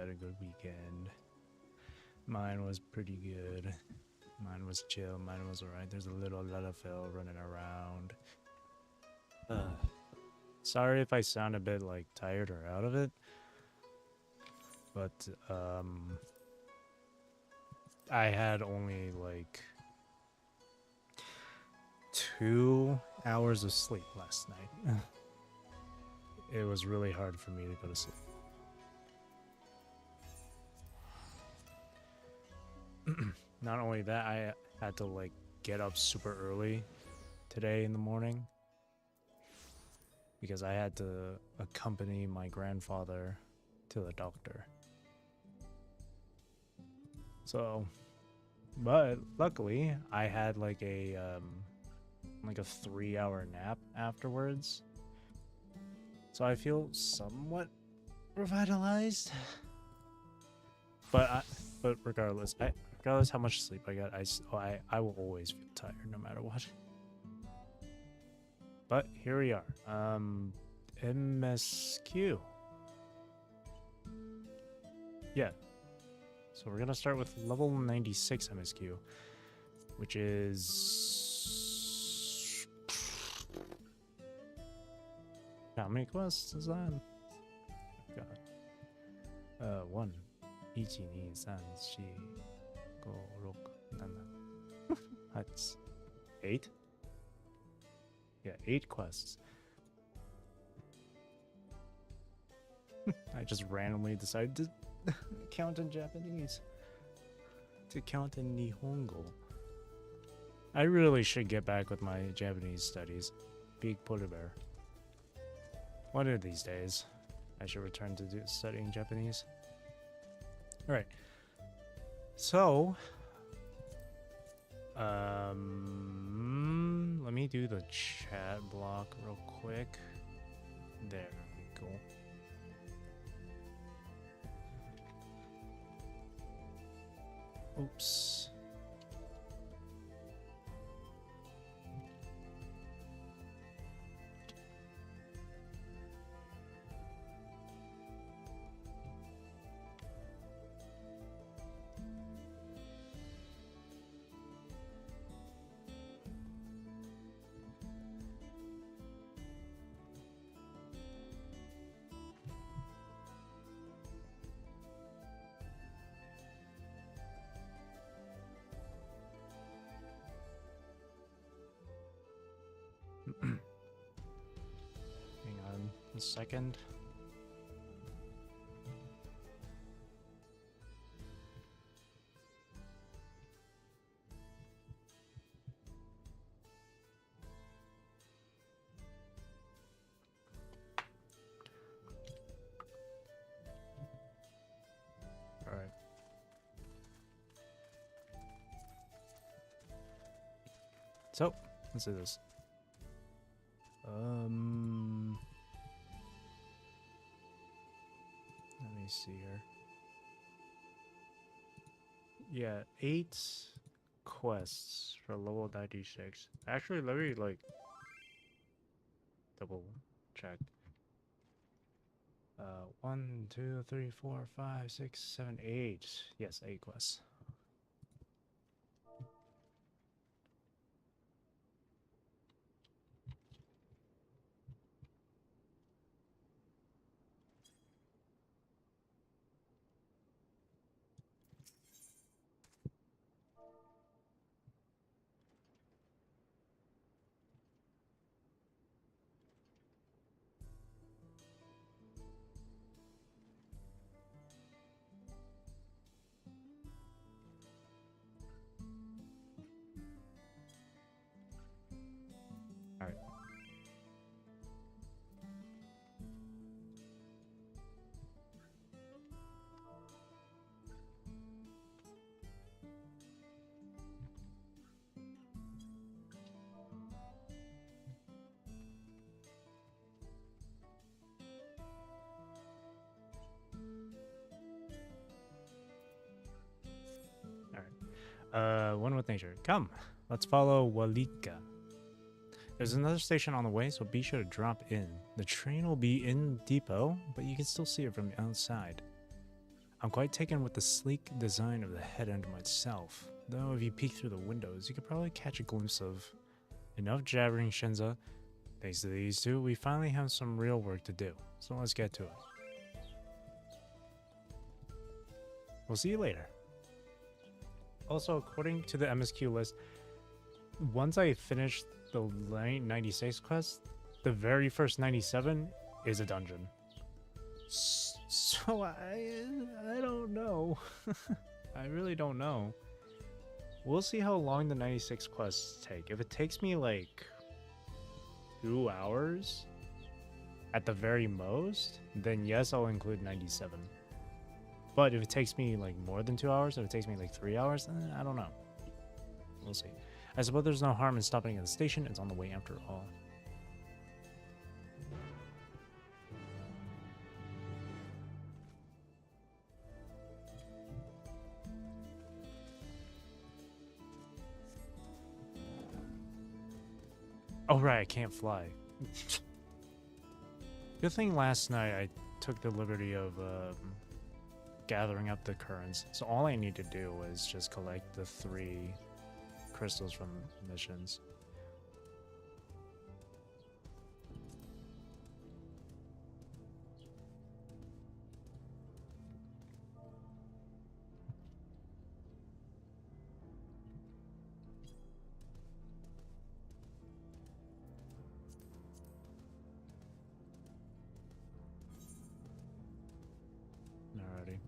had a good weekend. Mine was pretty good. Mine was chill. Mine was alright. There's a little Zeraphym running around. Sorry if I sound a bit like tired or out of it, but I had only like 2 hours of sleep last night. It was really hard for me to go to sleep. Not only that, I had to like get up super early today in the morning because I had to accompany my grandfather to the doctor. So, but luckily I had like a 3-hour nap afterwards. So I feel somewhat revitalized. But regardless how much sleep I got, I will always feel tired no matter what. But here we are. MSQ. Yeah. So we're gonna start with level 96 MSQ, which is how many quests is that? God. 1 1 2 3 4 5 6 7 8 8? Yeah, 8 quests. I just randomly decided to count in Japanese. To count in Nihongo. I really should get back with my Japanese studies. Big polar bear. One of these days, I should return to studying Japanese. Alright. So, let me do the chat block real quick. There we go. Oops. Hang on a second. All right. So, let's do this. Let me see here. Yeah, 8 quests for level 96. Actually, let me like double check. 1 2 3 4 5 6 7 8. Yes, 8 quests. Alright. One with nature. Come, let's follow Walika. There's another station on the way, so be sure to drop in. The train will be in depot, but you can still see it from the outside. I'm quite taken with the sleek design of the head end myself. Though if you peek through the windows, you could probably catch a glimpse of enough jabbering Shinza. Thanks to these two, we finally have some real work to do. So let's get to it. We'll see you later. Also, according to the MSQ list, once I finish the 96 quest, the very first 97 is a dungeon. So I don't know. I really don't know. We'll see how long the 96 quests take. If it takes me like 2 hours at the very most, then yes, I'll include 97. But if it takes me like more than 2 hours, if it takes me like 3 hours, then I don't know. We'll see. I suppose there's no harm in stopping at the station. It's on the way after all. Oh right, I can't fly. Good thing last night I took the liberty of gathering up the currents. So all I need to do is just collect the 3 crystals from missions. Alrighty.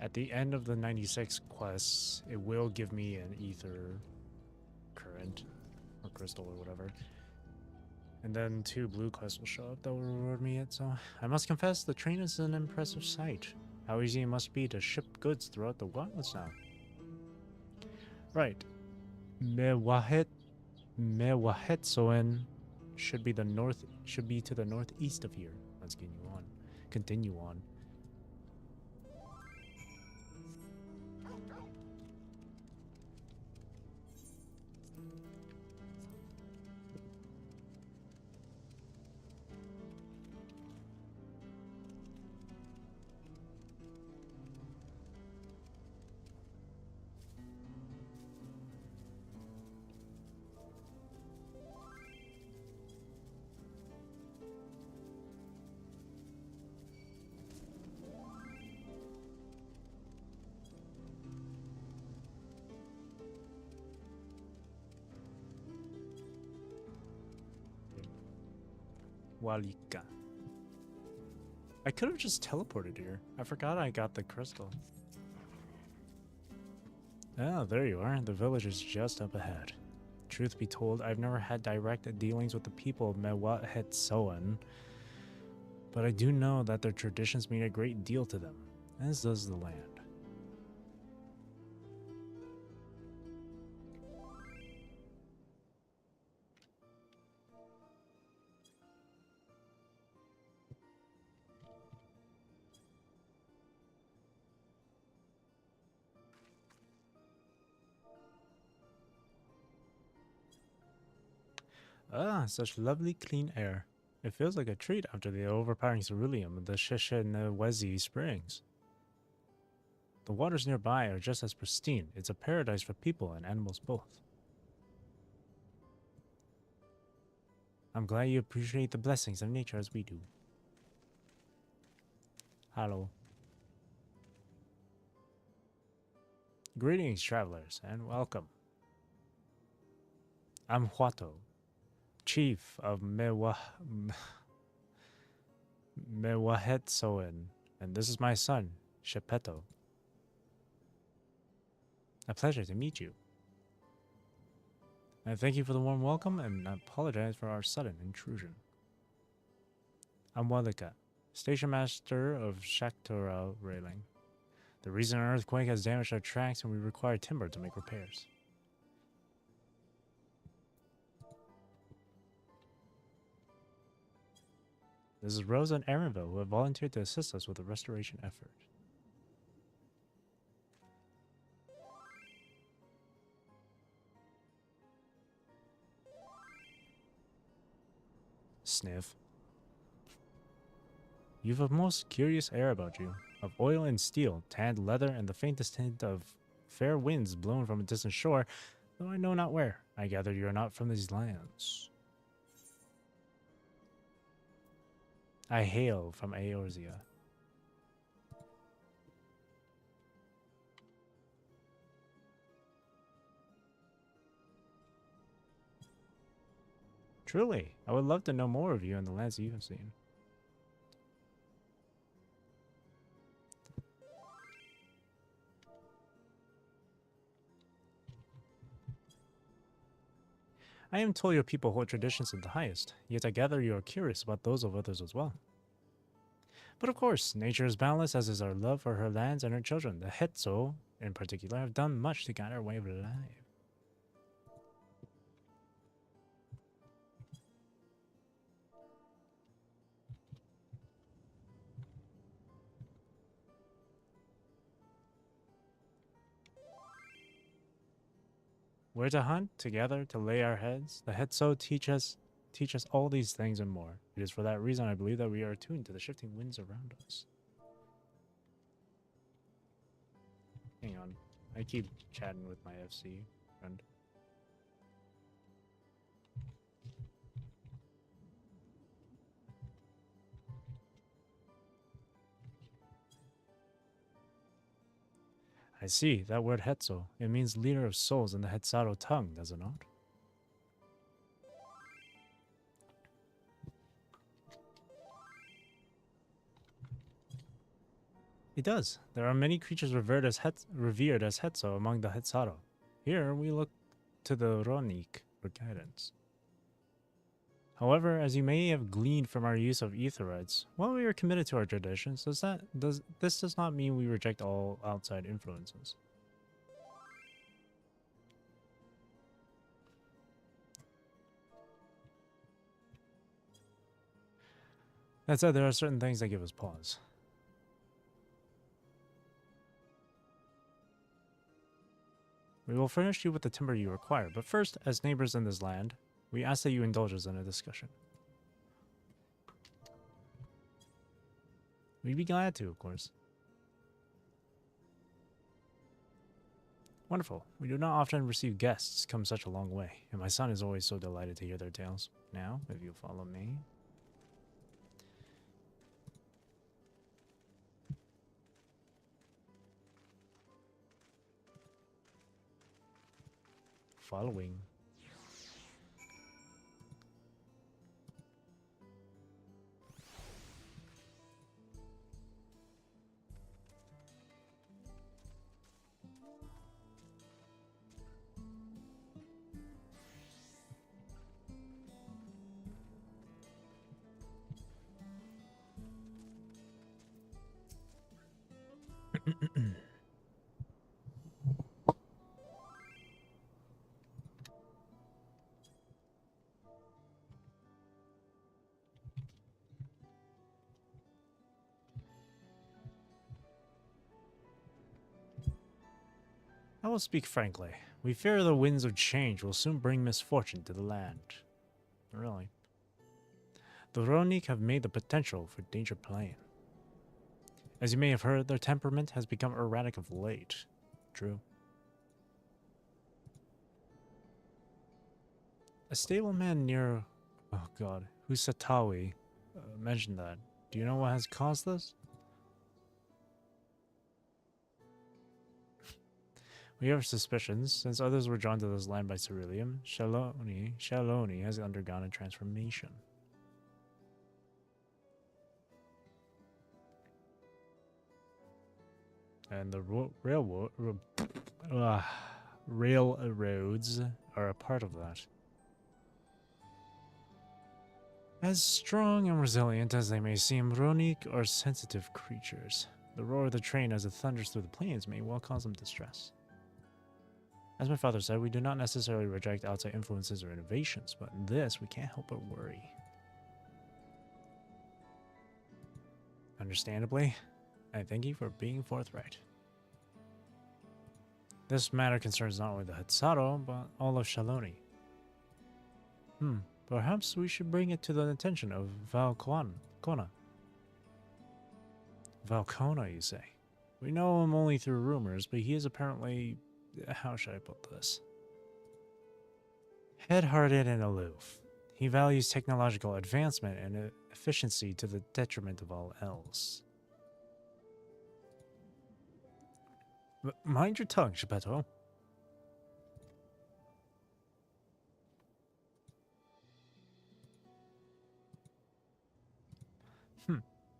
At the end of the 96 quests, it will give me an ether current or crystal or whatever. And then 2 blue quests will show up that will reward me it. So I must confess, the train is an impressive sight. How easy it must be to ship goods throughout the wilds now. Right. Mewahetsoen should be to the northeast of here. Let's continue on. Walika. I could have just teleported here. I forgot I got the crystal. Ah, there you are. The village is just up ahead. Truth be told, I've never had direct dealings with the people of Mewahetsoen, but I do know that their traditions mean a great deal to them, as does the land. Ah, such lovely clean air. It feels like a treat after the overpowering ceruleum of the Shishinewezi Springs. The waters nearby are just as pristine. It's a paradise for people and animals both. I'm glad you appreciate the blessings of nature as we do. Hello. Greetings, travelers, and welcome. I'm Huato, chief of Mewahetsoen, and this is my son, Shepeto. A pleasure to meet you. I thank you for the warm welcome, and I apologize for our sudden intrusion. I'm Walika, station master of Shaktora Railing. The recent earthquake has damaged our tracks, and we require timber to make repairs. This is Rosa and Aaronville, who have volunteered to assist us with the restoration effort. Sniff. You've a most curious air about you, of oil and steel, tanned leather, and the faintest hint of fair winds blown from a distant shore, though I know not where. I gather you are not from these lands. I hail from Eorzea. Truly, I would love to know more of you and the lands you have seen. I am told your people hold traditions of the highest, yet I gather you are curious about those of others as well. But of course, nature is boundless, as is our love for her lands and her children. The Hetzo, in particular, have done much to guide our way of life. We're to hunt together to lay our heads. The Hetzo teach us all these things and more. It is for that reason I believe that we are attuned to the shifting winds around us. Hang on. I keep chatting with my FC friend. I see, that word Hetzo. It means leader of souls in the Hetzaro tongue, does it not? It does. There are many creatures revered as Hetzo among the Hetzaro. Here, we look to the Ronik for guidance. However, as you may have gleaned from our use of etherites, while we are committed to our traditions, this does not mean we reject all outside influences. That said, there are certain things that give us pause. We will furnish you with the timber you require, but first, as neighbors in this land, we ask that you indulge us in a discussion. We'd be glad to, of course. Wonderful. We do not often receive guests come such a long way, and my son is always so delighted to hear their tales. Now, if you follow me. Following. I will speak frankly. We fear the winds of change will soon bring misfortune to the land. Really. The Ronik have made the potential for danger plain. As you may have heard, their temperament has become erratic of late. True. A stableman near, oh god, Husatawi mentioned that. Do you know what has caused this? We have suspicions, since others were drawn to this land by Zeraphym. Shaloni has undergone a transformation. And the railroads are a part of that. As strong and resilient as they may seem, Ronik are sensitive creatures. The roar of the train as it thunders through the plains may well cause them distress. As my father said, we do not necessarily reject outside influences or innovations, but in this, we can't help but worry. Understandably, I thank you for being forthright. This matter concerns not only the Hetzaro, but all of Shaloni. Perhaps we should bring it to the attention of Val Kona. Valcona, you say? We know him only through rumors, but he is apparently... How should I put this? Head-hearted and aloof. He values technological advancement and efficiency to the detriment of all else. Mind your tongue, Geppetto.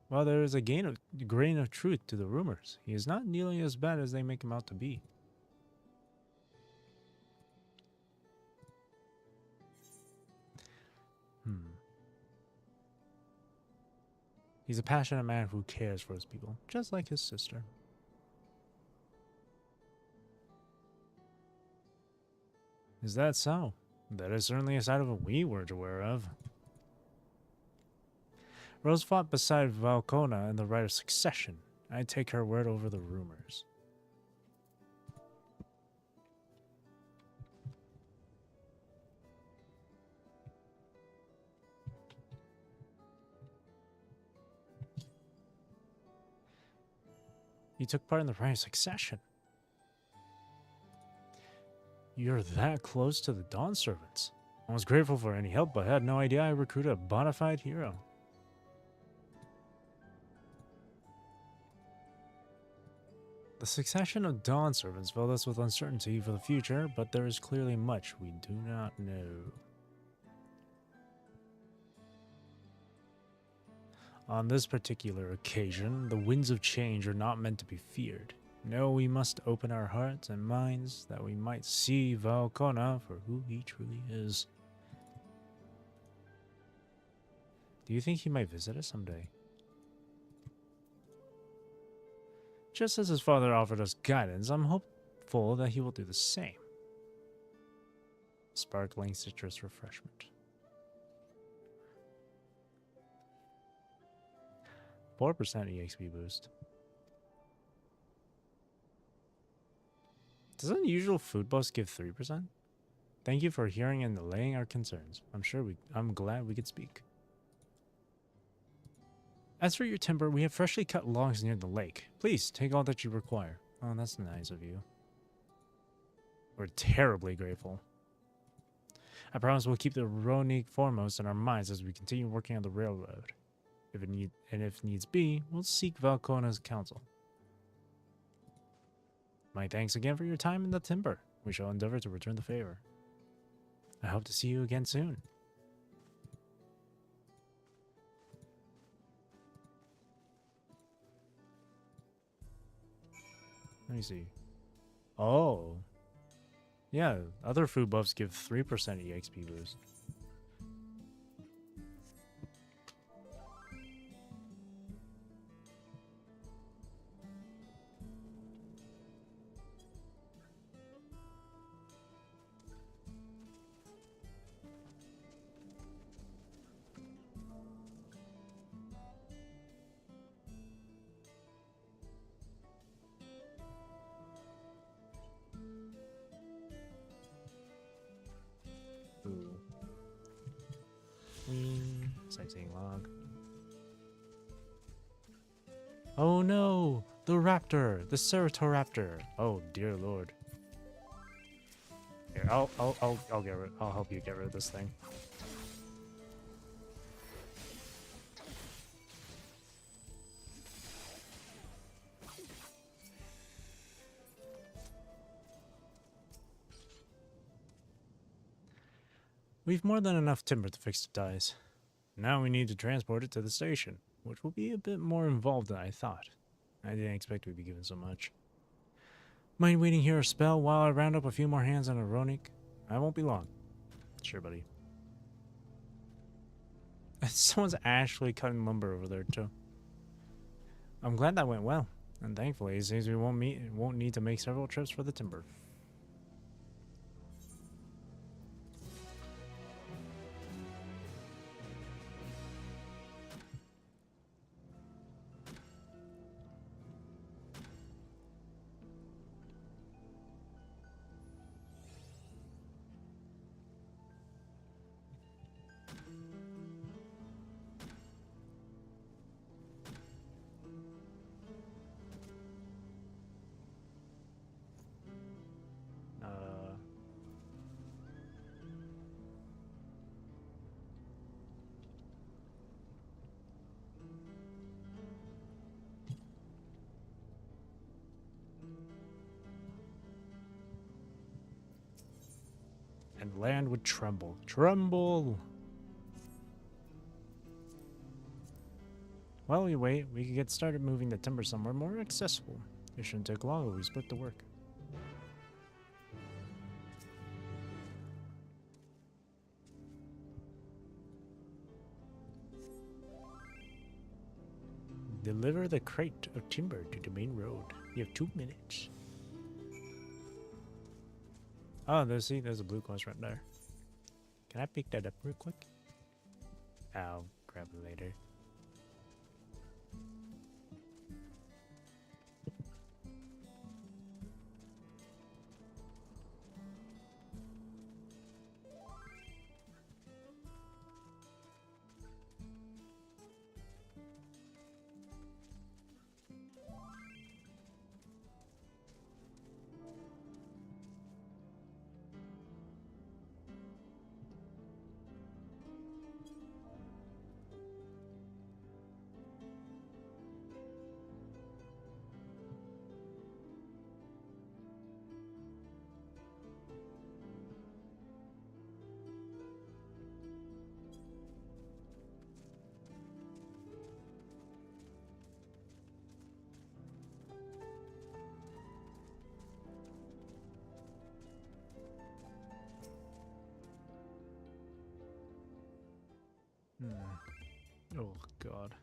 While there is a grain of truth to the rumors, he is not nearly as bad as they make him out to be. He's a passionate man who cares for his people, just like his sister. Is that so? That is certainly a side of it we weren't aware of. Rose fought beside Valcona in the right of succession. I take her word over the rumors. You took part in the right of succession. You're that close to the Dawn Servants. I was grateful for any help, but I had no idea I recruited a bona fide hero. The succession of Dawn Servants filled us with uncertainty for the future, but there is clearly much we do not know. On this particular occasion, the winds of change are not meant to be feared. No, we must open our hearts and minds that we might see Valcona for who he truly is. Do you think he might visit us someday? Just as his father offered us guidance, I'm hopeful that he will do the same. Sparkling citrus refreshment. 4% EXP boost. Does unusual food buffs give 3%? Thank you for hearing and allaying our concerns. I'm glad we could speak. As for your timber, we have freshly cut logs near the lake. Please take all that you require. Oh, that's nice of you. We're terribly grateful. I promise we'll keep the Ronique foremost in our minds as we continue working on the railroad. If needs be, we'll seek Valcona's counsel. My thanks again for your time in the timber. We shall endeavor to return the favor. I hope to see you again soon. Let me see. Oh. Yeah, other food buffs give 3% EXP boost. Sightseeing log. Oh no! The raptor! The Ceratoraptor! Oh dear lord. Here, I'll help you get rid of this thing. We've more than enough timber to fix the ties. Now we need to transport it to the station, which will be a bit more involved than I thought. I didn't expect we'd be given so much. Mind waiting here a spell while I round up a few more hands on a Ronique? I won't be long. Sure, buddy. Someone's actually cutting lumber over there, too. I'm glad that went well, and thankfully it seems we won't need to make several trips for the timber. and land would tremble. Tremble! While we wait, we can get started moving the timber somewhere more accessible. It shouldn't take long if we split the work. Deliver the crate of timber to the main road. You have 2 minutes. Oh, there's a blue quest right there. Can I pick that up real quick? I'll grab it later. Oh, God.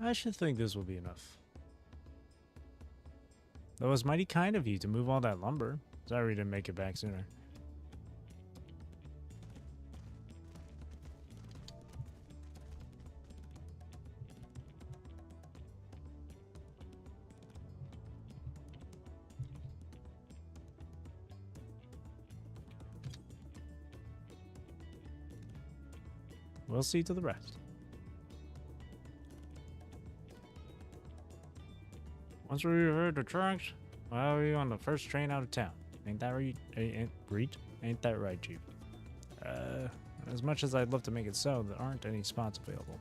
I should think this will be enough. That was mighty kind of you to move all that lumber. Sorry we didn't make it back sooner. We'll see to the rest. Once we heard the tracks, well, we on the first train out of town. Ain't that right? Ain't that right, Chief? As much as I'd love to make it so, there aren't any spots available.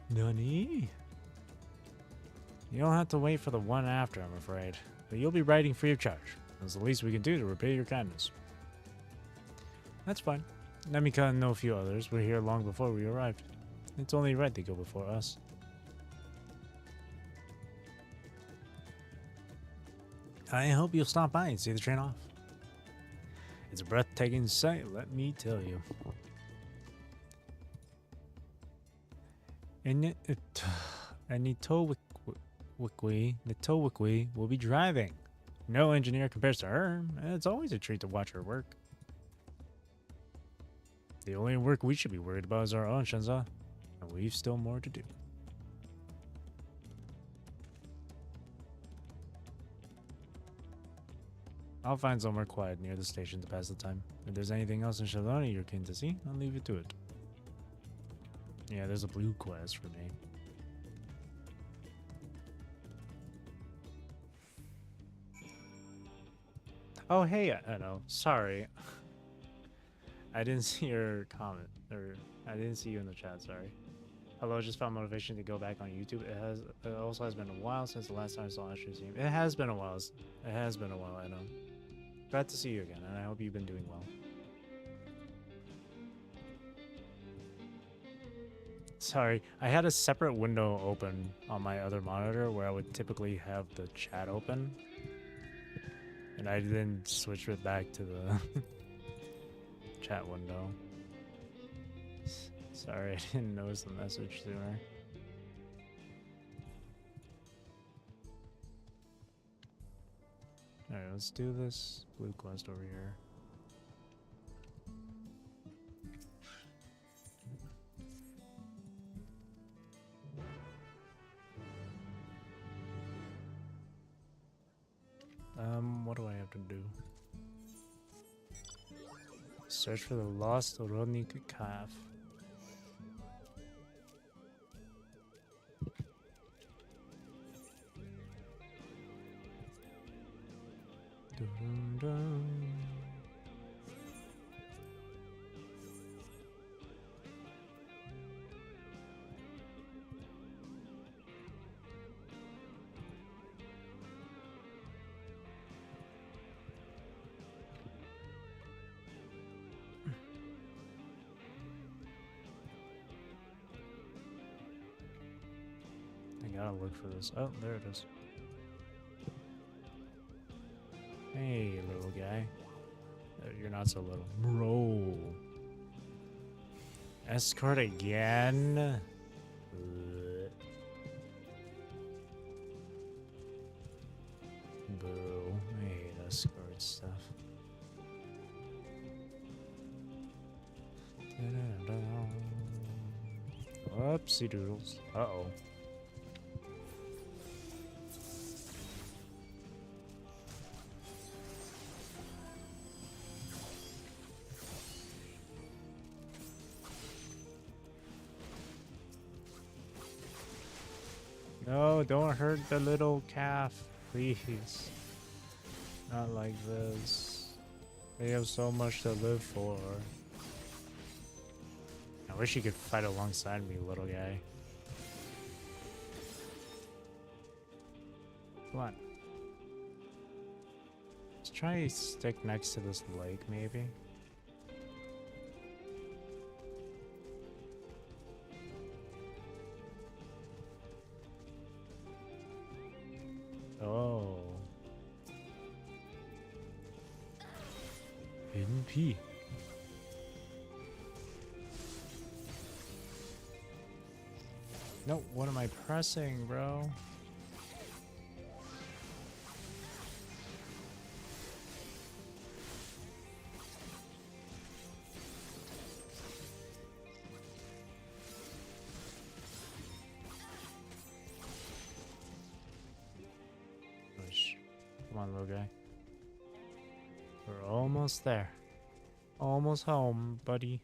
Nani? You'll have to wait for the one after, I'm afraid. But you'll be riding free of charge. That's the least we can do to repay your kindness. That's fine. Namika and no few others were here long before we arrived. It's only right they go before us. I hope you'll stop by and see the train off. It's a breathtaking sight, let me tell you. And Nitowikwi will be driving. No engineer compares to her. It's always a treat to watch her work. The only work we should be worried about is our own, Shenza. And we've still more to do. I'll find somewhere quiet near the station to pass the time. If there's anything else in Shaloni you're keen to see, I'll leave it to it. Yeah, there's a blue quest for me. Oh, hey, I know. Sorry. I didn't see your comment, or I didn't see you in the chat, sorry. Hello, just found motivation to go back on YouTube. It also has been a while since the last time I saw Ashley's stream. It has been a while. It has been a while, I know. Glad to see you again, and I hope you've been doing well. Sorry, I had a separate window open on my other monitor where I would typically have the chat open. And I then switched it back to the chat window. Sorry, I didn't notice the message sooner. Alright, let's do this blue quest over here. What do I have to do? Search for the lost Oronik calf. Dun, dun. gotta look for this. Oh, there it is. Hey, little guy. You're not so little. Bro. Escort again? Boo. I hate escort stuff. Whoopsie doodles. Uh-oh. No, don't hurt the little calf, please. Not like this. They have so much to live for. I wish you could fight alongside me, little guy. Come on. Let's try stick next to this lake, maybe. Oh. Hidden P. No, what am I pressing, bro? Push. Come on, little guy. We're almost there. Almost home, buddy.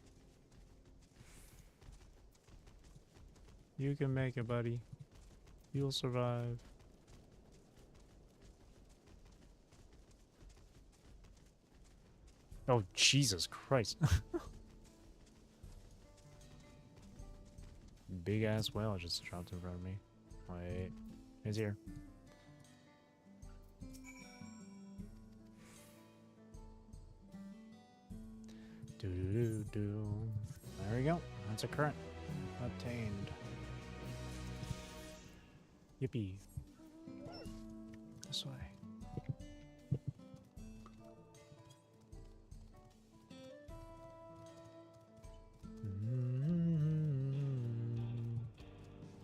You can make it, buddy. You'll survive. Oh, Jesus Christ. Big ass whale just dropped in front of me. Wait. He's here. Do. There we go. That's a current obtained. Yippee. This way.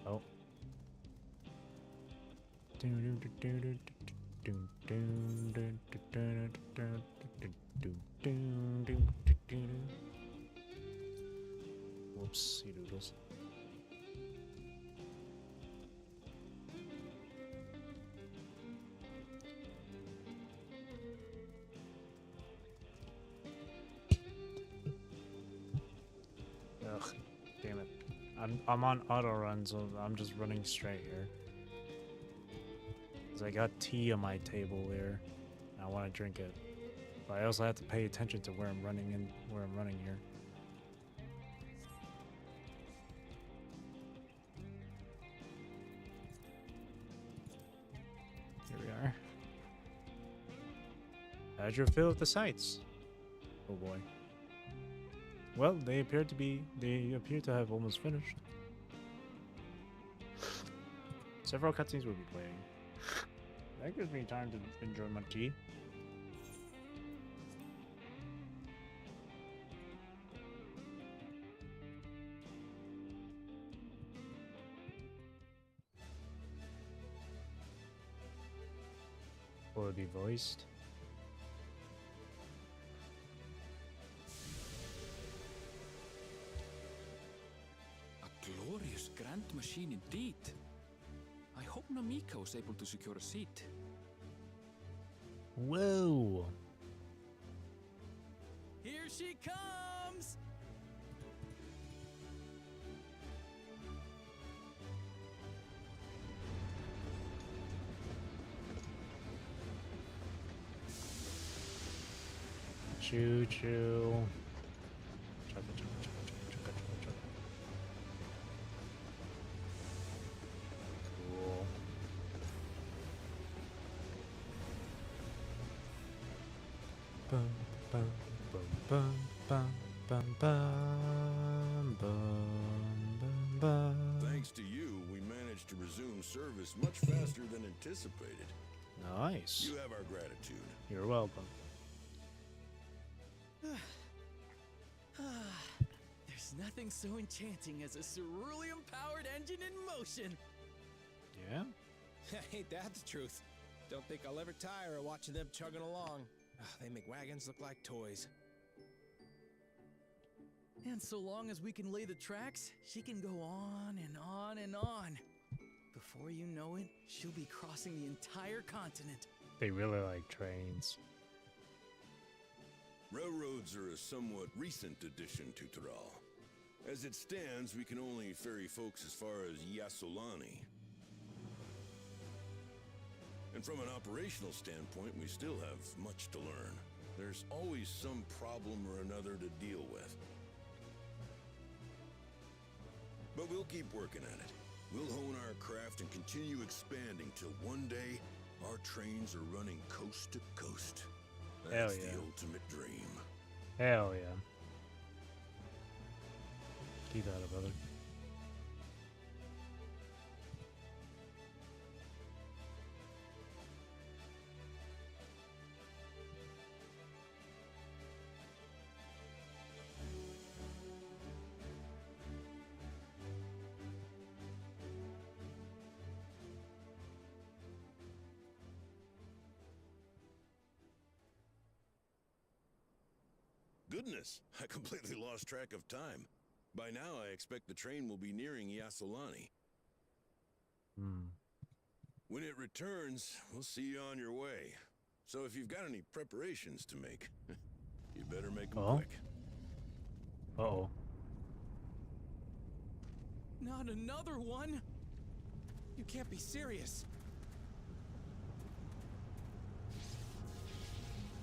Oh. Whoopsie doodles. Ugh, damn it. I'm on auto run, so I'm just running straight here. Cause I got tea on my table here. And I want to drink it. But I also have to pay attention to where I'm running here. Here we are. How'd you feel with the sights? Oh boy. Well, they appear to have almost finished. Several cutscenes will be playing. That gives me time to enjoy my tea. Will it be voiced? A glorious grand machine indeed. I hope Namika was able to secure a seat. Whoa! Here she comes! Choo choo. Cool. Bum bum bum bum bum bum bum bum bum bum. Thanks to you, we managed managed to resume service much faster than anticipated. Nice. You have our gratitude. You're welcome. There's nothing so enchanting as a cerulean-powered engine in motion. Yeah? Ain't that the truth? Don't think I'll ever tire of watching them chugging along. They make wagons look like toys. And so long as we can lay the tracks, she can go on and on and on. Before you know it, she'll be crossing the entire continent. They really like trains. Railroads are a somewhat recent addition to Thrall. As it stands, we can only ferry folks as far as Yasolani. And from an operational standpoint, we still have much to learn. There's always some problem or another to deal with. But we'll keep working at it. We'll hone our craft and continue expanding till one day our trains are running coast to coast. Hell That's yeah. the ultimate dream. Hell yeah. Keep that up, brother. Goodness, I completely lost track of time. By now, I expect the train will be nearing Yasolani. When it returns, we'll see you on your way. So if you've got any preparations to make, you better make them Oh. quick. Uh-oh. Not another one! You can't be serious.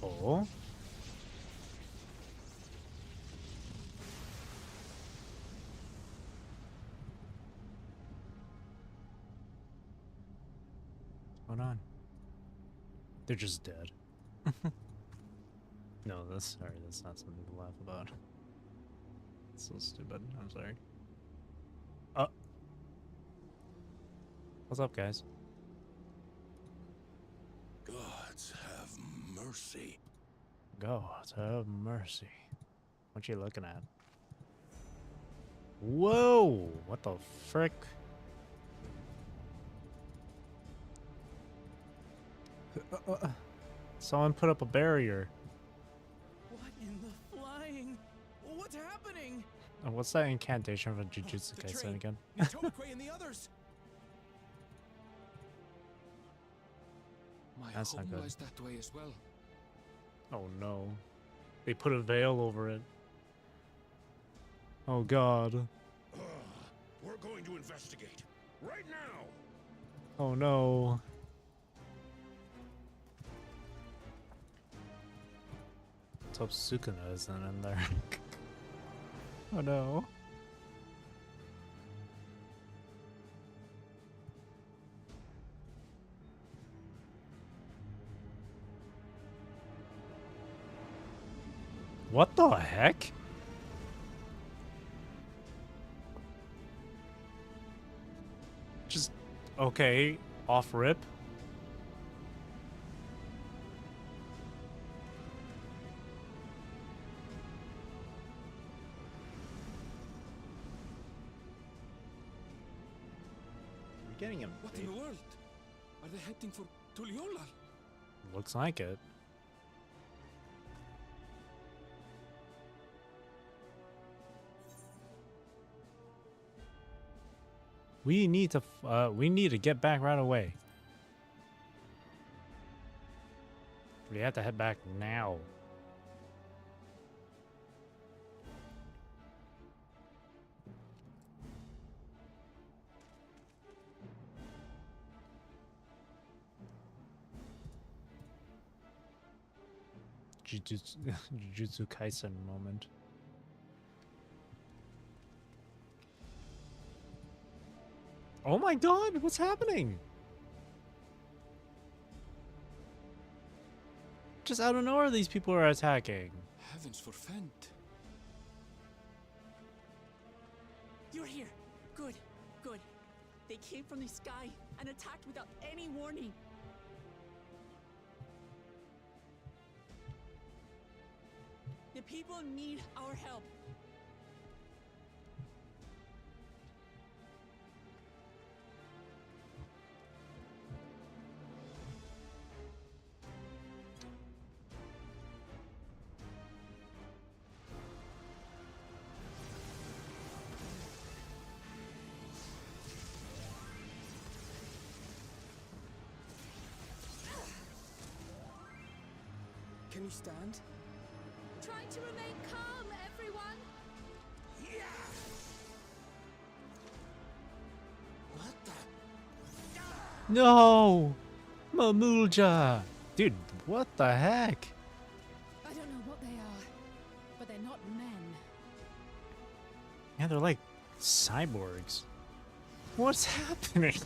Oh? What's going on? They're just dead. No, that's sorry, that's not something to laugh about. It's so stupid. I'm sorry. What's up, guys? Gods have mercy. God, have mercy. What you looking at? Whoa! What the frick? Someone put up a barrier. What in the flying? What's happening? What's that incantation for Jujutsu the Kaisen train. again? Tokwe and the others. My That's not home good. lies that way as well. Oh no. They put a veil over it. Oh god. We're going to investigate. Right now! Oh no. Let's hope Sukuna isn't in there. Oh no. What the heck? Just okay, off rip. We're getting him. What in the world? Are they heading for Tuliolal? Looks like it. We need to get back right away. We have to head back now. Jujutsu Kaisen moment. Oh my god, what's happening? Just out of nowhere, these people are attacking. Heavens forfend. You're here. Good, good. They came from the sky and attacked without any warning. The people need our help. Can you stand? Try to remain calm, everyone. What the? No! Mamulja! Dude, what the heck? I don't know what they are, but they're not men. Yeah, they're like cyborgs. What's happening?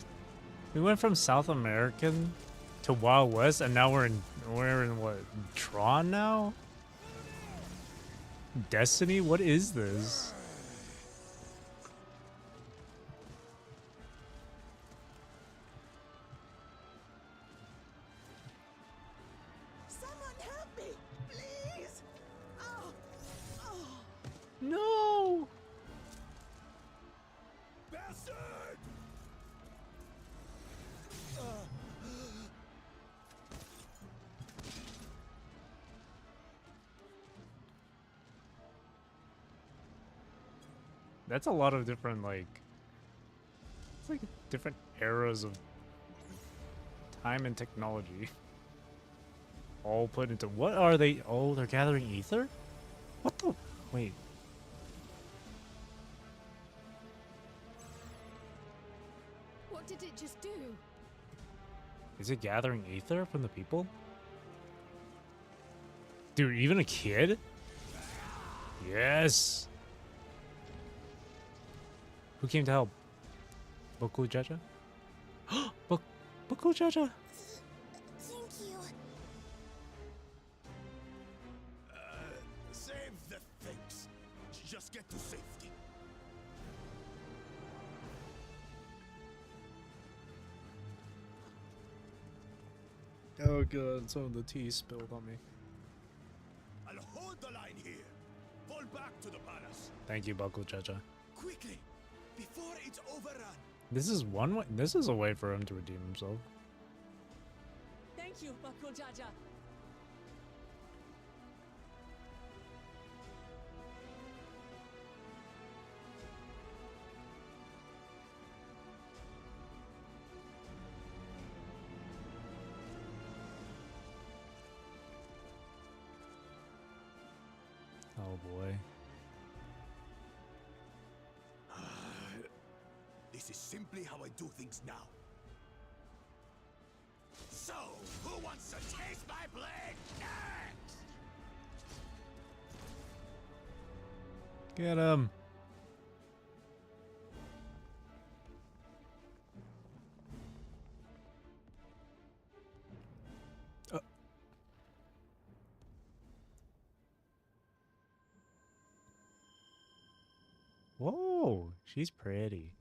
We went from South American to Wild West, and now we're in what, Tron now? Destiny? What is this? Someone help me, please! Oh, oh. No! Bastard! That's a lot of different, like... It's like different eras of time and technology. All put into... What are they? Oh, they're gathering ether? What the... Wait. What did it just do? Is it gathering ether from the people? Dude, even a kid? Yes! Who came to help? Boku Jaja? Boku Jaja! Thank you. Save the things. Just get to safety. Oh god, some of the tea spilled on me. I'll hold the line here. Fall back to the palace. Thank you, Boku Jaja. Quickly, before it's overrun. This is one way. This is a way for him to redeem himself. Thank you, Bakul Jaja. Oh boy. This is simply how I do things now. So, who wants to taste my blade next? Get him. Whoa, she's pretty.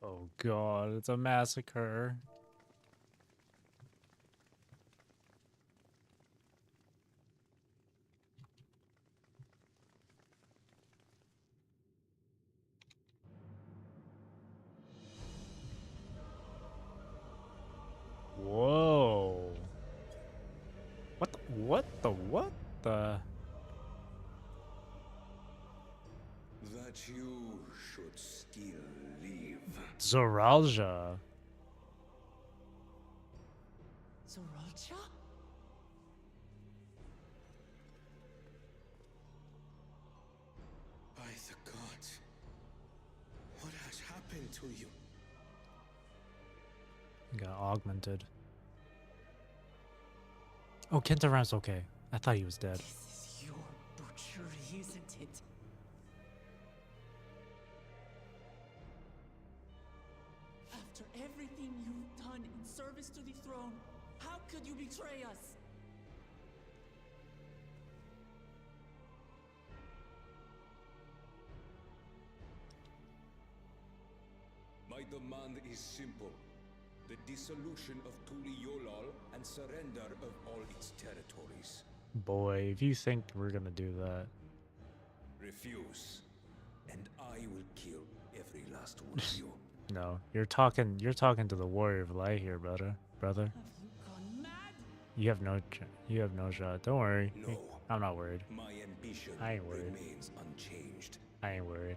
Oh god, it's a massacre. Whoa. What the? That you should still live. Zoralja. Zoralcha? By the gods. What has happened to you? Got augmented. Oh, Kentaram's okay. I thought he was dead. This is your butchery, isn't it? After everything you've done in service to the throne, how could you betray us? My demand is simple. The dissolution of Tuliolol and surrender of all its territories. Boy, if you think we're gonna do that. Refuse, and I will kill every last one of you. No, you're talking to the warrior of light here, brother. Brother, Have you gone mad? you have no shot. Don't worry. No. I'm not worried. My ambition I ain't worried. remains unchanged. I ain't worried.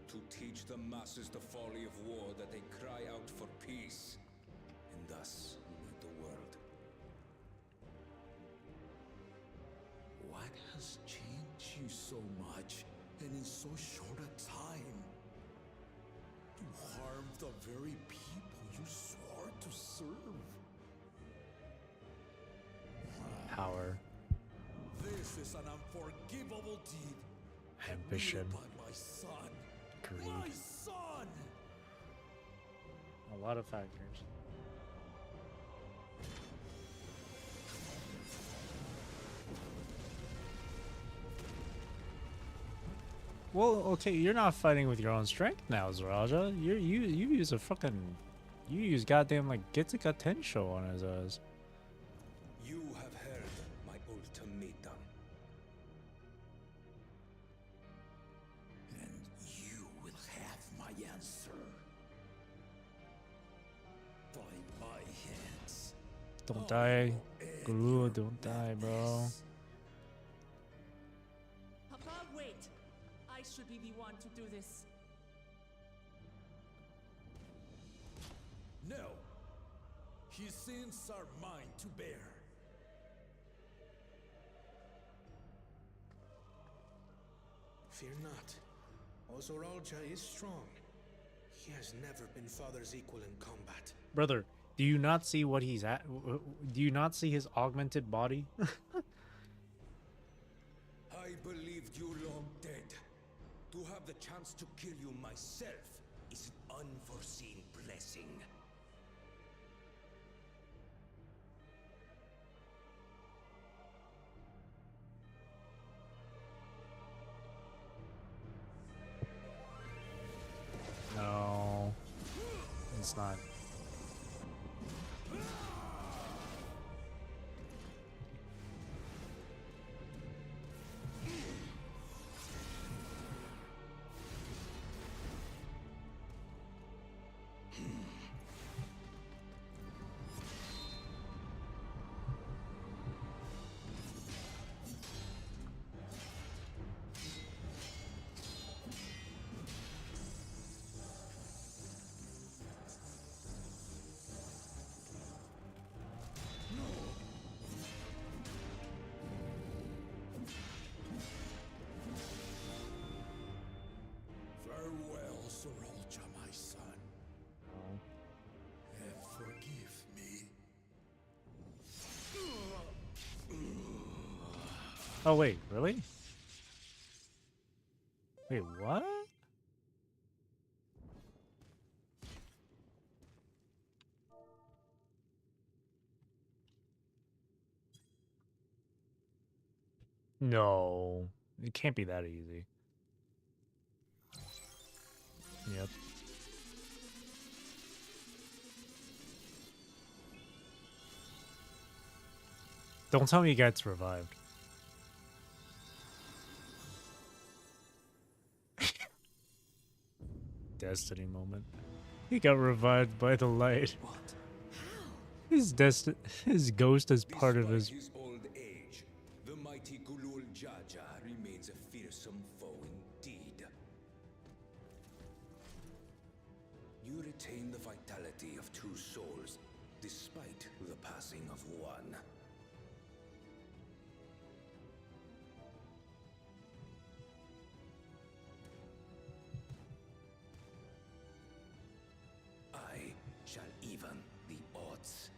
To teach the masses the folly of war, that they cry out for peace, and thus unite the world. What has changed you so much and in so short a time? You harmed the very people you swore to serve. Power, This is an unforgivable deed. ambition, Committed by my son. greed. My son! A lot of factors. Well, okay, you're not fighting with your own strength now, Zaraja. You use a fucking, you use goddamn like Getsuka Tensho on his ass. You have heard my ultimatum. And you will have my answer. By my hands. Don't die, Guru. Don't die, bro. Papa, wait! I should be the one to do this. No. His sins are mine to bear. Fear not. Ozoralja is strong. He has never been father's equal in combat. Brother, do you not see what he's at? Do you not see his augmented body? I believed you long dead. To have the chance to kill you myself is an unforeseen blessing. No, it's not. Farewell, Sorolja, my son. And forgive me. Oh wait, really? Wait, what? No, it can't be that easy. Yep. Don't tell me he gets revived. Destiny moment. He got revived by the light. What? His ghost is part of Despite his. his old age, the mighty Gulul Jaja remains a fearsome foe indeed. You retain the vitality of two souls, despite the passing of one. I shall even the odds.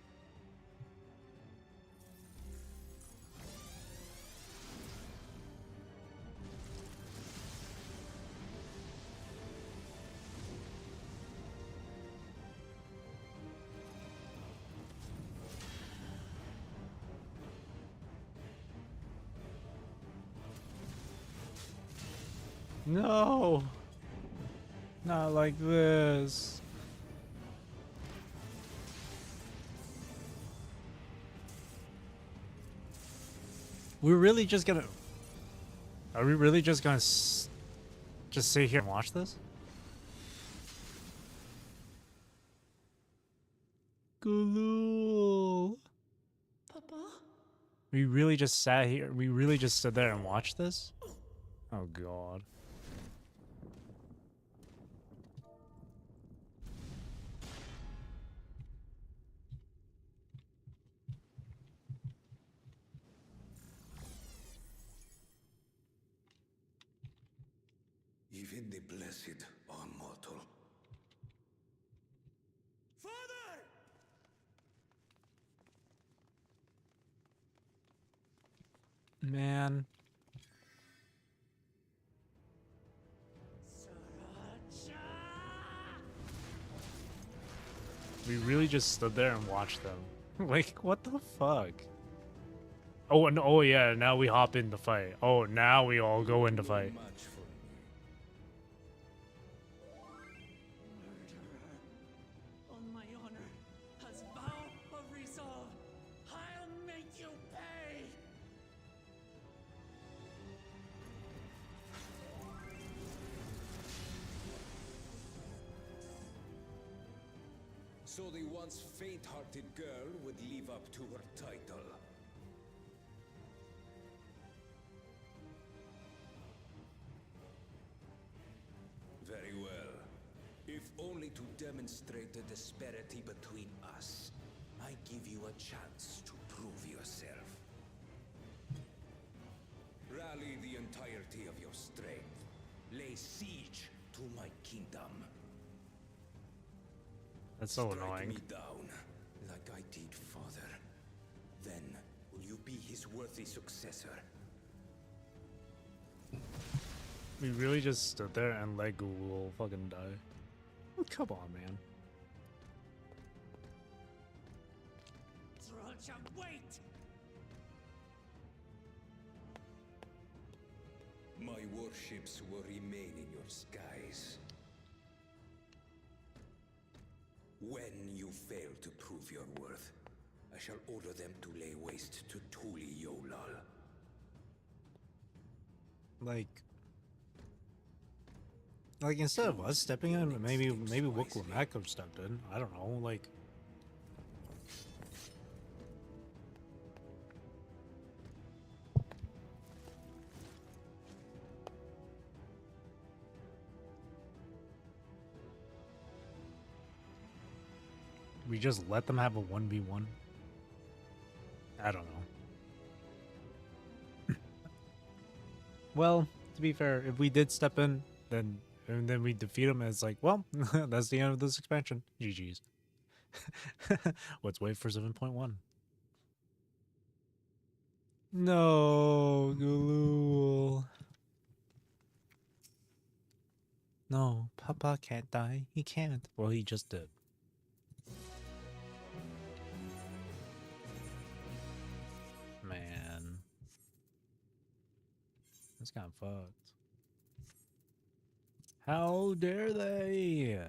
No! Not like this. We're really just gonna... Are we really just gonna just sit here and watch this? Cool. Papa? We really just sat here. We really just stood there and watched this? Oh god. Even the blessed are mortal. Father! Man. We really just stood there and watched them. Like, what the fuck? Oh, and oh yeah, now we hop in the fight. Oh, now we all go into fight. Much for me. Murderer, on my honor, has vow of resolve. I'll make you pay! So the once faint-hearted girl would live up to her title. Very well. If only to demonstrate the disparity between us, I give you a chance to prove yourself. Rally the entirety of your strength. Lay siege to my kingdom. That's so Strike annoying. me down, like I did father. Then will you be his worthy successor? We really just stood there and let Google fucking die. Come on, man. Zeraphym, wait! My warships will remain in your skies. When you fail to prove your worth, I shall order them to lay waste to Tuli Yolal. Like instead of us stepping in, maybe Wukwamak could have stepped in. I don't know, like. We just let them have a 1v1? I don't know. Well, to be fair, if we did step in, then we defeat them, and it's like, well, that's the end of this expansion. GG's. Let's wait for 7.1. No, Gulul. No, Papa can't die. He can't. Well, he just did. Man. That's kind of fucked. How dare they?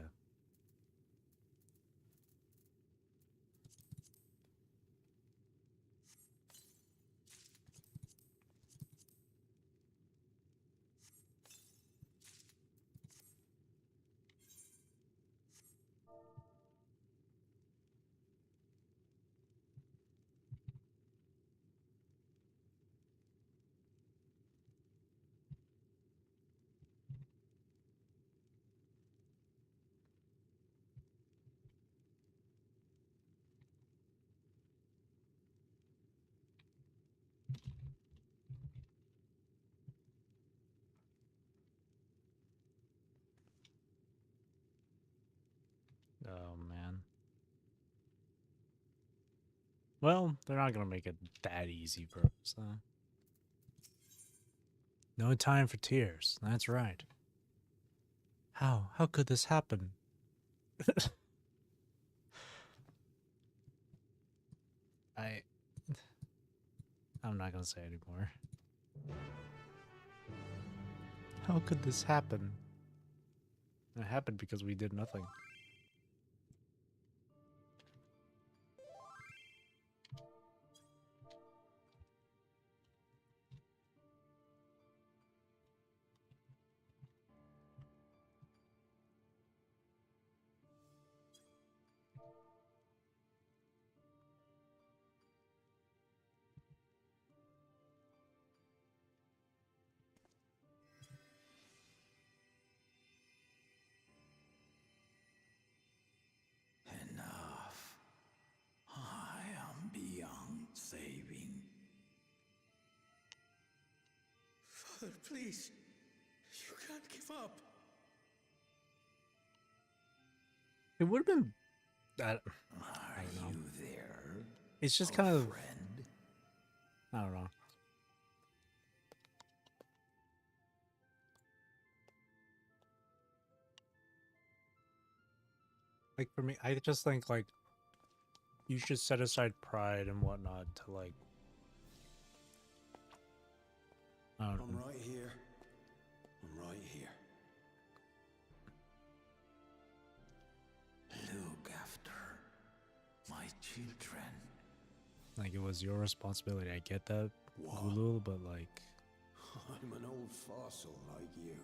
Oh, man. Well, they're not gonna make it that easy for us, though. No time for tears. That's right. How? How could this happen? I'm not gonna say anymore. How could this happen? It happened because we did nothing. Enough. I am beyond saving. Father, please. You can't give up. It would have been that. Are you there? It's just kind of. Friend? I don't know. Like for me, I just think like you should set aside pride and whatnot to like. I don't I'm know. right here. I'm right here. Look after my children. Like it was your responsibility. I get that, What? Gulul, but like I'm an old fossil like you.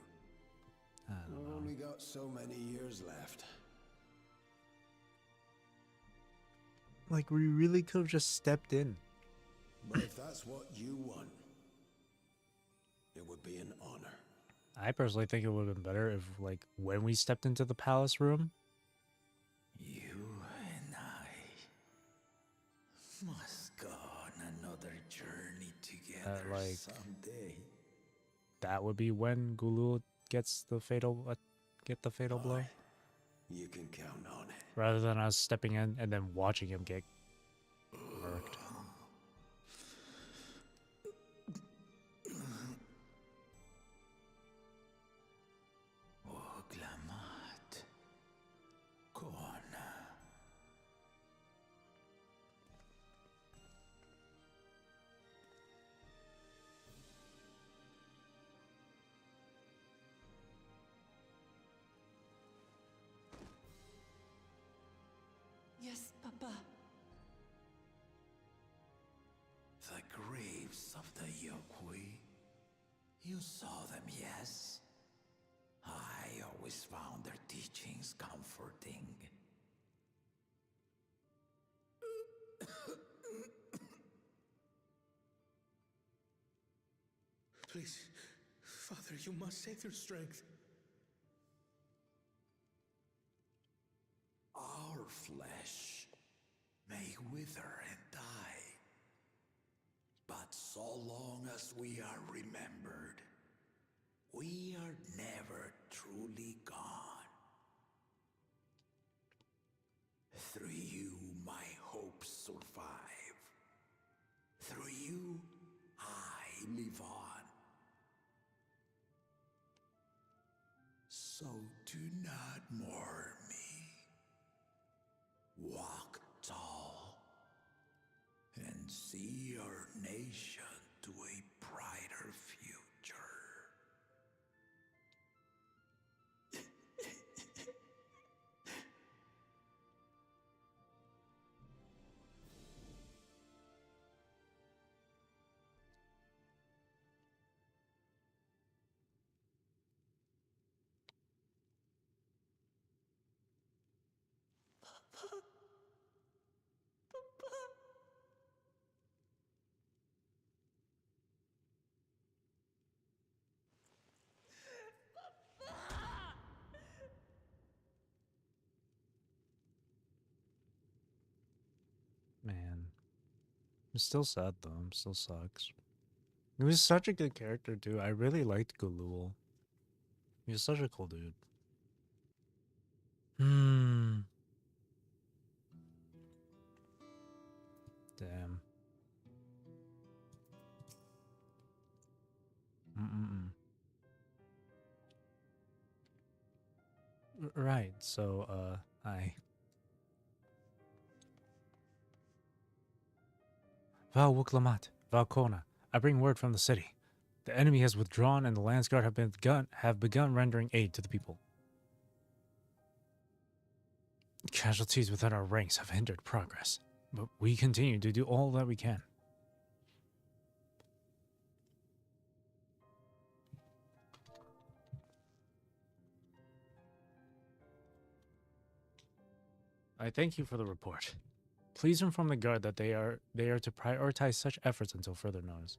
I don't I've know. only got so many years left. Like we really could have just stepped in. But if that's what you want, it would be an honor. I personally think it would have been better if, like, when we stepped into the palace room, You and I must go on another journey together like, someday. that would be when Gulul gets the fatal, get the fatal blow, Aye, you can count on it. rather than us stepping in and then watching him get murked. Oglamat. Kona. Yes, Papa. The graves of the Yokwi. You saw them, yes? I always found their teachings comforting. Please, Father, you must save their strength. Our flesh may wither and die, but so long as we are remembered, we are never truly gone. Through you, my hopes survive. Through you, I live on. So do not mourn me. Walk tall and see our nation to a brighter future. Man, I'm still sad though. I'm still sucks. He was such a good character too. I really liked Gulul. He was such a cool dude. Damn. Right. So, I. Val Wuklamat, Val Kona. I bring word from the city. The enemy has withdrawn and the Landsguard have begun rendering aid to the people. Casualties within our ranks have hindered progress, but we continue to do all that we can. I thank you for the report. Please inform the guard that they are to prioritize such efforts until further notice.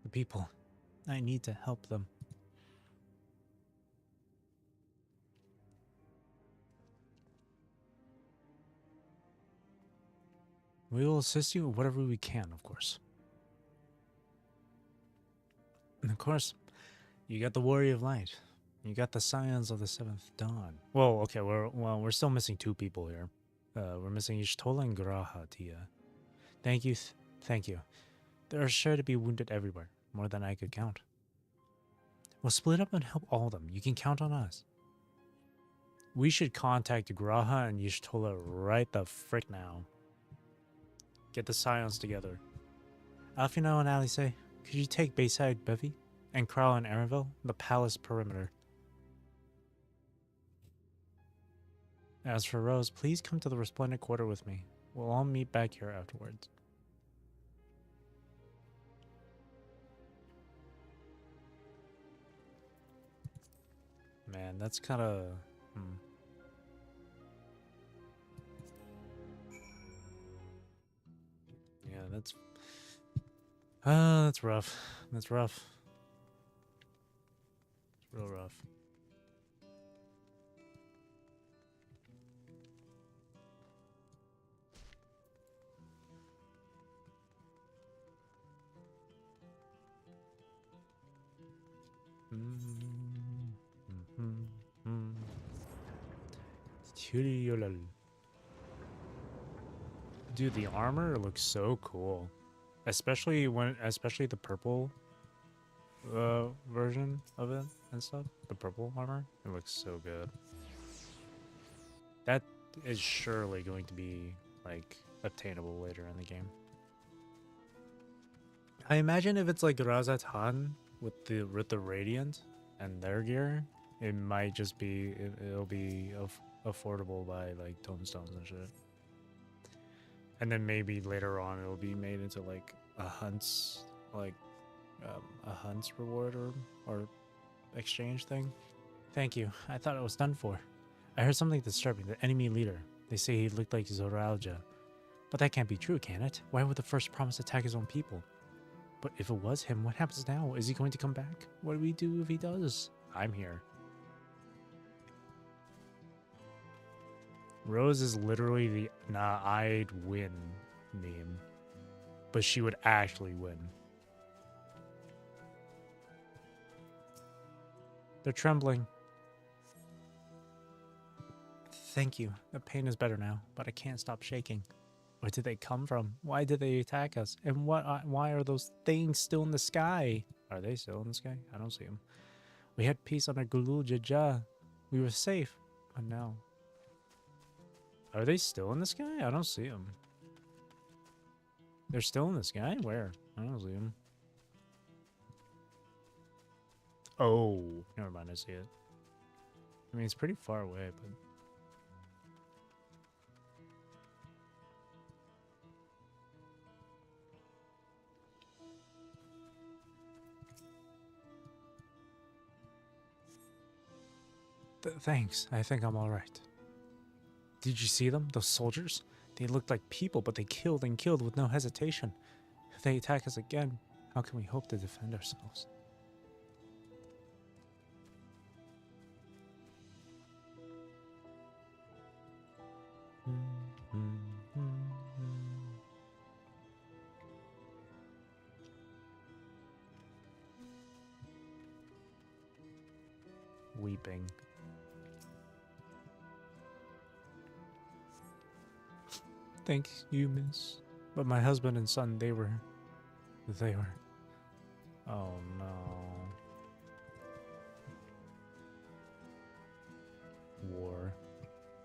The people, I need to help them. We will assist you in whatever we can, of course. And of course, you got the Warrior of Light. You got the Scions of the Seventh Dawn. Well, okay, we're still missing 2 people here. We're missing Ishtola and Graha, Tia. Thank you, thank you. There are sure to be wounded everywhere, more than I could count. We'll split up and help all of them. You can count on us. We should contact Graha and Ishtola right the frick now. Get the Scions together. Alfino and Alice, could you take Bayside Bevy? And Krau and Arenville, the palace perimeter. As for Rose, please come to the Resplendent Quarter with me. We'll all meet back here afterwards. Man, that's kind of... Yeah, that's rough. That's rough. It's real rough. Dude, the armor looks so cool. Especially the purple version of it and stuff. The purple armor. It looks so good. That is surely going to be like obtainable later in the game. I imagine if it's like Razatan with the Radiant and their gear, it might just be it'll be affordable by like tomestones and shit. And then maybe later on it'll be made into like a hunt's reward or exchange thing. Thank you. I thought it was done for. I heard something disturbing. The enemy leader. They say he looked like Zoralja. But that can't be true, can it? Why would the first promise attack his own people? But if it was him, what happens now? Is he going to come back? What do we do if he does? I'm here. Rose is literally the "nah, I'd win" meme. But she would actually win. They're trembling. Thank you. The pain is better now, but I can't stop shaking. Where did they come from? Why did they attack us? And why are those things still in the sky? Are they still in the sky? I don't see them. We had peace under Gulul Jaja. We were safe. But now... Are they still in the sky? I don't see them. They're still in the sky? Where? I don't see them. Oh, never mind. I see it. I mean, it's pretty far away, but... Thanks. I think I'm all right. Did you see them? Those soldiers? They looked like people, but they killed and killed with no hesitation. If they attack us again, how can we hope to defend ourselves? Weeping. Thank you, miss. But my husband and son, they were. Oh no. War.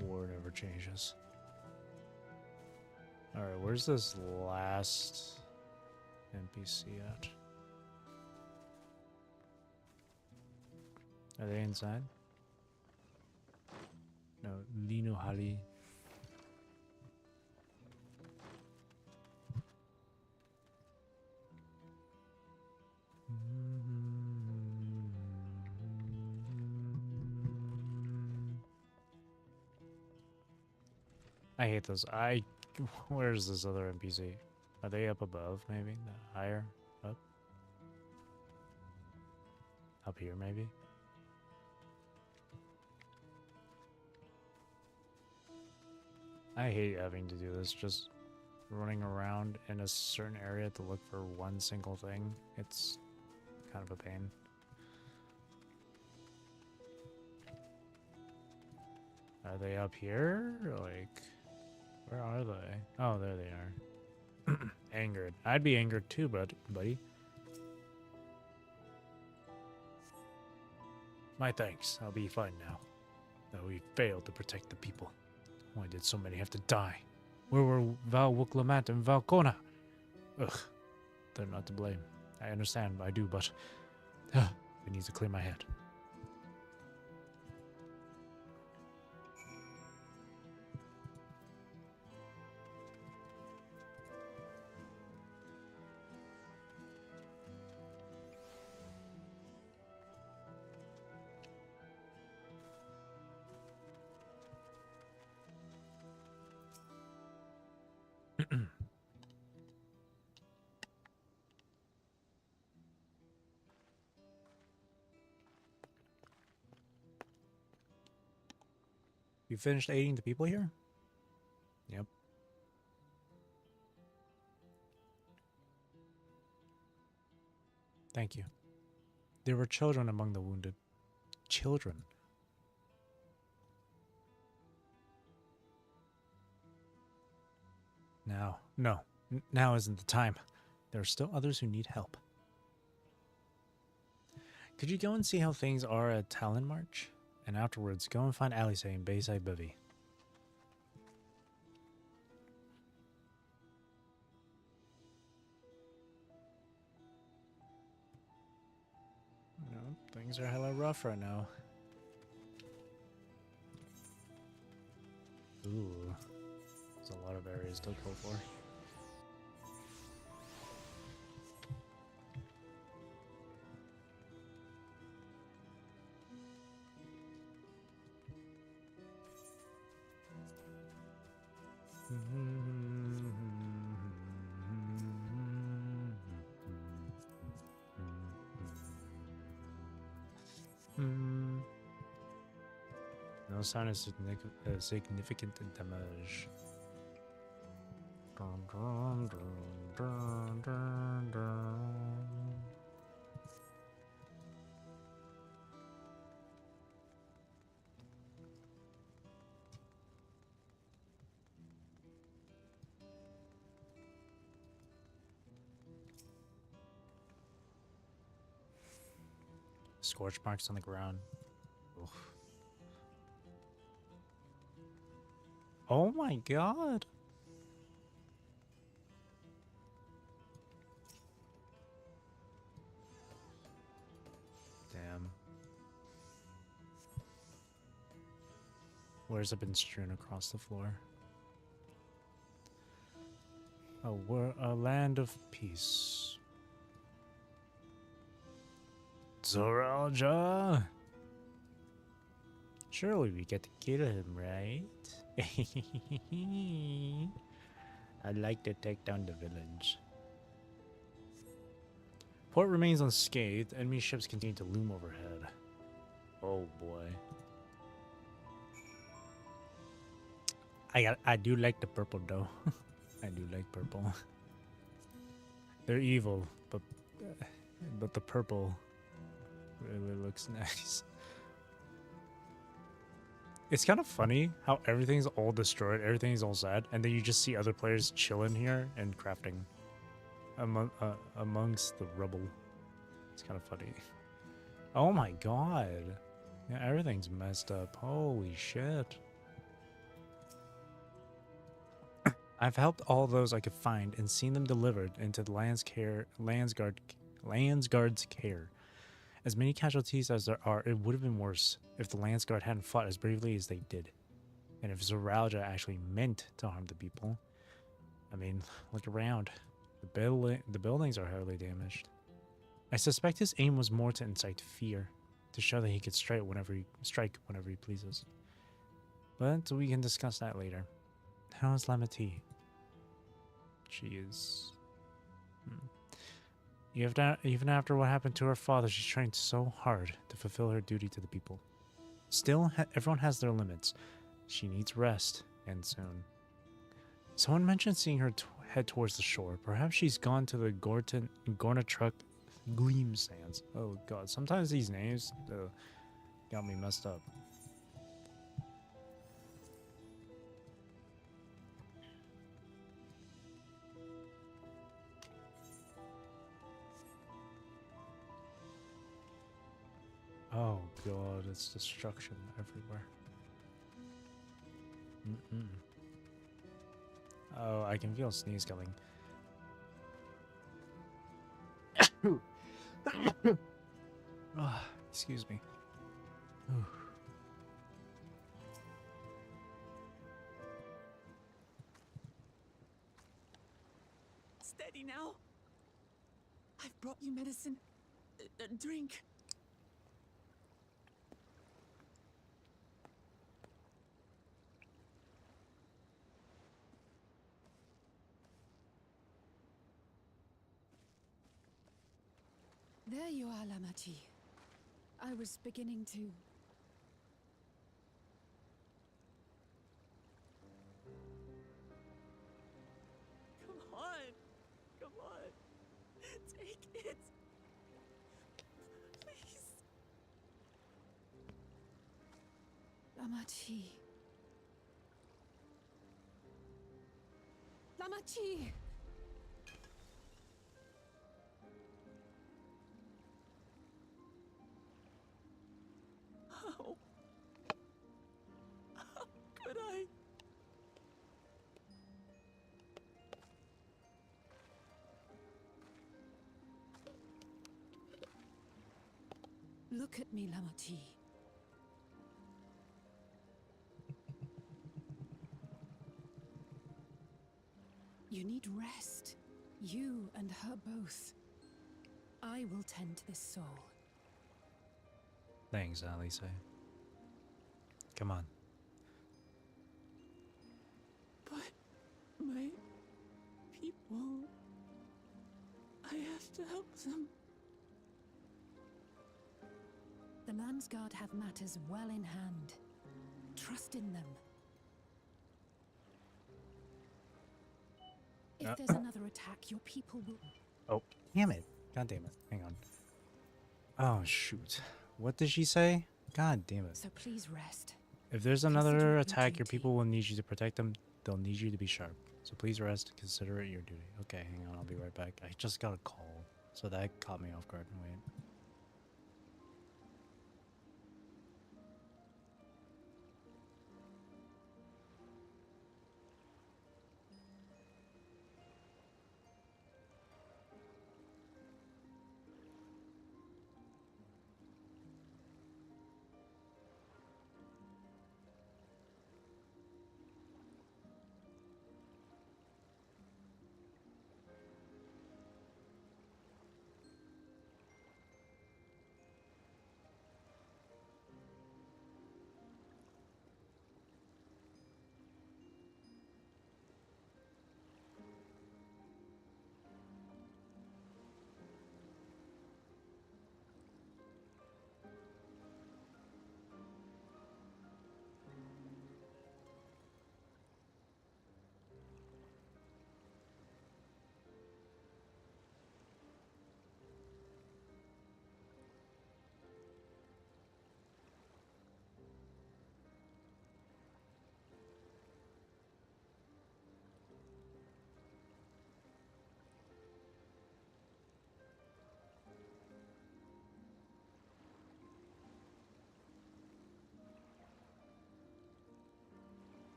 War never changes. Alright, where's this last NPC at? Are they inside? No, Lino Hali. I hate those. Where's this other NPC? Are they up above, maybe? Higher? Up? Up here, maybe? I hate having to do this, just running around in a certain area to look for one single thing. It's kind of a pain. Are they up here? Like, where are they? Oh, there they are. Angered. I'd be angered too, buddy. My thanks. I'll be fine now. Though we failed to protect the people. Why did so many have to die? Where were Val Wuklamat and Valkona? Ugh. They're not to blame. I understand, I do, but I need to clear my head. You finished aiding the people here? Yep. Thank you. There were children among the wounded. Children? Now. No. Now isn't the time. There are still others who need help. Could you go and see how things are at Talon March? And afterwards, go and find Alice in Bayside Bivy. No, things are hella rough right now. Ooh. There's a lot of areas to go for. No sign of significant damage. Dun, dun, dun, dun, dun, dun. Scorch marks on the ground. Oof. Oh my god. Damn. Where's it been strewn across the floor? Oh, we're a land of peace. Zoralja? Surely we get to kill him, right? I'd like to take down the village. Port remains unscathed. Enemy ships continue to loom overhead. Oh boy. I do like the purple though. I do like purple. They're evil, but the purple really looks nice. It's kind of funny how everything's all destroyed, everything's all sad, and then you just see other players chilling here and crafting amongst the rubble. It's kind of funny. Oh my god. Yeah, everything's messed up. Holy shit. I've helped all those I could find and seen them delivered into the Landsguard's care. As many casualties as there are, it would have been worse if the Landsguard hadn't fought as bravely as they did. And if Zeraphym actually meant to harm the people. I mean, look around. The buildings are heavily damaged. I suspect his aim was more to incite fear, to show that he could strike whenever he pleases. But we can discuss that later. How is Lamati? She is... Even after what happened to her father, she's trained so hard to fulfill her duty to the people. Still, everyone has their limits. She needs rest, and soon. Someone mentioned seeing her head towards the shore. Perhaps she's gone to the Gornatruck Gleam Sands. Oh god, sometimes these names got me messed up. Oh god, it's destruction everywhere. Oh, I can feel a sneeze coming. Oh, excuse me. Steady now. I've brought you medicine. Drink. There you are, Lamati. I was beginning to... Come on. Come on. Take it. Please. Lamati. Lamati! How could I? Look at me, Lamati. You need rest. You and her both. I will tend to this soul. Thanks, Alice. Come on. But my people... I have to help them. The Landsguard have matters well in hand. Trust in them. If there's another attack, your people will... Oh, damn it. God damn it. Hang on. Oh, shoot. What did she say? God damn it. So please rest. If there's Consider another it attack, your your duty. people will need you to protect them. They'll need you to be sharp. So please rest. Consider it your duty. Okay, hang on. I'll be right back. I just got a call. So that caught me off guard. Wait.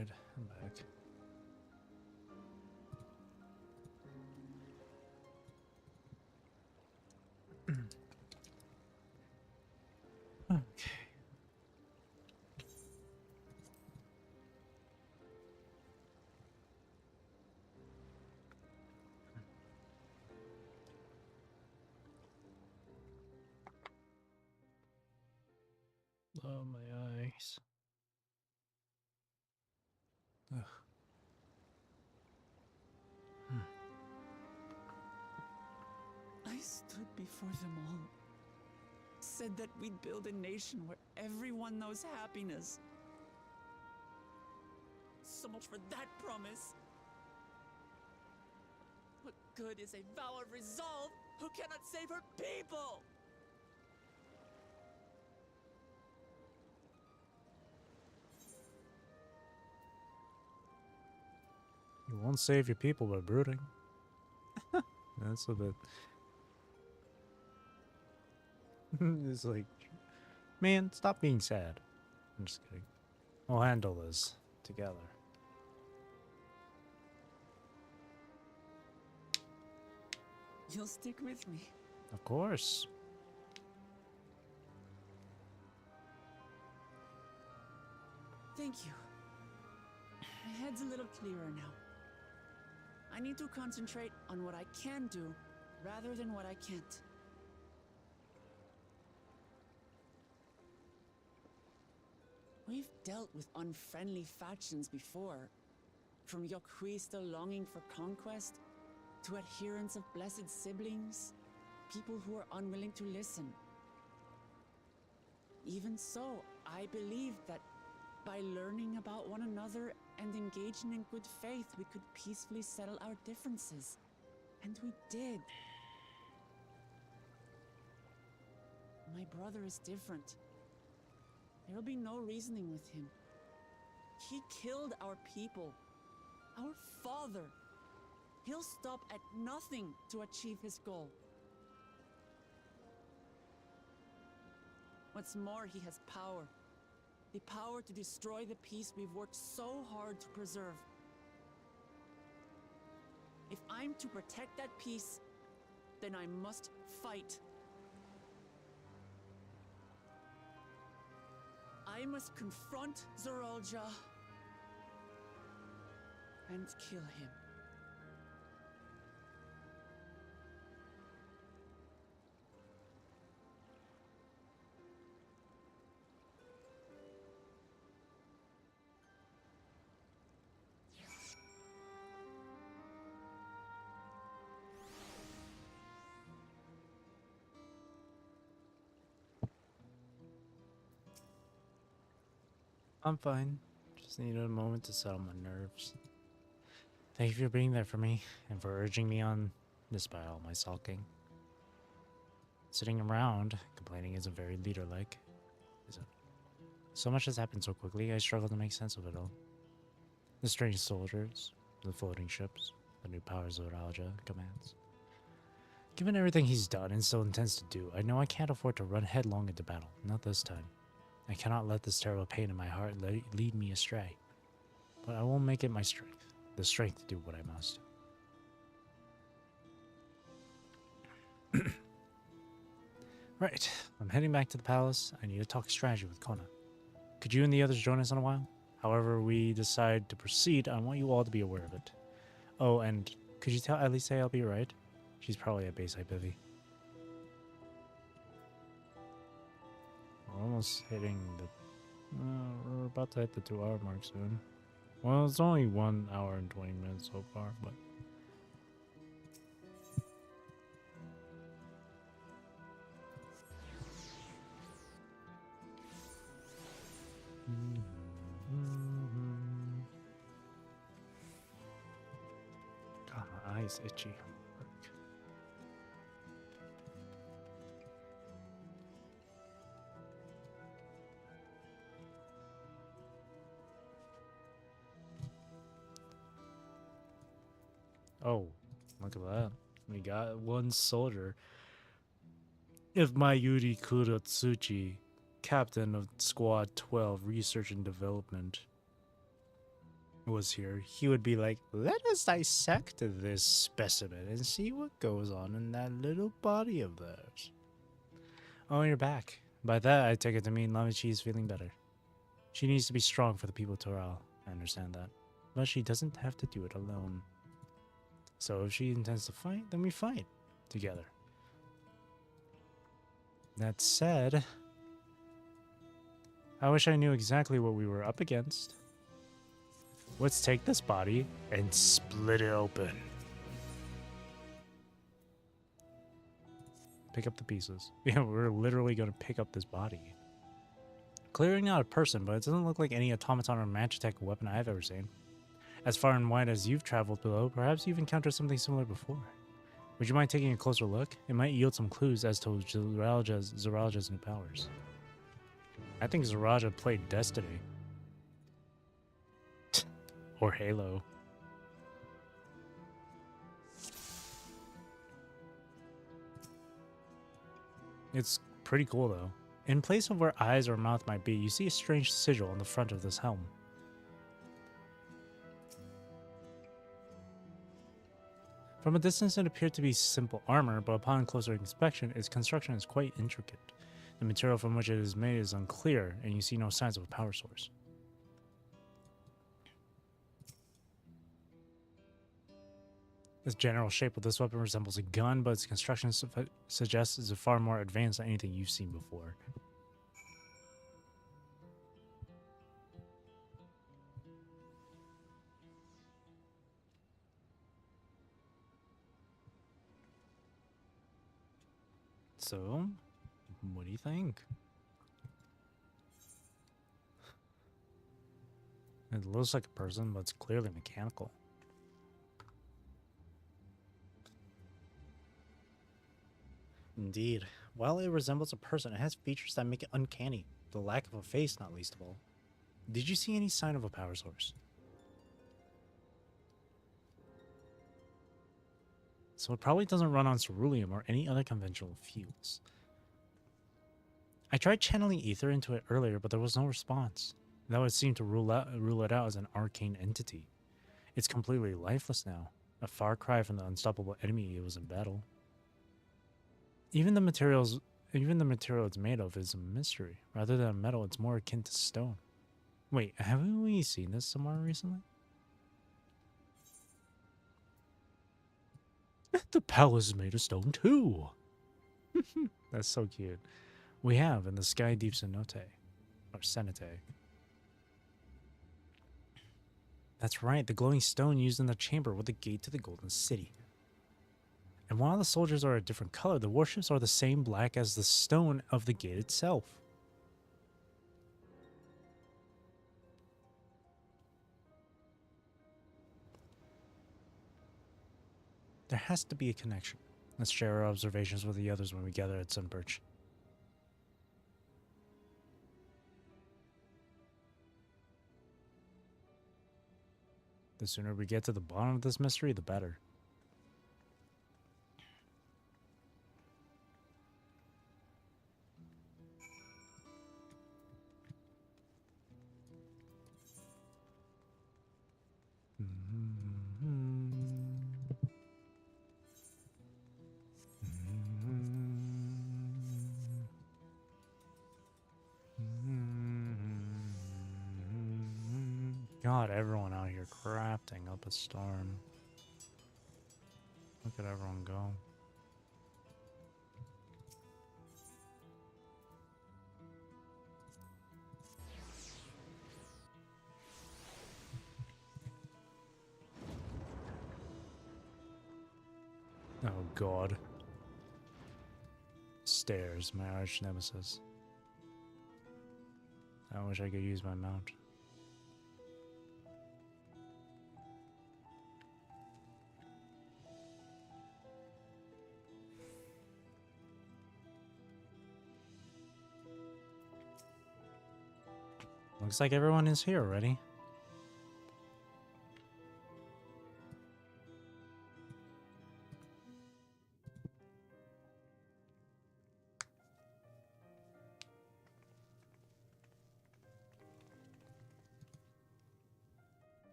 Alright, I'm back. Okay. Oh, my eyes. Ugh. I stood before them all. Said that we'd build a nation where everyone knows happiness. So much for that promise. What good is a vow of resolve who cannot save her people? You won't save your people by brooding. That's a bit. It's like, man, stop being sad. I'm just kidding. We'll handle this together. You'll stick with me. Of course. Thank you. My head's a little clearer now. I need to concentrate on what I can do rather than what I can't. We've dealt with unfriendly factions before. From Yokhui still longing for conquest, to adherents of blessed siblings, people who are unwilling to listen. Even so, I believed that by learning about one another and engaging in good faith, we could peacefully settle our differences. And we did. My brother is different. There'll be no reasoning with him. He killed our people, our father. He'll stop at nothing to achieve his goal. What's more, he has power. The power to destroy the peace we've worked so hard to preserve. If I'm to protect that peace, then I must fight. I must confront Zeralja and kill him. I'm fine. Just needed a moment to settle my nerves. Thank you for being there for me and for urging me on despite all my sulking. Sitting around complaining isn't very leader-like, is it? So much has happened so quickly, I struggle to make sense of it all. The strange soldiers, the floating ships, the new powers of Alja commands. Given everything he's done and still intends to do, I know I can't afford to run headlong into battle, not this time. I cannot let this terrible pain in my heart lead me astray. But I will make it my strength, the strength to do what I must. Right, I'm heading back to the palace. I need to talk strategy with Kona. Could you and the others join us in a while? However we decide to proceed, I want you all to be aware of it. Oh, and could you tell Elise I'll be right? She's probably at Bayside Bivy. We're almost hitting the... we're about to hit the 2-hour mark soon. Well, it's only 1 hour and 20 minutes so far, but... God, my eyes itchy. Oh, look at that. We got one soldier. If Mayuri Kurotsuchi, captain of Squad 12, Research and Development. was here, he would be like, let us dissect this specimen and see what goes on in that little body of theirs. Oh, you're back. By that, I take it to mean Lamichi is feeling better. She needs to be strong for the people of Toral. I understand that. But she doesn't have to do it alone. So if she intends to fight, then we fight together. That said, I wish I knew exactly what we were up against. Let's take this body and split it open. Pick up the pieces. Yeah, we're literally going to pick up this body. Clearly not a person, but it doesn't look like any automaton or magitech weapon I've ever seen. As far and wide as you've traveled below, perhaps you've encountered something similar before. Would you mind taking a closer look? It might yield some clues as to Zeraja's new powers. I think Zeraja played Destiny. Or Halo. It's pretty cool though. In place of where eyes or mouth might be, you see a strange sigil on the front of this helm. From a distance it appeared to be simple armor, but upon closer inspection, its construction is quite intricate. The material from which it is made is unclear, and you see no signs of a power source. The general shape of this weapon resembles a gun, but its construction suggests it's far more advanced than anything you've seen before. So, what do you think? It looks like a person, but it's clearly mechanical. Indeed. While it resembles a person, it has features that make it uncanny. The lack of a face, not least of all. Did you see any sign of a power source? So it probably doesn't run on ceruleum or any other conventional fuels. I tried channeling ether into it earlier, but there was no response. That would seem to rule it out as an arcane entity. It's completely lifeless now, a far cry from the unstoppable enemy it was in battle. Even the material it's made of is a mystery. Rather than metal, it's more akin to stone. Wait, haven't we seen this somewhere recently? The palace is made of stone too. That's so cute. We have in the Sky Deep Cenote, or Cenete. That's right, the glowing stone used in the chamber with the gate to the Golden City. And while the soldiers are a different color, the warships are the same black as the stone of the gate itself. There has to be a connection. Let's share our observations with the others when we gather at Sunperch. The sooner we get to the bottom of this mystery, the better. God, everyone out here crafting up a storm. Look at everyone go. Oh God. Stairs, my arch nemesis. I wish I could use my mount. Looks like everyone is here already.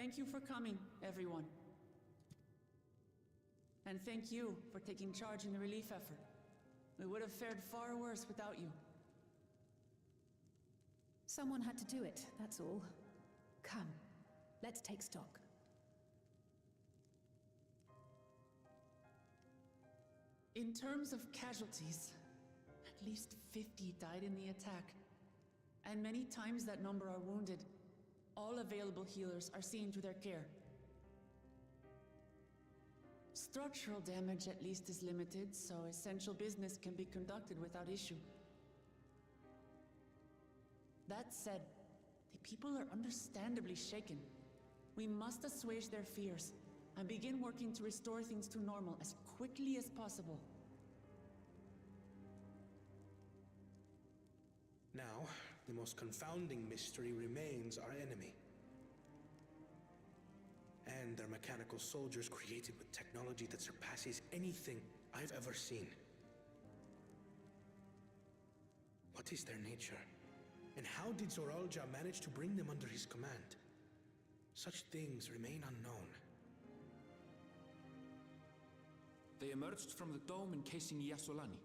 Thank you for coming, everyone. And thank you for taking charge in the relief effort. We would have fared far worse without you. Someone had to do it, that's all. Come, let's take stock. In terms of casualties, at least 50 died in the attack. And many times that number are wounded. All available healers are seen to their care. Structural damage at least is limited, so essential business can be conducted without issue. That said, the people are understandably shaken. We must assuage their fears and begin working to restore things to normal as quickly as possible. Now, the most confounding mystery remains our enemy. And their mechanical soldiers created with technology that surpasses anything I've ever seen. What is their nature? And how did Zoralja manage to bring them under his command? Such things remain unknown. They emerged from the dome encasing Yasolani.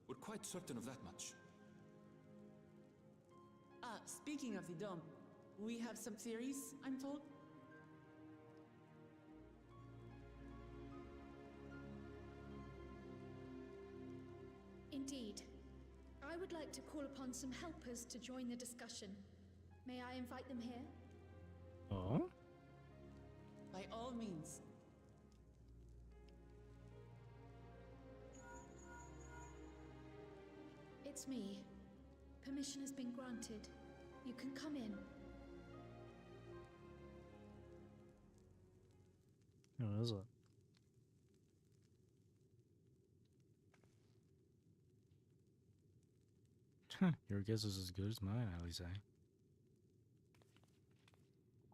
We're quite certain of that much. Speaking of the dome, we have some theories, I'm told. Indeed. I would like to call upon some helpers to join the discussion. May I invite them here? Oh? By all means. It's me. Permission has been granted. You can come in. Who is it? Your guess is as good as mine, I would say.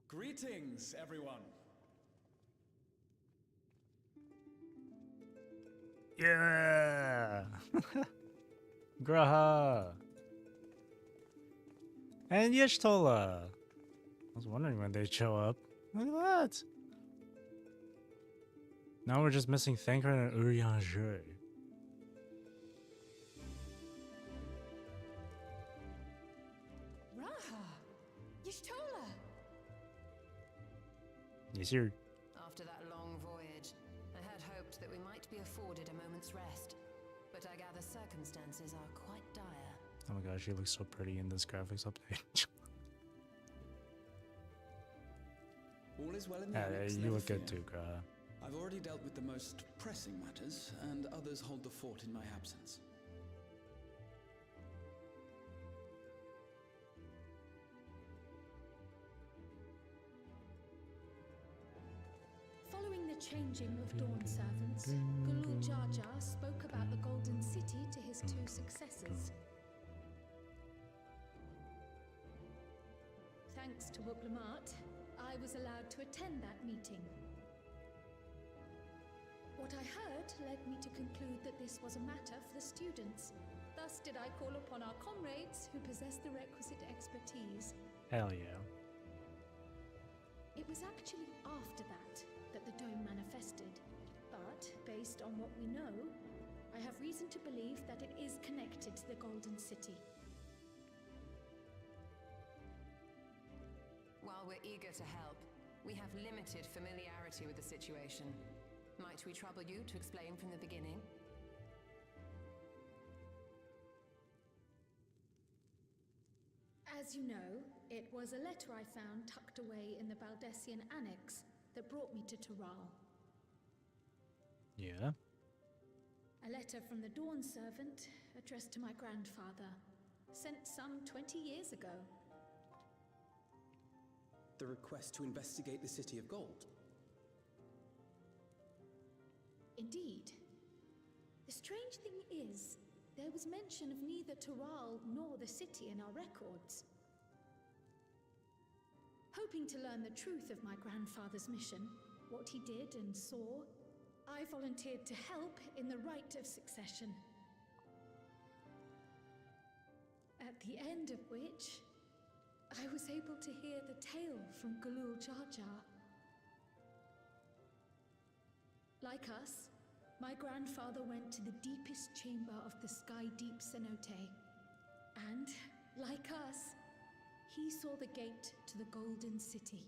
Greetings, everyone. Yeah! Graha! And Yeshtola! I was wondering when they'd show up. Look at that! Now we're just missing Thanker and Urianger. Raha! Yishtola! Yes, sir. After that long voyage, I had hoped that we might be afforded a moment's rest. But I gather circumstances are quite dire. Oh my gosh, she looks so pretty in this graphics update. All is well in the Yeah, Annex, you never look good fear. too, Graha. I've already dealt with the most pressing matters, and others hold the fort in my absence. Following the changing of Dawn servants, Gulul Jar Jar spoke about the Golden City to his two successors. Thanks to Wublamat, I was allowed to attend that meeting. What I heard led me to conclude that this was a matter for the students. Thus did I call upon our comrades who possess the requisite expertise. Hell yeah. It was actually after that the dome manifested. But, based on what we know, I have reason to believe that it is connected to the Golden City. While we're eager to help, we have limited familiarity with the situation. Might we trouble you to explain from the beginning? As you know, it was a letter I found tucked away in the Baldessian Annex that brought me to Tural. Yeah? A letter from the Dawn servant addressed to my grandfather, sent some 20 years ago. The request to investigate the City of Gold. Indeed. The strange thing is, there was mention of neither Tural nor the city in our records. Hoping to learn the truth of my grandfather's mission, what he did and saw, I volunteered to help in the rite of succession. At the end of which, I was able to hear the tale from Gulul Jar Jar Like us, my grandfather went to the deepest chamber of the sky deep cenote. And, like us, he saw the gate to the Golden City.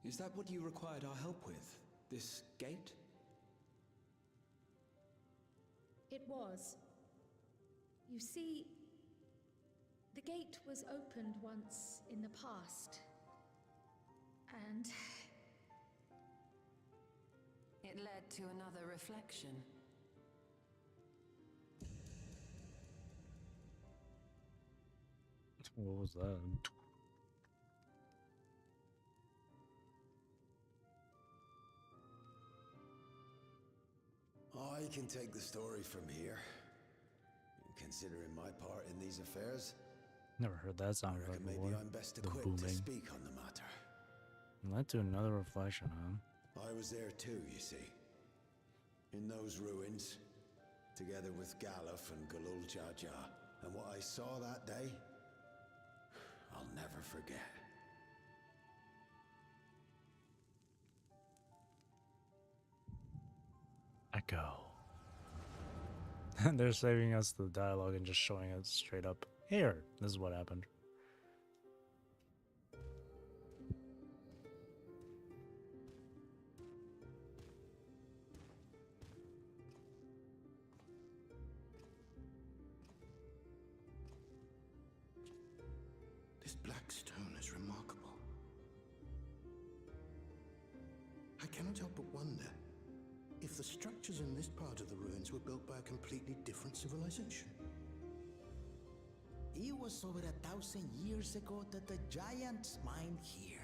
Is that what you required our help with? This gate? It was. You see, the gate was opened once in the past. And It led to another reflection. What was that? I can take the story from here. Considering my part in these affairs, Never heard that I sound reckon before. maybe I'm best The equipped to booming. speak on the matter. Led to another reflection, huh? I was there too, you see. In those ruins, together with Galuf and Galul Jaja. And what I saw that day, I'll never forget. Echo. They're saving us the dialogue and just showing it straight up. Here, this is what happened. This black stone is remarkable. I cannot help but wonder if the structures in this part of the ruins were built by a completely different civilization. It was over 1,000 years ago that the giants mined here.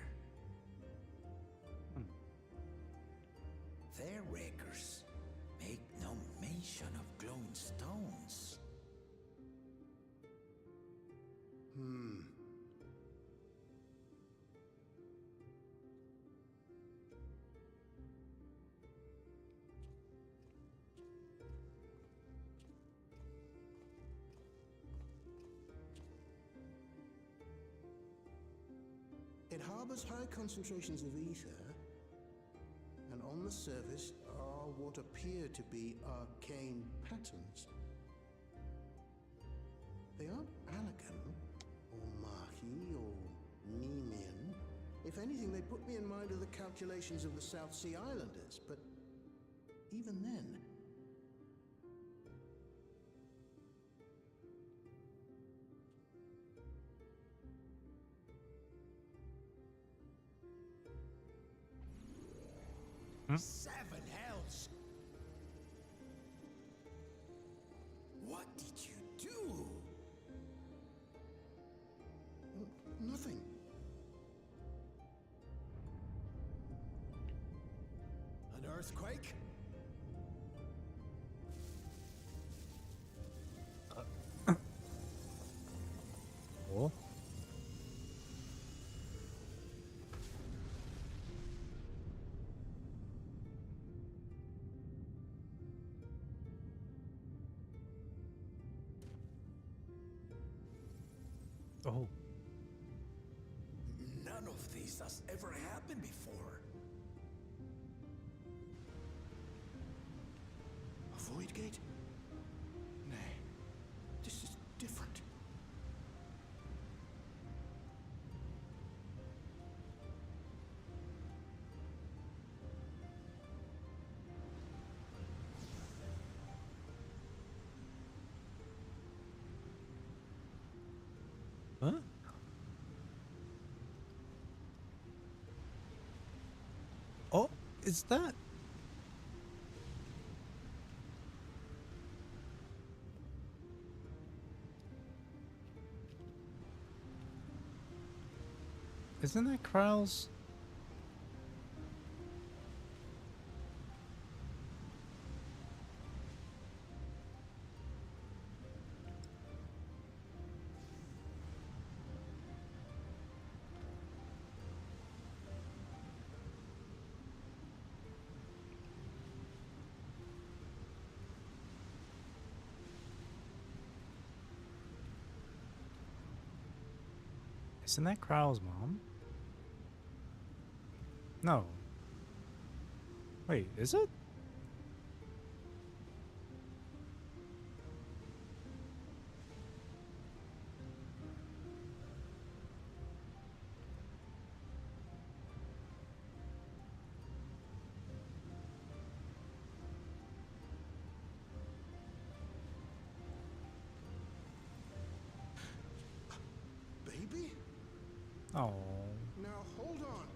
Their records make no mention of glowing stones. It harbors high concentrations of ether, and on the surface are what appear to be arcane patterns. They aren't Alakan, or Mahi, or Nemean. If anything, they put me in mind of the calculations of the South Sea Islanders, but even then... Seven hells! What did you do? Nothing. An earthquake? Cool. Oh. None of this has ever happened before. A void gate? Nay, this is different. Huh? Oh, is that? Isn't that Krau's? Isn't that Krau's mom? No. Wait, is it? Baby? Oh. Now hold on.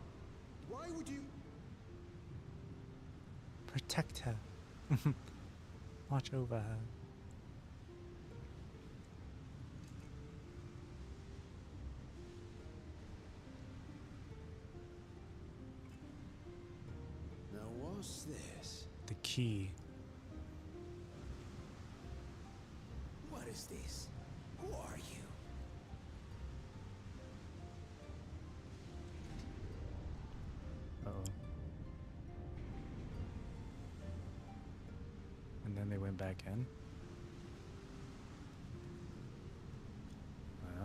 Why would you? Protect her. Watch over her. Now what's this? The key. What is this? Who are you? Uh-oh. And then they went back in.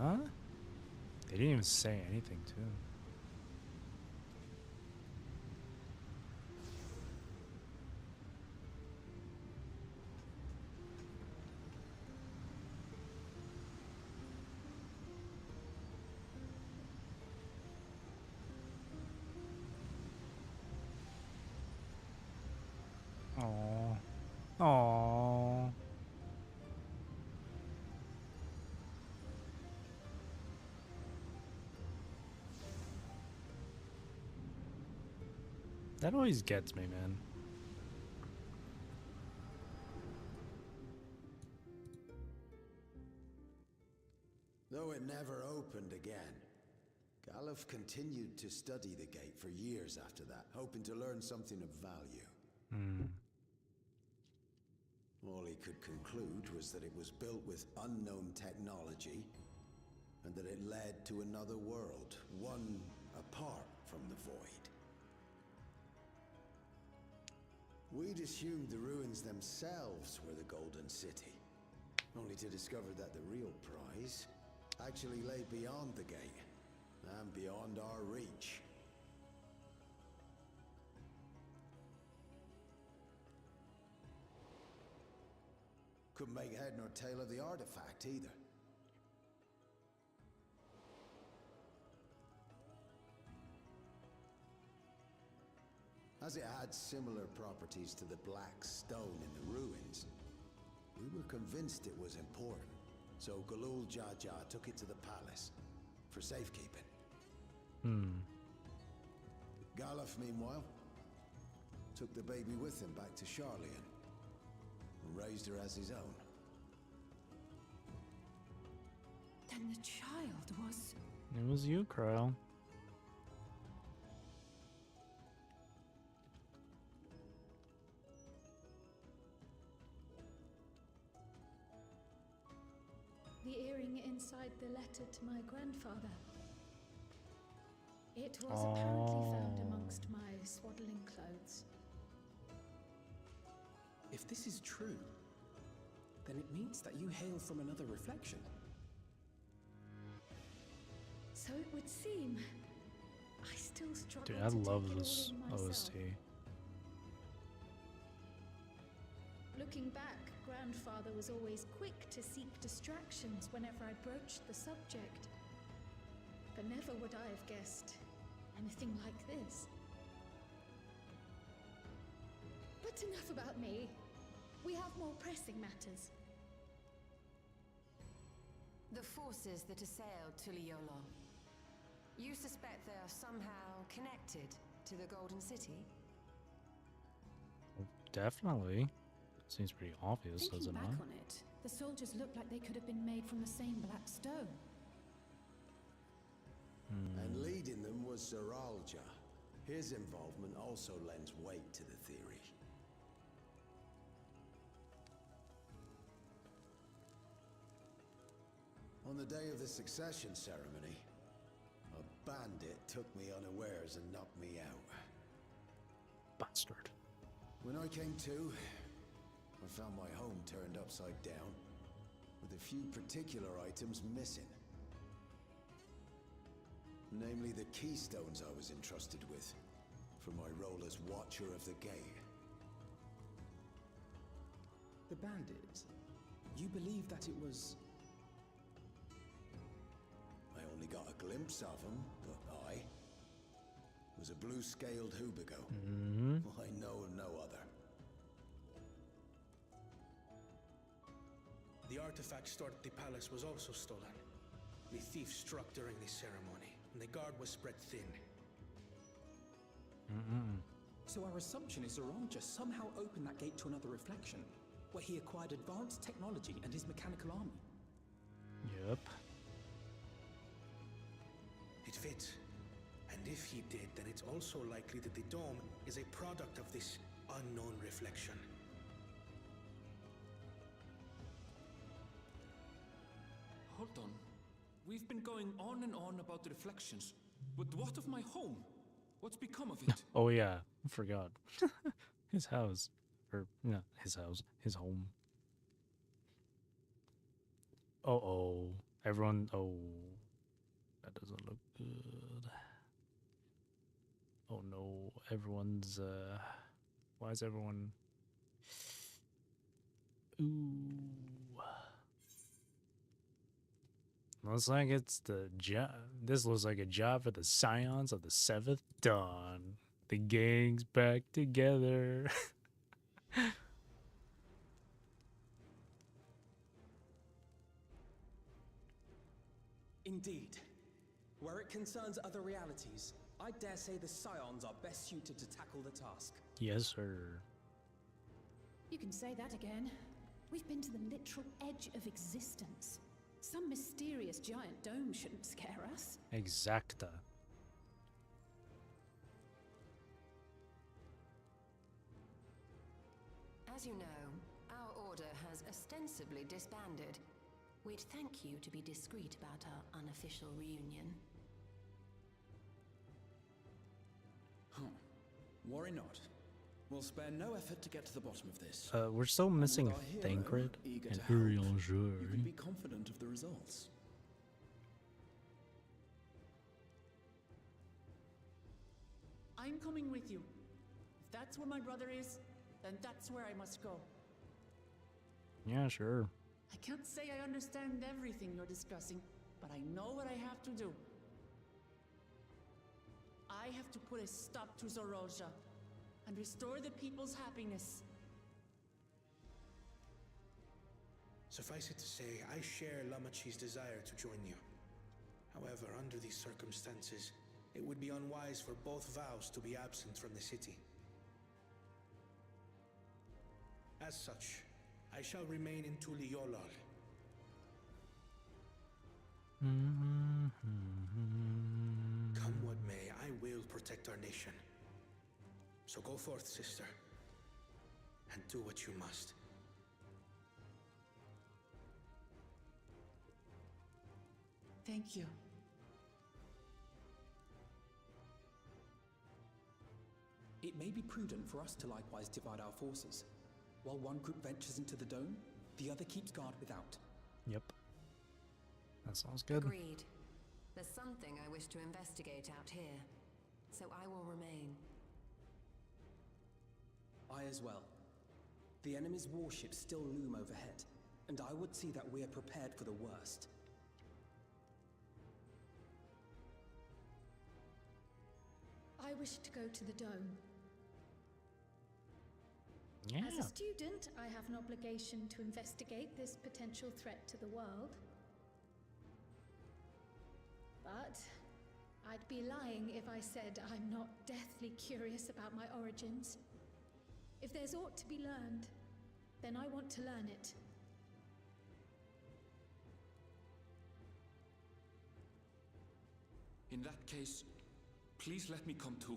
Huh? They didn't even say anything, too. Aww. Aww. That always gets me, man. Though it never opened again, Galuf continued to study the gate for years after that, hoping to learn something of value. All he could conclude was that it was built with unknown technology, and that it led to another world, one apart from the void. We'd assumed the ruins themselves were the Golden City, only to discover that the real prize actually lay beyond the gate, and beyond our reach. Couldn't make head nor tail of the artifact either. As it had similar properties to the black stone in the ruins, we were convinced it was important, so Galul Jaja took it to the palace for safekeeping. Galuf, meanwhile, took the baby with him back to Charlian and raised her as his own. Then the child was... It was you, Crow. The earring inside the letter to my grandfather. It was apparently found amongst my swaddling clothes. If this is true, then it means that you hail from another reflection. So it would seem. I still struggle Dude, to I take love it all this in myself. OST. Looking back, grandfather was always quick to seek distractions whenever I broached the subject. But never would I have guessed anything like this. But enough about me. We have more pressing matters. The forces that assailed Tuliyola. You suspect they are somehow connected to the Golden City? Definitely. Seems pretty obvious, Thinking does it back not? on it, the soldiers look like they could have been made from the same black stone. And leading them was Zeralja. His involvement also lends weight to the theory. On the day of the succession ceremony, a bandit took me unawares and knocked me out. Bastard. When I came to, I found my home turned upside down, with a few particular items missing. Namely the keystones I was entrusted with, for my role as Watcher of the Gate. The bandit. You believe that it was... I only got a glimpse of him, but I was a blue-scaled hoobigo. I know of no other. The artifact stored at the palace was also stolen. The thief struck during the ceremony, and the guard was spread thin. So our assumption is Zoranja somehow opened that gate to another reflection, where he acquired advanced technology and his mechanical army. Yep. It fits. And if he did, then it's also likely that the dome is a product of this unknown reflection. Hold on. We've been going on and on about the reflections, but what of my home? What's become of it? Oh yeah, I forgot. His house. Or, no, his house. His home. Uh-oh. Everyone, oh. That doesn't look good. Oh no, everyone's, why is everyone... Ooh. Looks like it's the job. This looks like a job for the Scions of the 7th Dawn. The gang's back together. Indeed. Where it concerns other realities, I dare say the Scions are best suited to tackle the task. Yes, sir. You can say that again. We've been to the literal edge of existence. Some mysterious giant dome shouldn't scare us. Exacta. As you know, our order has ostensibly disbanded. We'd thank you to be discreet about our unofficial reunion. Worry not. We'll spare no effort to get to the bottom of this. We're still missing Thancred and Urianger. You can be confident of the results. I'm coming with you. If that's where my brother is, then that's where I must go. Yeah, sure. I can't say I understand everything you're discussing, but I know what I have to do. I have to put a stop to Zoranja and restore the people's happiness. Suffice it to say, I share Lamachi's desire to join you. However, under these circumstances, it would be unwise for both vows to be absent from the city. As such, I shall remain in Tuliolal. Come what may, I will protect our nation. So go forth, sister, and do what you must. Thank you. It may be prudent for us to likewise divide our forces. While one group ventures into the dome, the other keeps guard without. Yep. That sounds good. Agreed. There's something I wish to investigate out here, so I will remain. I as well. The enemy's warships still loom overhead, and I would see that we are prepared for the worst. I wish to go to the dome. Yeah. As a student, I have an obligation to investigate this potential threat to the world. But I'd be lying if I said I'm not deathly curious about my origins. If there's aught to be learned, then I want to learn it. In that case, please let me come too.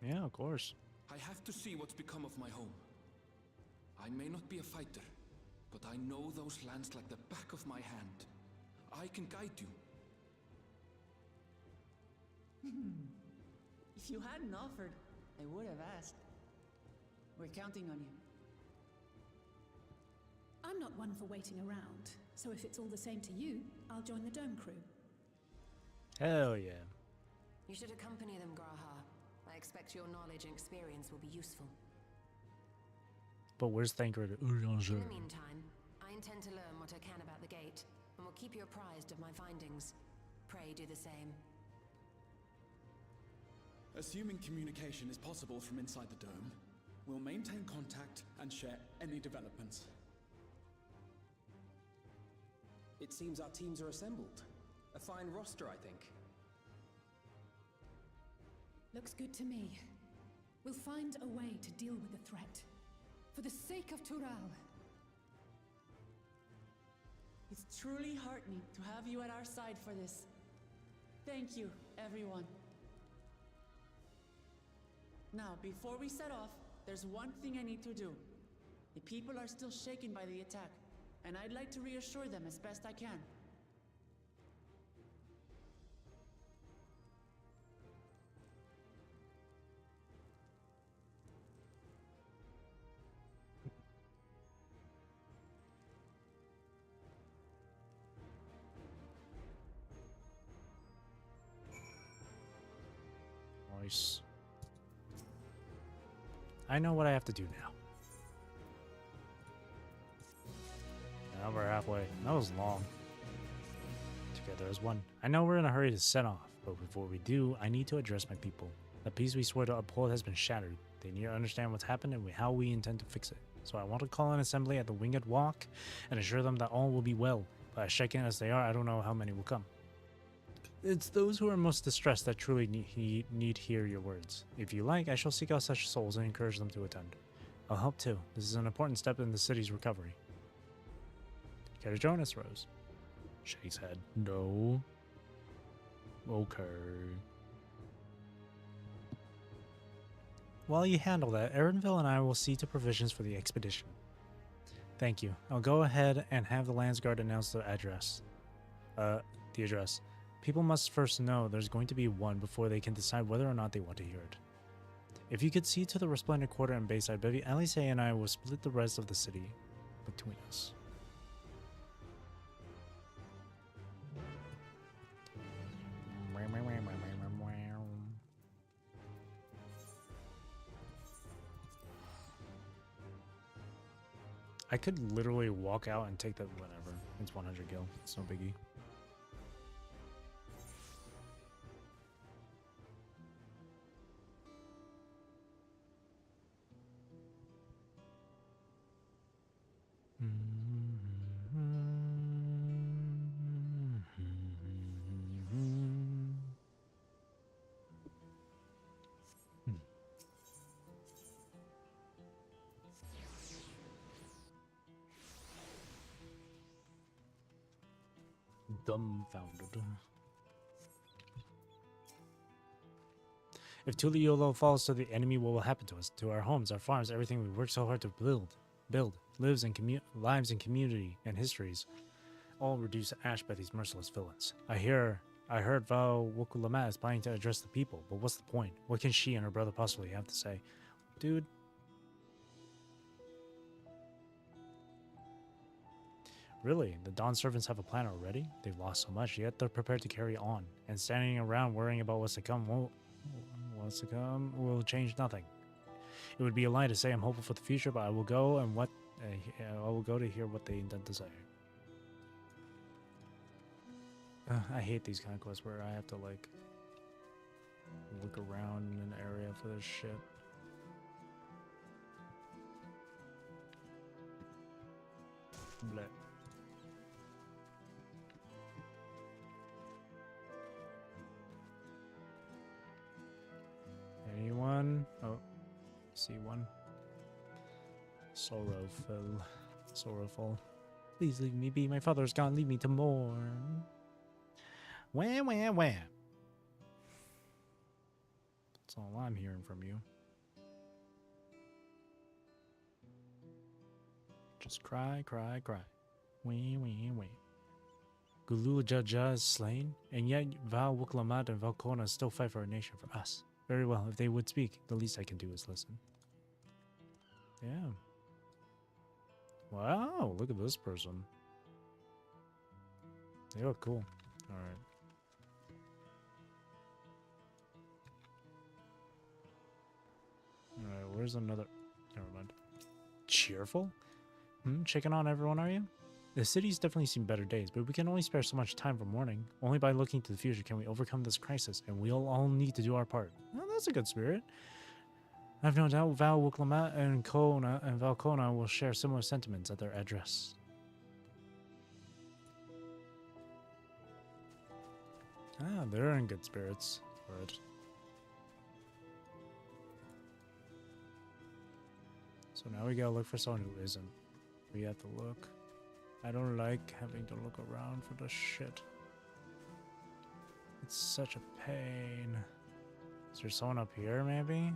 Yeah, of course. I have to see what's become of my home. I may not be a fighter, but I know those lands like the back of my hand. I can guide you. If you hadn't offered, I would have asked. We're counting on you. I'm not one for waiting around, so if it's all the same to you, I'll join the dome crew. Hell yeah. You should accompany them, Graha. expect your knowledge and experience will be useful. But where's Thancred? In the meantime, I intend to learn what I can about the gate, and will keep you apprised of my findings. Pray do the same. Assuming communication is possible from inside the dome, we'll maintain contact and share any developments. It seems our teams are assembled. A fine roster, I think. Looks good to me. We'll find a way to deal with the threat. For the sake of Tural. It's truly heartening to have you at our side for this. Thank you, everyone. Now, before we set off, there's one thing I need to do. The people are still shaken by the attack, and I'd like to reassure them as best I can. Nice. I know what I have to do now. Now we're halfway. That was long. Together as one. I know we're in a hurry to set off, but before we do, I need to address my people. The peace we swore to uphold has been shattered. They need to understand what's happened and how we intend to fix it. So I want to call an assembly at the Winged Walk and assure them that all will be well. But as shaken as they are, I don't know how many will come. It's those who are most distressed that truly need to hear your words. If you like, I shall seek out such souls and encourage them to attend. I'll help too. This is an important step in the city's recovery. Care to join us, Rose? Shakes head. No. Okay. While you handle that, Erenville and I will see to provisions for the expedition. Thank you. I'll go ahead and have the Landsguard announce the address. The address. People must first know there's going to be one before they can decide whether or not they want to hear it. If you could see to the Resplendent Quarter and Bayside, Bevy, Alice and I will split the rest of the city between us. I could literally walk out and take that whatever. It's 100 gil. It's no biggie. Dumbfounded. If Tuliolo falls to the enemy, what will happen to us? To our homes, our farms, everything we worked so hard to build, lives and community and histories, all reduced to ash by these merciless villains. I heard Val Wukulamat is planning to address the people, but what's the point? What can she and her brother possibly have to say? Dude. Really? The Dawn servants have a plan already? They've lost so much, yet they're prepared to carry on. And standing around worrying about what's to come will change nothing. It would be a lie to say I'm hopeful for the future, but I will go and I will go to hear what they intend to say. I hate these kind of quests where I have to like look around in an area for this shit. Bleh. Anyone? Oh, see one. Sorrowful. Please leave me be. My father's gone. Leave me to mourn. Wah. That's all I'm hearing from you. Just cry. Wah. Gulu Jaja is slain, and yet Val Wuklamat and Valkona still fight for our nation, for us. Very well, if they would speak, the least I can do is listen. Yeah. Wow, look at this person. They look cool. Alright. Alright, where's another... Never mind. Cheerful? Checking on everyone, are you? The city's definitely seen better days, but we can only spare so much time for mourning. Only by looking to the future can we overcome this crisis, and we'll all need to do our part. Well, that's a good spirit. I've no doubt Val Wuklamat and Valkona will share similar sentiments at their address. Ah, they're in good spirits for it. So now we gotta look for someone who isn't. We have to look. I don't like having to look around for the shit. It's such a pain. Is there someone up here, maybe?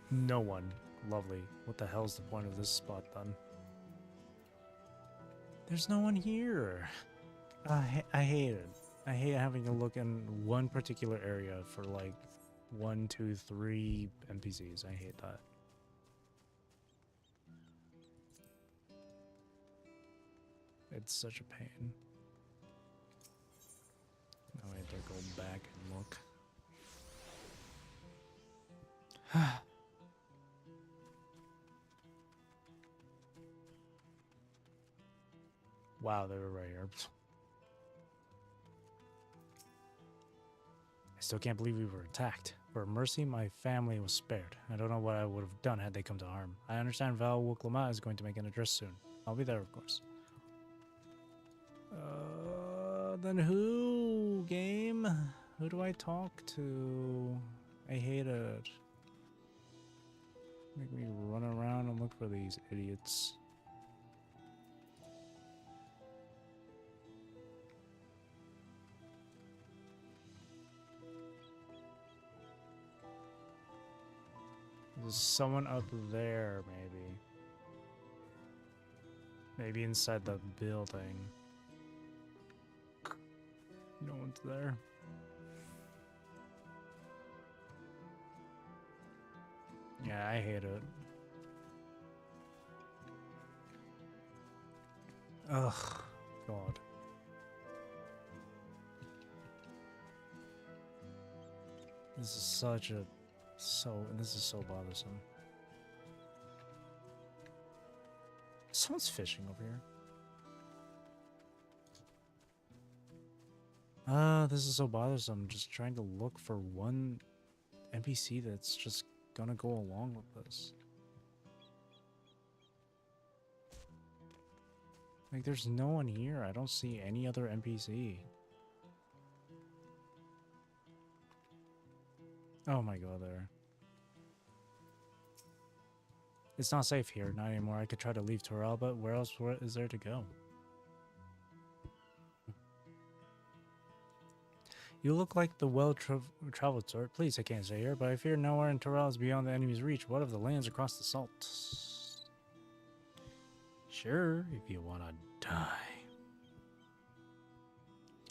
No one. Lovely. What the hell's the point of this spot, then? There's no one here. I hate it. I hate having to look in one particular area for like 1, 2, 3 NPCs. I hate that. It's such a pain. Now I have to go back and look. Wow, they were right here. I still can't believe we were attacked. For mercy, my family was spared. I don't know what I would have done had they come to harm. I understand Val Wuklamat is going to make an address soon. I'll be there, of course. Then who, game? Who do I talk to? I hate it. Make me run around and look for these idiots. There's someone up there, maybe. Maybe inside the building. No one's there. Yeah, I hate it. Ugh, God. This is such a... this is so bothersome. Someone's fishing over here. This is so bothersome. Just trying to look for one NPC that's just gonna go along with this. Like, there's no one here. I don't see any other NPC. Oh my god, there. It's not safe here, not anymore. I could try to leave Torel, but where else is there to go? You look like the well-traveled sort. Please, I can't stay here, but I fear nowhere in Torel is beyond the enemy's reach. What of the lands across the salt? Sure, if you want to die.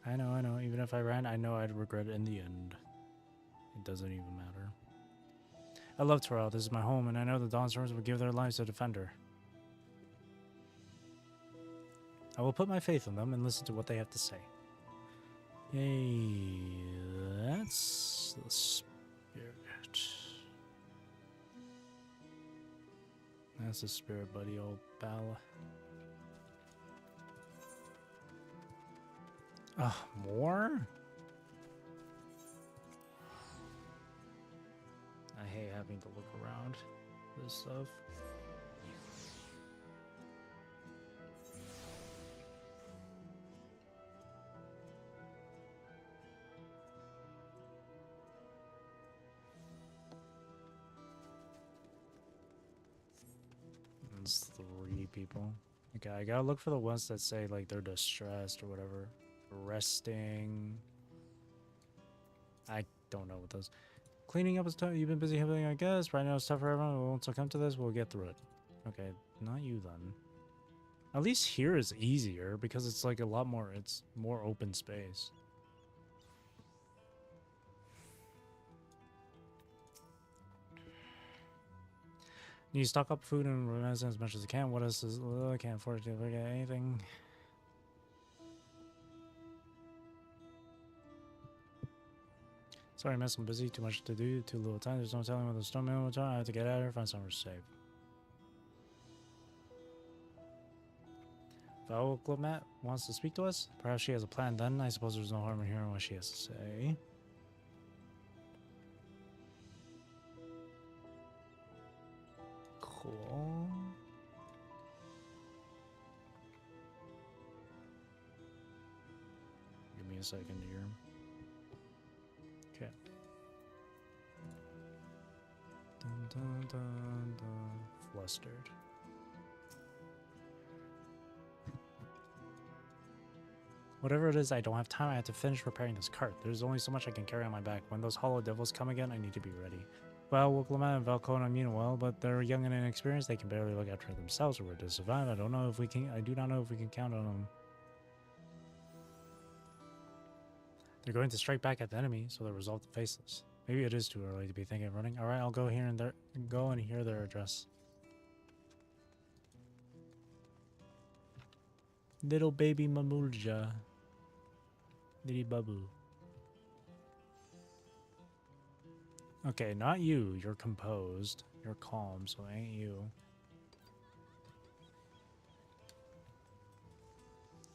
I know. Even if I ran, I know I'd regret it in the end. It doesn't even matter. I love Torel. This is my home, and I know the Dawnstormers would give their lives to defend her. I will put my faith in them and listen to what they have to say. Yay, that's the spirit. That's the spirit, buddy, old pal. More? I hate having to look around this stuff. There's 3 people. Okay, I gotta look for the ones that say like they're distressed or whatever. Resting. I don't know what those. Cleaning up is tough. You've been busy helping, I guess. Right now it's tough for everyone. We won't succumb to this. We'll get through it. Okay, not you then. At least here is easier because it's like a lot more. It's more open space. You stock up food and medicine as much as you can. What else is... I can't afford to forget anything. Sorry, miss. I'm busy. Too much to do. Too little time. There's no telling when the snowman will turn. I have to get out of here. Find somewhere safe. Val Diplomat wants to speak to us. Perhaps she has a plan then. I suppose there's no harm in hearing what she has to say. Cool. Give me a second here. Okay. Dun, dun, dun, dun. Flustered. Whatever it is, I don't have time. I have to finish repairing this cart. There's only so much I can carry on my back. When those hollow devils come again, I need to be ready. Well, Wuklemat and Valcona mean well, but they're young and inexperienced. They can barely look after themselves or were to survive. I do not know if we can count on them. They're going to strike back at the enemy, so they're resolved to face us. Maybe it is too early to be thinking of running. Alright, I'll go here and there, go and hear their address. Little baby Mamulja. Little babu. Okay, not you. You're composed. You're calm, so it ain't you.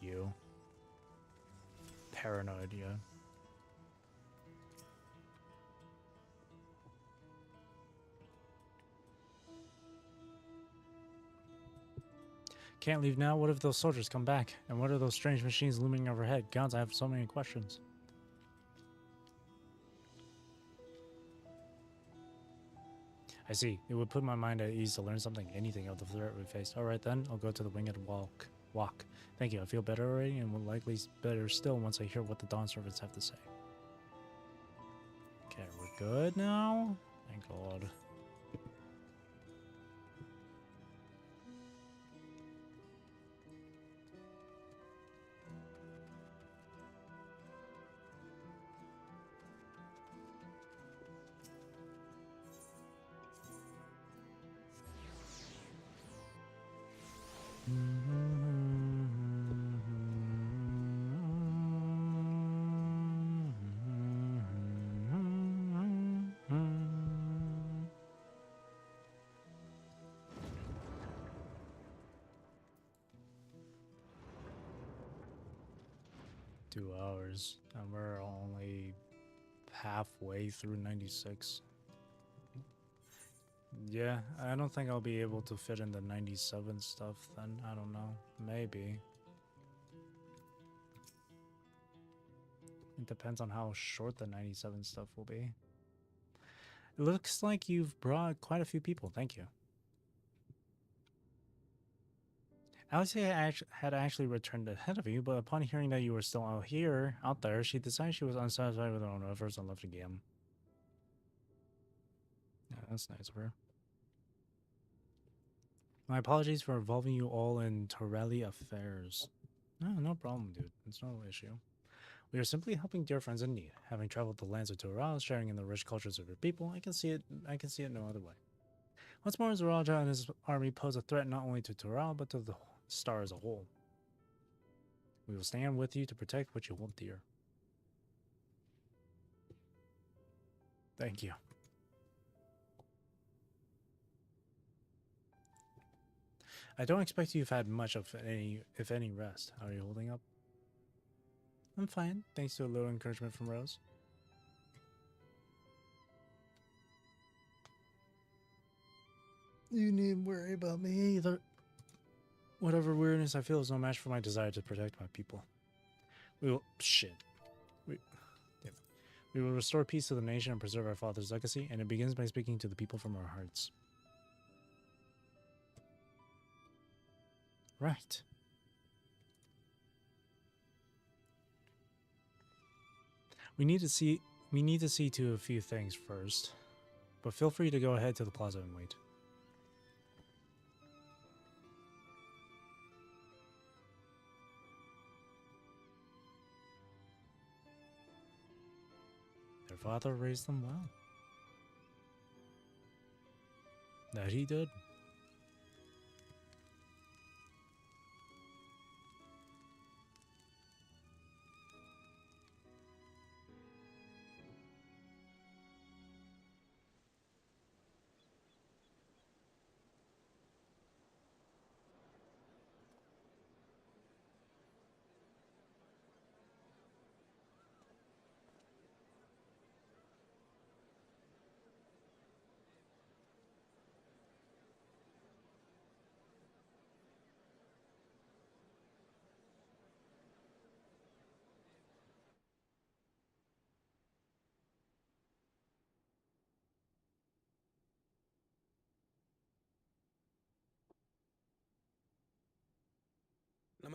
You. Paranoid, yeah. Can't leave now. What if those soldiers come back? And what are those strange machines looming overhead? Gods, I have so many questions. I see. It would put my mind at ease to learn anything of the threat we faced. Alright then, I'll go to the winged walk. Thank you, I feel better already, and will likely better still once I hear what the Dawn servants have to say. Okay, we're good now? Thank God. Two hours, and we're only halfway through 96. Yeah, I don't think I'll be able to fit in the 97 stuff then. I don't know. Maybe. It depends on how short the 97 stuff will be. It looks like you've brought quite a few people. Thank you. Alicia had actually returned ahead of you, but upon hearing that you were still out there, she decided she was unsatisfied with her own efforts and left again. Yeah, that's nice of her. My apologies for involving you all in Torelli affairs. No problem, dude. It's no issue. We are simply helping dear friends in need. Having traveled the lands of Torel, sharing in the rich cultures of your people, I can see it no other way. Once more, Zeraja and his army pose a threat not only to Torel, but to the star as a whole. We will stand with you to protect what you hold dear. Thank you. I don't expect you've had much of any, if any, rest. How are you holding up? I'm fine, thanks to a little encouragement from Rose. You needn't worry about me either. Whatever weirdness I feel is no match for my desire to protect my people. We will... Shit. We will restore peace to the nation and preserve our father's legacy, and it begins by speaking to the people from our hearts. Right. We need to see to a few things first, but feel free to go ahead to the plaza and wait. Their father raised them well. That he did.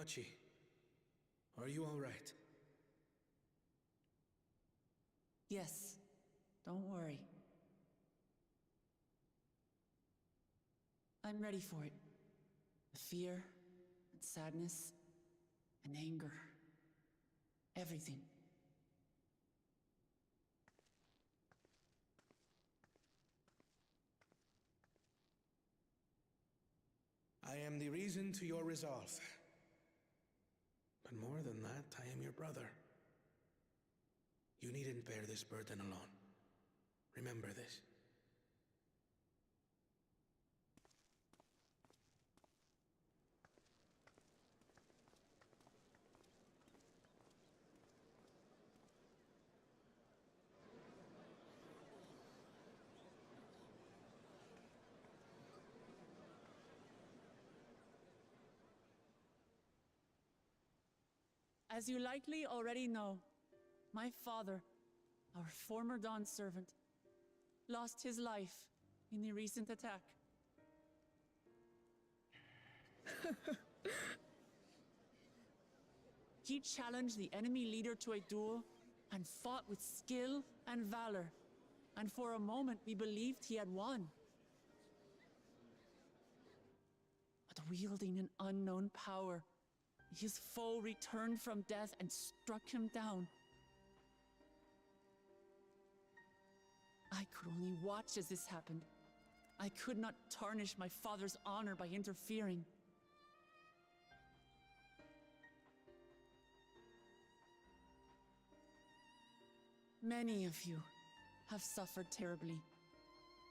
Lamachi, are you all right? Yes, don't worry. I'm ready for it. The fear, and sadness, and anger. Everything. I am the reason to your resolve. But more than that, I am your brother. You needn't bear this burden alone. Remember this. As you likely already know, my father, our former Dawn servant, lost his life in the recent attack. He challenged the enemy leader to a duel and fought with skill and valor, and for a moment we believed he had won. But wielding an unknown power, his foe returned from death and struck him down. I could only watch as this happened. I could not tarnish my father's honor by interfering. Many of you have suffered terribly.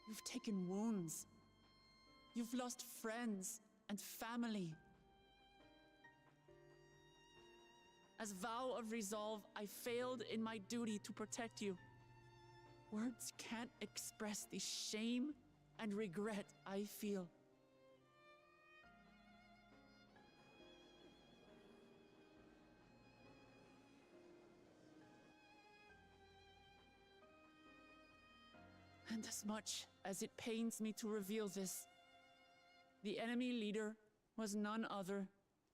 You've taken wounds. You've lost friends and family. As vow of resolve, I failed in my duty to protect you. Words can't express the shame and regret I feel. And as much as it pains me to reveal this, the enemy leader was none other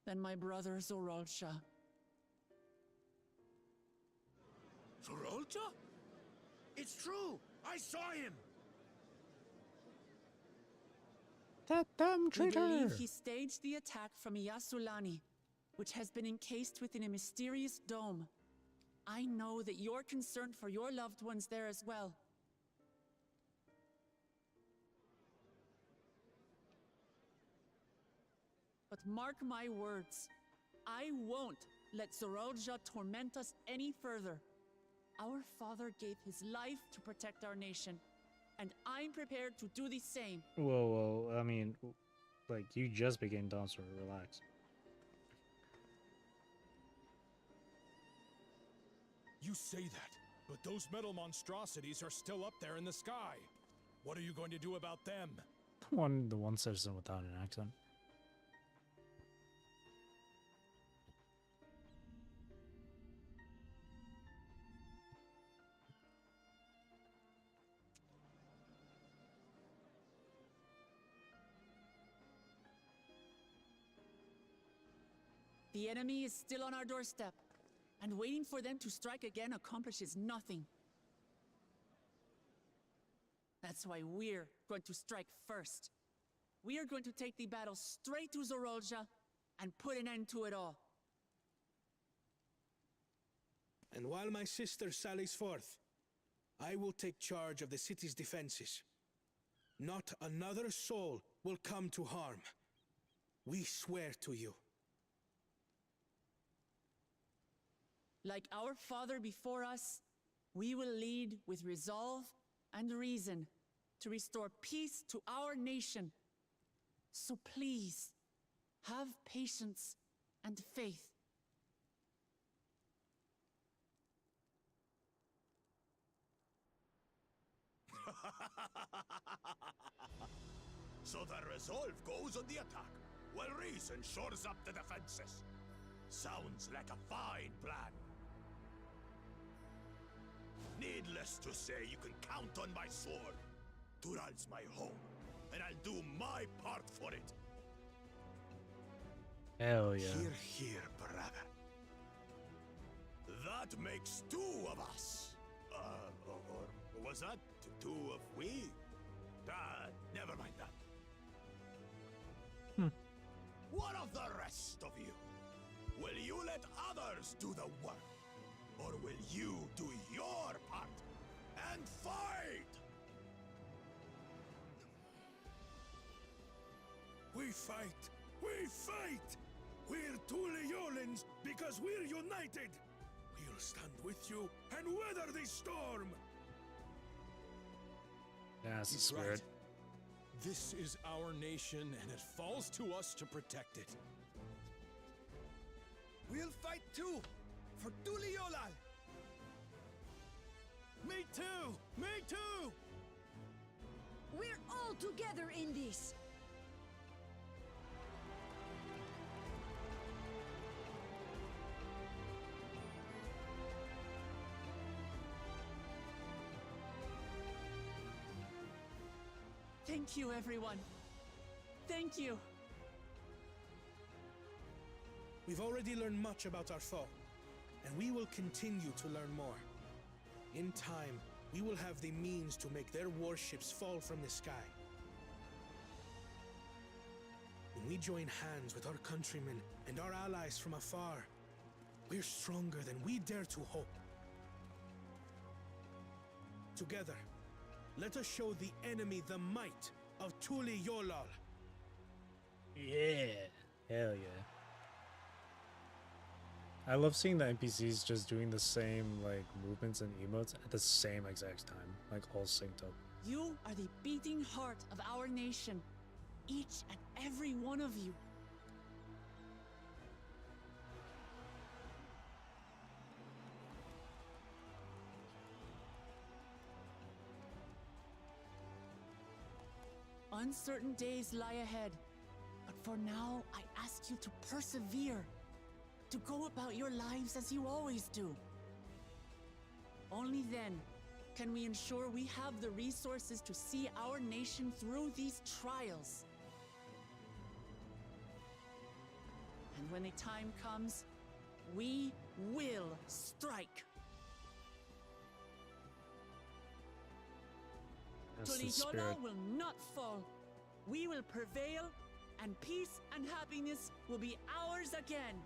than my brother Zoralsha. Zoralsha? It's true! I saw him! That damn We traitor! believe he staged the attack from Yasulani, which has been encased within a mysterious dome. I know that you're concerned for your loved ones there as well. But mark my words, I won't let Zoralsha torment us any further. Our father gave his life to protect our nation, and I'm prepared to do the same. Whoa, I mean, like, you just became Dawntrail, relax. You say that, but those metal monstrosities are still up there in the sky. What are you going to do about them? The one citizen without an accent. The enemy is still on our doorstep, and waiting for them to strike again accomplishes nothing. That's why we're going to strike first. We are going to take the battle straight to Zoralsha and put an end to it all. And while my sister sallies forth, I will take charge of the city's defenses. Not another soul will come to harm. We swear to you. Like our father before us, we will lead with resolve and reason to restore peace to our nation. So please, have patience and faith. So the resolve goes on the attack, while reason shores up the defenses. Sounds like a fine plan. Needless to say, you can count on my sword. Dural's my home, and I'll do my part for it. Hell yeah. Hear, hear, brother. That makes two of us. Or was that two of we? Never mind that. What of the rest of you? Will you let others do the work? Or will you do your part and fight? We fight! We fight! We're Tuliolans because we're united! We'll stand with you and weather this storm! That's the He's spirit. right. This is our nation and it falls to us to protect it. We'll fight too! For Tuliolal! Me too! Me too! We're all together in this! Thank you, everyone. Thank you. We've already learned much about our foe, and we will continue to learn more. In time, we will have the means to make their warships fall from the sky. When we join hands with our countrymen and our allies from afar, we're stronger than we dare to hope. Together, let us show the enemy the might of Tuliolal. Yeah. Hell yeah. I love seeing the NPCs just doing the same like movements and emotes at the same exact time, like all synced up. You are the beating heart of our nation. Each and every one of you. Uncertain days lie ahead, but for now, I ask you to persevere, to go about your lives as you always do. Only then can we ensure we have the resources to see our nation through these trials. And when the time comes, we will strike. Tuliyola will not fall. We will prevail, and peace and happiness will be ours again.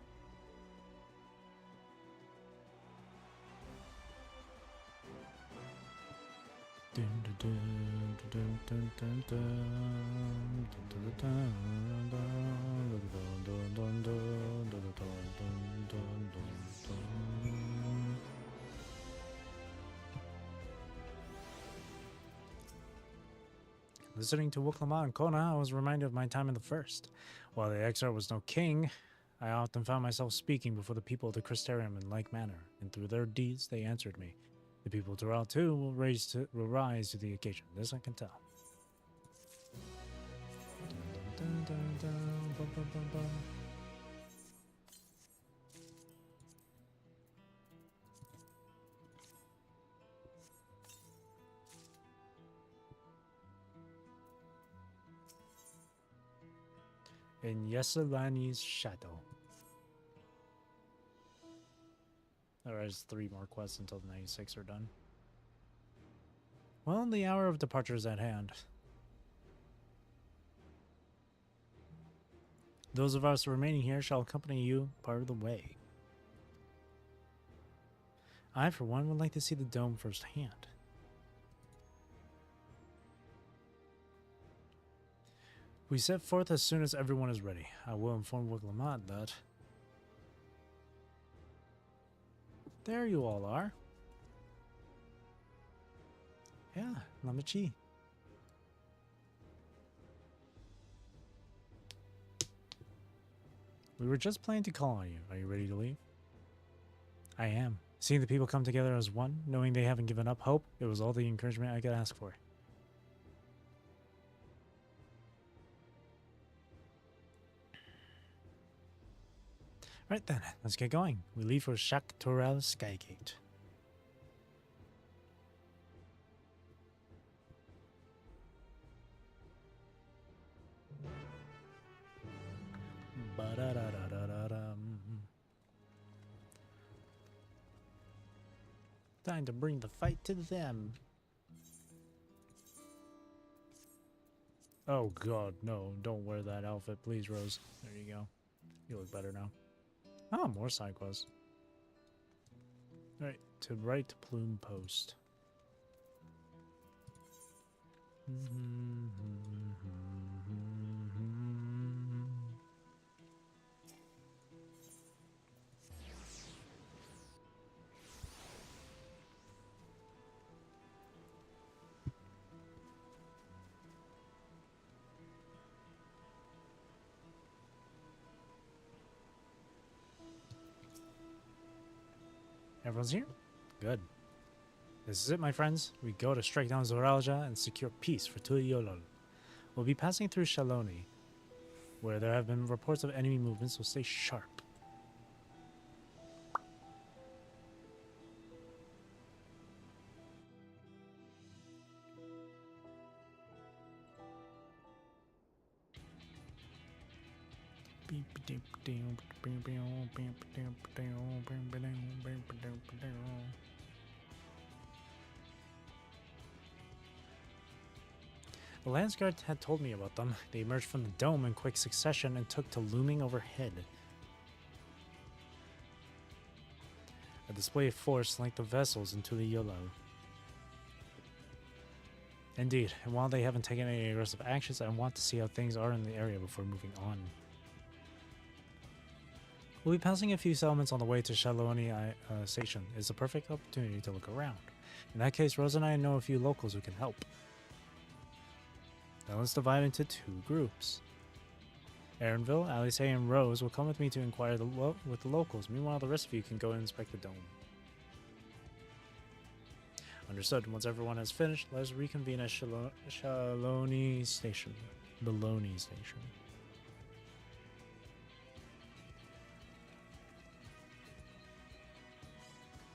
Listening to Wuklama and Kona, I was reminded of my time in the First. While the XR was no king, I often found myself speaking before the people of the Crystarium in like manner, and through their deeds they answered me. The people of Doral too will rise to the occasion. This I can tell. In Yeselani's shadow. There is 3 more quests until the 96 are done. Well, the hour of departure is at hand. Those of us remaining here shall accompany you part of the way. I, for one, would like to see the dome firsthand. We set forth as soon as everyone is ready. I will inform Wiglamat that... There you all are. Yeah, Lamachi. We were just planning to call on you. Are you ready to leave? I am. Seeing the people come together as one, knowing they haven't given up hope, it was all the encouragement I could ask for. Right then, let's get going. We leave for Shak Torel Skygate. Time to bring the fight to them. Oh god, no, don't wear that outfit, please, Rose. There you go. You look better now. Ah, more side quests. Alright, to right plume post. Everyone's here? Good. This is it, my friends. We go to strike down Zoralja and secure peace for Tuliolol. We'll be passing through Shaloni, where there have been reports of enemy movement, so stay sharp. The Landsguard had told me about them. They emerged from the dome in quick succession and took to looming overhead. A display of force linked the vessels into the Yolo. Indeed, and while they haven't taken any aggressive actions, I want to see how things are in the area before moving on. We'll be passing a few settlements on the way to Shaloni Station. It's a perfect opportunity to look around. In that case, Rose and I know a few locals who can help. Now let's divide into two groups. Aaronville, Alice, and Rose will come with me to inquire with the locals. Meanwhile, the rest of you can go and inspect the dome. Understood. Once everyone has finished, let's reconvene at Shaloni Station. Baloney Station.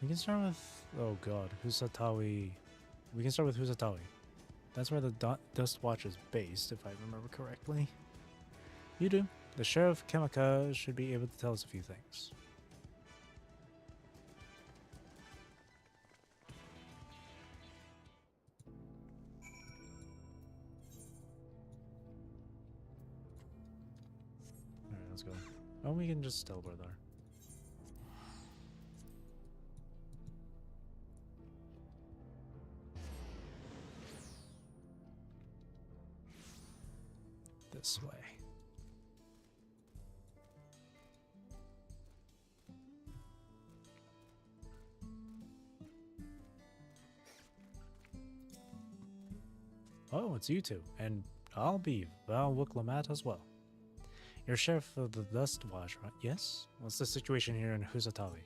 We can start with... oh god, Husatawi. We can start with Husatawi. That's where the Dust Watch is based, if I remember correctly. You do. The Sheriff Kemaka should be able to tell us a few things. Alright, let's go. Oh, we can just teleport there. This way. Oh, it's you two, and I'll be Val Wuklamat as well. You're Sheriff of the Dust Watch, right? Yes? What's the situation here in Husatawi?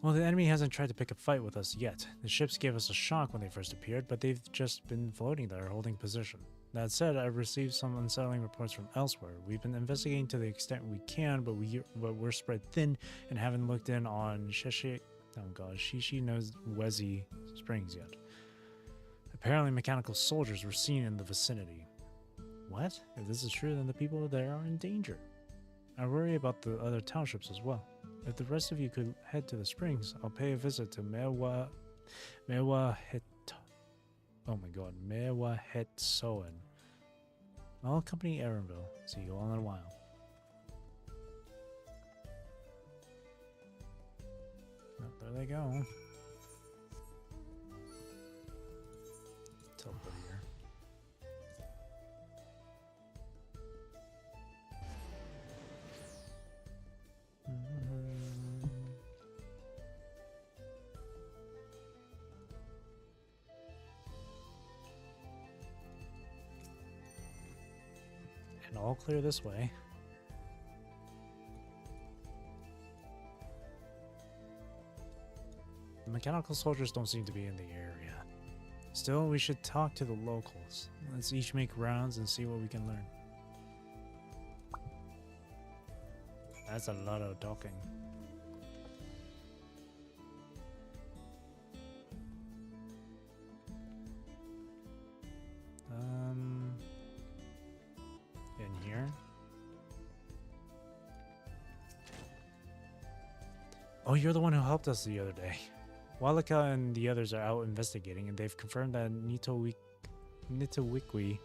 Well, the enemy hasn't tried to pick a fight with us yet. The ships gave us a shock when they first appeared, but they've just been floating there, holding position. That said, I've received some unsettling reports from elsewhere. We've been investigating to the extent we can, but we're spread thin and haven't looked in on Shishi knows Wezi Springs yet. Apparently, mechanical soldiers were seen in the vicinity. What? If this is true, then the people there are in danger. I worry about the other townships as well. If the rest of you could head to the springs, I'll pay a visit to Mewa Hetsoen. I'll accompany Aaronville. See you all in a while. Oh, there they go. Teleport here. And all clear this way. The mechanical soldiers don't seem to be in the area. Still, we should talk to the locals. Let's each make rounds and see what we can learn. That's a lot of talking. In here? Oh, you're the one who helped us the other day. Walika and the others are out investigating, and they've confirmed that Nitowikwi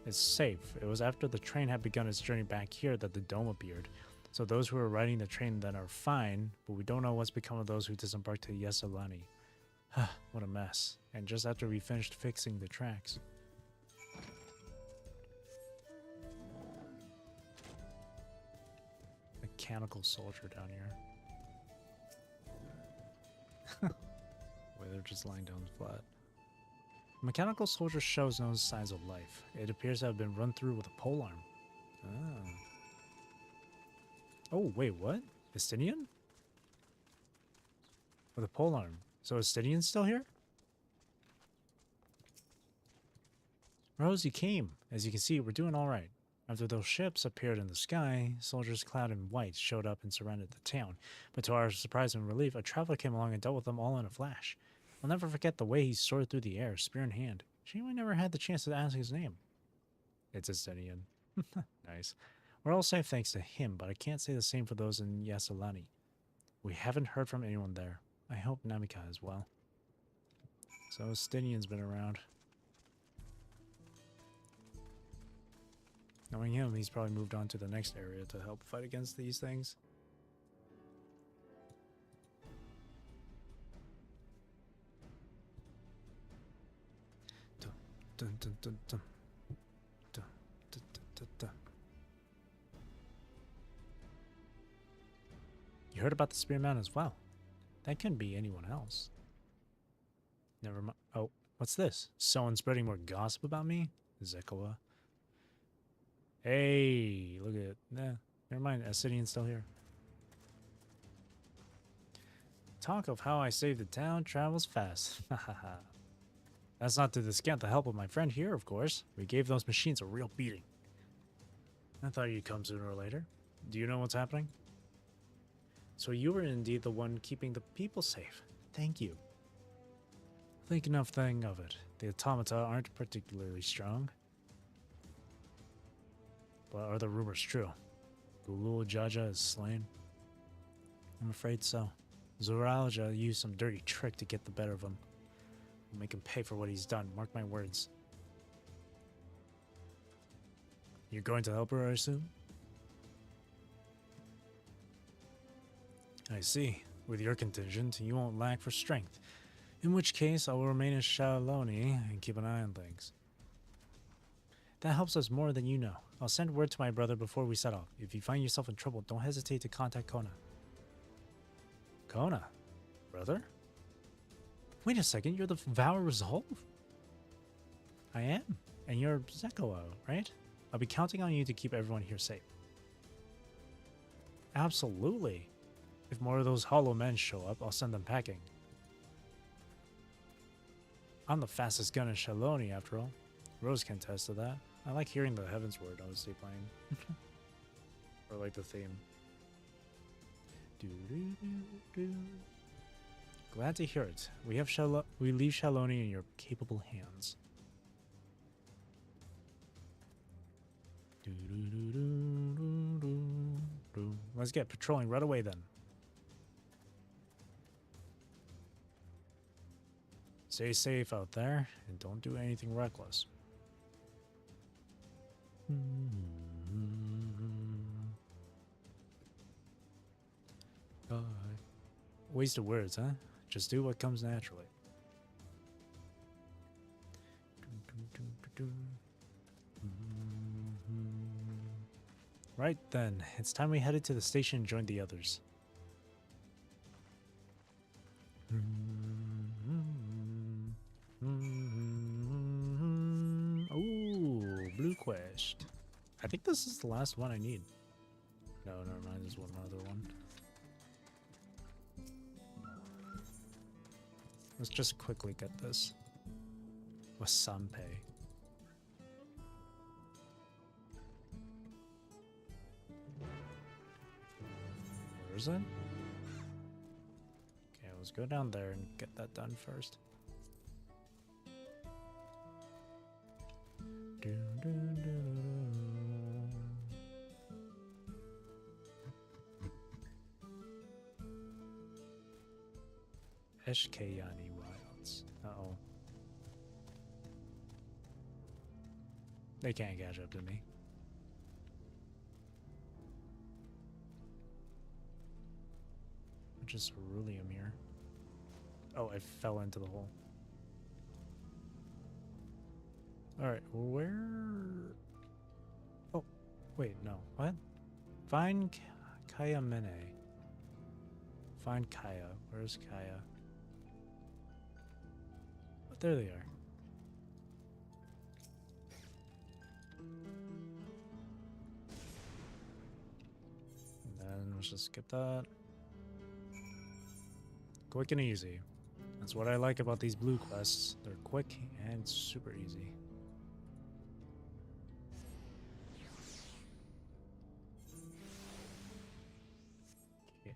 is safe. It was after the train had begun its journey back here that the dome appeared. So those who are riding the train then are fine, but we don't know what's become of those who disembarked to Yesalani. What a mess. And just after we finished fixing the tracks. Mechanical soldier down here. Wait, they're just lying down flat. Mechanical soldier shows no signs of life. It appears to have been run through with a polearm. Ah. Oh, wait, what? Estinian? With a polearm. So Estinian's still here? Rose, you came. As you can see, we're doing all right. After those ships appeared in the sky, soldiers clad in white showed up and surrounded the town. But to our surprise and relief, a traveler came along and dealt with them all in a flash. I'll never forget the way he soared through the air, spear in hand. She never had the chance to ask his name. It's Estinian. Nice. We're all safe thanks to him, but I can't say the same for those in Yasalani. We haven't heard from anyone there. I hope Namika as well. So Estinian's been around. Knowing him, he's probably moved on to the next area to help fight against these things. Dun, dun, dun, dun, dun. Dun, dun, dun, dun, dun. You heard about the Spearman as well. That couldn't be anyone else. Never mind. Oh, what's this? Someone spreading more gossip about me? Zekoa. Hey, look at it. Nah, never mind. Estinian's still here. Talk of how I saved the town travels fast. That's not to discount the help of my friend here, of course. We gave those machines a real beating. I thought you'd come sooner or later. Do you know what's happening? So you were indeed the one keeping the people safe. Thank you. Think nothing of it. The automata aren't particularly strong. But are the rumors true? Gulul Jaja is slain? I'm afraid so. Zoralja used some dirty trick to get the better of him. We'll make him pay for what he's done, mark my words. You're going to help her, I assume? I see. With your contingent, you won't lack for strength. In which case, I will remain in Shaloni and keep an eye on things. That helps us more than you know. I'll send word to my brother before we set off. If you find yourself in trouble, don't hesitate to contact Kona. Kona? Brother? Wait a second, you're the Vow Resolve? I am. And you're Zekoa, right? I'll be counting on you to keep everyone here safe. Absolutely. If more of those hollow men show up, I'll send them packing. I'm the fastest gun in Shaloni, after all. Rose can attest to that. I like hearing the Heaven's Word, honestly, playing. Or like the theme. Glad to hear it. We leave Shaloni in your capable hands. Let's get patrolling right away then. Stay safe out there and don't do anything reckless. Waste of words, huh? Just do what comes naturally. Right then, it's time we headed to the station and joined the others. Ooh, blue quest. I think this is the last one I need. No, never mind, there's one other one. Let's just quickly get this. Wasampe. Where is it? Okay, let's go down there and get that done first. Eshkayani wilds. Uh-oh. They can't catch up to me. Just ceruleum here. Oh, I fell into the hole. Alright, where... Oh, wait, no. What? Find Kaya Mene. Find Kaya. Where's Kaya? Oh, there they are. And then let's just skip that. Quick and easy. That's what I like about these blue quests. They're quick and super easy. Okay.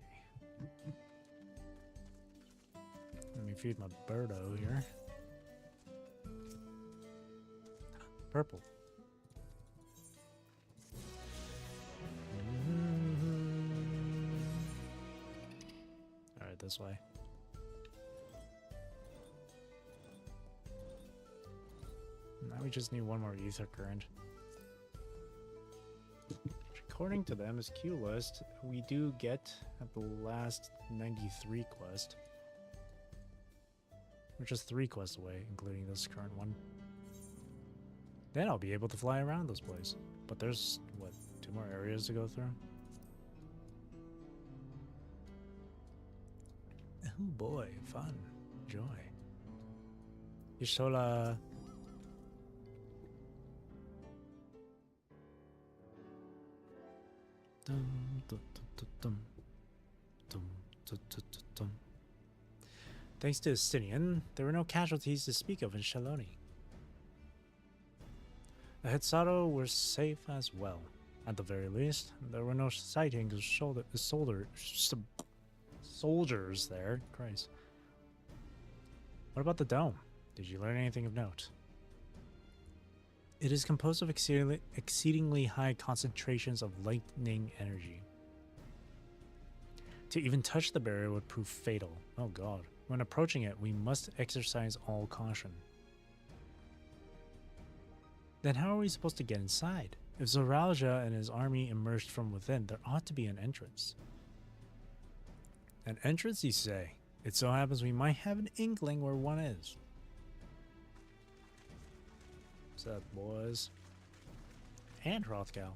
Let me feed my birdo here. Purple. Alright, this way. Now we just need one more ether current. According to the MSQ list, we do get at the last 93 quest. We're just 3 quests away, including this current one. Then I'll be able to fly around this place. But there's, what, 2 more areas to go through? Oh boy, fun. Joy. Yishola. Dum, dum, dum, dum, dum, dum, dum, dum. Thanks to Estinian, there were no casualties to speak of in Shaloni. The Hetsato were safe as well. At the very least, there were no sightings of soldiers there. Christ. What about the dome? Did you learn anything of note? It is composed of exceedingly high concentrations of lightning energy. To even touch the barrier would prove fatal. Oh god. When approaching it, we must exercise all caution. Then how are we supposed to get inside? If Zoralja and his army emerged from within, there ought to be an entrance. An entrance, you say? It so happens we might have an inkling where one is. What's up, boys? And Hrothgal.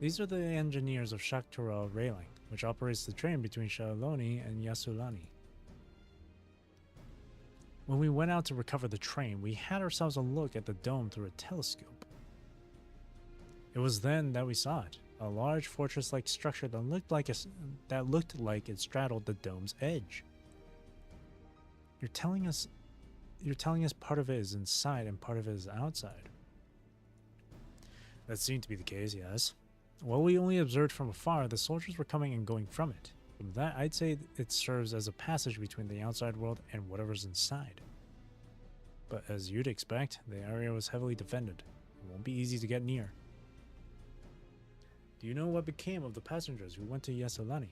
These are the engineers of Shaktura Railing, which operates the train between Shaloni and Yasulani. When we went out to recover the train, we had ourselves a look at the dome through a telescope. It was then that we saw it, a large fortress-like structure that looked like it straddled the dome's edge. You're telling us part of it is inside and part of it is outside. That seemed to be the case, yes. While we only observed from afar, the soldiers were coming and going from it. From that, I'd say it serves as a passage between the outside world and whatever's inside. But as you'd expect, the area was heavily defended. It won't be easy to get near. Do you know what became of the passengers who went to Yasolani?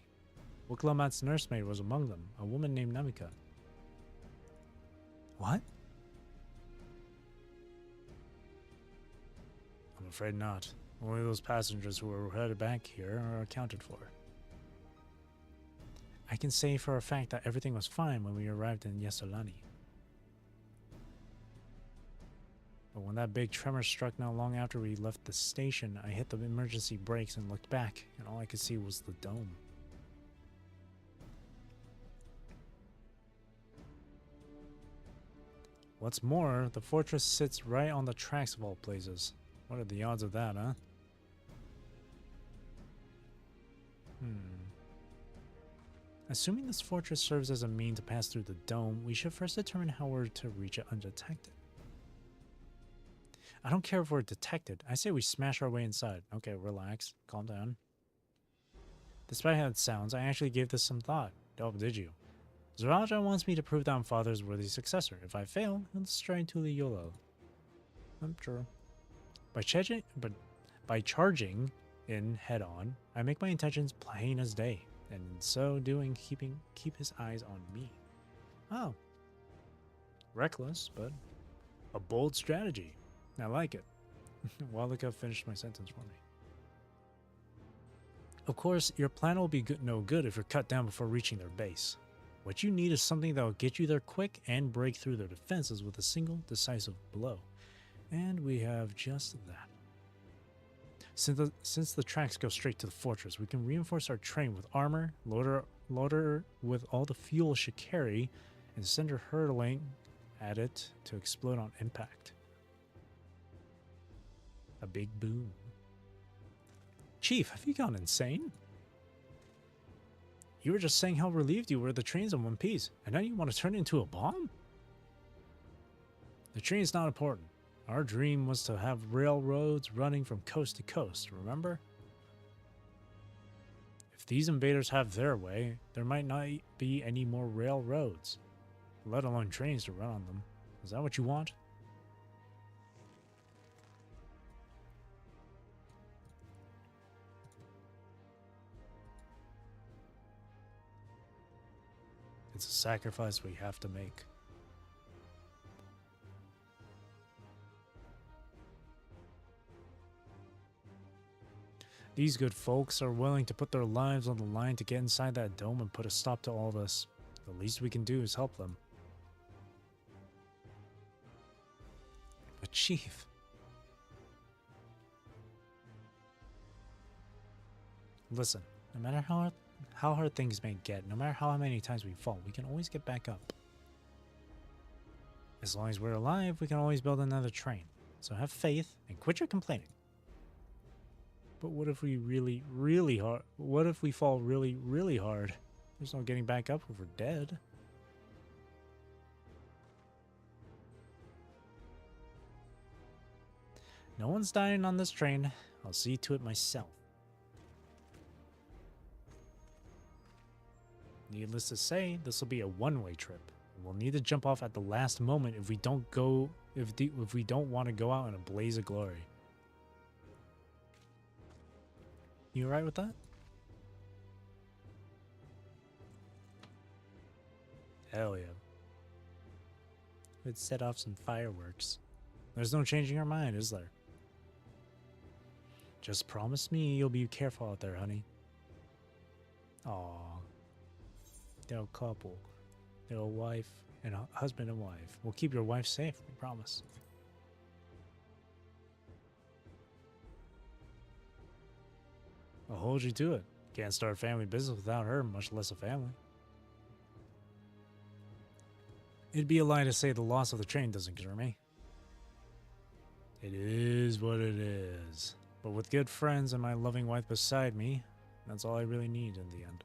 Wiklamat's nursemaid was among them, a woman named Namika. What? I'm afraid not. Only those passengers who were headed back here are accounted for. I can say for a fact that everything was fine when we arrived in Yasolani. But when that big tremor struck not long after we left the station, I hit the emergency brakes and looked back, and all I could see was the dome. What's more, the fortress sits right on the tracks of all places. What are the odds of that, huh? Assuming this fortress serves as a means to pass through the dome, we should first determine how we're to reach it undetected. I don't care if we're detected. I say we smash our way inside. Okay, relax. Calm down. Despite how it sounds, I actually gave this some thought. Oh, did you? Zoralja wants me to prove that I'm father's worthy successor. If I fail, he'll destroy Tuliolo. I'm true. By charging in head-on, I make my intentions plain as day. and in so doing, keep his eyes on me. Oh. Reckless, but a bold strategy. I like it. Walika finished my sentence for me. Of course, your plan will be no good if you're cut down before reaching their base. What you need is something that will get you there quick and break through their defenses with a single decisive blow. And we have just that. Since the tracks go straight to the fortress, we can reinforce our train with armor, load her with all the fuel she carry, and send her hurtling at it to explode on impact. A big boom. Chief, have you gone insane? You were just saying how relieved you were the train's in one piece, and now you want to turn it into a bomb? The train's not important. Our dream was to have railroads running from coast to coast, remember? If these invaders have their way, there might not be any more railroads, let alone trains to run on them. Is that what you want? It's a sacrifice we have to make. These good folks are willing to put their lives on the line to get inside that dome and put a stop to all this. The least we can do is help them. But Chief... Listen, no matter how hard things may get, no matter how many times we fall, we can always get back up. As long as we're alive, we can always build another train. So have faith and quit your complaining. But what if we what if we fall really hard? There's no getting back up if we're dead. No one's dying on this train. I'll see to it myself. Needless to say, this will be a one-way trip. We'll need to jump off at the last moment if we don't want to go out in a blaze of glory. You alright with that? Hell yeah. Let's set off some fireworks. There's no changing our mind, is there? Just promise me you'll be careful out there, honey. Aww. They're a couple. They're a wife and a husband and wife. We'll keep your wife safe, we promise. I'll hold you to it. Can't start a family business without her, much less a family. It'd be a lie to say the loss of the train doesn't concern me. It is what it is. But with good friends and my loving wife beside me, that's all I really need in the end.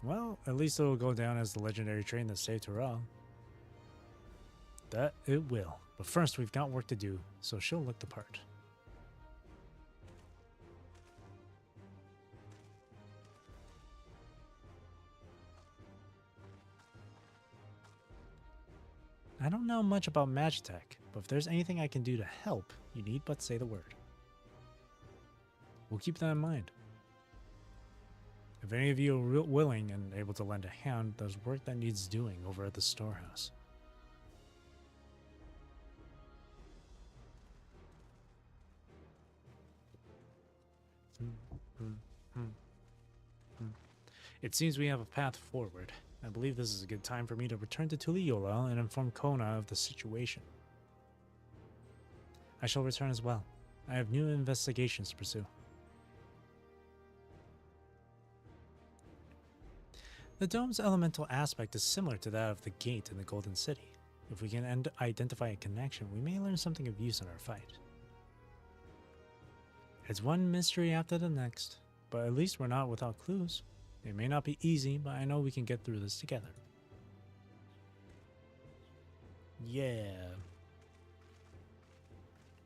Well, at least it'll go down as the legendary train that saved Terrell. That it will. But first, we've got work to do, so she'll look the part. I don't know much about Magitech, but if there's anything I can do to help, you need but say the word. We'll keep that in mind. If any of you are willing and able to lend a hand, there's work that needs doing over at the storehouse. It seems we have a path forward. I believe this is a good time for me to return to Tuliyola and inform Kona of the situation. I shall return as well. I have new investigations to pursue. The dome's elemental aspect is similar to that of the gate in the Golden City. If we can identify a connection, we may learn something of use in our fight. It's one mystery after the next, but at least we're not without clues. It may not be easy, but I know we can get through this together. Yeah.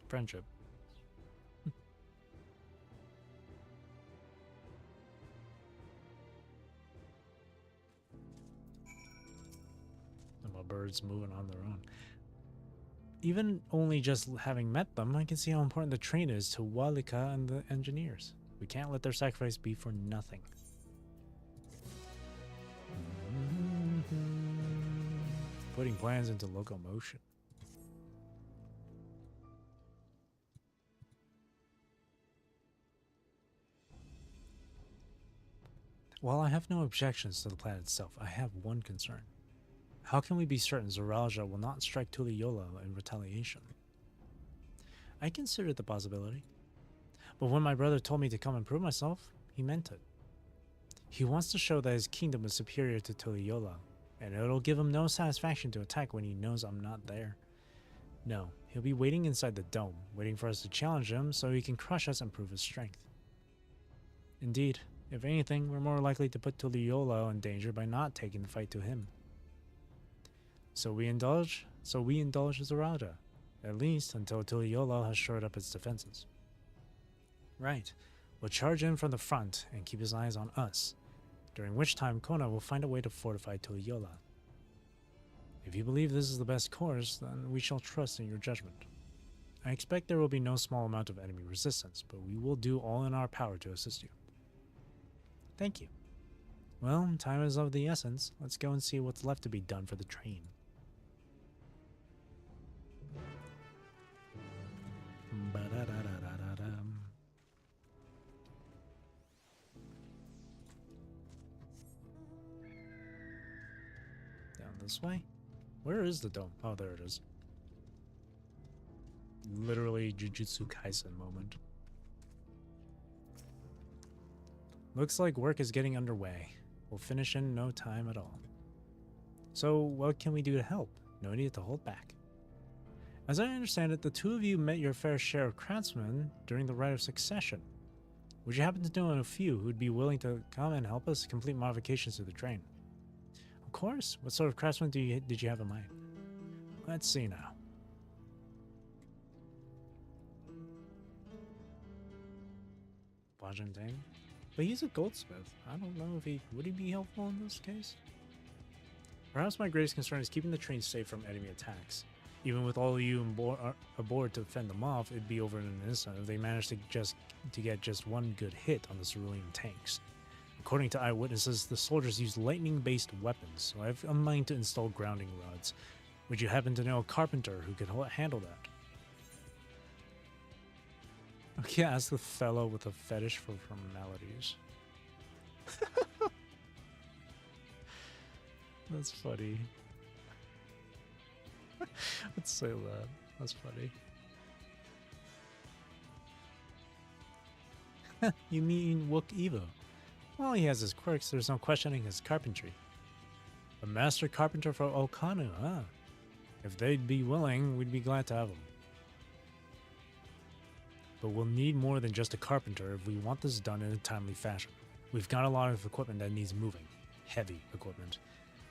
Friendship. And my birds moving on their own. Even only just having met them, I can see how important the train is to Walika and the engineers. We can't let their sacrifice be for nothing. Putting plans into locomotion. While I have no objections to the plan itself, I have one concern. How can we be certain Zoralia will not strike Tuliyola in retaliation? I considered the possibility, but when my brother told me to come and prove myself, he meant it. He wants to show that his kingdom is superior to Tuliyola, and it'll give him no satisfaction to attack when he knows I'm not there. No, he'll be waiting inside the dome, waiting for us to challenge him so he can crush us and prove his strength. Indeed, if anything, we're more likely to put Tuliyola in danger by not taking the fight to him. So we indulge Zoralia, at least until Tuliyola has shored up its defenses. Right, we'll charge in from the front and keep his eyes on us, during which time Kona will find a way to fortify Tuliyola. If you believe this is the best course, then we shall trust in your judgment. I expect there will be no small amount of enemy resistance, but we will do all in our power to assist you. Thank you. Well, time is of the essence. Let's go and see what's left to be done for the train. Down this way? Where is the dome? Oh, there it is. Literally Jujutsu Kaisen moment. Looks like work is getting underway. We'll finish in no time at all. So, what can we do to help? No need to hold back. As I understand it, the two of you met your fair share of craftsmen during the Rite of Succession. Would you happen to know a few who'd be willing to come and help us complete modifications to the train? Of course. What sort of craftsmen did you have in mind? Let's see now. Bajantane? But he's a goldsmith. I don't know if would he be helpful in this case? Perhaps my greatest concern is keeping the train safe from enemy attacks. Even with all of you aboard to fend them off, it'd be over in an instant if they managed to get just one good hit on the cerulean tanks. According to eyewitnesses, the soldiers used lightning-based weapons, so I have a mind to install grounding rods. Would you happen to know a carpenter who could handle that? Okay, ask the fellow with a fetish for formalities. That's funny. Let's say that. That's funny. You mean Wook Evo? Well, he has his quirks. There's no questioning his carpentry. A master carpenter for Okanu, huh? If they'd be willing, we'd be glad to have him. But we'll need more than just a carpenter if we want this done in a timely fashion. We've got a lot of equipment that needs moving. Heavy equipment.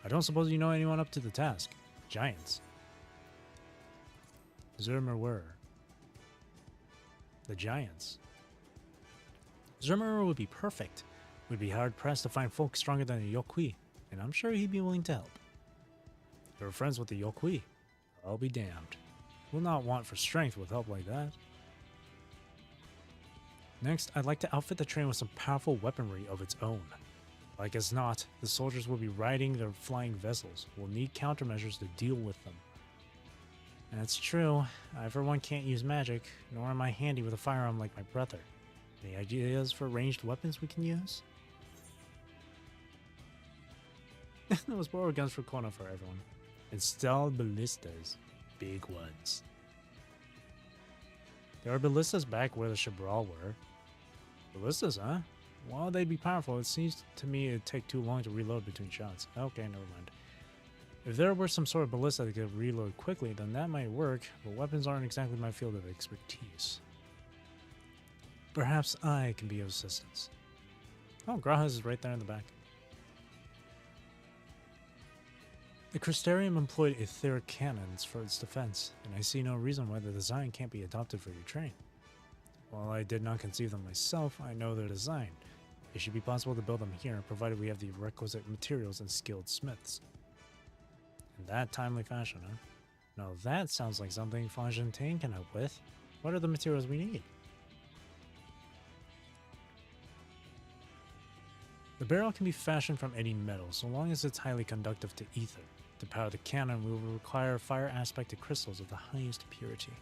I don't suppose you know anyone up to the task. Giants. Zermer were. The giants. Zermer would be perfect. We'd be hard-pressed to find folk stronger than the Yokui, and I'm sure he'd be willing to help. You're friends with the Yokui. I'll be damned. We'll not want for strength with help like that. Next, I'd like to outfit the train with some powerful weaponry of its own. Like as not, the soldiers will be riding their flying vessels. We'll need countermeasures to deal with them. And that's true. I for one can't use magic, nor am I handy with a firearm like my brother. Any ideas for ranged weapons we can use? Those borrowed guns for Kona for everyone. Installed ballistas. Big ones. There are ballistas back where the Shabral were. Ballistas, huh? While they'd be powerful, it seems to me it'd take too long to reload between shots. Okay, never mind. If there were some sort of ballista that could reload quickly, then that might work, but weapons aren't exactly my field of expertise. Perhaps I can be of assistance. Oh, Graha's is right there in the back. The Crystarium employed etheric cannons for its defense, and I see no reason why the design can't be adopted for your train. While I did not conceive them myself, I know their design. It should be possible to build them here, provided we have the requisite materials and skilled smiths. In that timely fashion, huh? Now that sounds like something Fontaine can help with. What are the materials we need? The barrel can be fashioned from any metal, so long as it's highly conductive to ether. To power the cannon, we will require fire-aspected crystals of the highest purity.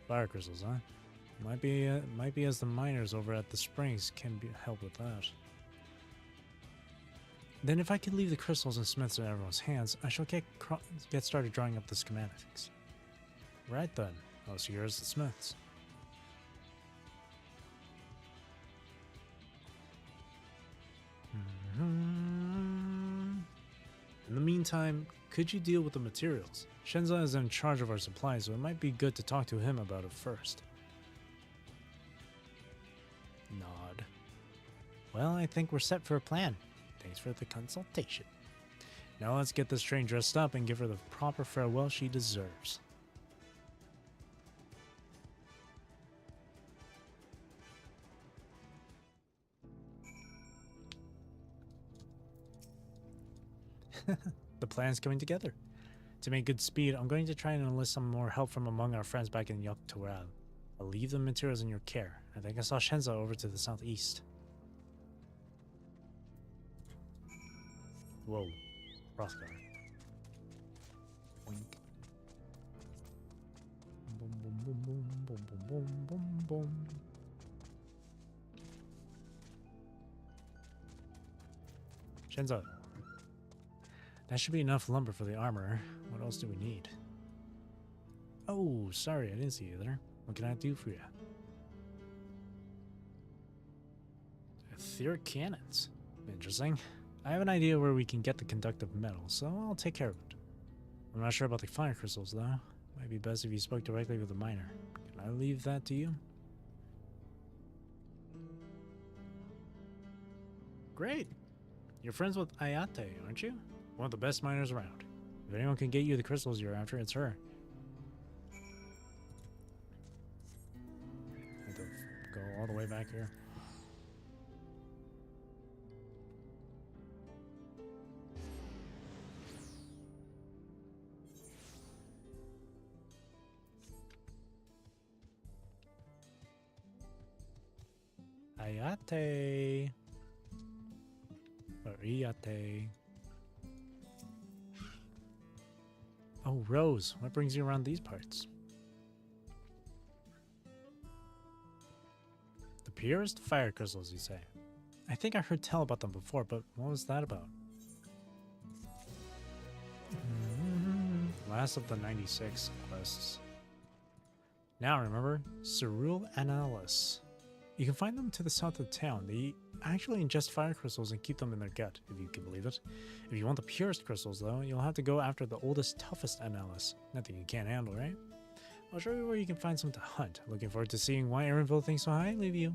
Fire crystals, huh? Might be as the miners over at the springs can help with that. Then if I could leave the crystals and smiths in everyone's hands, I shall get started drawing up the schematics. Right then, I'll see yours the smiths. In the meantime, could you deal with the materials? Shenza is in charge of our supplies, so it might be good to talk to him about it first. Nod. Well, I think we're set for a plan. Thanks for the consultation. Now let's get this train dressed up and give her the proper farewell she deserves. The plan's coming together. To make good speed, I'm going to try and enlist some more help from among our friends back in Dawntrail. I'll leave the materials in your care. I think I saw Shenza over to the southeast. Whoa. Rothgar. Wink. Boom, boom, boom, boom, boom, boom, boom, boom, boom. Shenza. That should be enough lumber for the armor. What else do we need? Oh, sorry, I didn't see you there. What can I do for you? Etheric cannons. Interesting. I have an idea where we can get the conductive metal, so I'll take care of it. I'm not sure about the fire crystals, though. Might be best if you spoke directly with the miner. Can I leave that to you? Great! You're friends with Ayate, aren't you? One of the best miners around. If anyone can get you the crystals you're after, it's her. I have to go all the way back here. Ayate. Ariate. Oh, Rose, what brings you around these parts? The purest fire crystals, you say? I think I heard tell about them before, but what was that about? Last of the 96 quests. Now remember, Cerule Analysis. You can find them to the south of town. They actually ingest fire crystals and keep them in their gut, if you can believe it. If you want the purest crystals, though, you'll have to go after the oldest, toughest Analysis. Nothing you can't handle, right? I'll show you where you can find some to hunt. Looking forward to seeing why Erinville thinks so highly of you.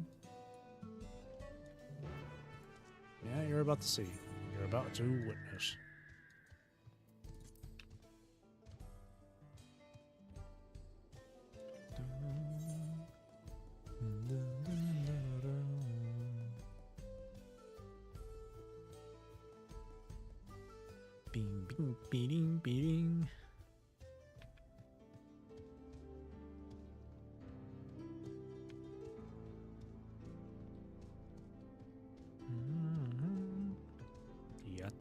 Yeah, you're about to see. You're about to witness. Bing, bing, beating, beating. Yate.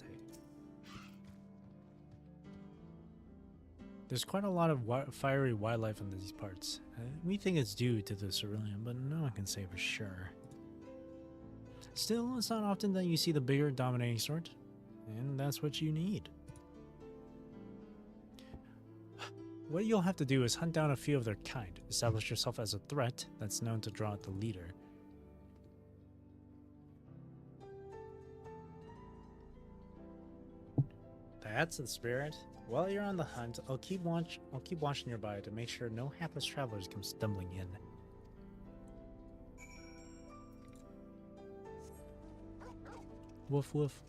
There's quite a lot of fiery wildlife in these parts. We think it's due to the cerulean, but no one can say for sure. Still, it's not often that you see the bigger, dominating sort. And that's what you need. What you'll have to do is hunt down a few of their kind. Establish yourself as a threat that's known to draw out the leader. That's the spirit. While you're on the hunt, I'll keep watching nearby to make sure no hapless travelers come stumbling in. Woof woof.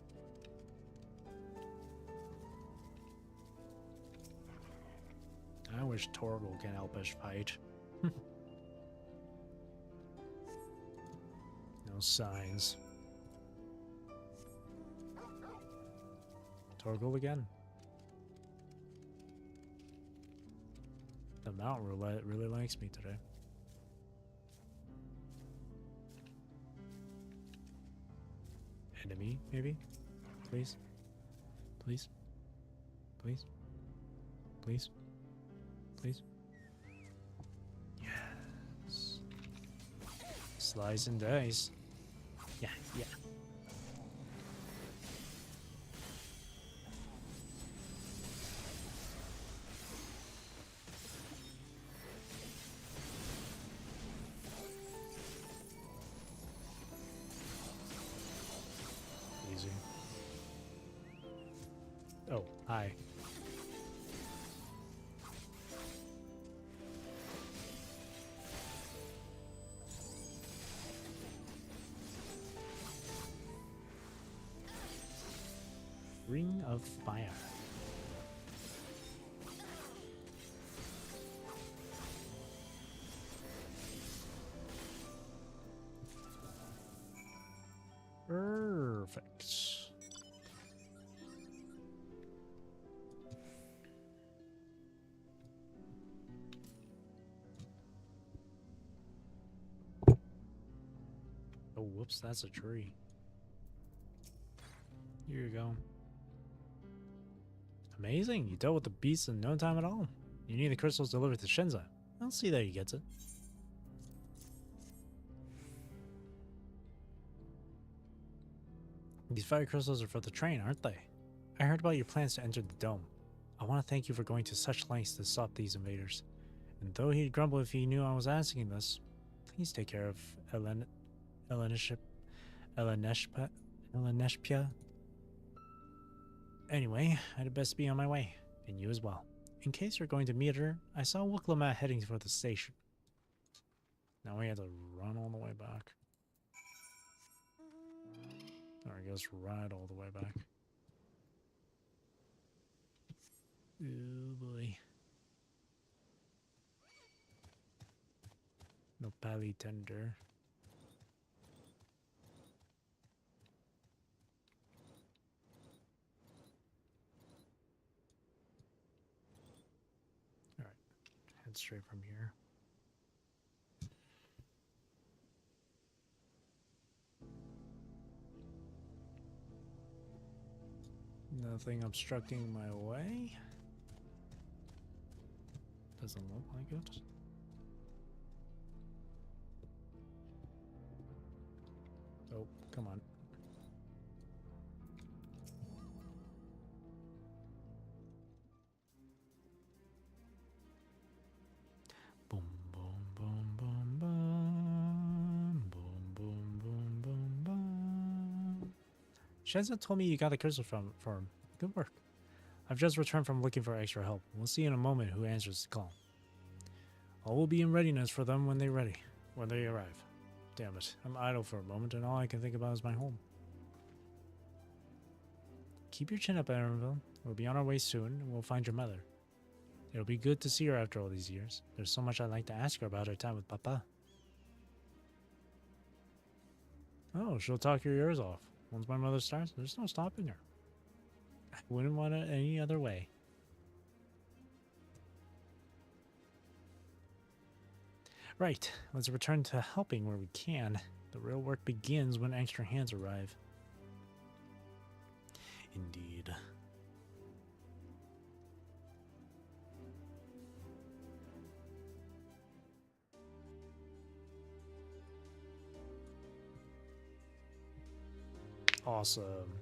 I wish Torgal can help us fight. No signs. Torgal again. The mount roulette really likes me today. Enemy, maybe? Please? Please? Please? Please? Please? Yes. Slice and dice. Yeah, yeah. Easy. Oh, hi. Ring of Fire. Perfect. Oh, whoops, that's a tree. Here you go. Amazing, you dealt with the beast in no time at all. You need the crystals delivered to Shenza. I'll see that he gets it. These fire crystals are for the train, aren't they? I heard about your plans to enter the dome. I want to thank you for going to such lengths to stop these invaders. And though he'd grumble if he knew I was asking this, please take care of Eleneshpia. Anyway, I'd best be on my way, and you as well. In case you're going to meet her, I saw Wooklamat heading for the station. Now we have to run all the way back. Or I guess ride all the way back. Oh boy. No pally tender. Alright, head straight from here. Nothing obstructing my way. Doesn't look like it. Oh, come on. Boom, boom, boom, boom, boom. Boom, boom, boom, boom, boom. Shenza told me you got the crystal from him. Good work. I've just returned from looking for extra help. We'll see in a moment who answers the call. All will be in readiness for them when they arrive. Damn it. I'm idle for a moment and all I can think about is my home. Keep your chin up, Aaronville. We'll be on our way soon and we'll find your mother. It'll be good to see her after all these years. There's so much I'd like to ask her about her time with Papa. Oh, she'll talk your ears off. Once my mother starts, there's no stopping her. I wouldn't want it any other way. Right, let's return to helping where we can. The real work begins when extra hands arrive. Indeed. Awesome.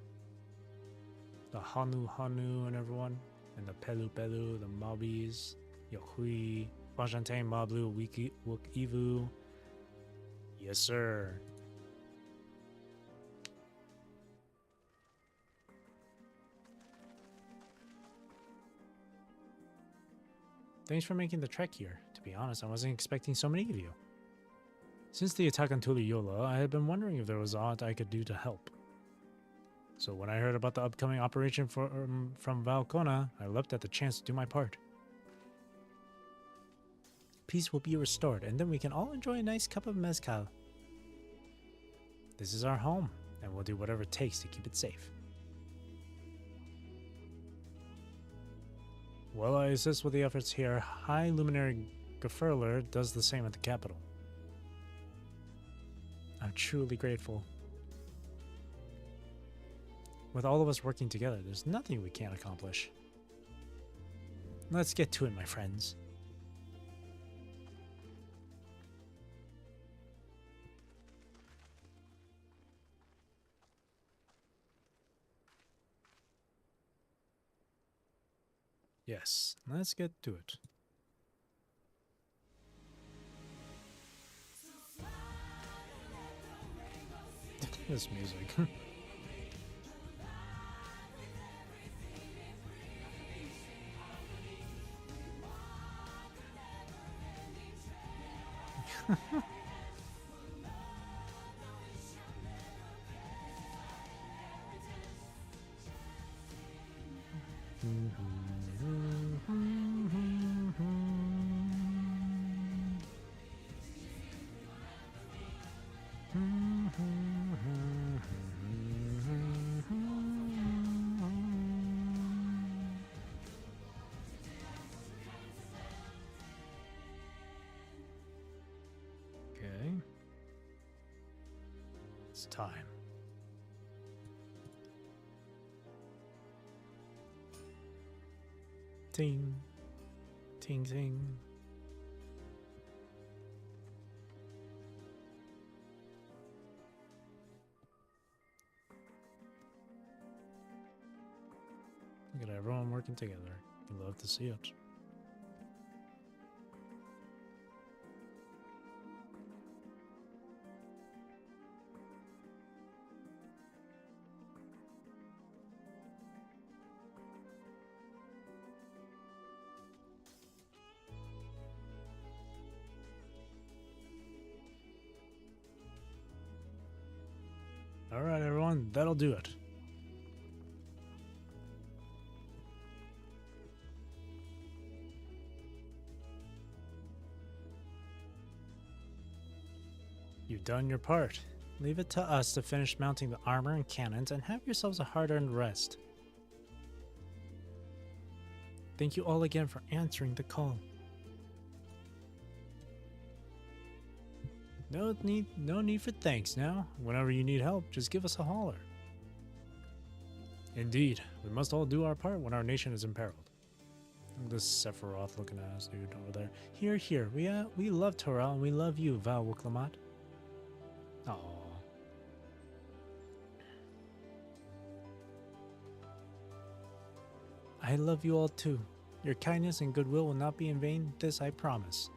The Hanu and everyone, and the Pelu, the Mobbies, Yohui, Bajante, Mablu, Wook Ivu. Yes, sir. Thanks for making the trek here. To be honest, I wasn't expecting so many of you. Since the attack on Tuliyola, I had been wondering if there was aught I could do to help. So when I heard about the upcoming operation from Valcona, I leapt at the chance to do my part. Peace will be restored, and then we can all enjoy a nice cup of mezcal. This is our home, and we'll do whatever it takes to keep it safe. While I assist with the efforts here, High Luminary Gefurler does the same at the capital. I'm truly grateful. With all of us working together, there's nothing we can't accomplish. Let's get to it, my friends. Yes, let's get to it. This music. Okay. It's time. Ting. Ting ting. Look at everyone working together. You love to see it. All right, everyone, that'll do it. You've done your part. Leave it to us to finish mounting the armor and cannons and have yourselves a hard-earned rest. Thank you all again for answering the call. No need for thanks now. Whenever you need help, just give us a holler. Indeed, we must all do our part when our nation is imperiled. This Sephiroth looking ass dude over there. Here. We love Torel and we love you, Val Wuklamat. Aww. I love you all too. Your kindness and goodwill will not be in vain, this I promise.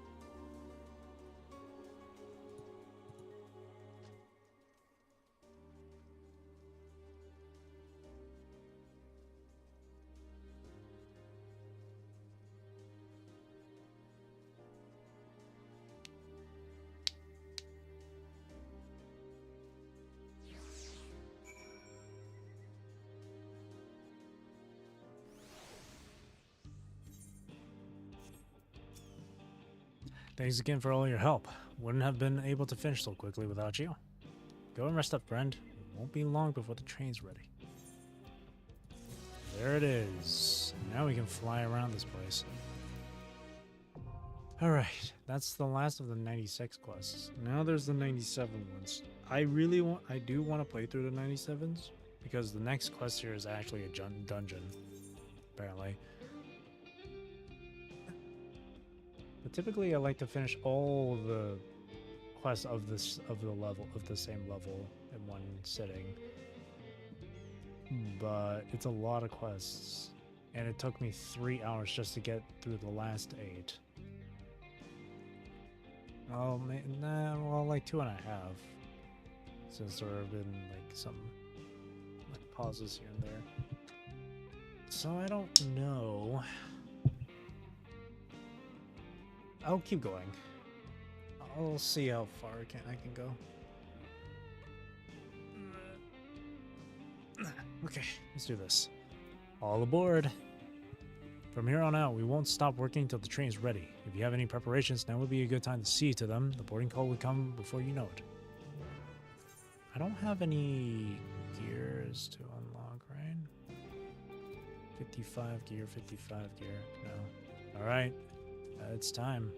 Thanks again for all your help. Wouldn't have been able to finish so quickly without you. Go and rest up, friend. It won't be long before the train's ready. There it is. Now we can fly around this place. Alright, that's the last of the 96 quests. Now there's the 97 ones. I do want to play through the 97s, because the next quest here is actually a dungeon, apparently. But typically I like to finish all the quests of the same level in one sitting. But it's a lot of quests, and it took me 3 hours just to get through the last 8. Oh, well, like 2.5, since there have been like some pauses here and there. So I don't know. I'll keep going. I'll see how far I can go. Okay, let's do this. All aboard. From here on out, we won't stop working until the train's ready. If you have any preparations, now would be a good time to see to them. The boarding call will come before you know it. I don't have any gears to unlock, right? 55 gear, 55 gear. No. Alright. It's time.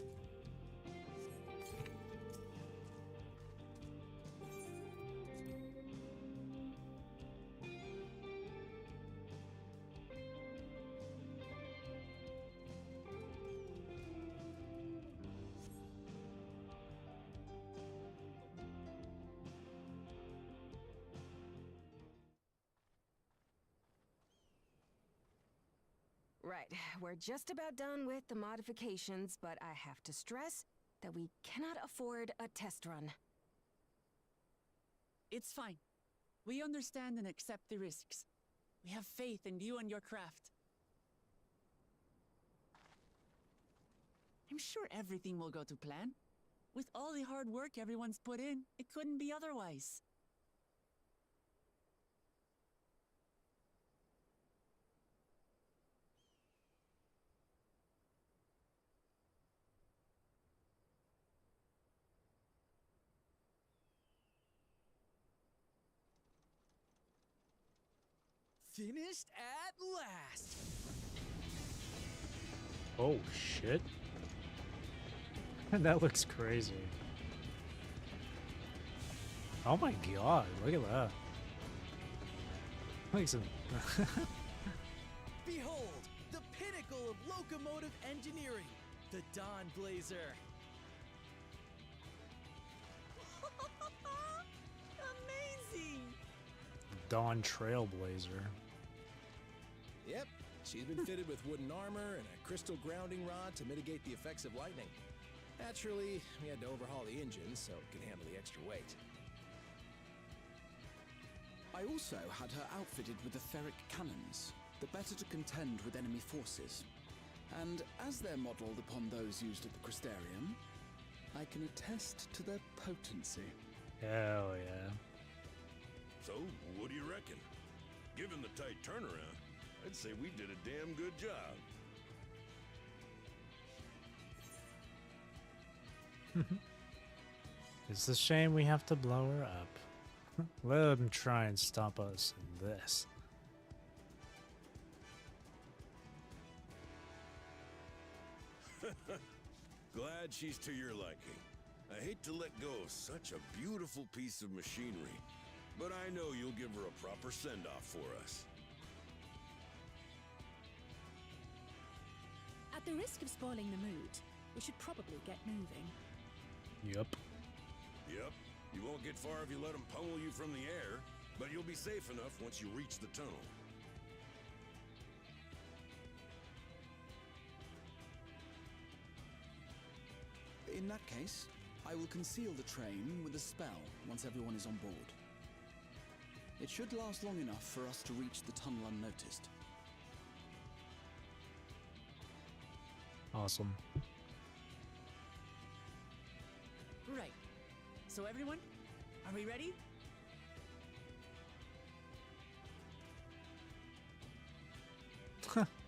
Right, we're just about done with the modifications, but I have to stress that we cannot afford a test run. It's fine. We understand and accept the risks. We have faith in you and your craft. I'm sure everything will go to plan. With all the hard work everyone's put in, it couldn't be otherwise. Finished at last! Oh, shit. That looks crazy. Oh my god, look at that. Like some... Behold, the pinnacle of locomotive engineering, the Dawn Blazer. Amazing! Dawntrail blazer. Yep, she's been fitted with wooden armor and a crystal grounding rod to mitigate the effects of lightning. Naturally, we had to overhaul the engine so it could handle the extra weight. I also had her outfitted with the ferric cannons, the better to contend with enemy forces. And as they're modelled upon those used at the Crystarium, I can attest to their potency. Hell yeah. So, what do you reckon? Given the tight turnaround, I'd say we did a damn good job. It's a shame we have to blow her up. Let them try and stop us in this. Glad she's to your liking. I hate to let go of such a beautiful piece of machinery, but I know you'll give her a proper send-off for us. At the risk of spoiling the mood, we should probably get moving. Yup. Yep. You won't get far if you let them pummel you from the air, but you'll be safe enough once you reach the tunnel. In that case, I will conceal the train with a spell once everyone is on board. It should last long enough for us to reach the tunnel unnoticed. Awesome. Right. So everyone, are we ready?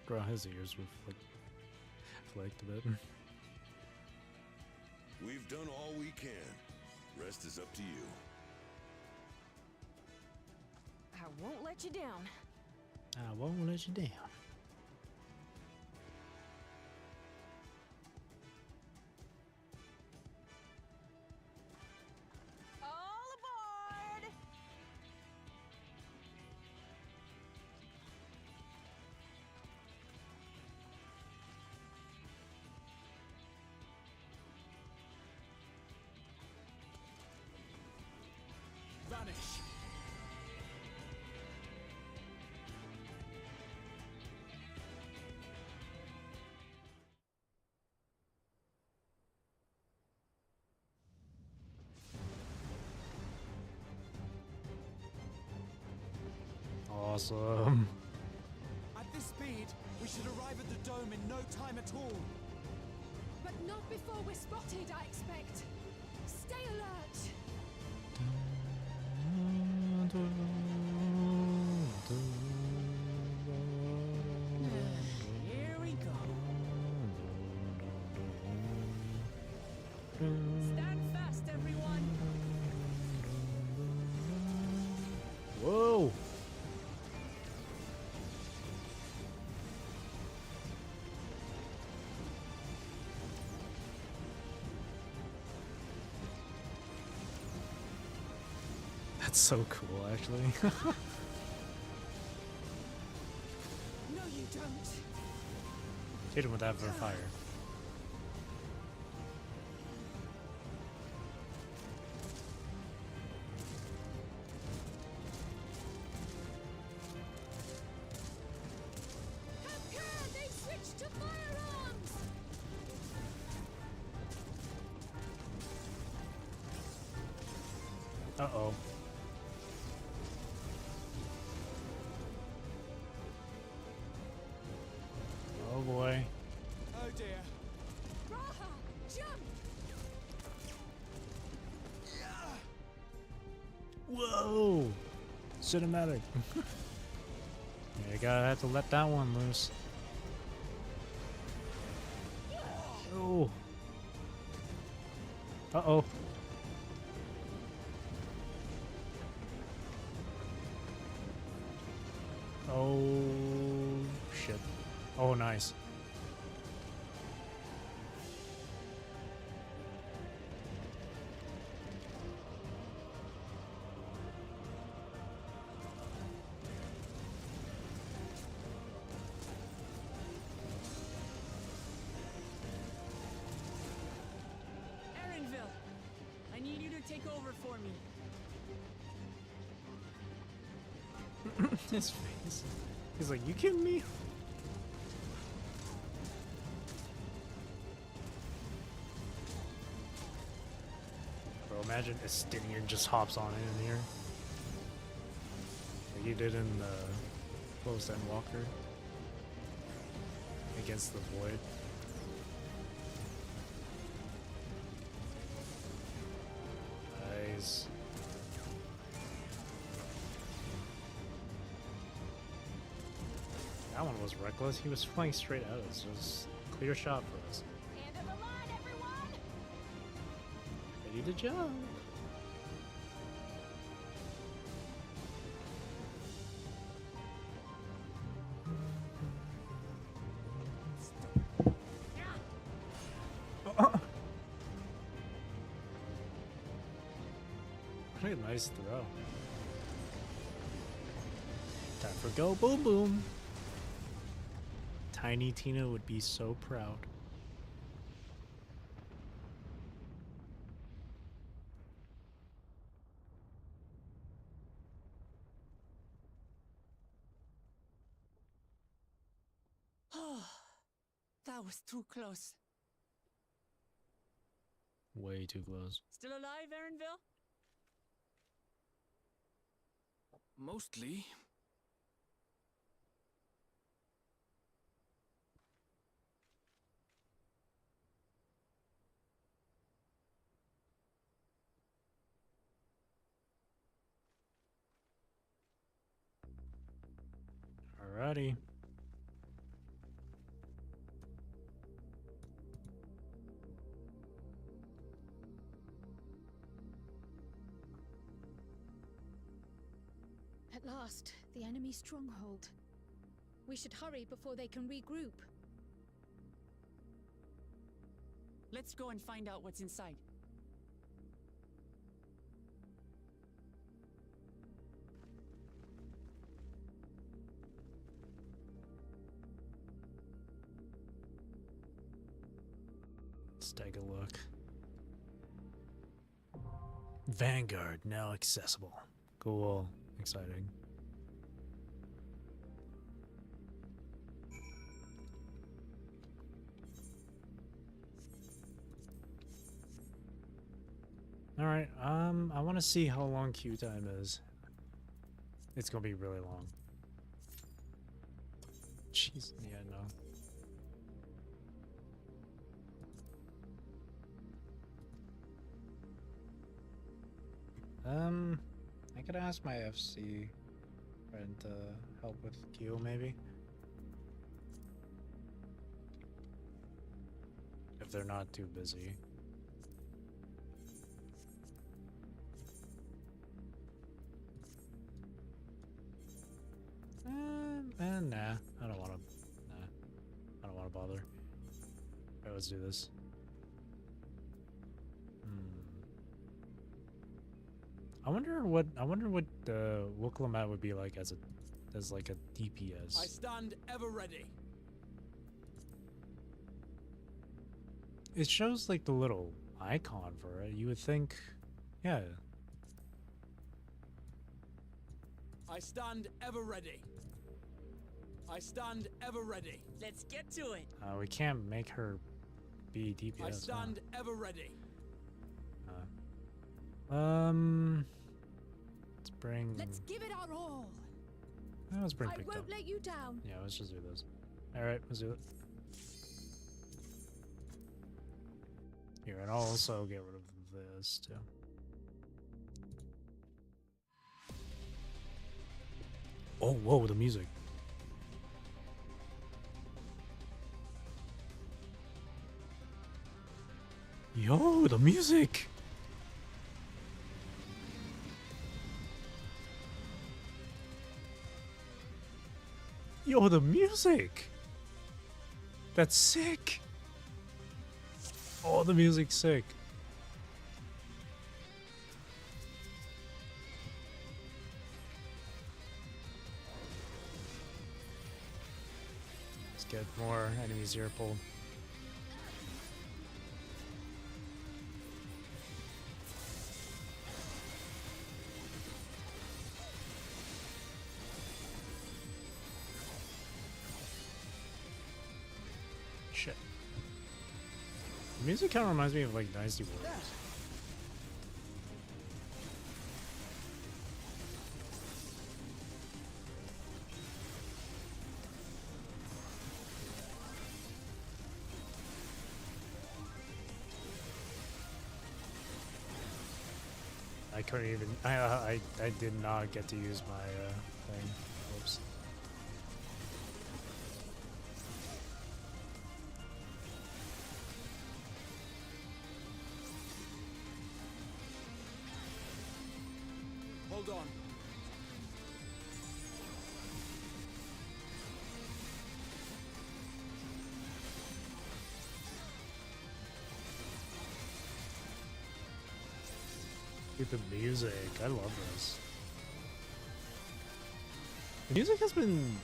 Bro, his ears were flaked a bit. We've done all we can. Rest is up to you. I won't let you down. I won't let you down. All aboard! Vanish! Awesome. At this speed, we should arrive at the dome in no time at all. But not before we're spotted, I expect. Stay alert! Here we go. Stand fast, everyone. Whoa! That's so cool, actually. No, you don't. Hit him with that for fire. They switched to firearms. Uh-oh. Oh boy. Oh dear. Raha, jump! Whoa! Cinematic. Yeah, you gotta have to let that one loose. Oh. Uh-oh. Oh, shit. Oh, nice. Erinville, I need you to take over for me. His face. He's like, you kidding me? Bro, imagine Estinian just hops on in here. Like he did in the Closed End Walker. Against the Void. Nice. That one was reckless. He was flying straight at us. It was a clear shot for us. End of the line, everyone! Ready to jump. What a nice throw. Time for go boom boom. Tiny Tina would be so proud. Oh, that was too close. Way too close. Still alive, Erinville? Mostly. Alrighty. At last, the enemy stronghold. We should hurry before they can regroup. Let's go and find out what's inside. Let's take a look. Vanguard now accessible. Cool. Exciting. Alright, I want to see how long queue time is. It's gonna be really long. Jeez, yeah, no. I could ask my FC friend to help with queue, maybe. If they're not too busy. Nah, I don't want to. Nah, I don't want to bother. Alright, let's do this. I wonder what Wilclamette would be like as like a DPS. I stand ever ready. It shows like the little icon for it. You would think, yeah. I stand ever ready. I stand ever ready. Let's get to it. We can't make her be DPS. I stand ever ready. Let's bring. Let's give it our all. Let's bring I picked won't up. let you down. Yeah, let's just do this. All right, let's do it. Here, and I'll also get rid of this too. Oh, whoa, the music. Yo, the music. Yo, the music. That's sick. Oh, the music's sick. Let's get more enemies here pulled. Shit. The music kind of reminds me of like Dynasty Warriors. I couldn't even. I did not get to use my thing. Oops. Hold on. Dude, the music. I love this. The music has been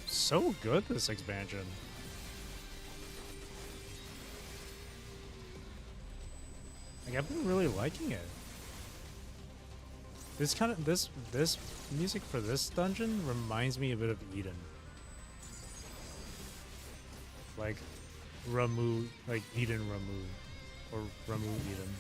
so good this expansion. Like, I've been really liking it. This kind of this music for this dungeon reminds me a bit of Eden. Like Ramu, like Eden Ramu, or Ramu Eden.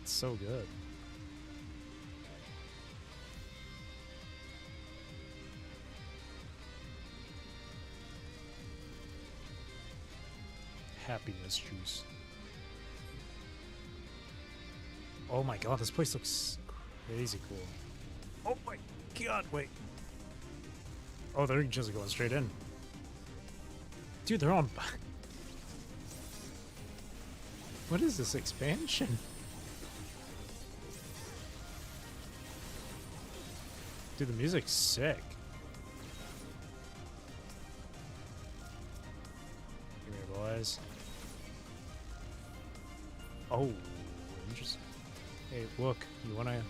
It's so good. Happiness juice. Oh my god, this place looks crazy cool. Oh my god, wait. Oh, they're just going straight in. Dude, they're on. What is this expansion? Dude, the music's sick. Come here, boys. Oh, interesting. Hey, look, you wanna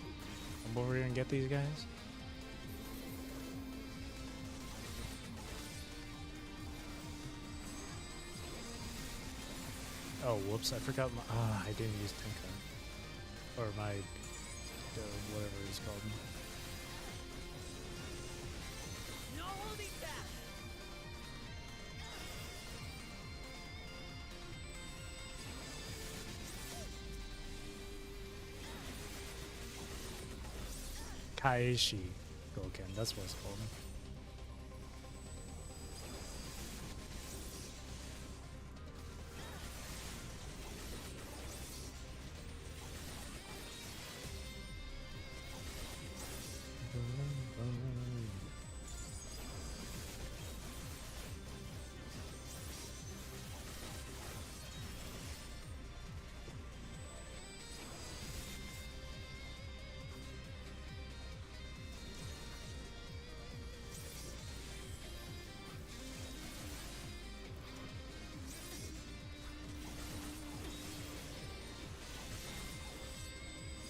come over here and get these guys? Oh, whoops, I forgot my. Ah, I didn't use Tenka. Or my. Whatever it's called. No holding back. Kaeshi Goken, that's what it's called.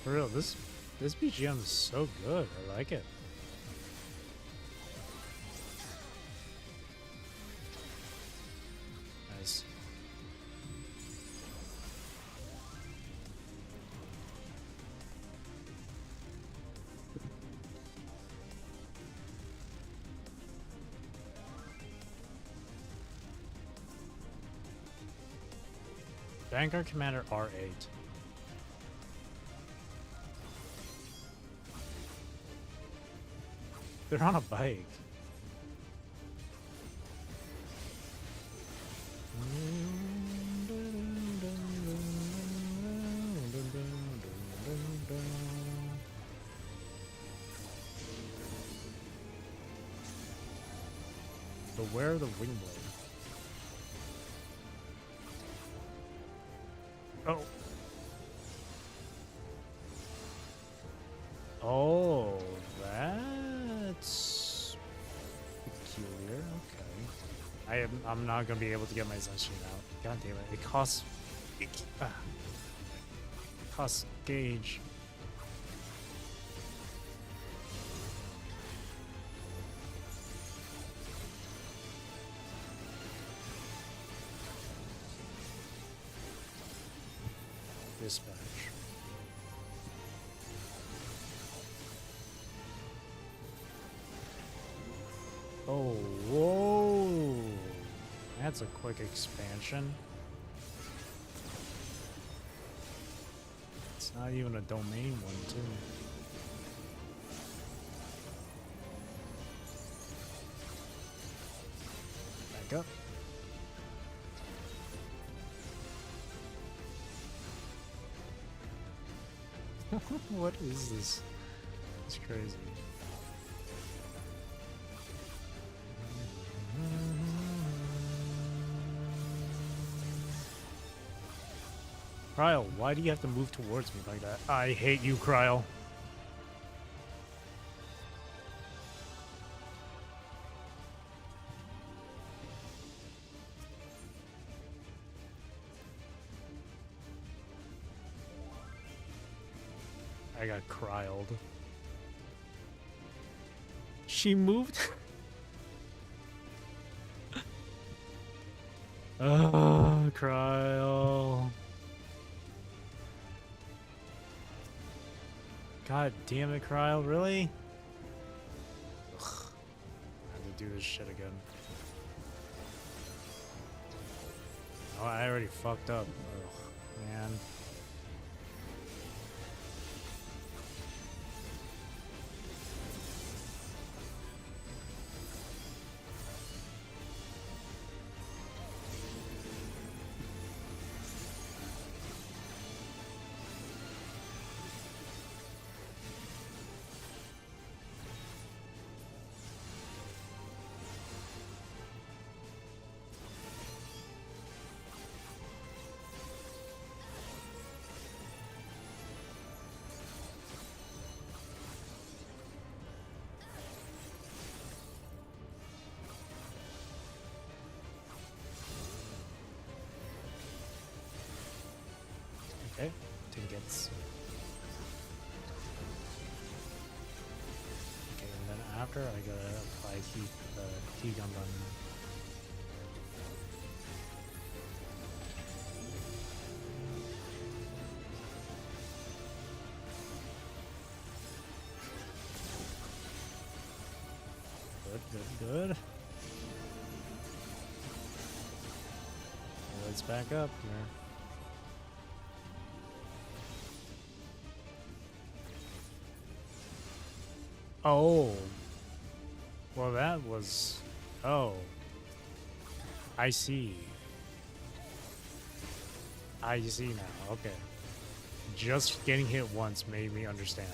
For real, this BGM is so good. I like it. Nice. Vanguard Commander R8. They're on a bike. Beware the wing blade. Oh. Oh, that's peculiar. Okay. I'm not gonna be able to get my Zenshin out. God damn it! It costs. Costs gauge. Dispatch. Oh, whoa! That's a quick expansion. It's not even a domain one, too. Back up. What is this? It's crazy. Kryle, why do you have to move towards me like that? I hate you, Kryle. I got Kryled. She moved? Oh, Kryle. God damn it, Kryle, really? Ugh. I have to do this shit again. Oh, I already fucked up. Ugh, man. Okay, tickets. Okay, and then after I gotta apply key gun button. Good. Let's back up here. Oh. Well, that was... Oh. I see. I see now. Okay. Just getting hit once made me understand.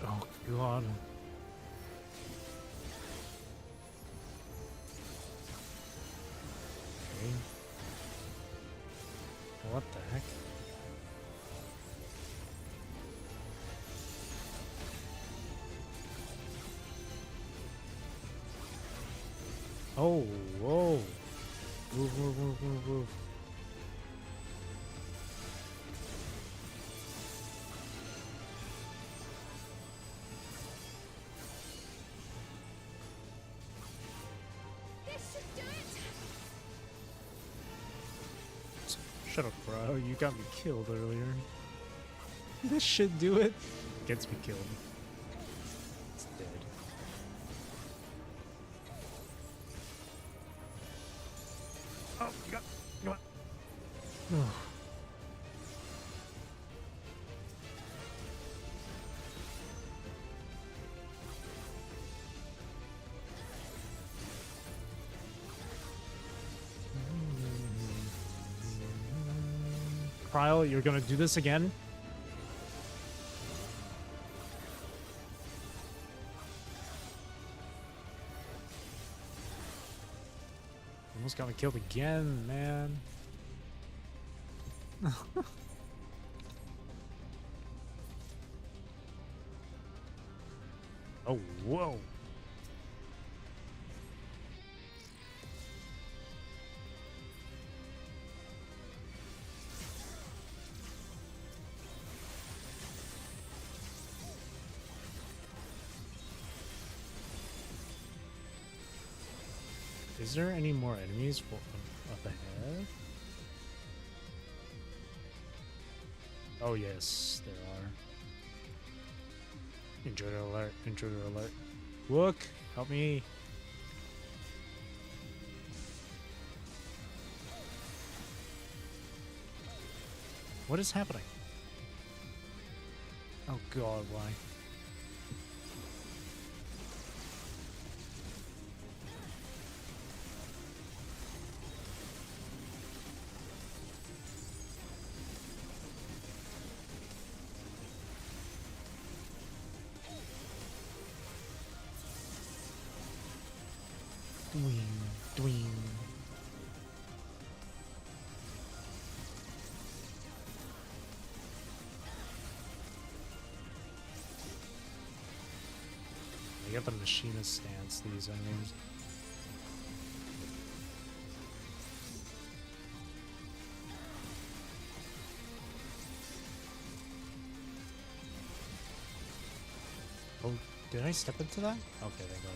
Oh, God. Okay. What the heck? Oh, whoa. Move. Shut up, bro. You got me killed earlier. This should do it. Gets me killed. It's dead. Oh, God. Come on. Cryle, you're gonna do this again? Almost got me killed again, man. Oh, whoa. Is there any more enemies up ahead? Oh yes, there are. Intruder alert, intruder alert. Look, help me. What is happening? Oh God, why? Dween. I got the machinist stance, these enemies. Oh, did I step into that? Okay, thank God.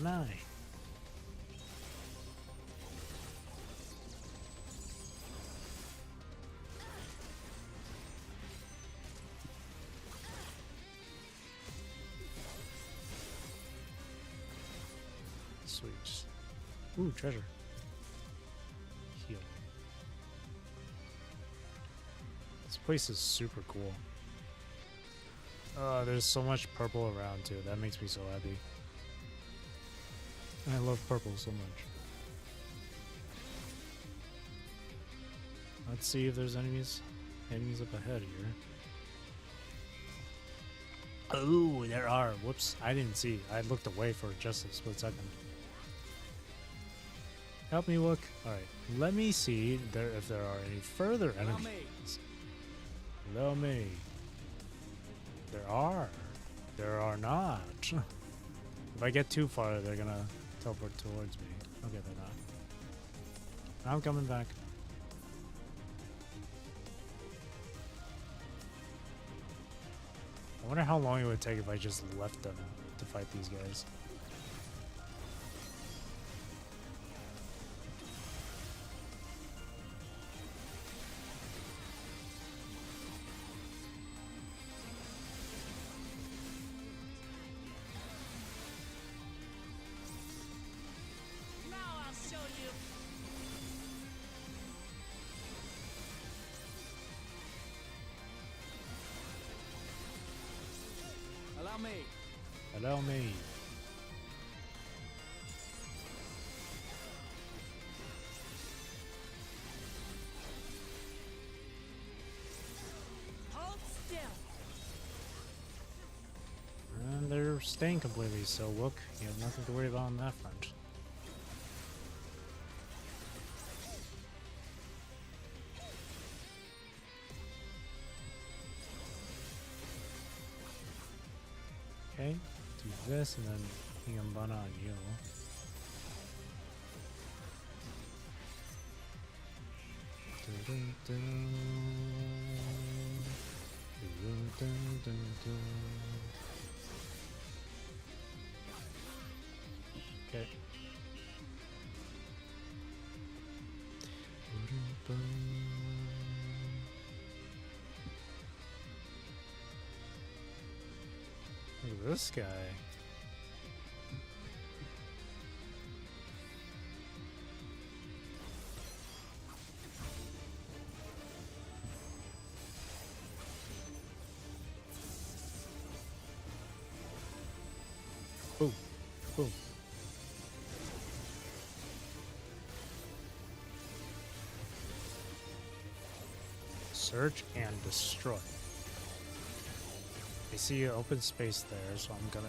My. Sweet. Ooh, treasure. Heal. This place is super cool. There's so much purple around too. That makes me so happy. I love purple so much. Let's see if there's enemies up ahead here. Oh, there are. Whoops, I didn't see. I looked away for just a split second. Help me look. Alright, let me see if there are any further enemies. Allow me. There are. There are not. If I get too far, they're gonna teleport towards me. Okay, they're not. I'm coming back. I wonder how long it would take if I just left them to fight these guys. Allow me. Hold still. And they're staying completely, so look, you have nothing to worry about on that front. Okay, do this and then Hingambana on you. Okay. Look at this guy. Boom. Boom. Search and destroy. I see an open space there, so I'm gonna.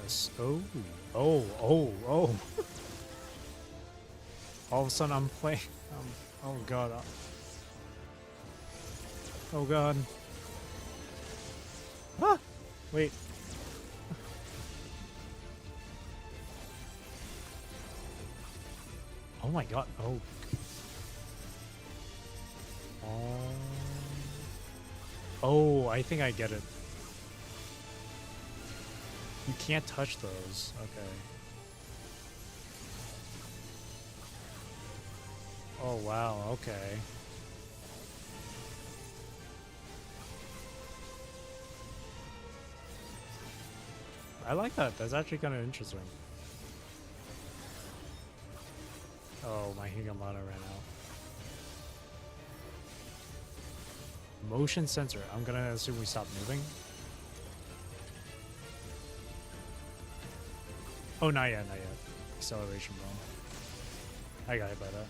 Oh. All of a sudden, I'm playing. Oh god. Oh god. Ah! Wait. Oh my god. Oh. Oh, I think I get it. You can't touch those. Okay. Oh wow, okay. I like that. That's actually kind of interesting. Oh, my Higamata ran out. Motion sensor. I'm gonna assume we stop moving. Oh, not yet, not yet. Acceleration bomb. I got hit by that.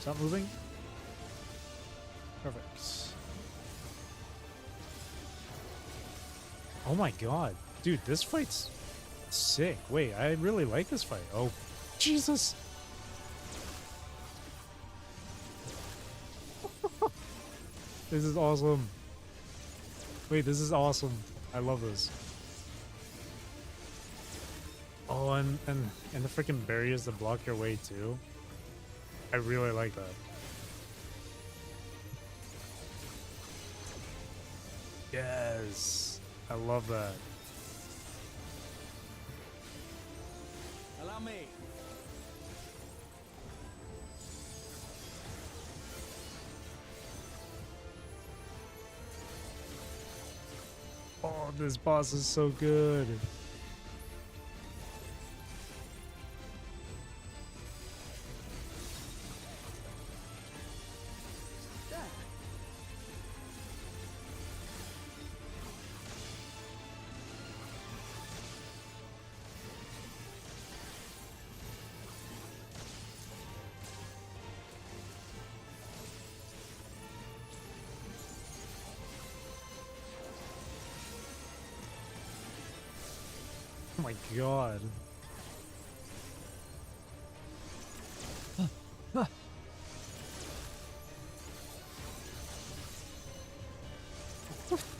Stop moving. Perfect. Oh my god. Dude, this fight's sick. Wait, I really like this fight. Oh, Jesus. This is awesome. Wait, this is awesome. I love this. Oh, and the freaking barriers that block your way too. I really like that. Yes. I love that. Allow me. Oh, this boss is so good. Oh my god.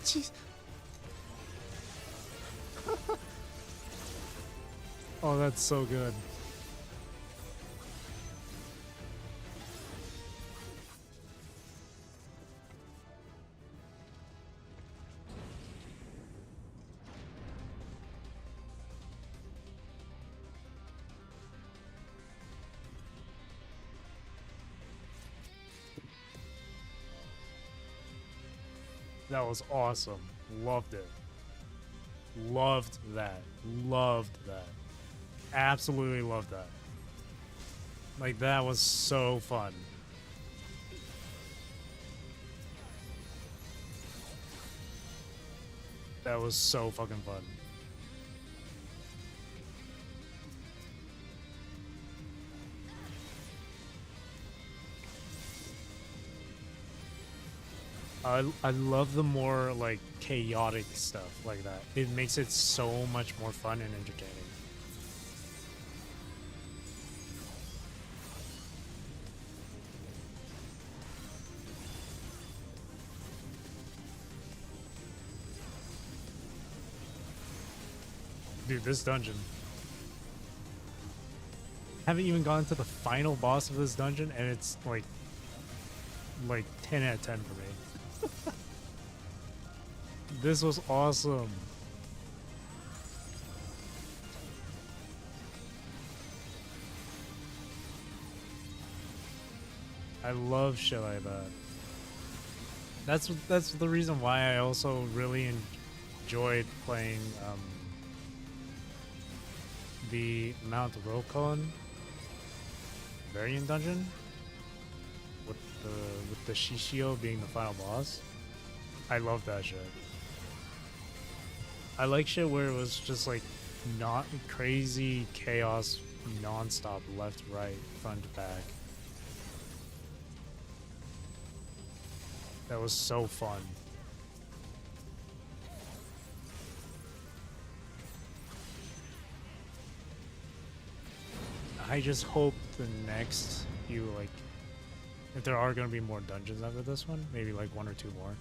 Jeez. Oh, that's so good. That was awesome. Loved it. Loved that. Loved that. Absolutely loved that. Like, that was so fun. That was so fucking fun. I love the more like chaotic stuff like that. It makes it so much more fun and entertaining. Dude, this dungeon. haven't even gone to the final boss of this dungeon, and it's like 10 out of 10 for me. This was awesome. I love shit like that. That's the reason why I also really enjoyed playing the Mount Rokon variant dungeon with the Shishio being the final boss. I love that shit. I like shit where it was just like not crazy chaos non-stop, left, right, front, back. That was so fun. I just hope the next few, like, if there are going to be more dungeons after this one, maybe like 1 or 2 more,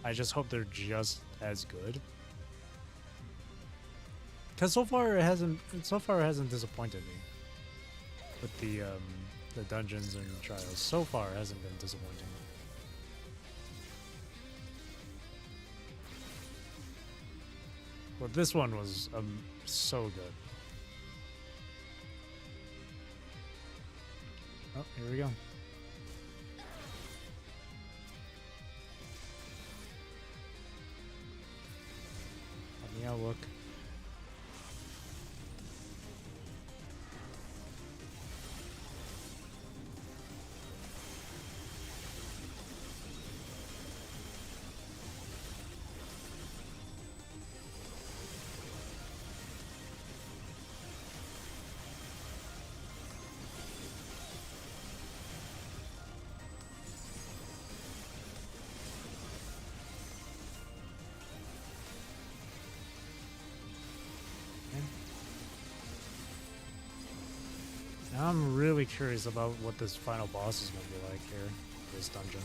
I just hope they're just as good. Because so far it hasn't disappointed me with the dungeons and trials. So far it hasn't been disappointing. But this one was so good. Oh, here we go. Let me outlook. Now I'm really curious about what this final boss is going to be like here, this dungeon.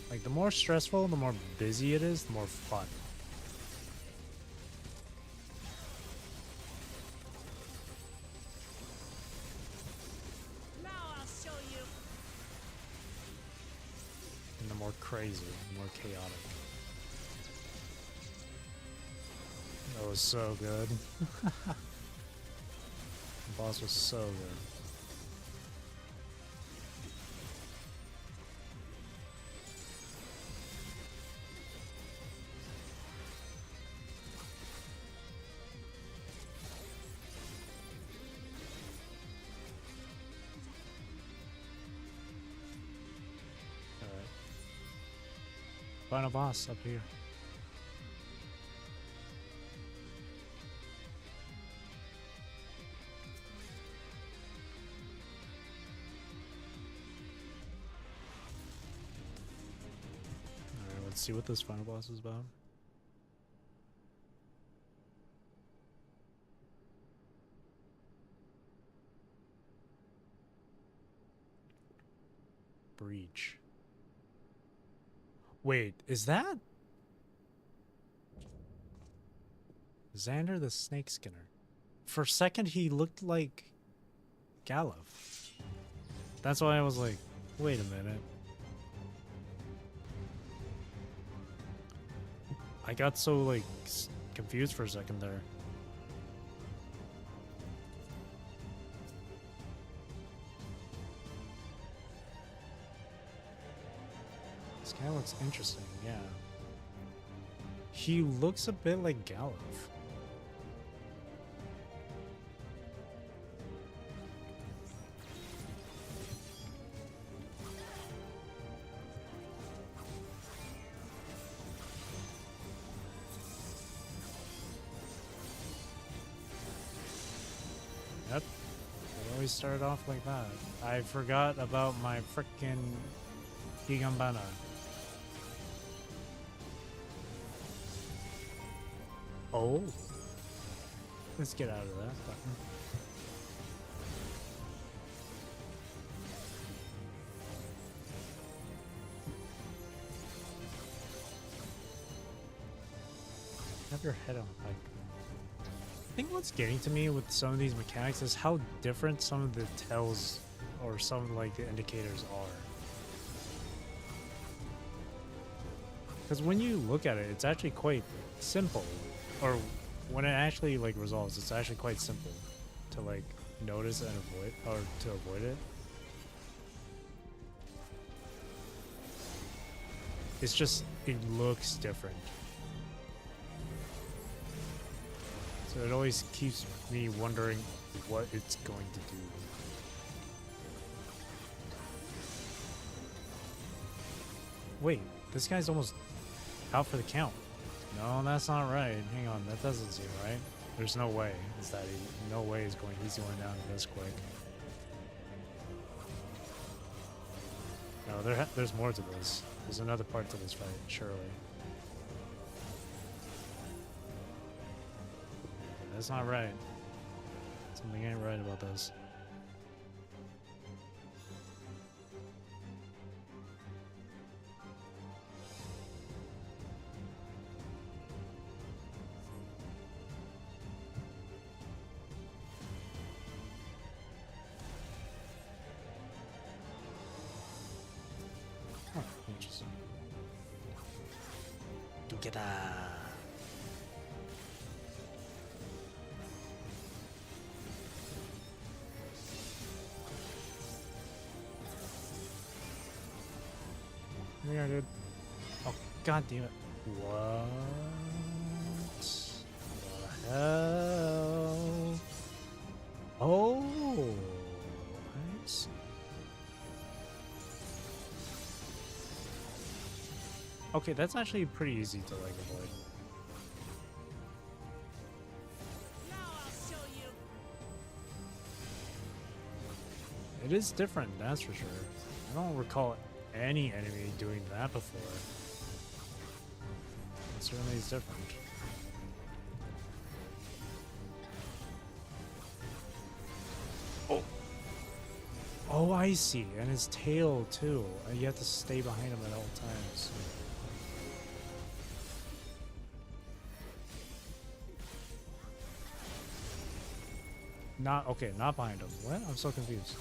Like, the more stressful, the more busy it is, the more fun. Crazy, more chaotic. That was so good. The boss was so good. Final boss up here. Alright, let's see what this final boss is about. Breach. Wait, is that Xander the Snake Skinner? For a second, he looked like Galuf. That's why I was like, wait a minute. I got so, like, confused for a second there. This guy looks interesting, yeah. He looks a bit like Galuf. Yep. It always started off like that. I forgot about my frickin' Higambana. Oh. Let's get out of that button. Have your head on a pike. I think what's getting to me with some of these mechanics is how different some of the tells or some like the indicators are. Because when you look at it, it's actually quite simple. Or when it actually like resolves, it's actually quite simple to like notice and avoid, or to avoid it. It's just, it looks different. So it always keeps me wondering what it's going to do. Wait, this guy's almost out for the count. No, that's not right. Hang on, that doesn't seem right. There's no way. Is that no way he's going down this quick. No, there's more to this. There's another part to this fight, surely. That's not right. Something ain't right about this. Huh, interesting. Together. Yeah, dude. Oh, god damn it. What the hell? Oh, I see. Okay, that's actually pretty easy to like avoid. Now I'll show you. It is different, that's for sure. I don't recall any enemy doing that before. It certainly is different. Oh! Oh, I see. And his tail, too. You have to stay behind him at all times. Not, okay, not behind him. What? I'm so confused.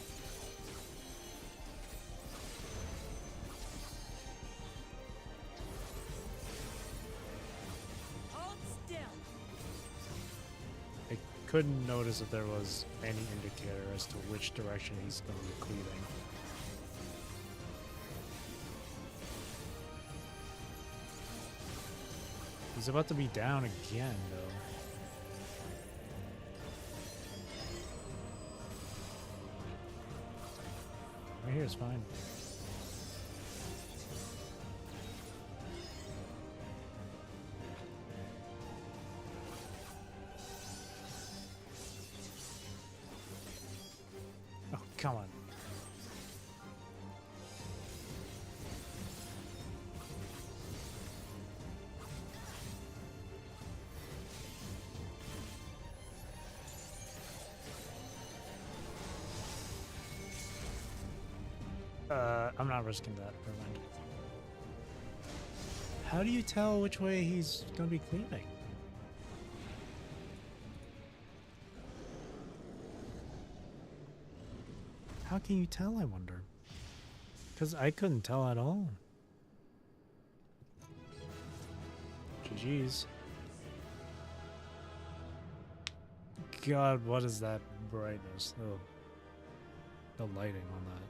Couldn't notice if there was any indicator as to which direction he's going to be cleaving. He's about to be down again, though. Right here is fine. Come on. I'm not risking that. Never mind. How do you tell which way he's gonna be cleaving? How can you tell, I wonder? Because I couldn't tell at all. GG's. God, what is that brightness? Oh. The lighting on that.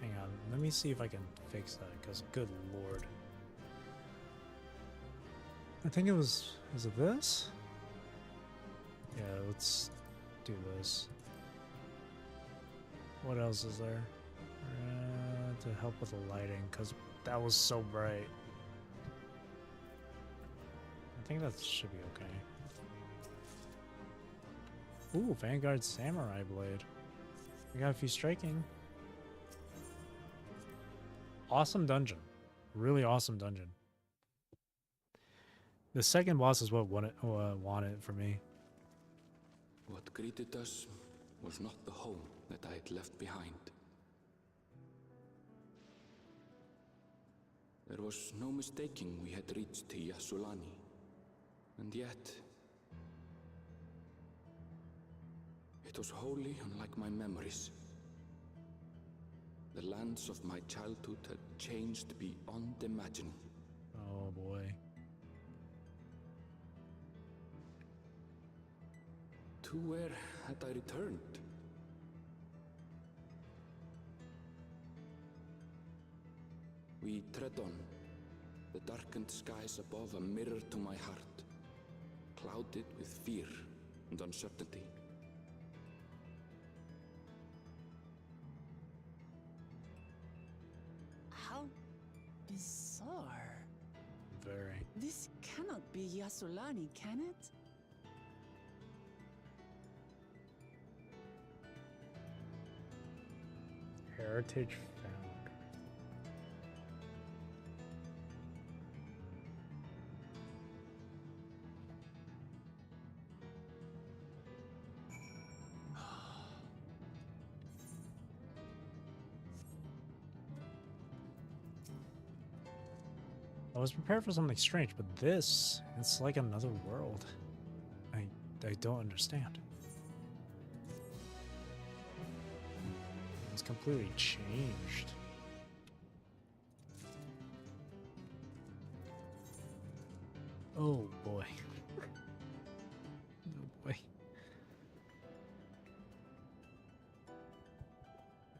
Hang on, let me see if I can fix that, because good lord. I think it was it this? Yeah, let's do this. What else is there? To help with the lighting, because that was so bright. I think that should be okay. Ooh, Vanguard Samurai Blade. We got a few striking. Awesome dungeon. Really awesome dungeon. The second boss is what won it for me. What greeted us was not the home that I had left behind. There was no mistaking we had reached Yasulani, and yet it was wholly unlike my memories. The lands of my childhood had changed beyond imagining. Oh boy. To where had I returned? We tread on, the darkened skies above a mirror to my heart, clouded with fear and uncertainty. How bizarre. Very. This cannot be Yasulani, can it? Heritage found. I was prepared for something strange, but this, it's like another world. I don't understand. It's completely changed. Oh boy. Oh boy.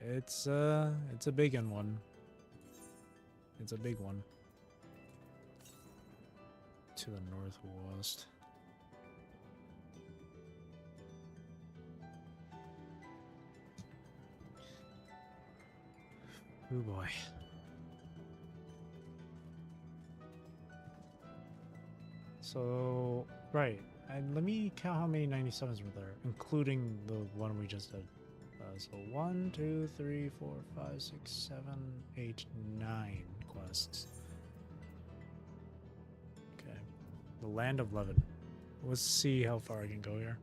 It's a big one. It's a big one. To the northwest. Oh boy. So, right. And let me count how many 97s were there, including the one we just did. So 1, 2, 3, 4, 5, 6, 7, 8, 9 quests. Okay. The Land of Levin. Let's see how far I can go here.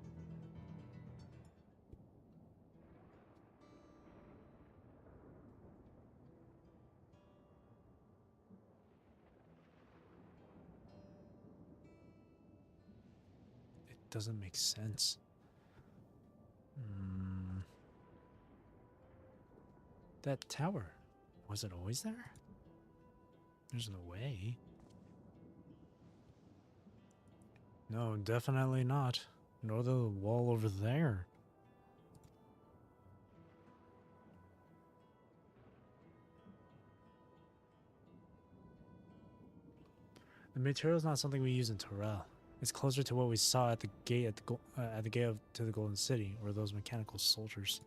Doesn't make sense. That tower, was it always there? There's no way. No, definitely not. Nor the wall over there. The material is not something we use in Terrell. It's closer to what we saw at the gate to the Golden City, or those mechanical soldiers.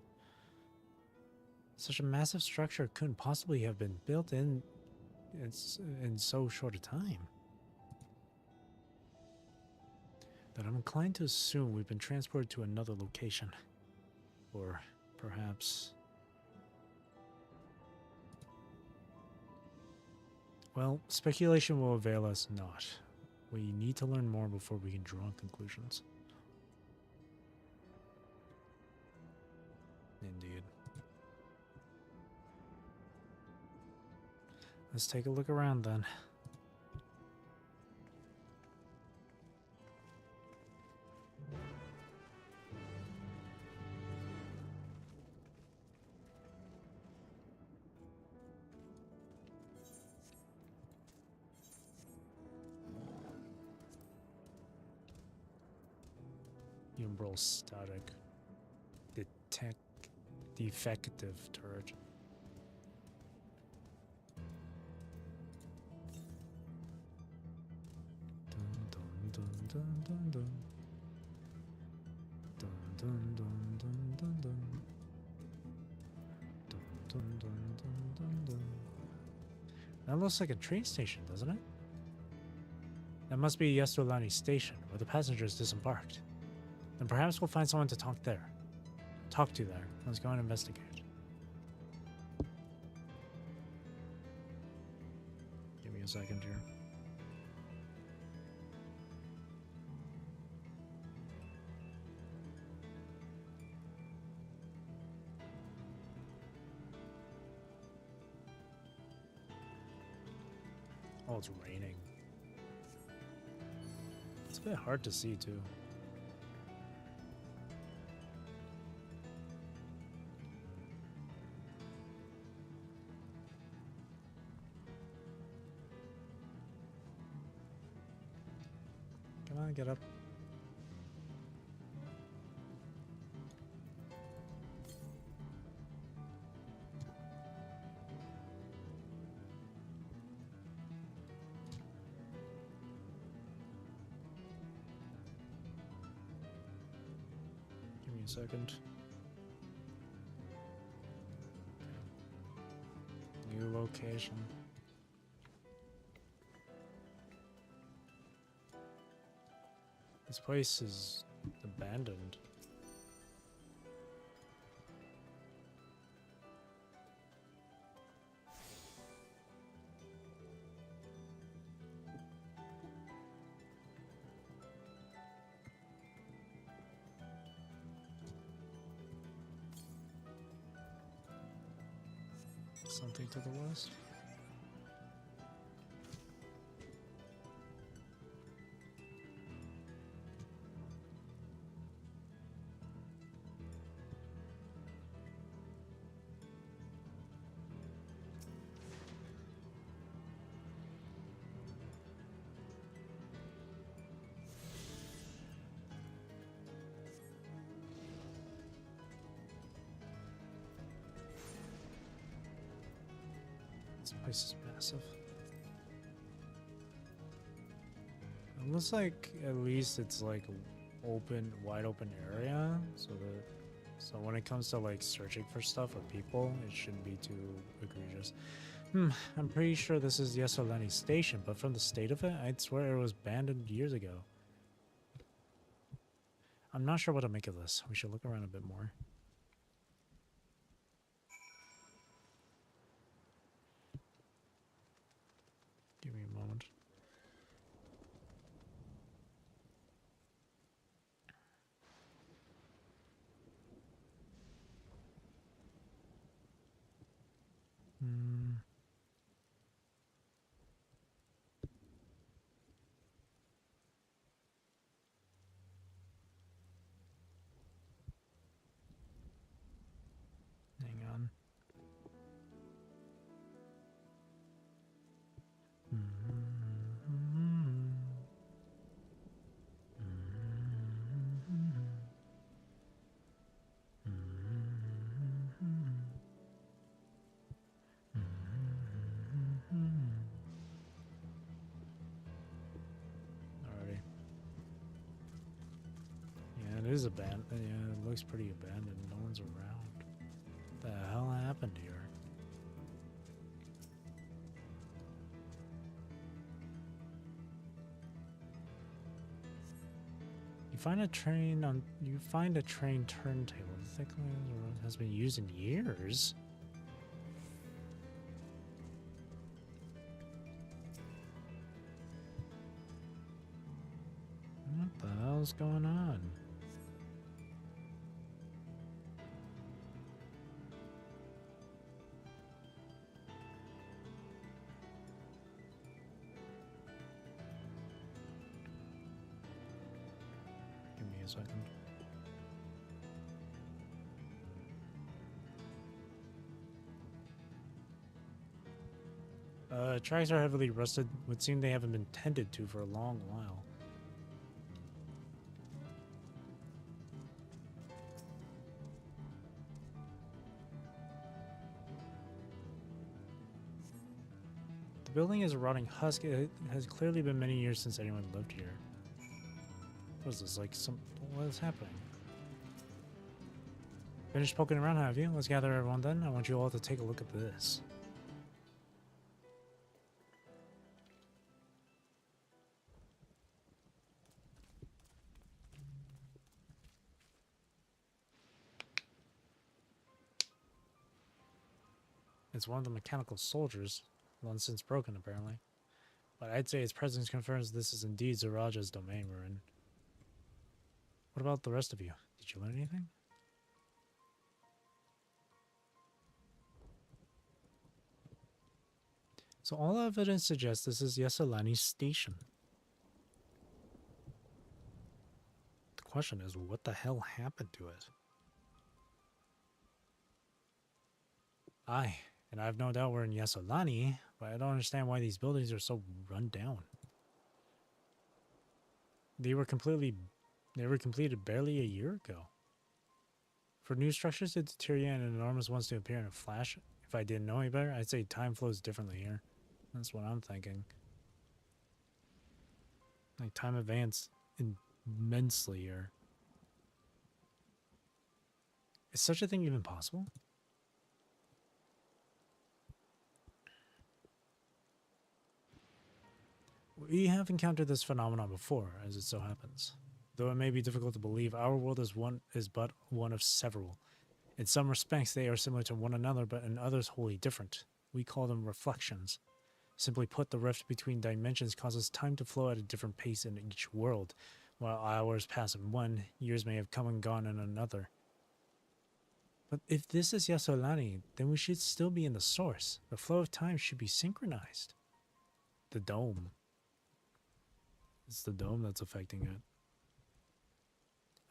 Such a massive structure couldn't possibly have been built in so short a time. That I'm inclined to assume we've been transported to another location. Or perhaps... Well, speculation will avail us not. We need to learn more before we can draw conclusions. Indeed. Let's take a look around then. Umbral static. Defective turret. Dun dun dun dun dun dun. Dun dun dun dun dun dun. Dun dun dun dun dun dun. That looks like a train station, doesn't it? That must be Yasulani Station, where the passengers disembarked. Then perhaps we'll find someone to talk to there. Let's go and investigate. second here. Oh, it's raining. It's a bit hard to see, too. Come on, get up. Give me a second. New location. This place is abandoned. Something to the west. This place is massive. It looks like at least it's like open, wide open area, so when it comes to like searching for stuff or people, it shouldn't be too egregious. I'm pretty sure this is Yesolani Station, but from the state of it, I'd swear it was abandoned years ago. I'm not sure what to make of this. We should look around a bit more. Give me a moment. Hang on. Alrighty. Yeah, it is abandoned. Yeah, it looks pretty abandoned. No one's around. What the hell happened here? You find a train turntable. The thick line has been used in years. What the hell's going on? Give me a second. Tracks are heavily rusted. Would seem they haven't been tended to for a long while. The building is a rotting husk. It has clearly been many years since anyone lived here. What is this, like what is happening? Finished poking around, have you? Let's gather everyone then. I want you all to take a look at this. It's one of the mechanical soldiers, long since broken apparently. But I'd say its presence confirms this is indeed Zaraja's domain we're in. What about the rest of you? Did you learn anything? So all evidence suggests this is Yeselani's station. The question is, what the hell happened to it? Aye, and I have no doubt we're in Yeselani, but I don't understand why these buildings are so run down. They were completed barely a year ago. For new structures to deteriorate and enormous ones to appear in a flash, if I didn't know any better, I'd say time flows differently here. That's what I'm thinking. Like, time advanced immensely here. Is such a thing even possible? We have encountered this phenomenon before, as it so happens. Though it may be difficult to believe, our world is but one of several. In some respects, they are similar to one another, but in others wholly different. We call them reflections. Simply put, the rift between dimensions causes time to flow at a different pace in each world. While hours pass in one, years may have come and gone in another. But if this is Yeselani, then we should still be in the source. The flow of time should be synchronized. The dome. It's the dome that's affecting it.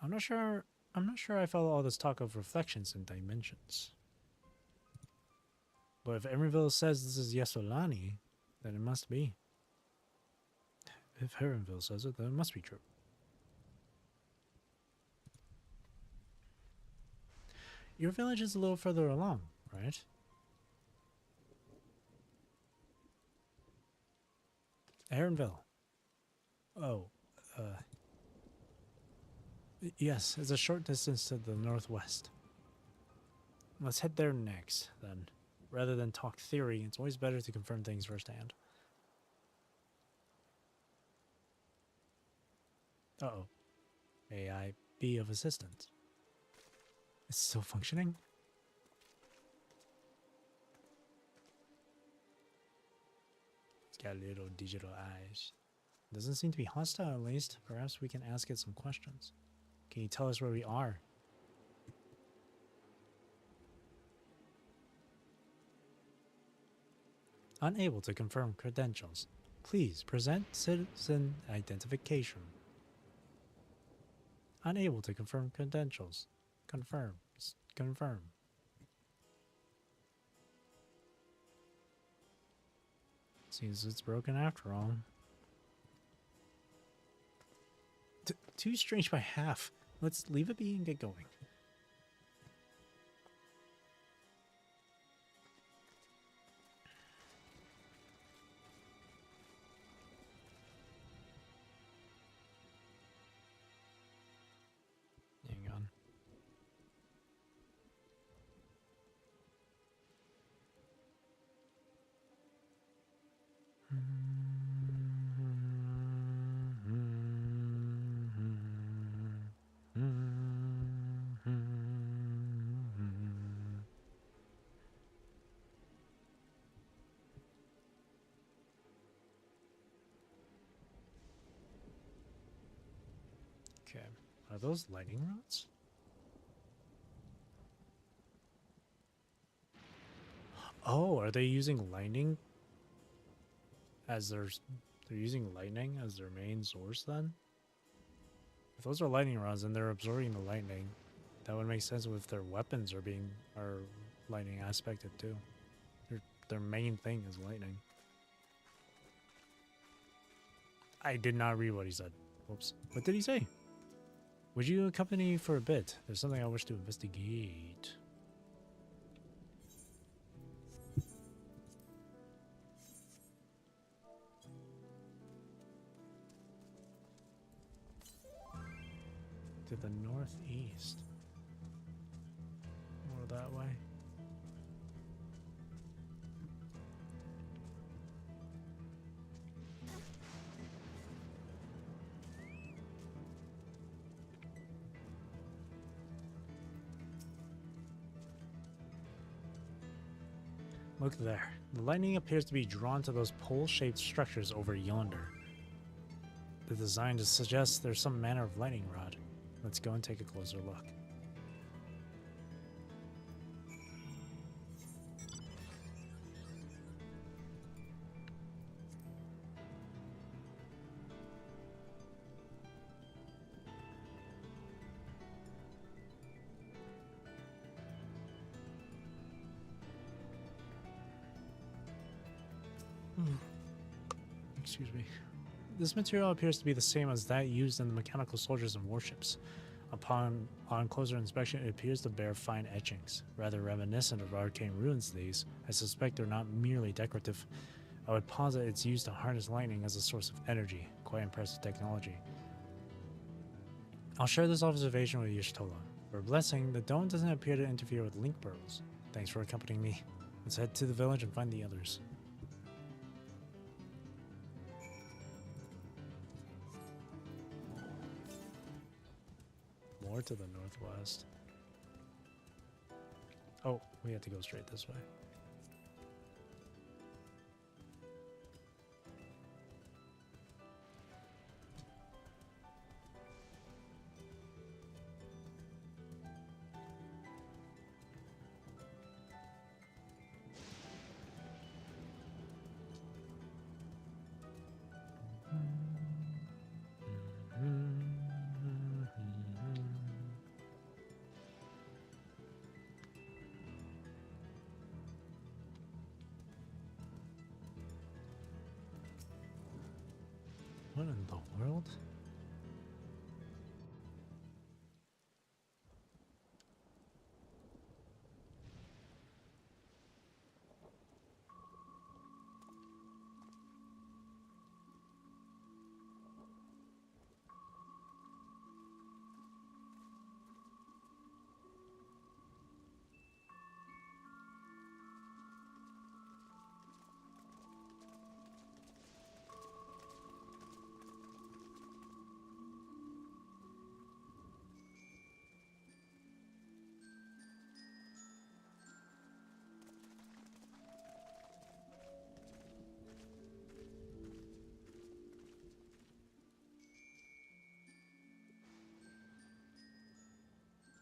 I'm not sure I follow all this talk of reflections and dimensions. But if Emeryville says this is Yeselani, then it must be. If Heronville says it, then it must be true. Your village is a little further along, right? Heronville. Oh, yes, it's a short distance to the northwest. Let's head there next, then. Rather than talk theory, it's always better to confirm things firsthand. Uh-oh. May I be of assistance? It's still functioning? It's got little digital eyes. Doesn't seem to be hostile, at least. Perhaps we can ask it some questions. Can you tell us where we are? Unable to confirm credentials. Please present citizen identification. Unable to confirm credentials. Confirm. Confirm. Seems it's broken after all. Too strange by half. Let's leave it be and get going. Hang on. Okay, are those lightning rods? Oh, are they using lightning as they're using lightning as their main source then? If those are lightning rods and they're absorbing the lightning, that would make sense if their weapons are lightning aspected too. Their main thing is lightning. I did not read what he said. Whoops. What did he say? Would you accompany me for a bit? There's something I wish to investigate. To the northeast. More that way. Look there. The lightning appears to be drawn to those pole-shaped structures over yonder. The design just suggests there's some manner of lightning rod. Let's go and take a closer look. Excuse me. This material appears to be the same as that used in the mechanical soldiers and warships. On closer inspection, it appears to bear fine etchings, rather reminiscent of arcane ruins. These, I suspect, are not merely decorative. I would posit it's used to harness lightning as a source of energy. Quite impressive technology. I'll share this observation with Y'shtola. For a blessing, the dome doesn't appear to interfere with link pearls. Thanks for accompanying me. Let's head to the village and find the others. More to the northwest. Oh, we have to go straight this way. What in the world?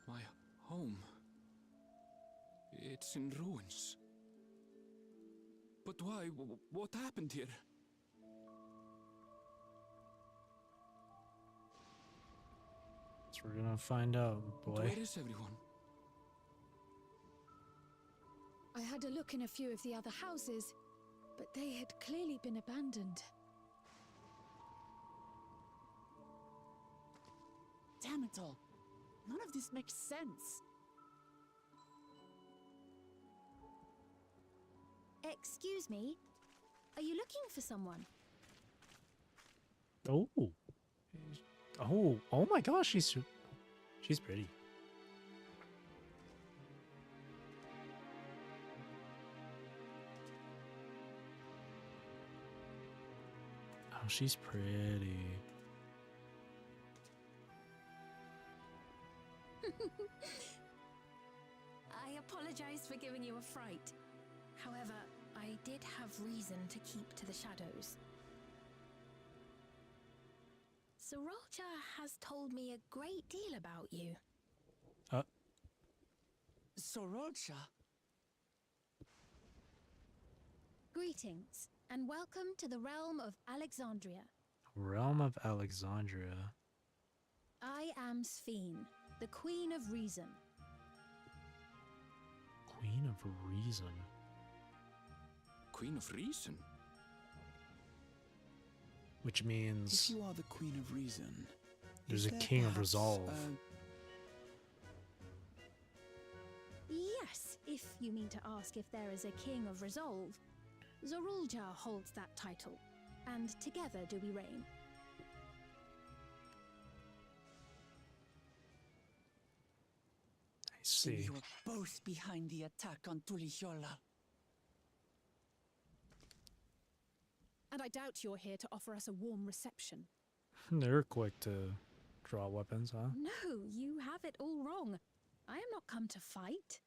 My home. It's in ruins. But why? What happened here? So we're gonna find out, boy. Where is everyone? I had a look in a few of the other houses, but they had clearly been abandoned. Damn it all. None of this makes sense. Excuse me? Are you looking for someone? Oh. Oh my gosh, she's pretty. Oh, she's pretty. I apologize for giving you a fright. However, I did have reason to keep to the shadows. Sorolcha has told me a great deal about you. Sorolcha? Greetings, and welcome to the realm of Alexandria. Realm of Alexandria. I am Sphene, the Queen of Reason. Queen of Reason. Queen of Reason? Which means... If you are the Queen of Reason... There's a King of Resolve. Yes, if you mean to ask if there is a King of Resolve. Zorulja holds that title, and together do we reign. I see. You are both behind the attack on Tulihiola. And I doubt you're here to offer us a warm reception. They're quick to draw weapons, huh? No, you have it all wrong. I am not come to fight.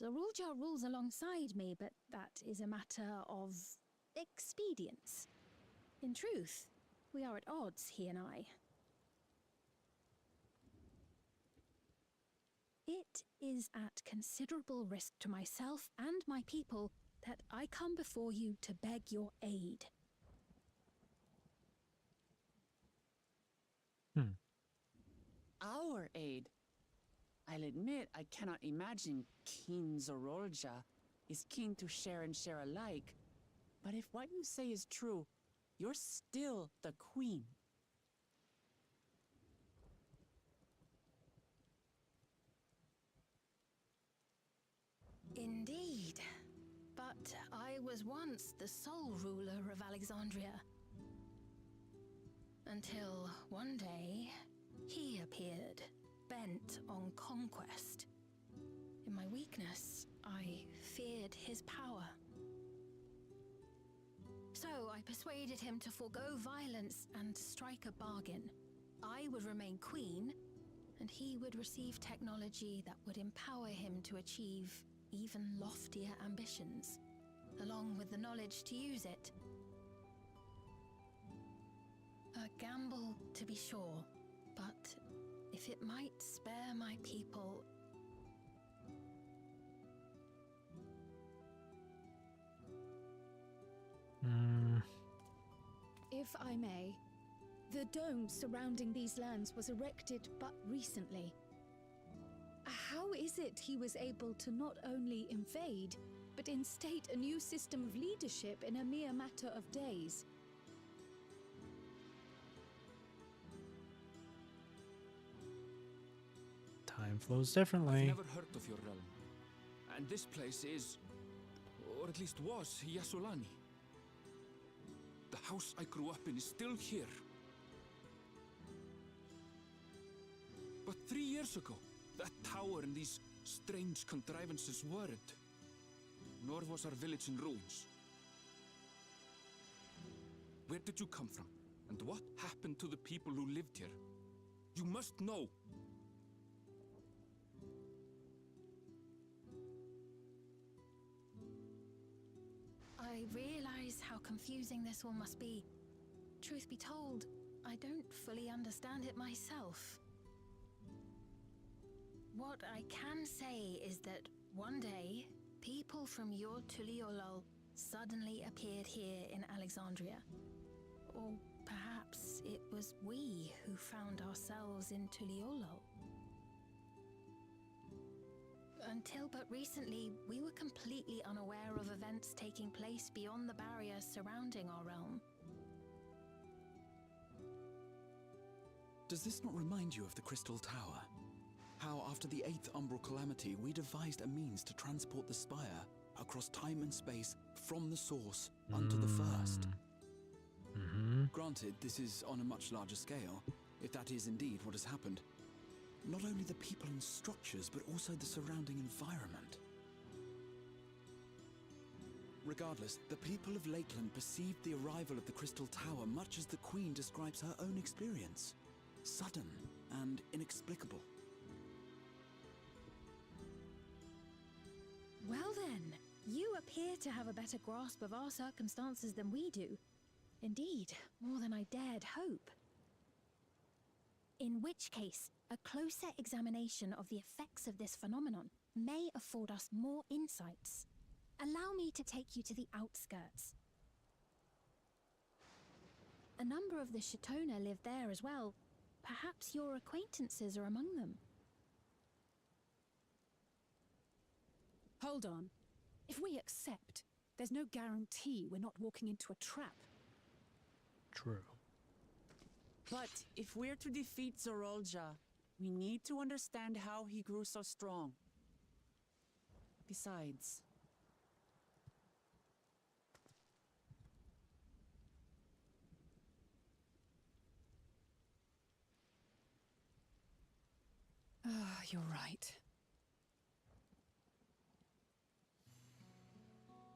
Zorulja rules alongside me, but that is a matter of expedience. In truth, we are at odds, he and I. It is at considerable risk to myself and my people that I come before you to beg your aid. Our aid? I'll admit I cannot imagine King Zorolja is keen to share and share alike. But if what you say is true, you're still the queen. Indeed. But I was once the sole ruler of Alexandria. Until one day, he appeared, bent on conquest. In my weakness, I feared his power. So I persuaded him to forego violence and strike a bargain. I would remain queen, and he would receive technology that would empower him to achieve even loftier ambitions, along with the knowledge to use it. A gamble, to be sure, but if it might spare my people... If I may, the dome surrounding these lands was erected but recently. How is it he was able to not only invade, but instate a new system of leadership in a mere matter of days? Time flows differently. I've never heard of your realm. And this place is, or at least was, Yasolani. The house I grew up in is still here. But 3 years ago, that tower and these strange contrivances weren't. Nor was our village in ruins. Where did you come from? And what happened to the people who lived here? You must know! I realize how confusing this all must be. Truth be told, I don't fully understand it myself. What I can say is that one day, people from your Tuliolol suddenly appeared here in Alexandria. Or perhaps it was we who found ourselves in Tuliolol. Until but recently, we were completely unaware of events taking place beyond the barrier surrounding our realm. Does this not remind you of the Crystal Tower? How after the 8th Umbral Calamity, we devised a means to transport the Spire across time and space from the source unto the first. Granted, this is on a much larger scale, if that is indeed what has happened. Not only the people and structures, but also the surrounding environment. Regardless, the people of Lakeland perceived the arrival of the Crystal Tower much as the Queen describes her own experience. Sudden and inexplicable. Well then, you appear to have a better grasp of our circumstances than we do. Indeed, more than I dared hope. In which case, a closer examination of the effects of this phenomenon may afford us more insights. Allow me to take you to the outskirts. A number of the Shitona live there as well. Perhaps your acquaintances are among them. Hold on. If we accept, there's no guarantee we're not walking into a trap. True. But if we're to defeat Zorolja, we need to understand how he grew so strong. Besides... You're right.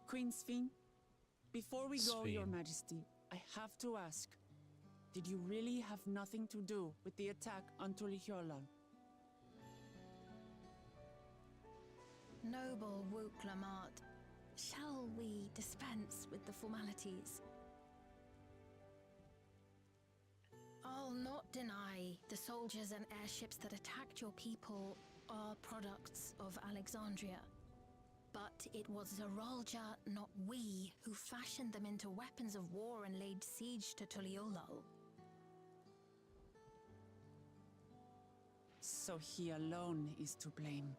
Queen Sphene, before we go, Your Sphene. Majesty, I have to ask, did you really have nothing to do with the attack on Tulihiolal? Noble Wooklamart, shall we dispense with the formalities? I'll not deny the soldiers and airships that attacked your people are products of Alexandria. But it was Zeralja, not we, who fashioned them into weapons of war and laid siege to Tuliolol. So he alone is to blame.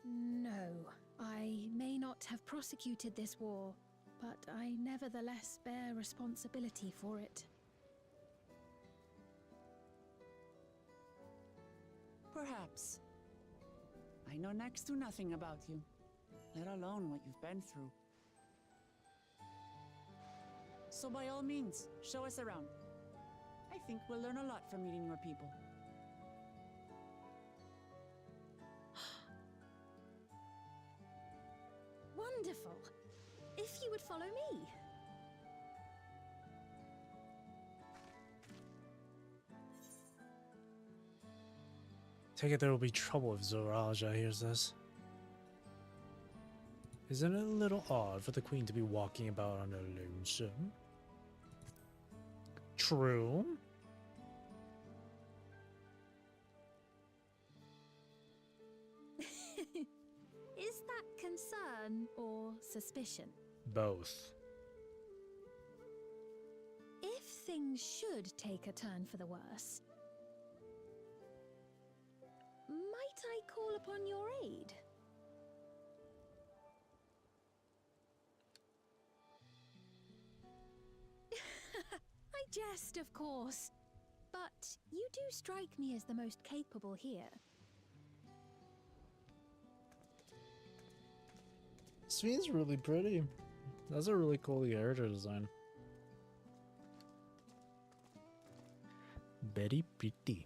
No, I may not have prosecuted this war, but I nevertheless bear responsibility for it. Perhaps. I know next to nothing about you, let alone what you've been through. So by all means, show us around. I think we'll learn a lot from meeting your people. Wonderful! If you would follow me. Take it there will be trouble if Zeraphym hears this. Isn't it a little odd for the queen to be walking about on a lonesome? True. Is that concern or suspicion? Both. If things should take a turn for the worse, might I call upon your aid? I jest, of course, but you do strike me as the most capable here. Sven's really pretty. That's a really cool character design. Very pretty.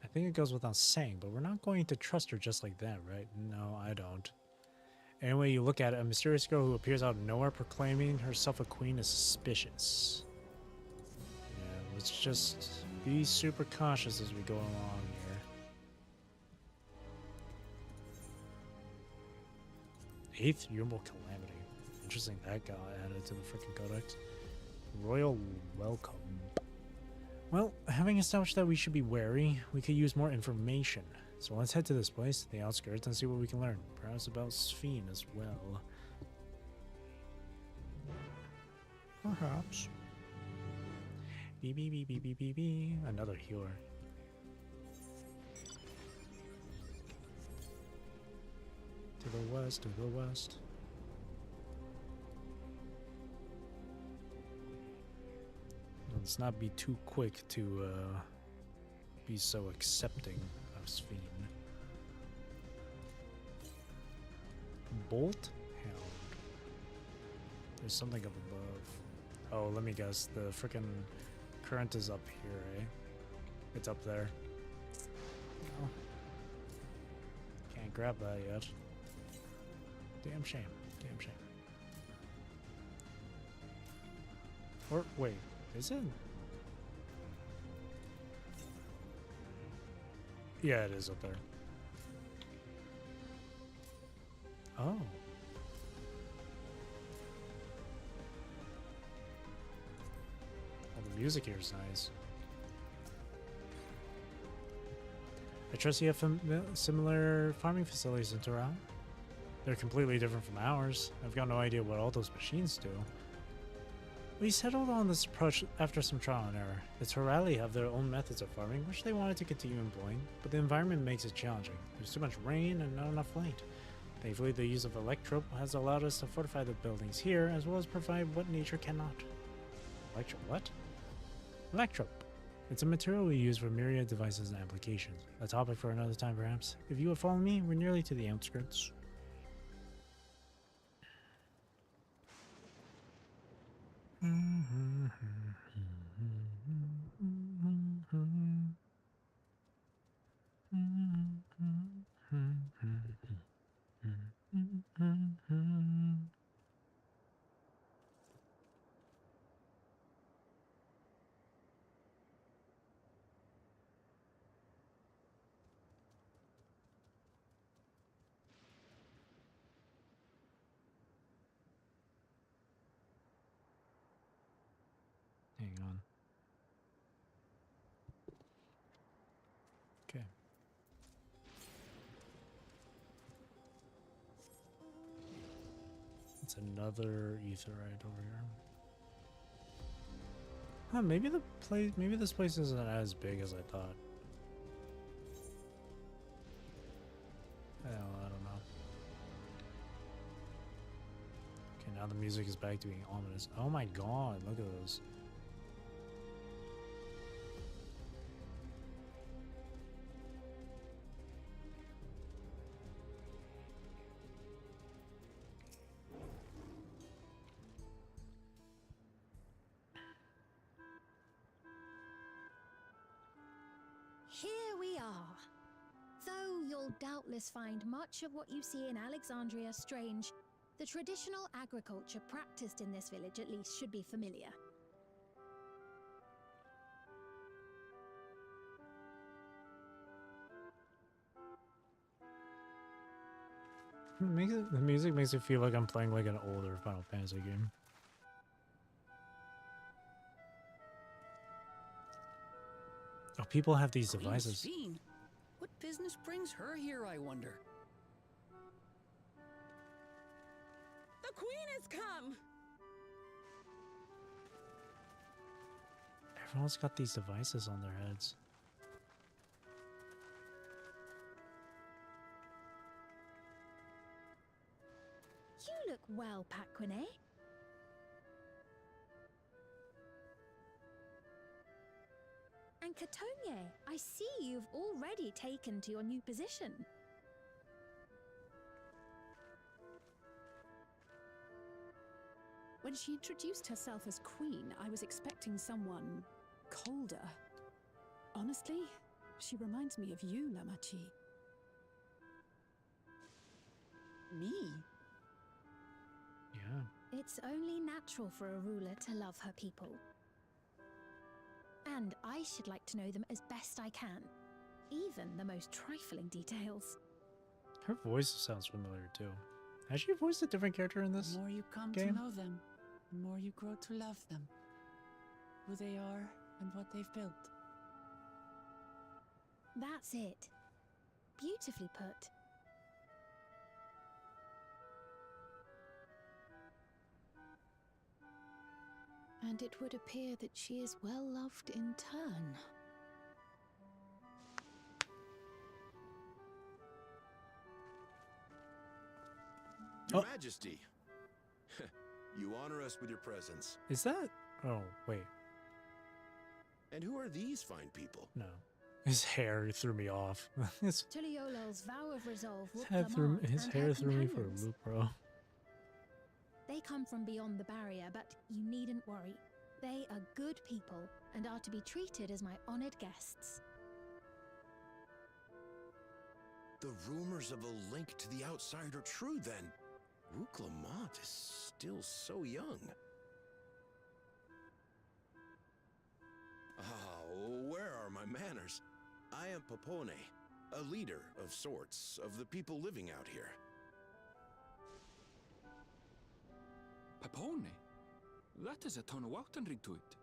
I think it goes without saying, but we're not going to trust her just like that, right? No, I don't. Anyway, you look at it, a mysterious girl who appears out of nowhere proclaiming herself a queen is suspicious. Yeah, let's just be super cautious as we go along here. 8th Yearbook Calamity. Interesting that got added to the freaking codex. Royal welcome. Well, having established that we should be wary, we could use more information. So let's head to this place, the outskirts, and see what we can learn. Perhaps about Sven as well. Perhaps. Beep, beep, beep, beep, beep, beep, beep. Another healer. To the west, to the west. Let's not be too quick to be so accepting of Sven. Bolt Hound. There's something up above. Oh, let me guess. The frickin' current is up here, eh? It's up there. No. Can't grab that yet. Damn shame. Damn shame. Or, wait. Is it? Yeah, it is up there. Oh. Oh, the music here is nice. I trust you have similar farming facilities in Tehran. They're completely different from ours. I've got no idea what all those machines do. We settled on this approach after some trial and error. The Torali have their own methods of farming, which they wanted to continue employing, but the environment makes it challenging. There's too much rain and not enough light. Thankfully, the use of electrope has allowed us to fortify the buildings here, as well as provide what nature cannot. What? Electrope. It's a material we use for myriad devices and applications. A topic for another time, perhaps. If you would follow me, we're nearly to the outskirts. Hang on. Okay. It's another etherite over here. Huh, maybe this place isn't as big as I thought. Hell, I don't know. Okay, now the music is back to being ominous. Oh my god, look at those. Here we are. Though you'll doubtless find much of what you see in Alexandria strange, the traditional agriculture practiced in this village at least should be familiar. The music makes it feel like I'm playing like an older Final Fantasy game. Oh, people have these devices. Fiend. What business brings her here, I wonder? The queen has come! Everyone's got these devices on their heads. You look well, Paquine. And Catogne, I see you've already taken to your new position. When she introduced herself as queen, I was expecting someone colder. Honestly, she reminds me of you, Lamachi. Me? Yeah. It's only natural for a ruler to love her people. And I should like to know them as best I can, even the most trifling details. Her voice sounds familiar too. Has she voiced a different character in this The more you come game? to know them, the more you grow to love them. Who they are and what they've built. That's it. Beautifully put. And it would appear that she is well loved in turn. Your Majesty, you honor us with your presence. Is that? Oh, wait. And who are these fine people? No. His hair threw me off. his Tuliolol's vow of resolve his would hair threw me for a loop, bro. They come from beyond the barrier, but you needn't worry. They are good people and are to be treated as my honored guests. The rumors of a link to the outside are true, then. Rook Lamont is still so young. Where are my manners? I am Papone, a leader of sorts of the people living out here. Papone? That is a ton of Wautenrig to it.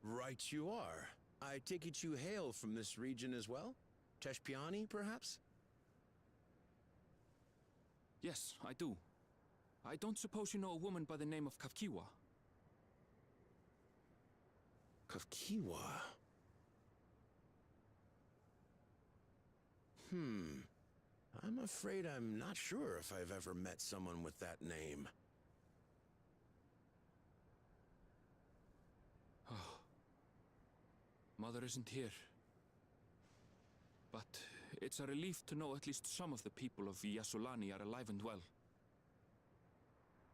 Right you are. I take it you hail from this region as well? Teshpiani, perhaps? Yes, I do. I don't suppose you know a woman by the name of Kafkiwa? Kafkiwa? I'm afraid I'm not sure if I've ever met someone with that name. Oh. Mother isn't here. But it's a relief to know at least some of the people of Yasulani are alive and well.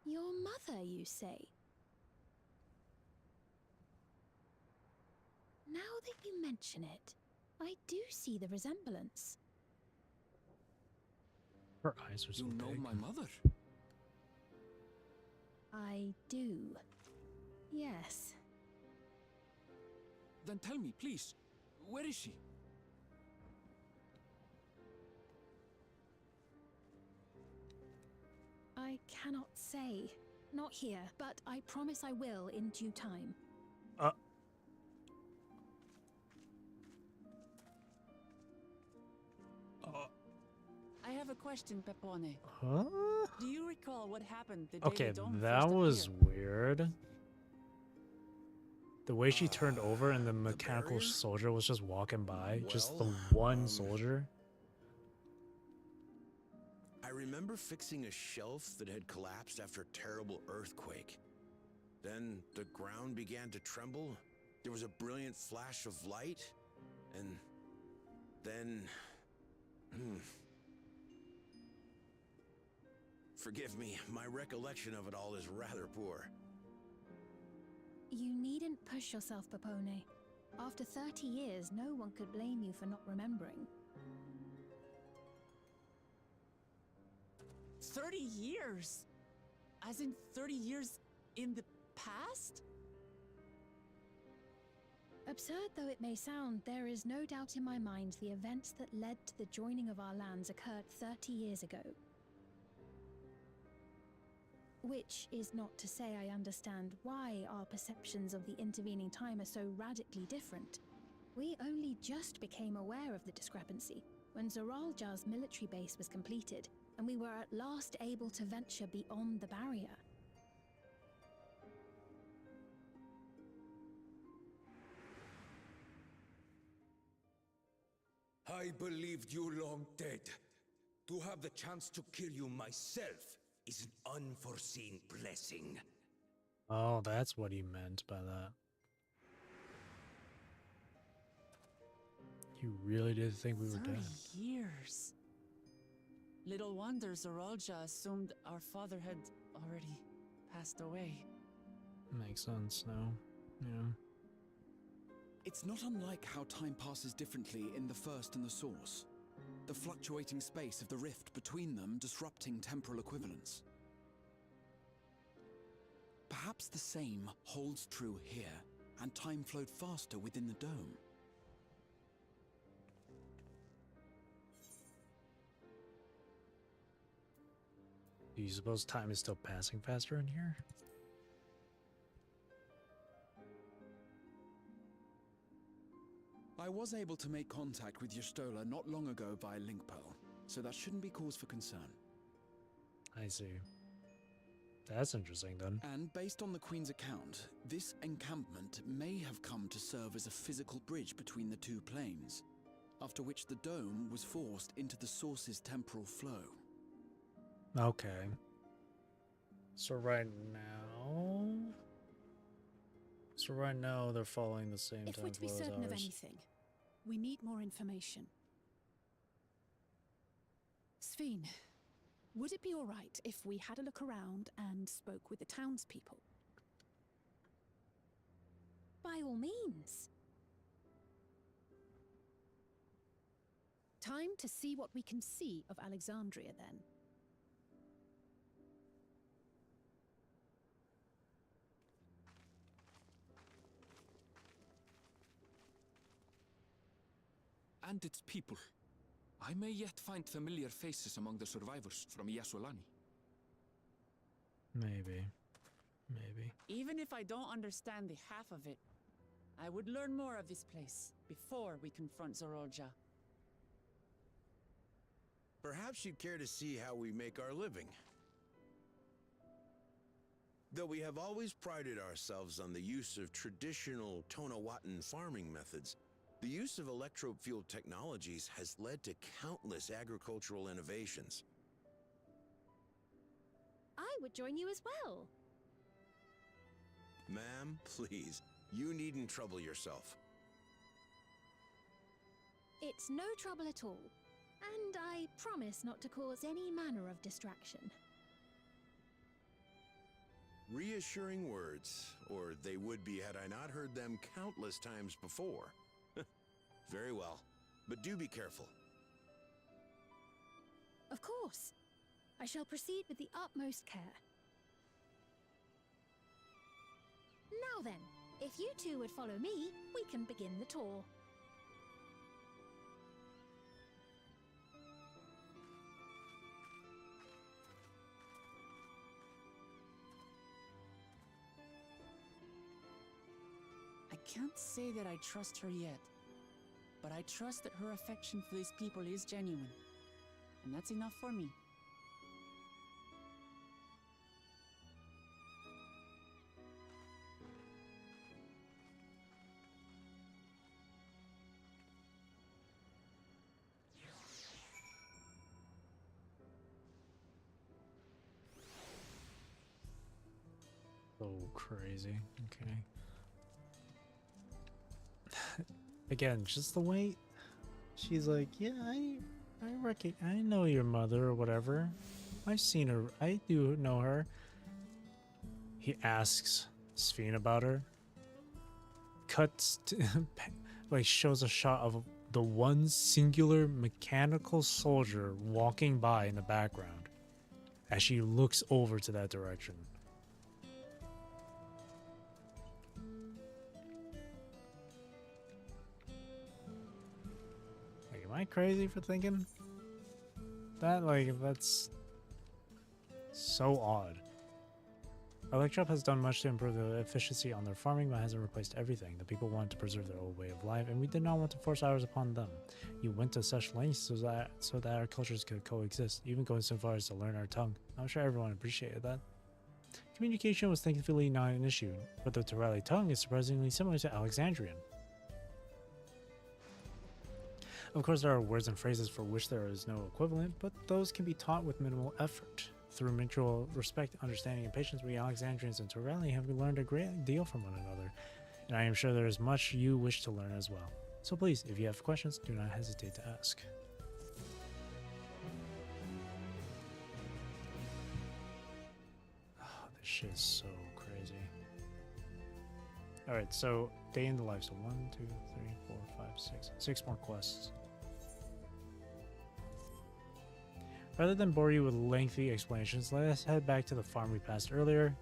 Your mother, you say? Now that you mention it, I do see the resemblance. Her eyes are so You know big. my mother? I do. Yes. Then tell me, please, where is she? I cannot say. Not here, but I promise I will in due time. I have a question, Pepone. Huh? Do you recall what happened the day Okay, the dome that first was appeared? weird. The way she turned over and the mechanical soldier was just walking by. Just the one soldier. I remember fixing a shelf that had collapsed after a terrible earthquake. Then the ground began to tremble. There was a brilliant flash of light. And then... Forgive me, my recollection of it all is rather poor. You needn't push yourself, Pepone. After 30 years, no one could blame you for not remembering. 30 years? As in 30 years in the past? Absurd though it may sound, there is no doubt in my mind the events that led to the joining of our lands occurred 30 years ago. Which is not to say I understand why our perceptions of the intervening time are so radically different. We only just became aware of the discrepancy when Zoralja's military base was completed, and we were at last able to venture beyond the barrier. I believed you long dead. To have the chance to kill you myself is an unforeseen blessing. Oh, that's what he meant by that. You really did think we were 30 dead? years. Little wonder Zoralja assumed our father had already passed away. Makes sense now. Yeah. It's not unlike how time passes differently in the First and the Source. The fluctuating space of the rift between them disrupting temporal equivalence. Perhaps the same holds true here, and time flowed faster within the dome. Do you suppose time is still passing faster in here? I was able to make contact with Y'shtola not long ago via link pearl, so that shouldn't be cause for concern. I see. That's interesting then. And based on the Queen's account, this encampment may have come to serve as a physical bridge between the two planes, after which the dome was forced into the Source's temporal flow. Okay. So right now they're following the same If time we're to be flow as certain of ours. anything, we need more information. Sveen, would it be all right if we had a look around and spoke with the townspeople? By all means. Time to see what we can see of Alexandria, then. And its people. I may yet find familiar faces among the survivors from Yasolani. Maybe. Maybe. Even if I don't understand the half of it, I would learn more of this place before we confront Zoralja. Perhaps you'd care to see how we make our living. Though we have always prided ourselves on the use of traditional Tonawatan farming methods, the use of electro-fueled technologies has led to countless agricultural innovations. I would join you as well. Ma'am, please, you needn't trouble yourself. It's no trouble at all. And I promise not to cause any manner of distraction. Reassuring words, or they would be had I not heard them countless times before. Very well, but do be careful. Of course. I shall proceed with the utmost care. Now then, if you two would follow me, we can begin the tour. can't say that I trust her yet, but I trust that her affection for these people is genuine, and that's enough for me. So crazy. Okay. Again, just the way she's like, yeah, I know your mother or whatever. I've seen her. I do know her. He asks Sphene about her. Cuts to, like, shows a shot of the one singular mechanical soldier walking by in the background as she looks over to that direction. Like, am I crazy for thinking that? Like, that's so odd. Electrop has done much to improve the efficiency on their farming, but hasn't replaced everything. The people wanted to preserve their old way of life, and we did not want to force ours upon them. You went to such lengths so that our cultures could coexist, even going so far as to learn our tongue. I'm sure everyone appreciated that. Communication was thankfully not an issue, but the Torali tongue is surprisingly similar to Alexandrian. Of course, there are words and phrases for which there is no equivalent, but those can be taught with minimal effort. Through mutual respect, understanding, and patience, we Alexandrians and Torali have learned a great deal from one another, and I am sure there is much you wish to learn as well. So please, if you have questions, do not hesitate to ask. Oh, this shit is so crazy. Alright, so day in the life. So 1, 2, 3, 4, 5, 6. 6 more quests. Rather than bore you with lengthy explanations, let us head back to the farm we passed earlier.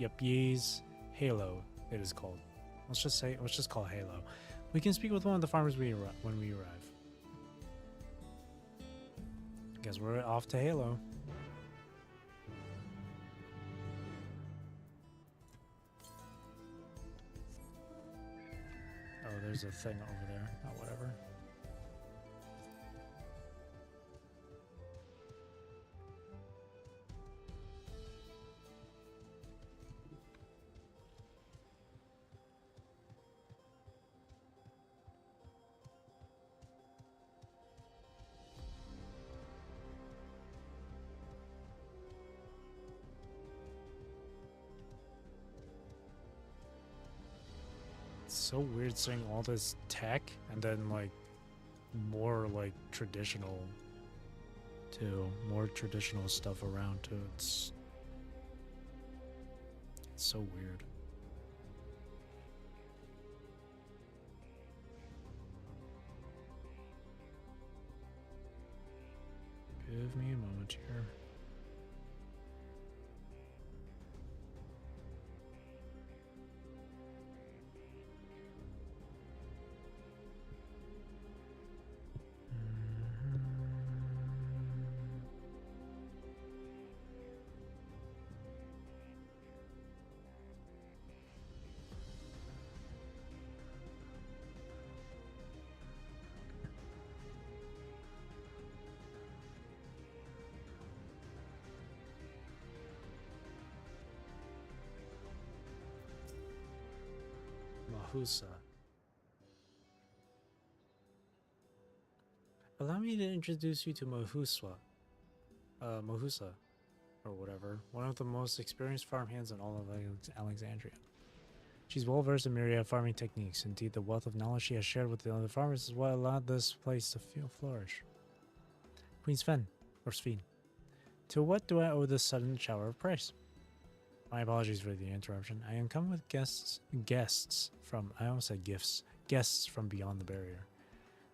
Yupye's Halo, it is called. Let's just call it Halo. We can speak with one of the farmers when we arrive. Guess we're off to Halo. Oh, there's a thing over there. Oh, whatever. So weird seeing all this tech and then like more like traditional too, more traditional stuff around too. It's so weird. Give me a moment here. Mahusa. Allow me to introduce you to Mahusa, or whatever, one of the most experienced farmhands in all of Alexandria. She's well versed in myriad farming techniques. Indeed, the wealth of knowledge she has shared with the other farmers is what allowed this place to flourish. Queen Sphene, or Sphene, to what do I owe this sudden shower of praise? My apologies for the interruption. I am coming with guests from, I almost said gifts, guests from beyond the barrier.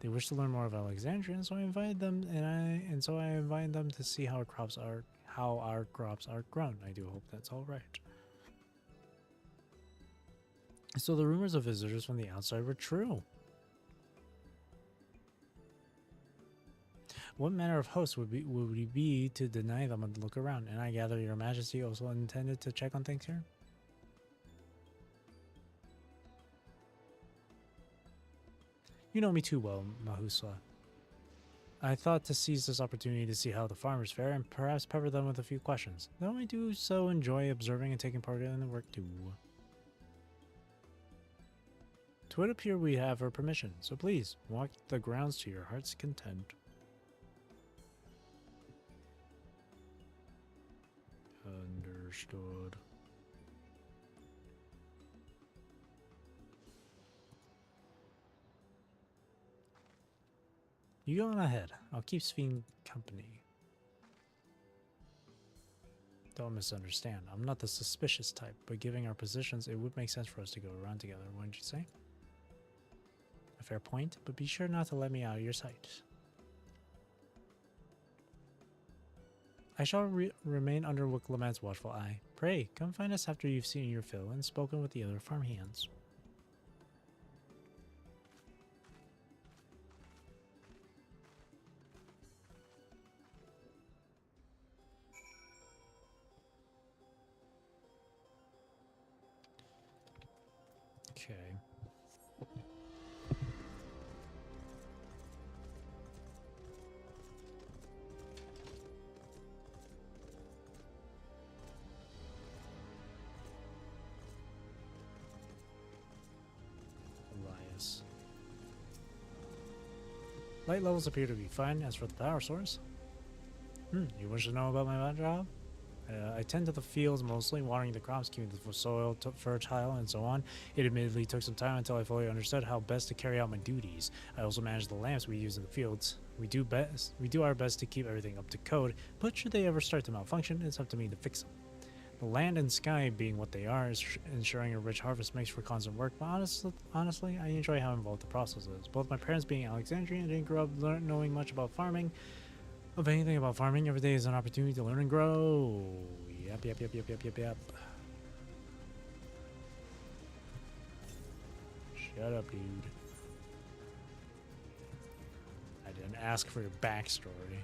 They wish to learn more of Alexandria, and so I invited them, to see how our crops are grown. I do hope that's all right. So the rumors of visitors from the outside were true. What manner of host would we be to deny them a look around? And I gather your majesty also intended to check on things here? You know me too well, Mahusla. I thought to seize this opportunity to see how the farmers fare and perhaps pepper them with a few questions, though I do so enjoy observing and taking part in the work too. It would appear we have her permission, so please, walk the grounds to your heart's content. Understood. You go on ahead. I'll keep Sphene company. Don't misunderstand. I'm not the suspicious type, but given our positions, it would make sense for us to go around together, wouldn't you say? A fair point, but be sure not to let me out of your sight. I shall remain under Wiklaman's watchful eye. Pray, come find us after you've seen your fill and spoken with the other farmhands. Okay. Elias. Light levels appear to be fine. As for the power source, you wish to know about my job? I tend to the fields mostly, watering the crops, keeping the soil fertile, and so on. It admittedly took some time until I fully understood how best to carry out my duties. I also manage the lamps we use in the fields. We do our best to keep everything up to code, but should they ever start to malfunction, it's up to me to fix them. The land and sky being what they are, is ensuring a rich harvest makes for constant work, but honestly, I enjoy how involved the process is. Both my parents being Alexandrian didn't grow up knowing much about farming. Of anything about farming, every day is an opportunity to learn and grow. Yep. Shut up, dude. I didn't ask for your backstory.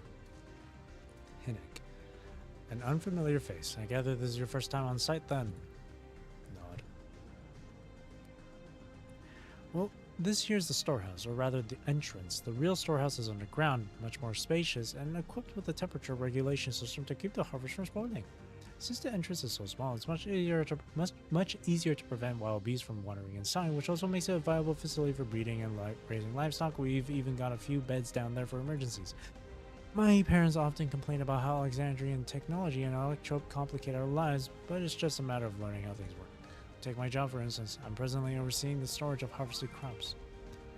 Hinnick. An unfamiliar face. I gather this is your first time on site then? Nod. Well, this here's the storehouse, or rather the entrance. The real storehouse is underground, much more spacious, and equipped with a temperature regulation system to keep the harvest from spoiling. Since the entrance is so small, it's much easier to prevent wild bees from wandering inside, which also makes it a viable facility for breeding and raising livestock. We've even got a few beds down there for emergencies. My parents often complain about how Alexandrian technology and electrope complicate our lives, but it's just a matter of learning how things work. Take my job for instance. I'm presently overseeing the storage of harvested crops.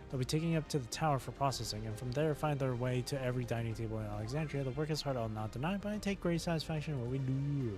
They'll be taking it up to the tower for processing, and from there find their way to every dining table in Alexandria. The work is hard, I'll not deny, but I take great satisfaction in what we do.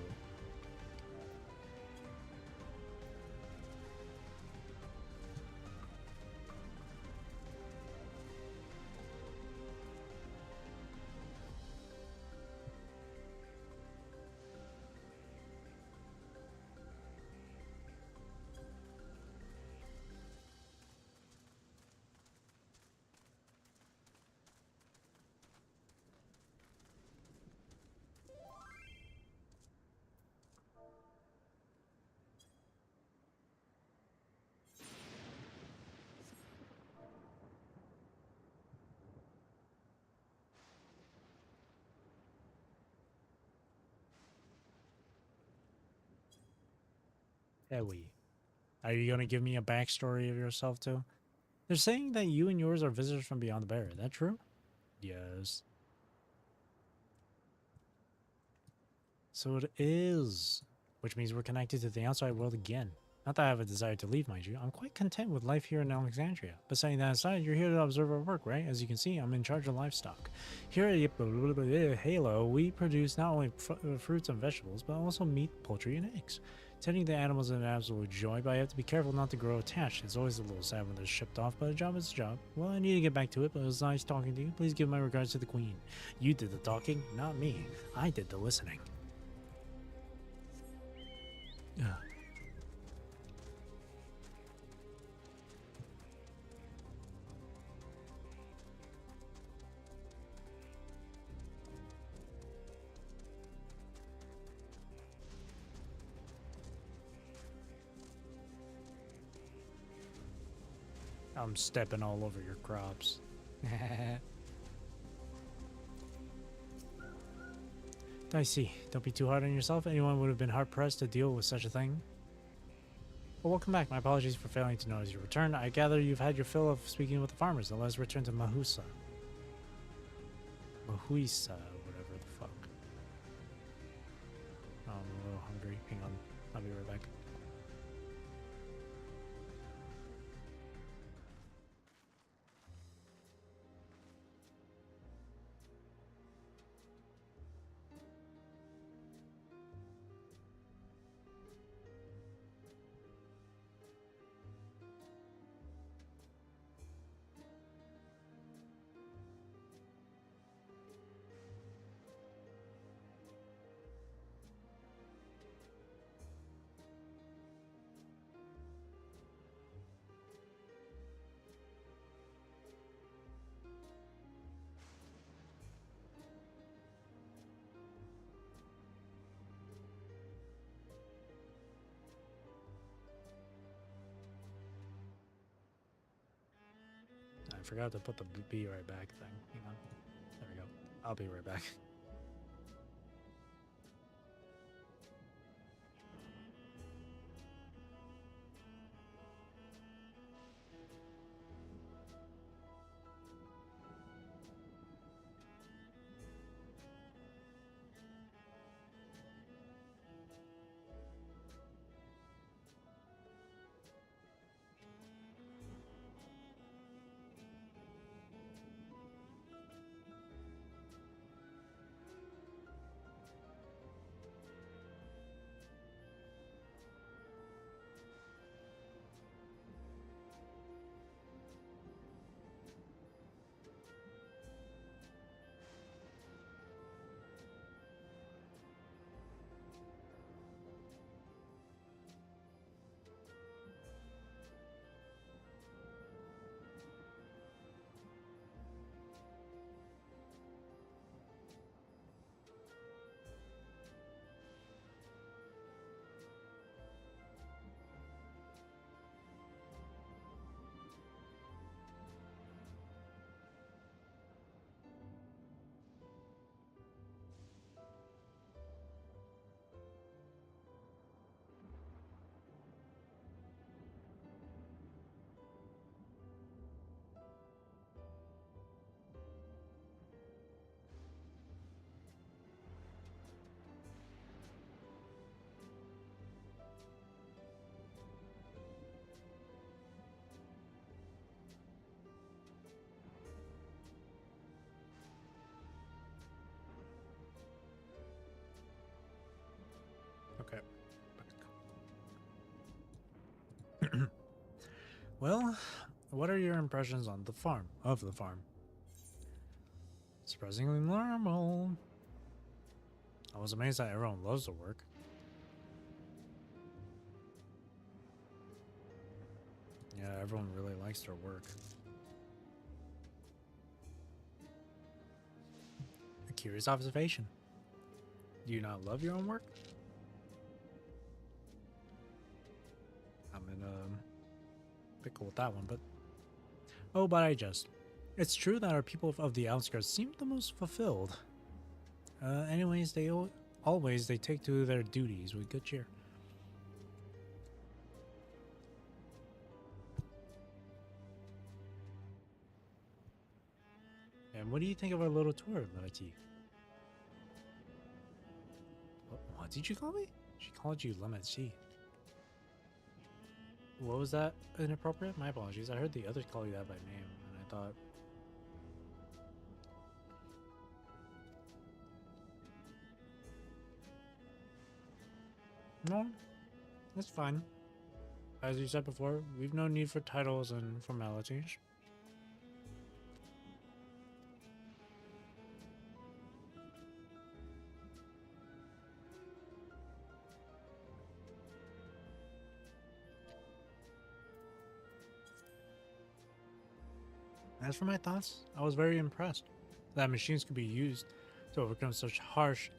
Ellie, are you going to give me a backstory of yourself too? They're saying that you and yours are visitors from beyond the barrier. Is that true? Yes. So it is. Which means we're connected to the outside world again. Not that I have a desire to leave, mind you. I'm quite content with life here in Alexandria. But setting that aside, you're here to observe our work, right? As you can see, I'm in charge of livestock. Here at Halo, we produce not only fruits and vegetables, but also meat, poultry, and eggs. Tending the animals is an absolute joy, but I have to be careful not to grow attached. It's always a little sad when they're shipped off, but a job is a job. Well, I need to get back to it, but it was nice talking to you. Please give my regards to the Queen. You did the talking, not me. I did the listening. I'm stepping all over your crops. I see. Don't be too hard on yourself. Anyone would have been hard-pressed to deal with such a thing. Well, welcome back. My apologies for failing to notice your return. I gather you've had your fill of speaking with the farmers. Now let's return to Mahuisa. Mahuisa, whatever the fuck. Oh, I'm a little hungry. Hang on. I'll be right back. I forgot to put the be right back thing. Hang on. There we go. I'll be right back. Okay. Well, what are your impressions on the farm? Of the farm? Surprisingly normal. I was amazed that everyone loves the work. Yeah, everyone really likes their work. A curious observation. Do you not love your own work? I'm in a pickle with that one, but... Oh, but I just... It's true that our people of the outskirts seem the most fulfilled. Anyways, they always take to their duties with good cheer. And what do you think of our little tour, Lemati? What did you call me? She called you Lemati. What was that? Inappropriate? My apologies. I heard the others call you that by name, and I thought... No, that's fine. As you said before, we've no need for titles and formalities. As for my thoughts, I was very impressed that machines could be used to overcome so harsh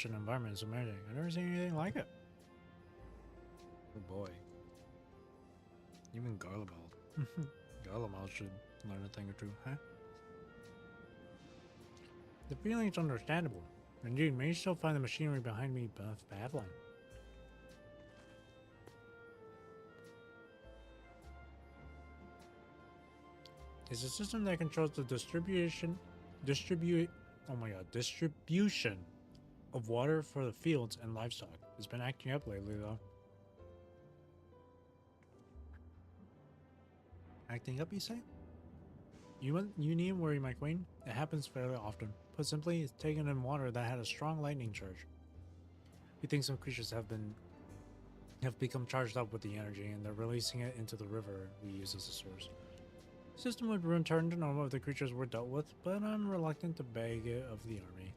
an environment as emerging. I've never seen anything like it. Oh boy. Even Garlabald. LML should learn a thing or two, huh? The feeling's understandable. Indeed, may still find the machinery behind me baffling. It's a system that controls the distribution of water for the fields and livestock. It's been acting up lately, though. Acting up, you say? You needn't worry, my queen. It happens fairly often. Put simply, it's taken in water that had a strong lightning charge. We think some creatures have become charged up with the energy, and they're releasing it into the river we use as a source. The system would return to normal if the creatures were dealt with, but I'm reluctant to beg it of the army.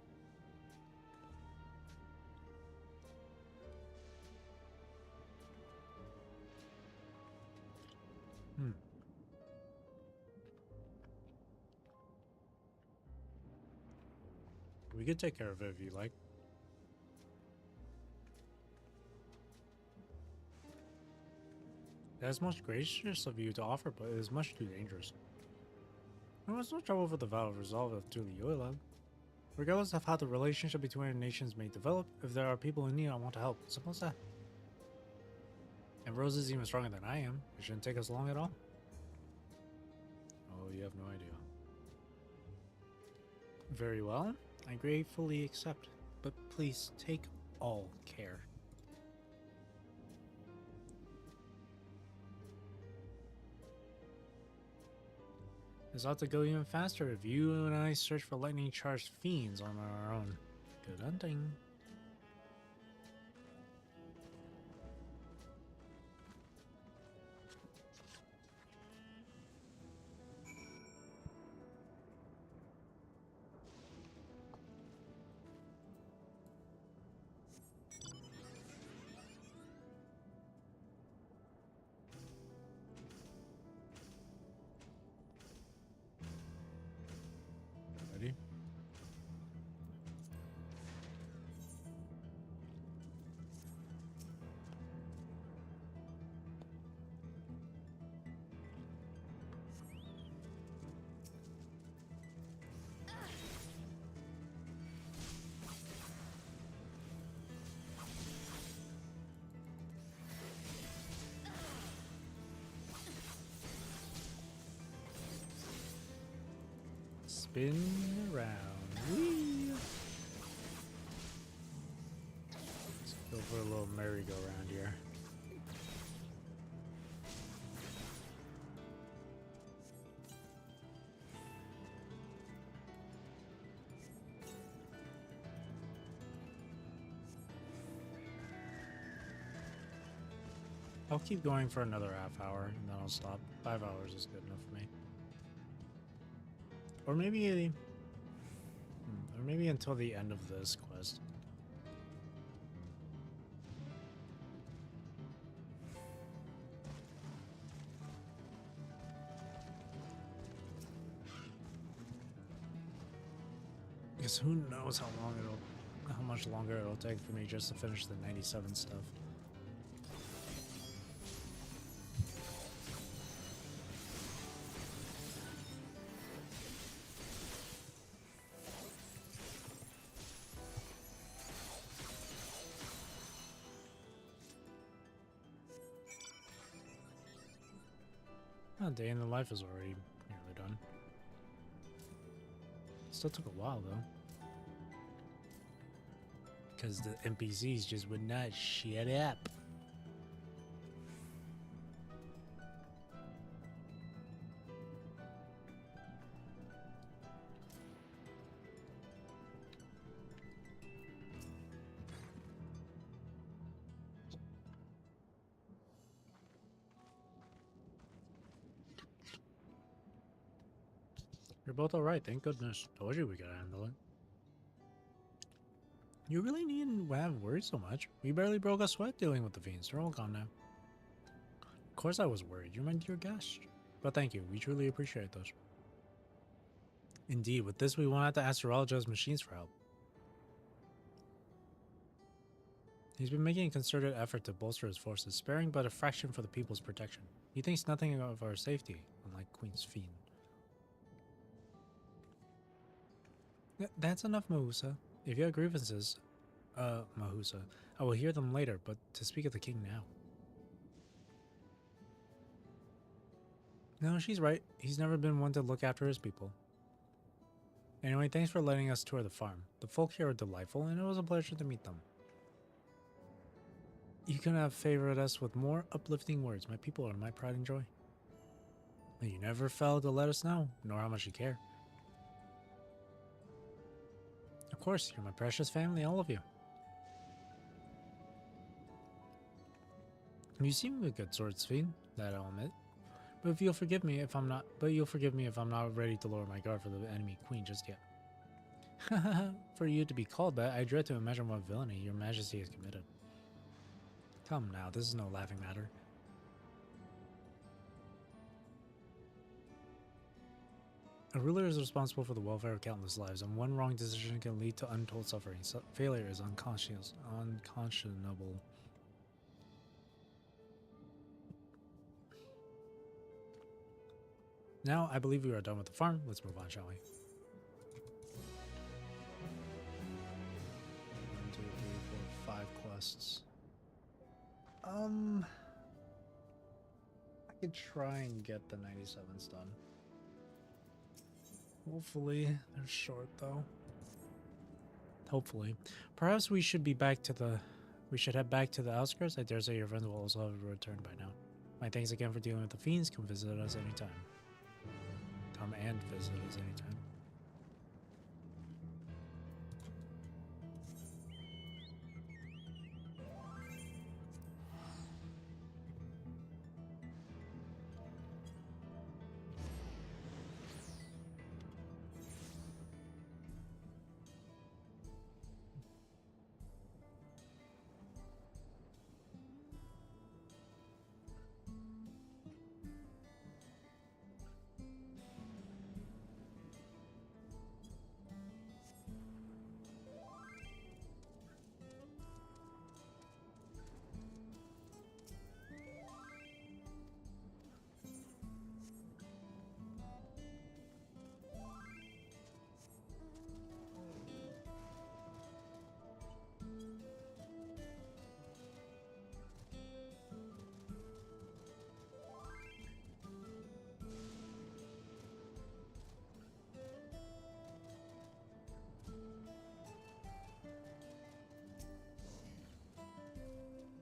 We could take care of it if you like. That's much gracious of you to offer, but it is much too dangerous. There was no trouble for the vow of resolve of Tuliola. Regardless of how the relationship between nations may develop, if there are people in need, I want to help. Simple as that. And Rose is even stronger than I am. It shouldn't take us long at all. Oh, you have no idea. Very well. I gratefully accept, but please take all care. This ought to go even faster if you and I search for lightning-charged fiends on our own. Good hunting. Ready? Spin around. Whee! Let's go for a little merry-go-round here. I'll keep going for another half hour and then I'll stop. 5 hours is good enough for me. Or maybe until the end of this quest. Because who knows how much longer it'll take for me just to finish the 97 stuff. A day in the life is already nearly done. Still took a while though. Because the NPCs just would not shut up. You're both alright, thank goodness. Told you we could handle it. You really needn't have worried so much. We barely broke a sweat dealing with the fiends. They're all gone now. Of course I was worried. You're my dear guest. But thank you. We truly appreciate those. Indeed, with this we won't have to ask Zeraphym's machines for help. He's been making a concerted effort to bolster his forces, sparing but a fraction for the people's protection. He thinks nothing of our safety, like Queen's Fiend. That's enough, Mahusa. If you have grievances, Mahusa, I will hear them later, but to speak of the king now. No, she's right. He's never been one to look after his people. Anyway, thanks for letting us tour the farm. The folk here are delightful, and it was a pleasure to meet them. You couldn't have favored us with more uplifting words. My people are my pride and joy. You never failed to let us know, nor how much you care. Of course, you're my precious family, all of you. You seem a good swordsman, that I'll admit. But you'll forgive me if I'm not ready to lower my guard for the enemy queen just yet. For you to be called that, I dread to imagine what villainy your majesty has committed. Come now, this is no laughing matter. A ruler is responsible for the welfare of countless lives, and one wrong decision can lead to untold suffering. Failure is unconscionable. Now, I believe we are done with the farm. Let's move on, shall we? 1, 2, 3, 4, 5 quests. I could try and get the 97s done. Hopefully, they're short though. Hopefully. Perhaps we should head back to the outskirts. I dare say your friends will also have returned by now. My thanks again for dealing with the fiends. Come visit us anytime. Come and visit us anytime.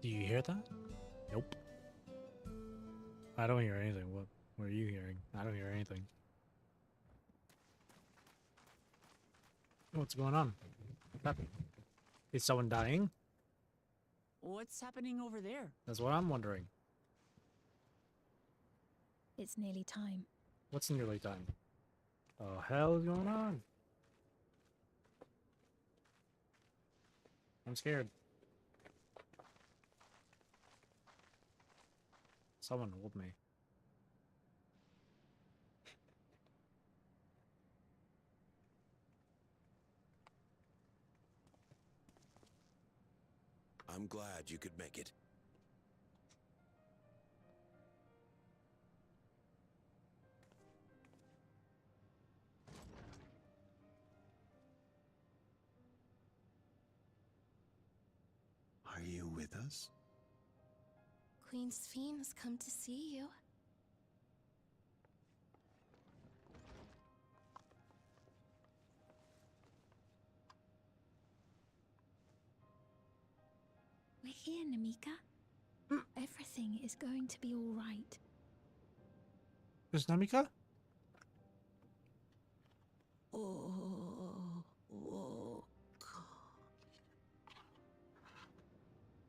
Do you hear that? Nope. I don't hear anything. What are you hearing? I don't hear anything. What's going on? What's happening? Is someone dying? What's happening over there? That's what I'm wondering. It's nearly time. What's nearly time? Oh, hell is going on? I'm scared. Someone hold me. I'm glad you could make it. Are you with us? Queen's Fiend has come to see you. We're here, Namika. Everything is going to be all right. Is Namika?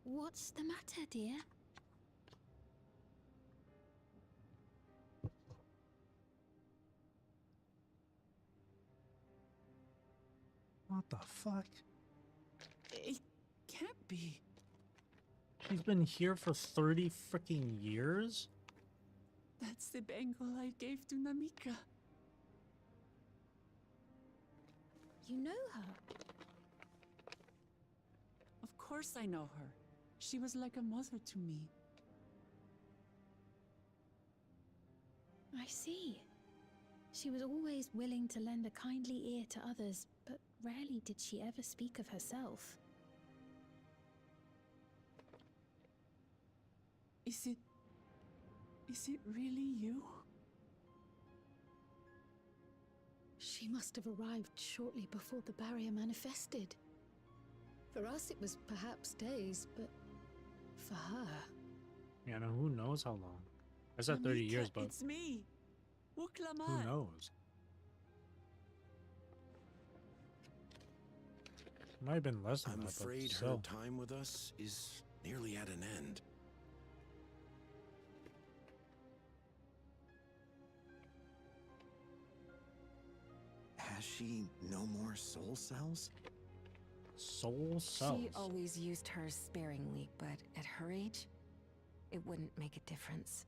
What's the matter, dear? What the fuck? It can't be. She's been here for 30 freaking years? That's the bangle I gave to Namika. You know her? Of course I know her. She was like a mother to me. I see. She was always willing to lend a kindly ear to others, but rarely did she ever speak of herself. Is it really you? She must have arrived shortly before the barrier manifested. For us, it was perhaps days, but for her... Yeah, no, who knows how long? I said 30 years, but It's me. who Wuklamat. knows? Might have been less than I'm that, afraid but her still. time with us is nearly at an end. Has she no more soul cells? Soul cells? She always used hers sparingly, but at her age, it wouldn't make a difference.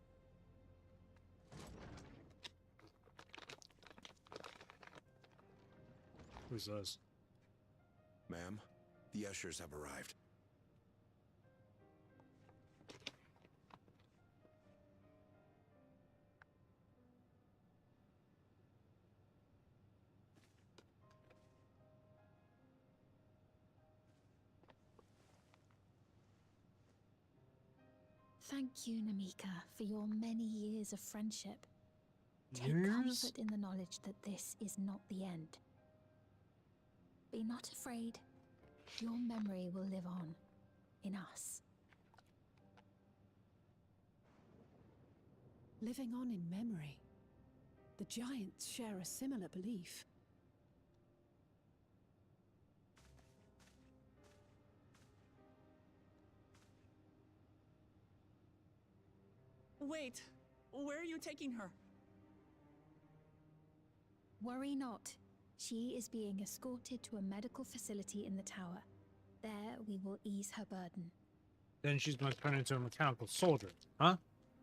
Who's this? Ma'am, the ushers have arrived. Thank you, Namika, for your many years of friendship. Take Years? comfort in the knowledge that this is not the end. Be not afraid. Your memory will live on in us. Living on in memory. The giants share a similar belief. Wait, where are you taking her? Worry not. She is being escorted to a medical facility in the tower. There we will ease her burden. Then she's gonna turn into a mechanical soldier, huh?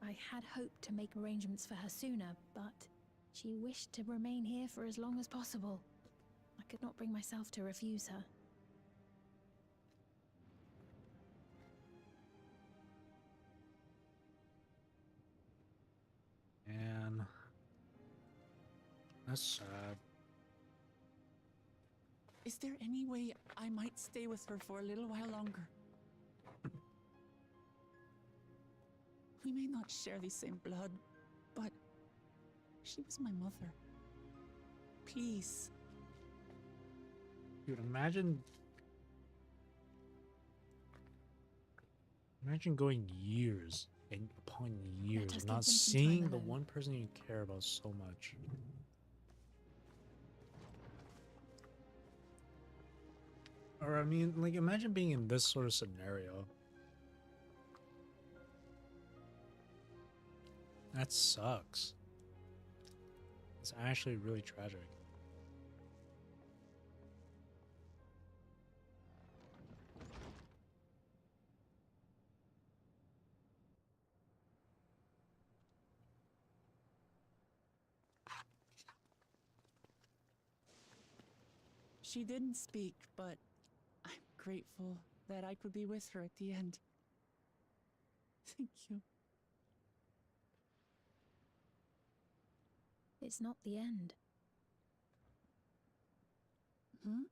I had hoped to make arrangements for her sooner, but she wished to remain here for as long as possible. I could not bring myself to refuse her. And that's sad. Is there any way I might stay with her for a little while longer? We may not share the same blood, but she was my mother. Please. Dude, imagine going years and upon years us of give not them some seeing time the alone. one person you care about so much. Or I mean, like, imagine being in this sort of scenario. That sucks. It's actually really tragic. She didn't speak, but I'm grateful that I could be with her at the end. Thank you. It's not the end. Hmm?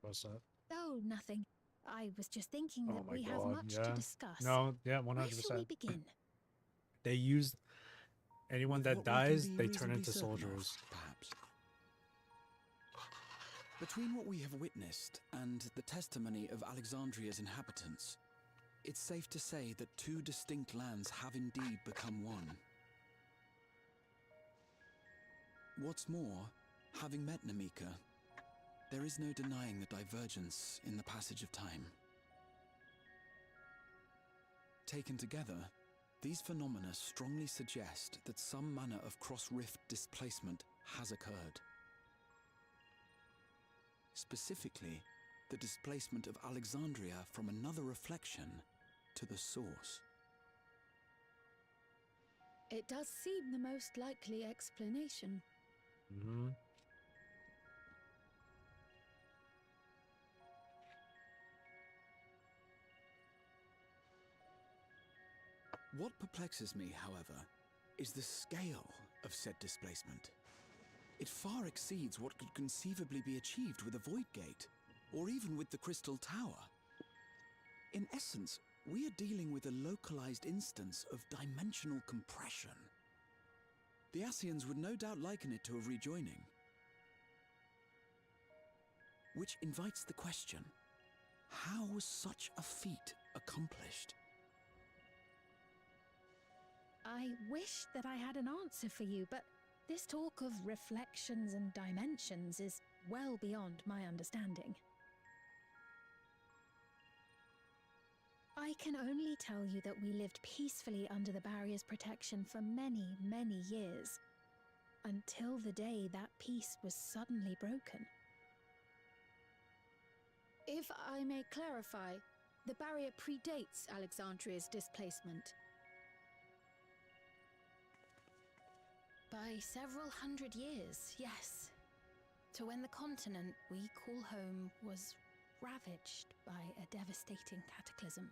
What's that? Oh, nothing. I was just thinking Oh that my we have God, much to yeah. discuss. No, yeah, Where 100%. shall we begin? They use anyone With that what we can dies, be they turn reasonably into certain of, soldiers. perhaps. Between what we have witnessed and the testimony of Alexandria's inhabitants, it's safe to say that two distinct lands have indeed become one. What's more, having met Namika, there is no denying the divergence in the passage of time. Taken together, these phenomena strongly suggest that some manner of cross-rift displacement has occurred. Specifically, the displacement of Alexandria from another reflection to the source. It does seem the most likely explanation. Mm-hmm. What perplexes me, however, is the scale of said displacement. It far exceeds what could conceivably be achieved with a Void Gate, or even with the Crystal Tower. In essence, we are dealing with a localized instance of dimensional compression. The Ascians would no doubt liken it to a rejoining. Which invites the question, how was such a feat accomplished? I wish that I had an answer for you, but this talk of reflections and dimensions is well beyond my understanding. I can only tell you that we lived peacefully under the barrier's protection for many, many years, until the day that peace was suddenly broken. If I may clarify, the barrier predates Alexandria's displacement. By several hundred years, yes. To when the continent we call home was ravaged by a devastating cataclysm.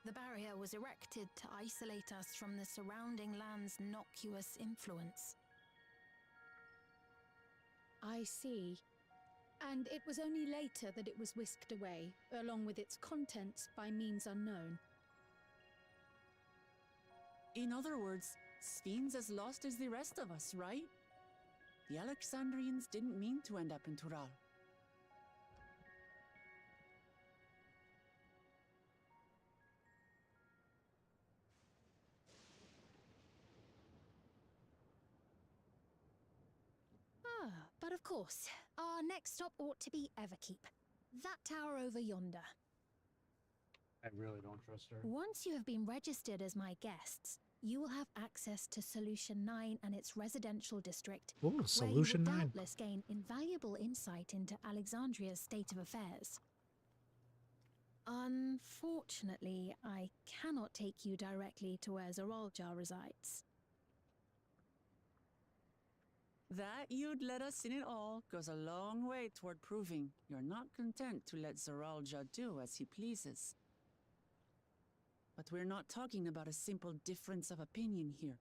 The barrier was erected to isolate us from the surrounding land's noxious influence. I see. And it was only later that it was whisked away, along with its contents, by means unknown. In other words, Sphene's as lost as the rest of us, right? The Alexandrians didn't mean to end up in Tural. But of course, our next stop ought to be Everkeep. That tower over yonder. I really don't trust her. Once you have been registered as my guests, you will have access to Solution 9 and its residential district, Ooh, Solution where you 9. will doubtless gain invaluable insight into Alexandria's state of affairs. Unfortunately, I cannot take you directly to where Zeralja resides. That you'd let us in it all goes a long way toward proving you're not content to let Zeralja do as he pleases. But we're not talking about a simple difference of opinion here.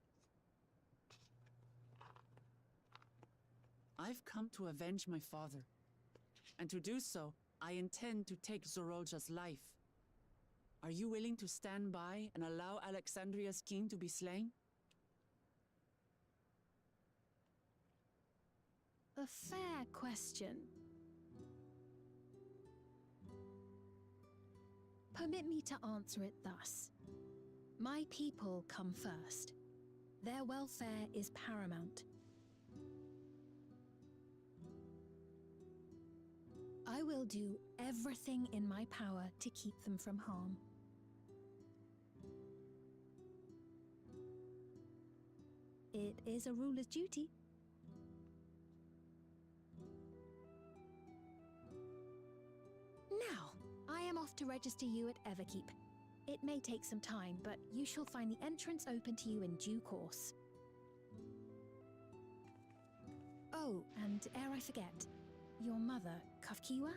I've come to avenge my father, and to do so, I intend to take Zeralja's life. Are you willing to stand by and allow Alexandria's king to be slain? A fair question. Permit me to answer it thus. My people come first. Their welfare is paramount. I will do everything in my power to keep them from harm. It is a ruler's duty. Now, I am off to register you at Everkeep. It may take some time, but you shall find the entrance open to you in due course. Oh, and ere I forget, your mother, Kafkiwa,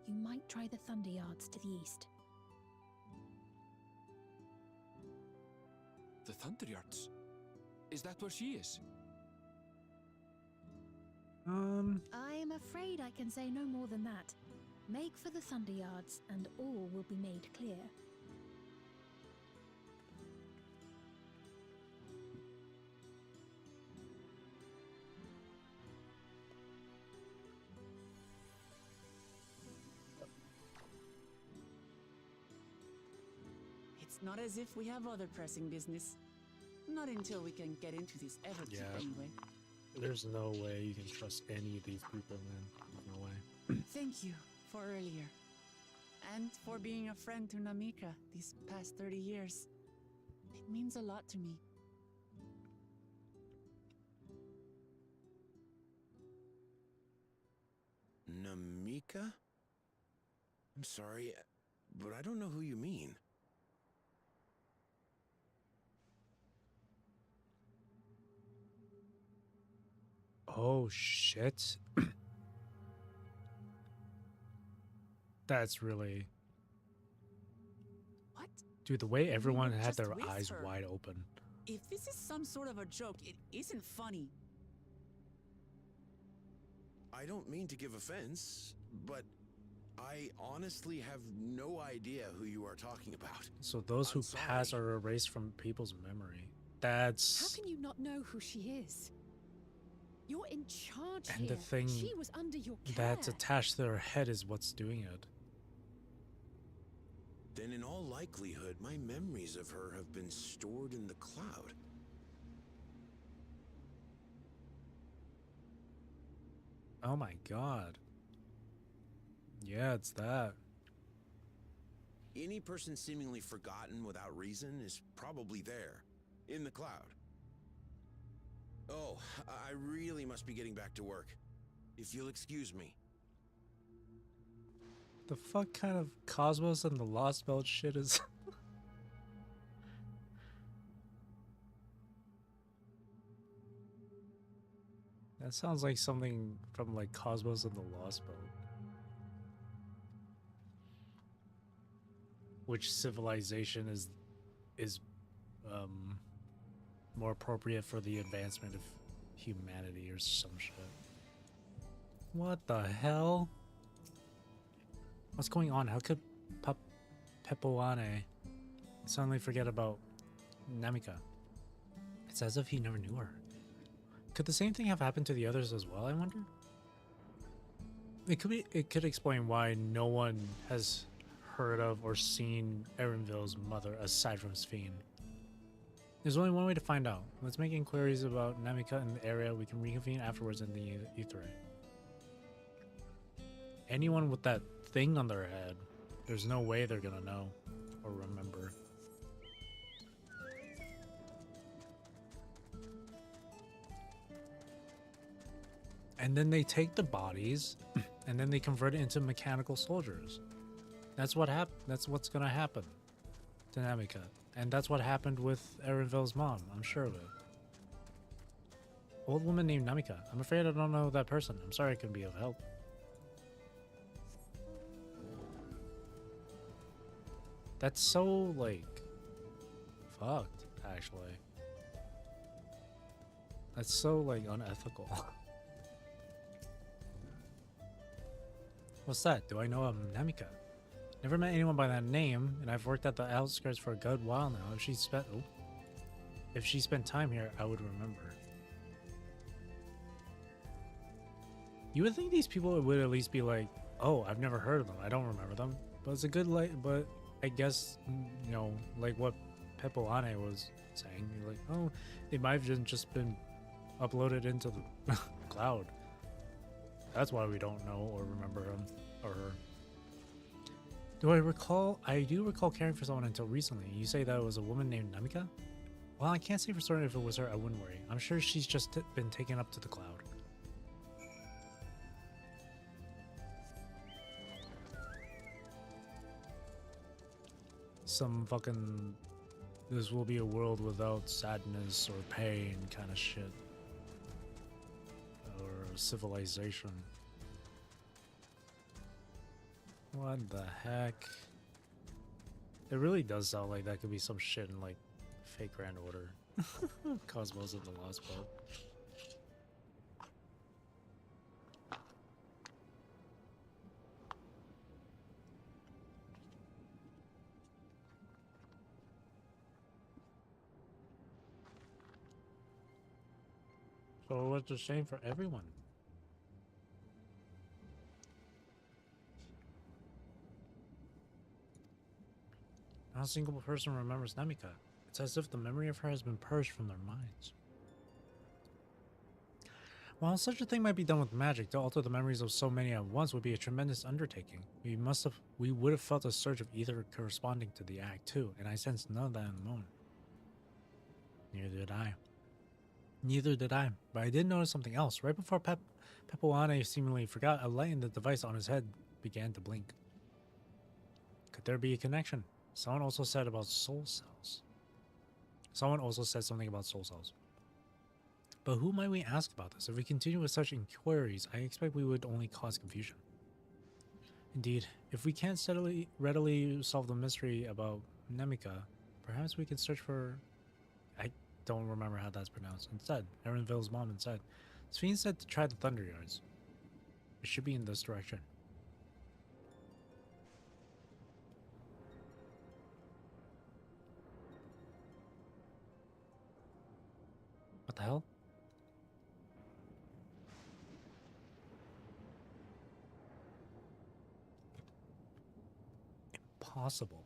you might try the Thunder Yards to the east. The Thunder Yards? Is that where she is? I am afraid I can say no more than that. Make for the Thunder Yards, and all will be made clear. It's not as if we have other pressing business. Not until we can get into this Everkeep anyway. There's no way you can trust any of these people, man. No way. Thank you for earlier. And for being a friend to Namika these past 30 years. It means a lot to me. Namika? I'm sorry, but I don't know who you mean. Oh, shit. That's really... What? Dude, the way everyone were had just their with eyes her. wide open. If this is some sort of a joke, it isn't funny. I don't mean to give offense, but I honestly have no idea who you are talking about. So those who pass are erased from people's memory. That's... How can you not know who she is? You're in charge And here. the thing She was under your care. that's attached to their head is what's doing it. Then in all likelihood, my memories of her have been stored in the cloud. Oh my god. Yeah, it's that. Any person seemingly forgotten without reason is probably there, in the cloud. Oh, I really must be getting back to work. If you'll excuse me. The fuck kind of Cosmos and the Lost Belt shit is... That sounds like something from like Cosmos and the Lost Belt. Which civilization is more appropriate for the advancement of humanity or some shit. What the hell? What's going on? How could Pepoane suddenly forget about Namika? It's as if he never knew her. Could the same thing have happened to the others as well, I wonder? It could explain why no one has heard of or seen Erenville's mother aside from Sphene. There's only one way to find out. Let's make inquiries about Namika in the area. We can reconvene afterwards in the Ether. Anyone with that thing on their head, there's no way they're gonna know or remember. And then they take the bodies and then they convert it into mechanical soldiers. That's what's gonna happen to Namika. And that's what happened with Erenville's mom, I'm sure of it. Old woman named Namika. I'm afraid I don't know that person. I'm sorry I couldn't be of help. That's so, like, fucked, actually. That's so, like, unethical. What's that? Do I know a Namika? Never met anyone by that name, and I've worked at the outskirts for a good while now. If she spent time here, I would remember. You would think these people would at least be like, oh, I've never heard of them. I don't remember them. But it's a good, but I guess, you know, like what Pepoane was saying, like, oh, they might have just been uploaded into the cloud. That's why we don't know or remember him or her. I do recall caring for someone until recently. You say that it was a woman named Namika? Well, I can't say for certain if it was her. I wouldn't worry. I'm sure she's just been taken up to the cloud. Some fucking this will be a world without sadness or pain kind of shit. Or civilization. What the heck? It really does sound like that could be some shit in like Fake Grand Order. Cosmos of the Lost Belt. So what's the same for everyone? Not a single person remembers Namika. It's as if the memory of her has been purged from their minds. While such a thing might be done with magic, to alter the memories of so many at once would be a tremendous undertaking. We would have felt a surge of ether corresponding to the act too, and I sensed none of that in the moment. Neither did I. Neither did I, but I did notice something else. Right before Pepoane seemingly forgot, a light in the device on his head began to blink. Could there be a connection? Someone also said about soul cells. Someone also said something about soul cells. But who might we ask about this? If we continue with such inquiries, I expect we would only cause confusion. Indeed, if we can't readily solve the mystery about Nemika. Perhaps we can search for... I don't remember how that's pronounced. Instead, Erenville's mom instead. Sphene said to try the Thunder Yards. It should be in this direction. What the hell? Impossible.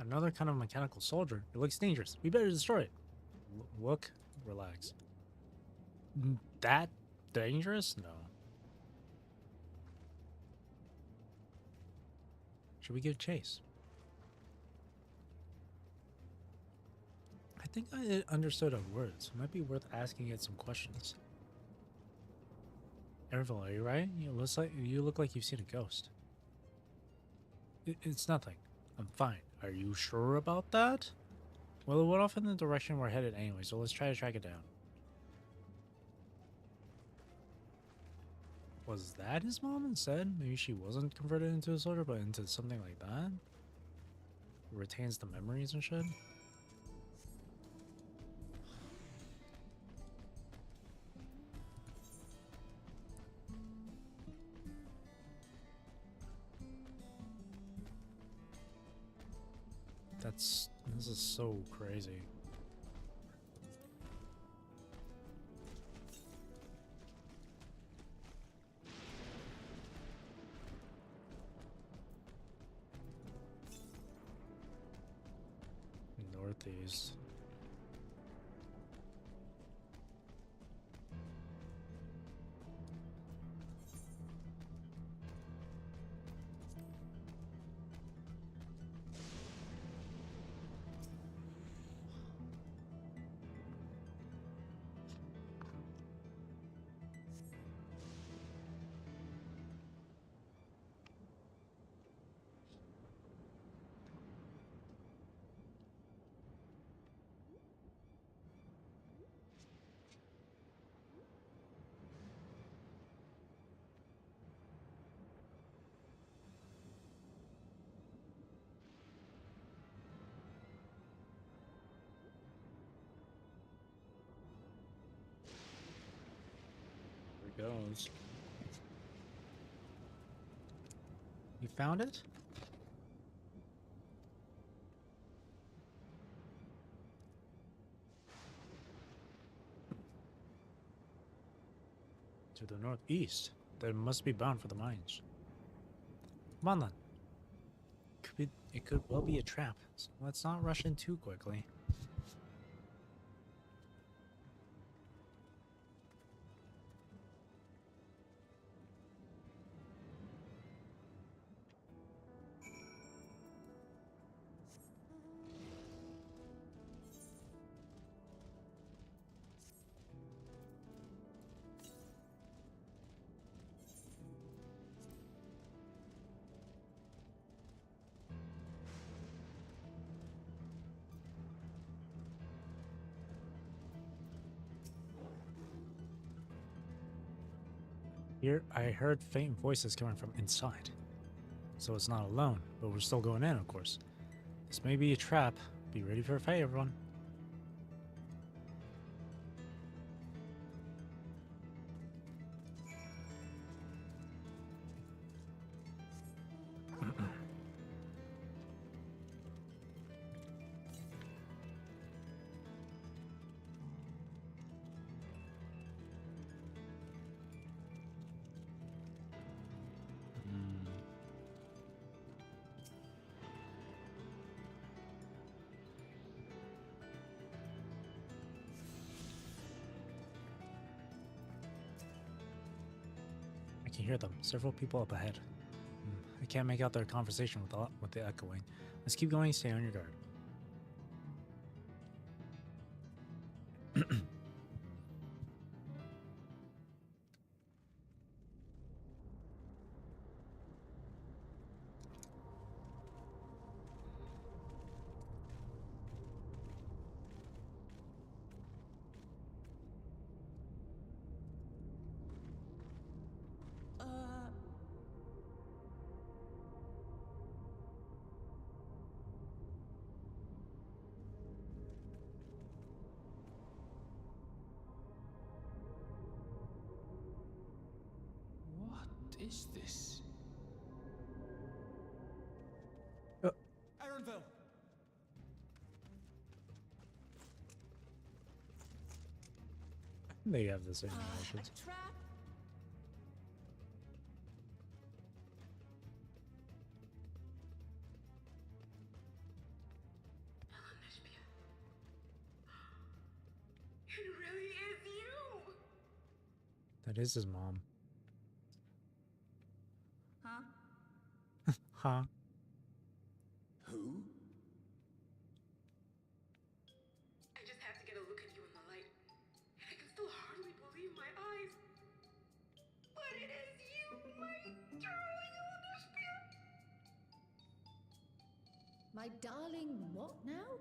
Another kind of mechanical soldier. It looks dangerous. We better destroy it. Look, relax. That dangerous? No. Should we give chase? I think I understood our words. It might be worth asking it some questions. Ervil, are you right? You look like you've seen a ghost. It's nothing. I'm fine. Are you sure about that? Well, it went off in the direction we're headed anyway, so let's try to track it down. Was that his mom instead? Maybe she wasn't converted into a soldier, but into something like that? Retains the memories and shit? This is so crazy. Northeast. Goes. You found it? To the northeast. Then it must be bound for the mines. Come on then. It could well be a trap, so let's not rush in too quickly. Here, I heard faint voices coming from inside. So it's not alone, but we're still going in, of course. This may be a trap. Be ready for a fight, everyone. I can hear them. Several people up ahead. I can't make out their conversation with the echoing. Let's keep going. Stay on your guard. is this? Ironville! They have the same emotions. Trap? It really is you! That is his mom. Huh? Huh? Who? I just have to get a look at you in the light. And I can still hardly believe my eyes. But it is you, my darling Olympia! My darling, what now?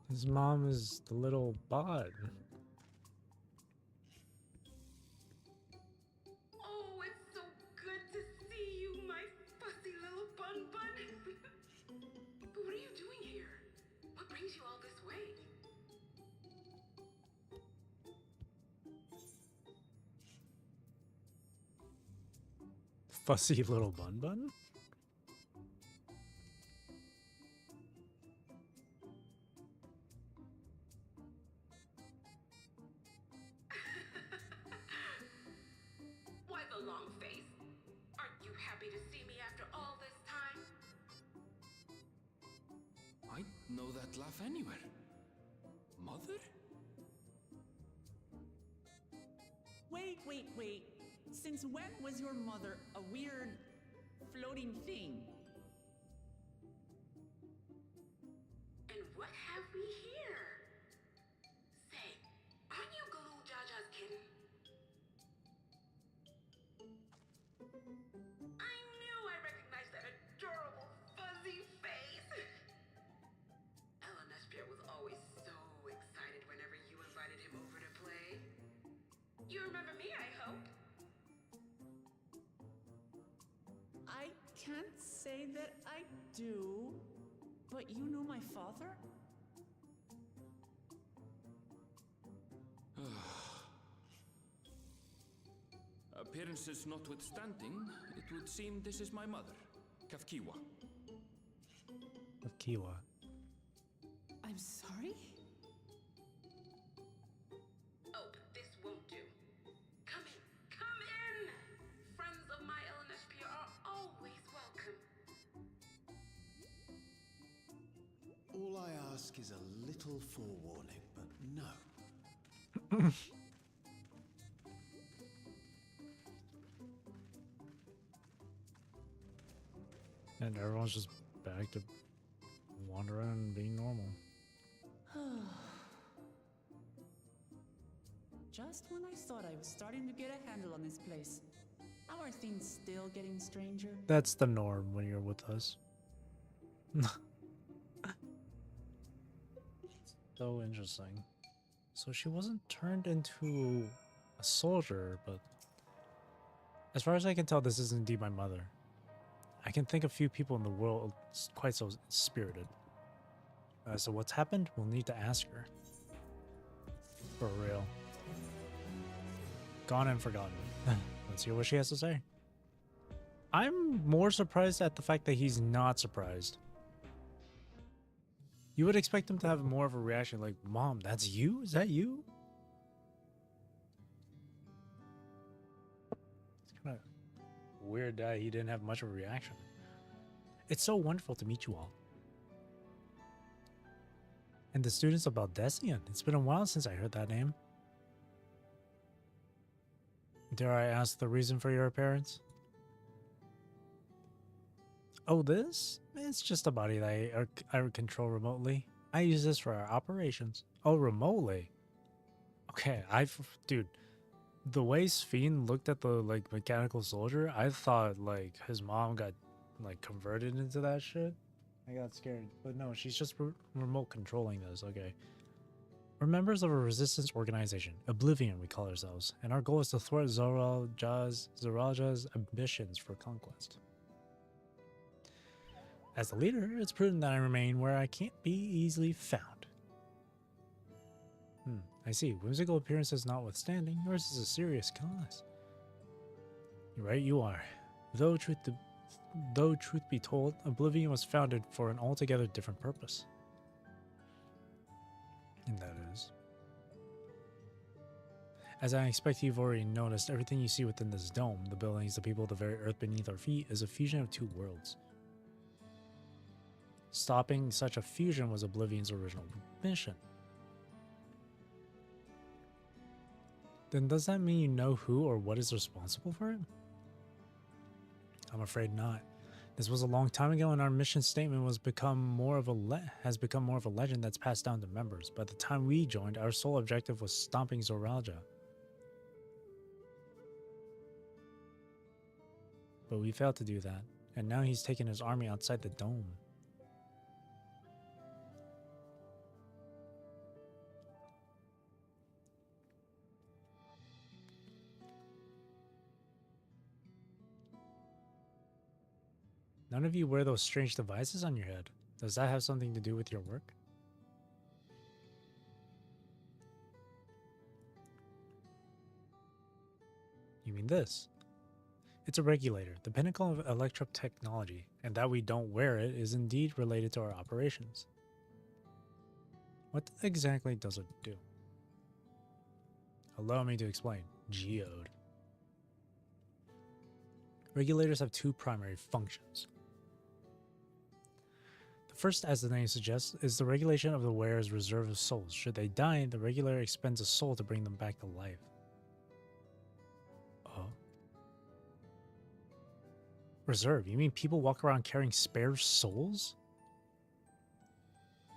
His mom is the little bot. Oh, it's so good to see you, my fussy little bun bun. But what are you doing here? What brings you all this way? Fussy little bun bun? Why the long face? Aren't you happy to see me after all this time? I know that laugh anywhere. Mother? Wait. Since when was your mother a weird floating thing? And what have we here? Say, aren't you Galoo Jaja's kitten? I knew I recognized that adorable fuzzy face. Elenespia was always so excited whenever you invited him over to play. You remember me, I hope? I can't say that I do, but you know my father? Appearances notwithstanding, it would seem this is my mother, Kafkiwa. Of Kiwa. I'm sorry? Oh, but this won't do. Come in, come in! Friends of my Elenespia are always welcome. All I ask is a little forewarning, but no. And everyone's just back to wandering and being normal. Just when I thought I was starting to get a handle on this place, how are things still getting stranger? That's the norm when you're with us. So interesting. So she wasn't turned into a soldier, but as far as I can tell, this is indeed my mother. I can think of few people in the world quite so spirited. So what's happened? We'll need to ask her. For real. Gone and forgotten. Let's hear what she has to say. I'm more surprised at the fact that he's not surprised. You would expect him to have more of a reaction like, Mom, that's you? Is that you? It's kind of weird that he didn't have much of a reaction. It's so wonderful to meet you all. And the students of Baldessian. It's been a while since I heard that name. Dare I ask the reason for your appearance? Oh, this? It's just a body that I control remotely. I use this for our operations. Oh, remotely? Okay, dude, the way Sphene looked at the, like, mechanical soldier, I thought, like, his mom got, like, converted into that shit. I got scared. But no, she's just remote controlling this, okay. We're members of a resistance organization, Oblivion we call ourselves, and our goal is to thwart Zoralja's ambitions for conquest. As the leader, it's prudent that I remain where I can't be easily found. I see. Whimsical appearances notwithstanding, yours is a serious cause. You're right, you are. Though truth be told, Oblivion was founded for an altogether different purpose. And that is... As I expect you've already noticed, everything you see within this dome, the buildings, the people, the very earth beneath our feet, is a fusion of two worlds. Stopping such a fusion was Oblivion's original mission. Then does that mean you know who or what is responsible for it? I'm afraid not. This was a long time ago, and our mission statement has become more of a legend that's passed down to members. By the time we joined, our sole objective was stomping Zoralja. But we failed to do that, and now he's taken his army outside the dome. None of you wear those strange devices on your head. Does that have something to do with your work? You mean this? It's a regulator, the pinnacle of electro technology, and that we don't wear it is indeed related to our operations. What exactly does it do? Allow me to explain. Geode. Regulators have two primary functions. First, as the name suggests, is the regulation of the wearer's reserve of souls. Should they die, the regulator expends a soul to bring them back to life. Oh. Reserve? You mean people walk around carrying spare souls?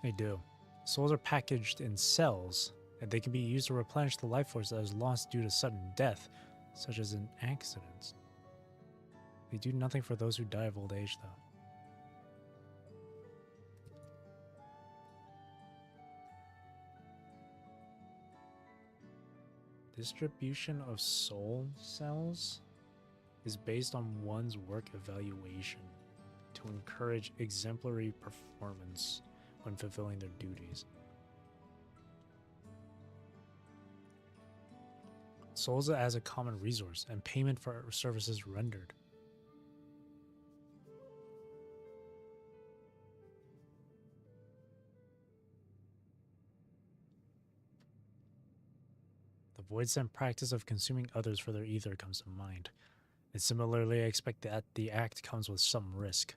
They do. Souls are packaged in cells, and they can be used to replenish the life force that is lost due to sudden death, such as in accidents. They do nothing for those who die of old age, though. Distribution of soul cells is based on one's work evaluation to encourage exemplary performance when fulfilling their duties. Souls as a common resource and payment for services rendered. The void-sent practice of consuming others for their ether comes to mind. And similarly, I expect that the act comes with some risk.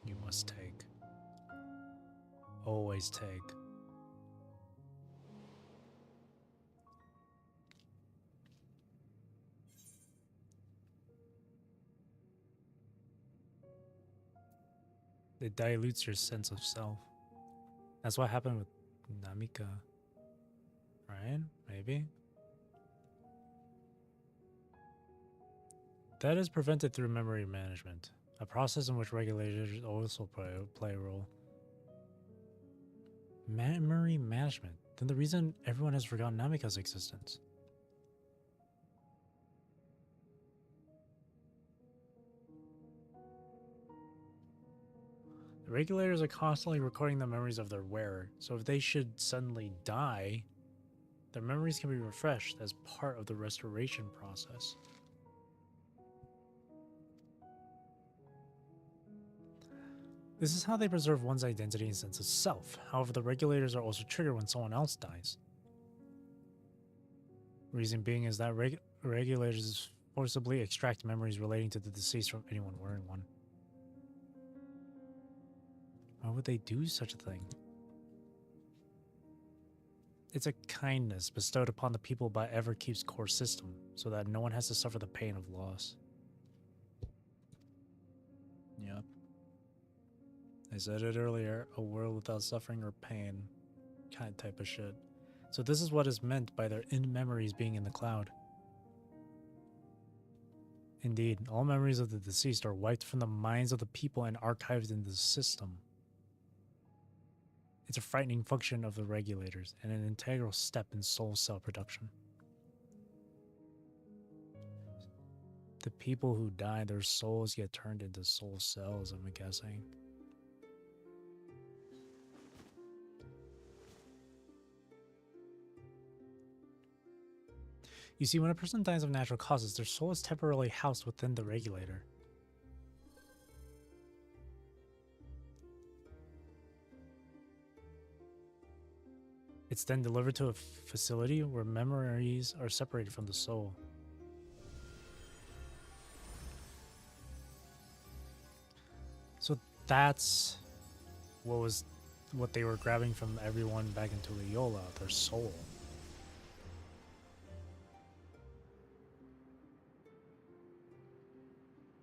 You must take. Always take. It dilutes your sense of self. That's what happened with Namika. Right? Maybe? That is prevented through memory management, a process in which regulators also play a role. Memory management? Then the reason everyone has forgotten Namika's existence. The regulators are constantly recording the memories of their wearer, so if they should suddenly die, their memories can be refreshed as part of the restoration process. This is how they preserve one's identity and sense of self. However, the regulators are also triggered when someone else dies. Reason being is that regulators forcibly extract memories relating to the deceased from anyone wearing one. Why would they do such a thing? It's a kindness bestowed upon the people by Everkeep's core system, so that no one has to suffer the pain of loss. Yep. I said it earlier, a world without suffering or pain. Kind of type of shit. So this is what is meant by their in-memories being in the cloud. Indeed, all memories of the deceased are wiped from the minds of the people and archived in the system. It's a frightening function of the regulators and an integral step in soul cell production. The people who die, their souls get turned into soul cells, I'm guessing. You see, when a person dies of natural causes, their soul is temporarily housed within the regulator. It's then delivered to a facility where memories are separated from the soul. So that's what they were grabbing from everyone back into Leola, their soul.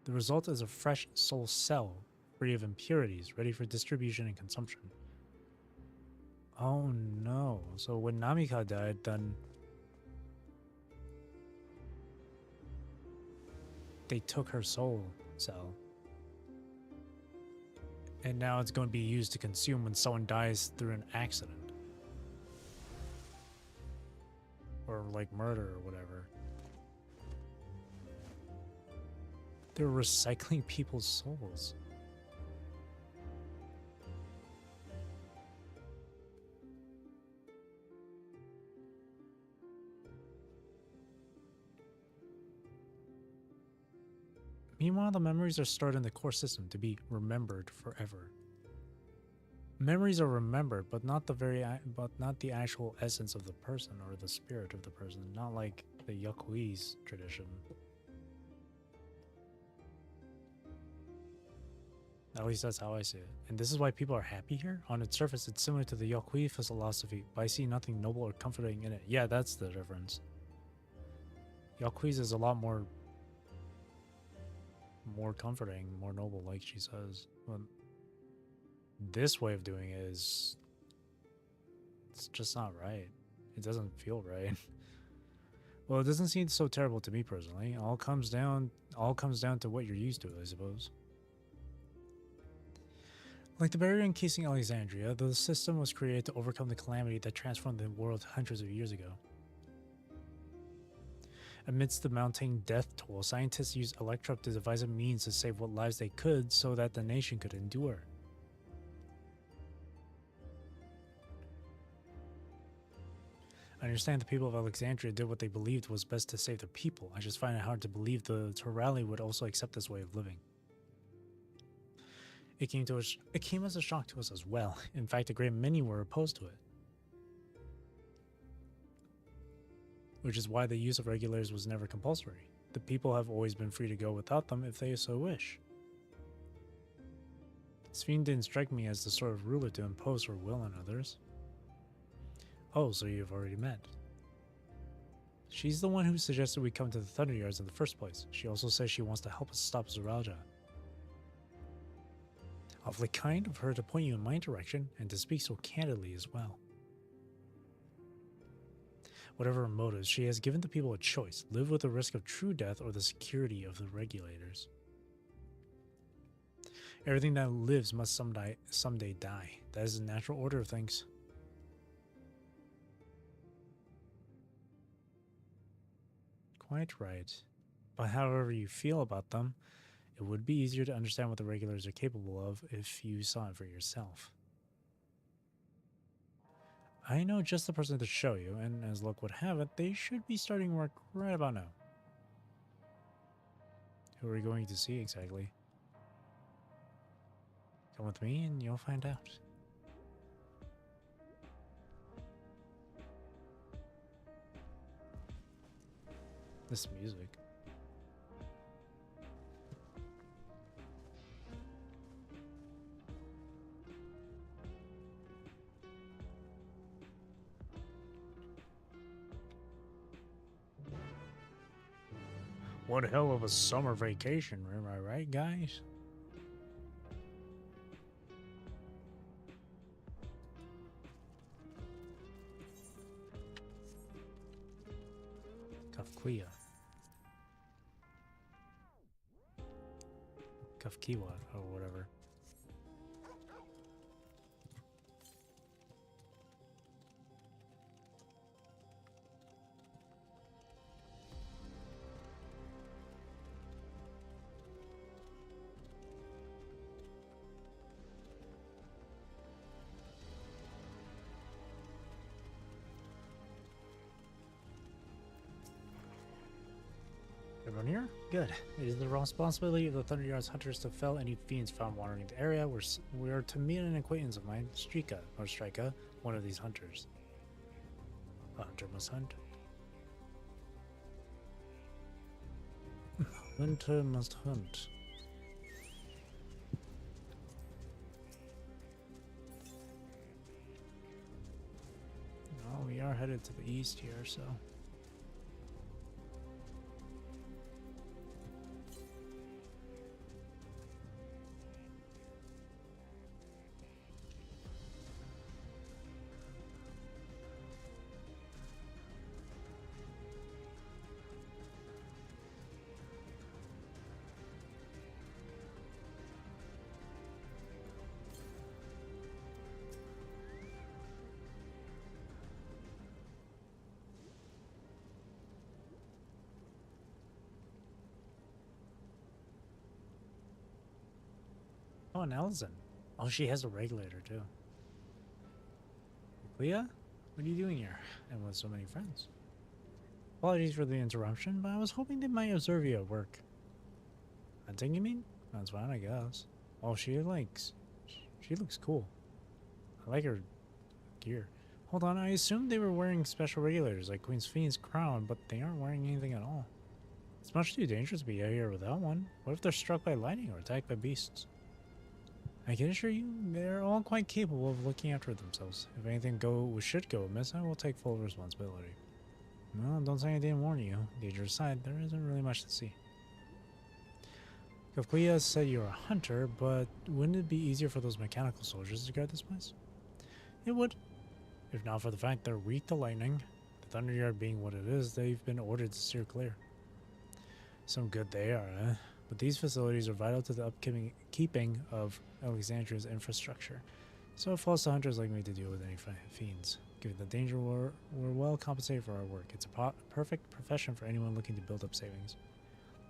The result is a fresh soul cell, free of impurities, ready for distribution and consumption. Oh no. So when Namika died, then they took her soul cell. And now it's going to be used to consume when someone dies through an accident. Or like murder or whatever. They're recycling people's souls. Meanwhile, the memories are stored in the core system to be remembered forever. Memories are remembered, but not the actual essence of the person or the spirit of the person, not like the Yakui's tradition. At least that's how I see it. And this is why people are happy here? On its surface, it's similar to the Yakui philosophy, but I see nothing noble or comforting in it. Yeah, that's the difference. Yakui's is a lot more comforting, more noble, like she says. But this way of doing it is... it's just not right. It doesn't feel right. Well, it doesn't seem so terrible to me personally. All comes down to what you're used to, I suppose. Like the barrier encasing Alexandria, the system was created to overcome the calamity that transformed the world hundreds of years ago. Amidst the mounting death toll, scientists used Electro to devise a means to save what lives they could so that the nation could endure. I understand the people of Alexandria did what they believed was best to save their people. I just find it hard to believe the Torali would also accept this way of living. It came as a shock to us as well. In fact, a great many were opposed to it. Which is why the use of regulators was never compulsory. The people have always been free to go without them if they so wish. Sphene didn't strike me as the sort of ruler to impose her will on others. Oh, so you've already met. She's the one who suggested we come to the Thunder Yards in the first place. She also says she wants to help us stop Zeraphym. Awfully kind of her to point you in my direction, and to speak so candidly as well. Whatever her motives, she has given the people a choice: live with the risk of true death or the security of the regulators. Everything that lives must someday die. That is the natural order of things. Quite right. But however you feel about them, it would be easier to understand what the regulators are capable of if you saw it for yourself. I know just the person to show you, and as luck would have it, they should be starting work right about now. Who are we going to see exactly? Come with me and you'll find out. This music. What hell of a summer vacation, am I right, guys? Kafkia. Kafkiwa, or whatever. Everyone here? Good. It is the responsibility of the Thunderyard's hunters to fell any fiends found wandering the area. We are to meet an acquaintance of mine, Strika, one of these hunters. A hunter must hunt. Hunter must hunt. Oh, we are headed to the east here, so... Oh, and Elzen. Oh, she has a regulator, too. Leah? What are you doing here? And with so many friends? Apologies for the interruption, but I was hoping they might observe you at work. Hunting, you mean? That's fine, I guess. Oh, she looks cool. I like her gear. Hold on, I assumed they were wearing special regulators like Queen's Fiend's crown, but they aren't wearing anything at all. It's much too dangerous to be out here without one. What if they're struck by lightning or attacked by beasts? I can assure you, they're all quite capable of looking after themselves. If anything should go amiss, I will take full responsibility. Well, don't say I didn't warn you. Danger aside, there isn't really much to see. Kafkia said you're a hunter, but wouldn't it be easier for those mechanical soldiers to guard this place? It would. If not for the fact they're weak to lightning, the Thunderyard being what it is, they've been ordered to steer clear. Some good they are, eh? But these facilities are vital to the keeping of Alexandria's infrastructure, so it falls to hunters like me to deal with any fiends. Given the danger, we're well compensated for our work. It's a perfect profession for anyone looking to build up savings.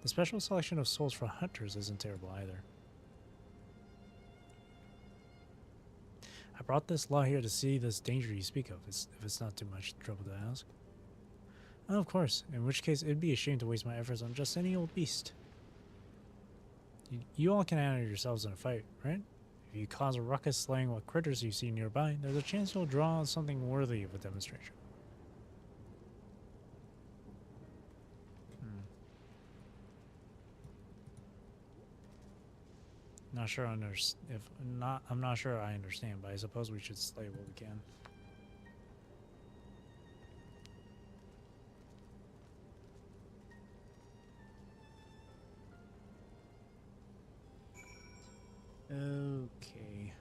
The special selection of souls for hunters isn't terrible either. I brought this law here to see this danger you speak of, if it's not too much trouble to ask. Oh, of course, in which case it'd be a shame to waste my efforts on just any old beast. You all can handle yourselves in a fight, right? If you cause a ruckus slaying what critters you see nearby, there's a chance you'll draw on something worthy of a demonstration. Not sure I'm not sure I understand, but I suppose we should slay what we can. Okay.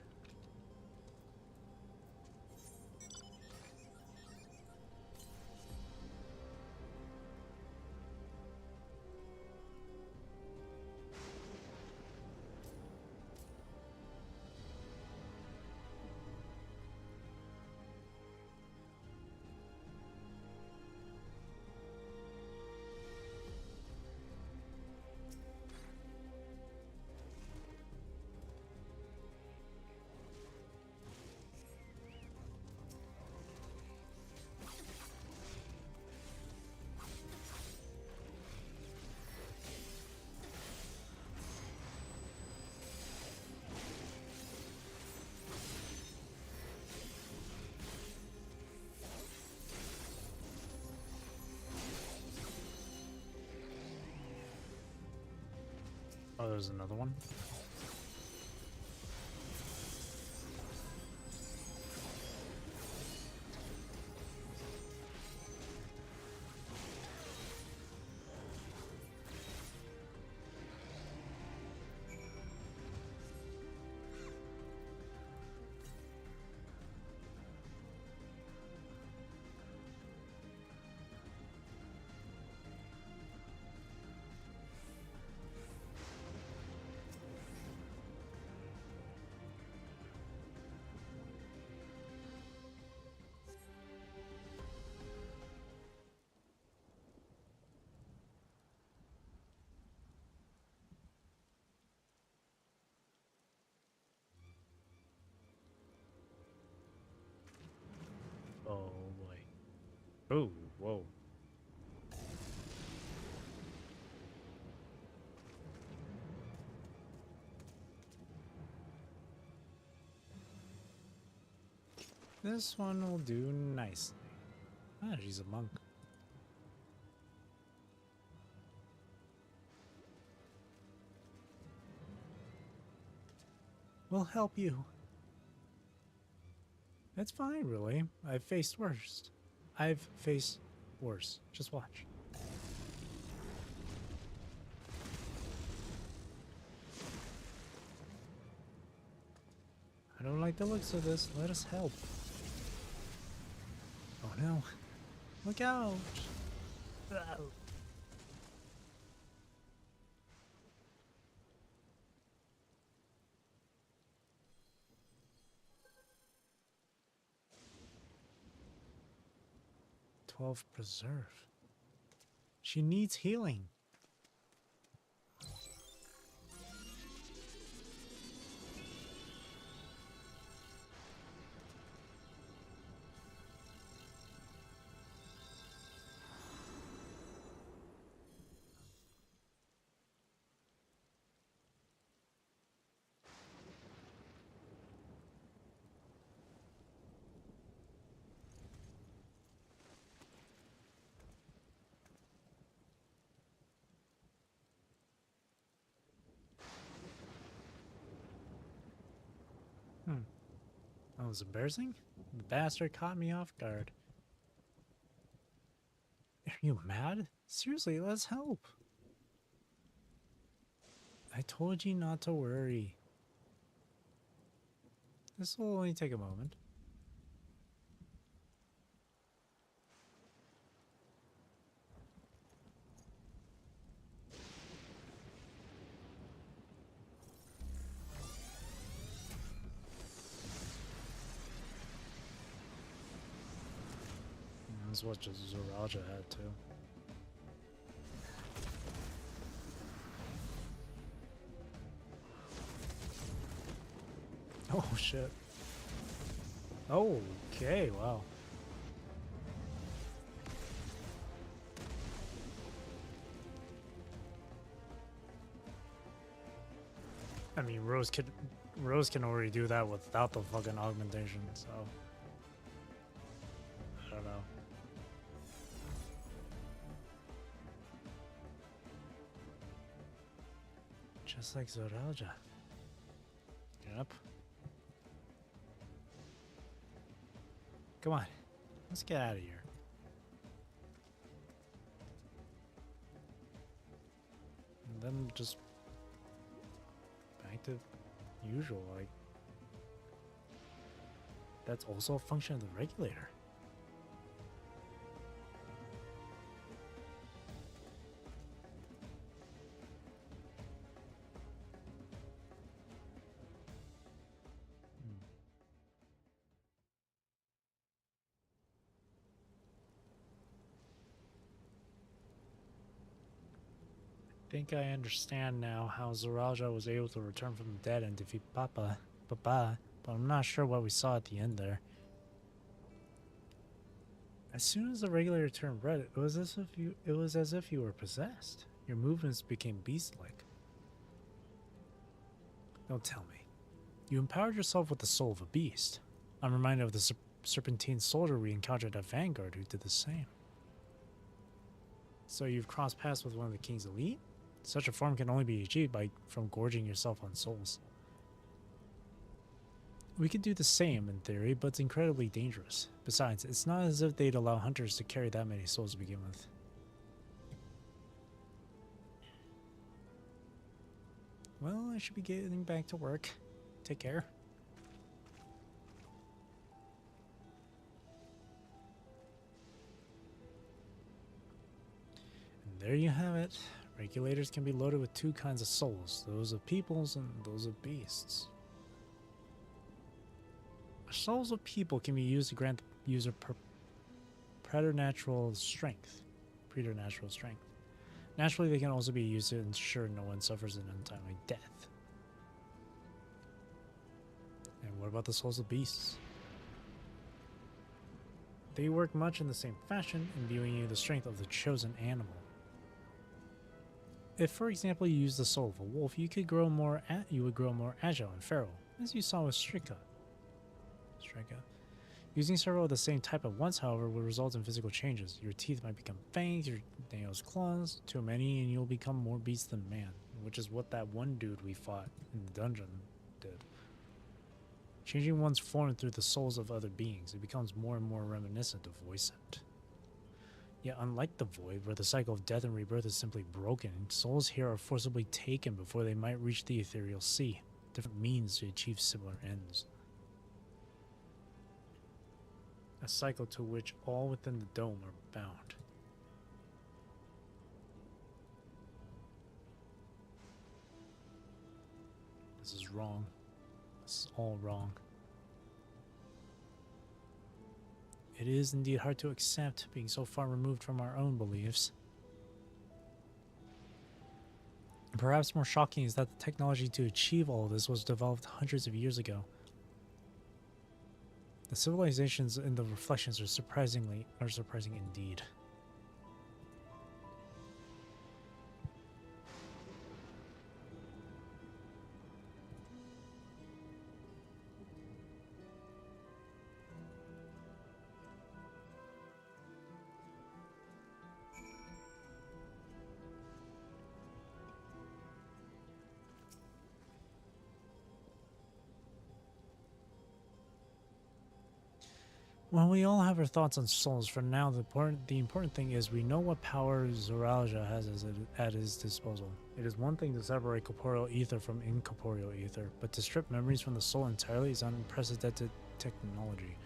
Oh, there's another one. Oh boy. Oh, whoa. This one will do nicely. Ah, she's a monk. We'll help you. It's fine, really. I've faced worse. I've faced worse. Just watch. I don't like the looks of this. Let us help. Oh no. Look out! Oh. Preserve. She needs healing. That was embarrassing. The bastard caught me off guard. Are you mad? Seriously, let's help. I told you not to worry. This will only take a moment. That's what Zeraphym had too. Oh shit. Okay, wow. I mean, Rose can already do that without the fucking augmentation, so I don't know. Just like Zeraphym. Yep. Come on, let's get out of here. And then just back to usual, like that's also a function of the regulator. I think I understand now how Zeraphym was able to return from the dead and defeat Papa, but I'm not sure what we saw at the end there. As soon as the regulator turned red, it was as if you were possessed. Your movements became beast-like. Don't tell me. You empowered yourself with the soul of a beast. I'm reminded of the serpentine soldier we encountered at Vanguard who did the same. So you've crossed paths with one of the king's elite? Such a form can only be achieved from gorging yourself on souls. We could do the same in theory, but it's incredibly dangerous. Besides, it's not as if they'd allow hunters to carry that many souls to begin with. Well, I should be getting back to work. Take care. And there you have it. Regulators can be loaded with two kinds of souls, those of peoples and those of beasts. Souls of people can be used to grant the user preternatural strength. Naturally, they can also be used to ensure no one suffers an untimely death. And what about the souls of beasts? They work much in the same fashion, imbuing you the strength of the chosen animal. If, for example, you use the soul of a wolf, you would grow more agile and feral, as you saw with Strika. Using several of the same type at once, however, will result in physical changes. Your teeth might become fangs, your nails claws, too many, and you'll become more beast than man, which is what that one dude we fought in the dungeon did. Changing one's form through the souls of other beings, it becomes more and more reminiscent of Voicent. Yet unlike the Void, where the cycle of death and rebirth is simply broken, souls here are forcibly taken before they might reach the ethereal sea, different means to achieve similar ends. A cycle to which all within the dome are bound. This is wrong. This is all wrong. It is indeed hard to accept, being so far removed from our own beliefs. And perhaps more shocking is that the technology to achieve all of this was developed hundreds of years ago. The civilizations in the reflections are surprising indeed. Well, we all have our thoughts on souls. For now, the important thing is we know what power Zoralia has at his disposal. It is one thing to separate corporeal ether from incorporeal ether, but to strip memories from the soul entirely is unprecedented technology.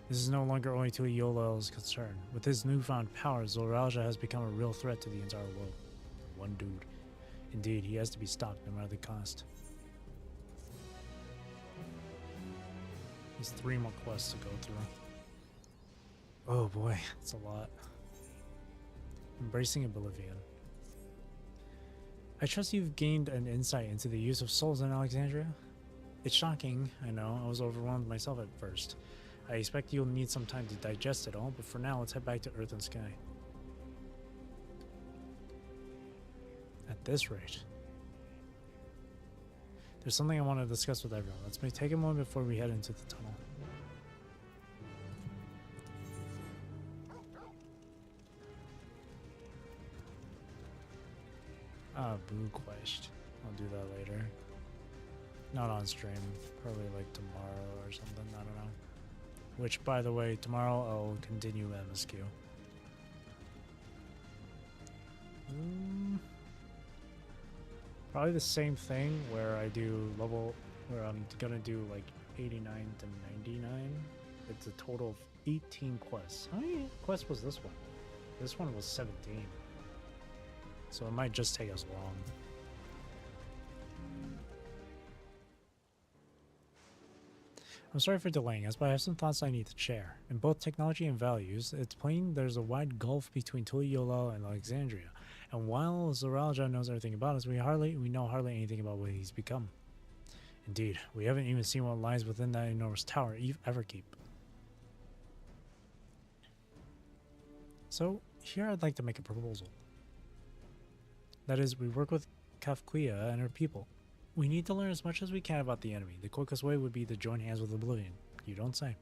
This is no longer only to Yolel's concern. With his newfound power, Zoralia has become a real threat to the entire world. One dude. Indeed, he has to be stopped no matter the cost. There's 3 more quests to go through. Oh boy, it's a lot. Embracing Oblivion. I trust you've gained an insight into the use of souls in Alexandria? It's shocking, I know. I was overwhelmed myself at first. I expect you'll need some time to digest it all, but for now, let's head back to Earth and Sky. At this rate. There's something I want to discuss with everyone. Let's take a moment before we head into the tunnel. Boo quest. I'll do that later. Not on stream. Probably like tomorrow or something. I don't know. Which, by the way, tomorrow I'll continue MSQ. Probably the same thing where I do where I'm gonna do like 89 to 99. It's a total of 18 quests. How many quests was this one? This one was 17. So it might just take us long. I'm sorry for delaying us, but I have some thoughts I need to share. In both technology and values, it's plain there's a wide gulf between Tuliyola and Alexandria. And while Zoralia knows everything about us, we know hardly anything about what he's become. Indeed, we haven't even seen what lies within that enormous tower Everkeep. So, here I'd like to make a proposal. That is, we work with Kafkia and her people. We need to learn as much as we can about the enemy. The quickest way would be to join hands with Oblivion. You don't say.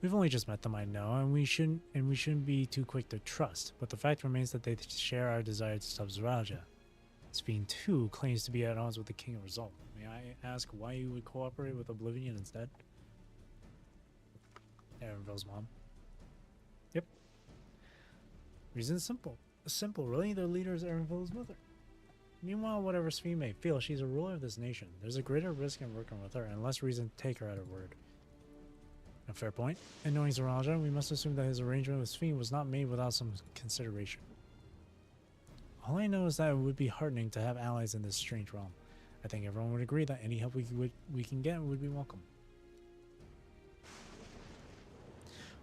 We've only just met them, I know, and we shouldn't be too quick to trust. But the fact remains that they share our desire to stop Zoralia. Sphene too claims to be at odds with the King of Result. May I ask why you would cooperate with Oblivion instead? Erenville's mom. Yep. Reason's simple. Simple, really. Their leader is Erenville's mother. Meanwhile, whatever Sphene may feel, she's a ruler of this nation. There's a greater risk in working with her, and less reason to take her at her word. A fair point. And knowing Zoralia, we must assume that his arrangement with Sphene was not made without some consideration. All I know is that it would be heartening to have allies in this strange realm. I think everyone would agree that any help we can get would be welcome.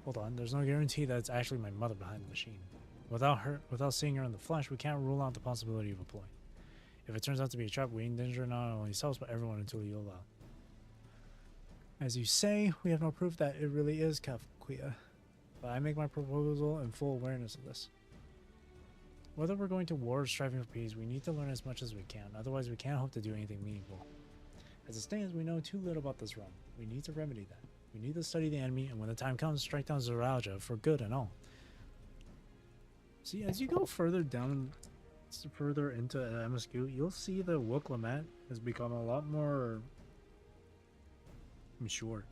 Hold on, there's no guarantee that it's actually my mother behind the machine. Without seeing her in the flesh, we can't rule out the possibility of a ploy. If it turns out to be a trap, we endanger not only ourselves but everyone until Yola. As you say, we have no proof that it really is Kafkia. but I make my proposal in full awareness of this. Whether we're going to war or striving for peace, we need to learn as much as we can, otherwise we can't hope to do anything meaningful. As it stands, we know too little about this realm. We need to remedy that. We need to study the enemy, and when the time comes, strike down Zeraphym for good and all. See, as you go further down, further into MSQ, you'll see that Wuklamette has become a lot more mature.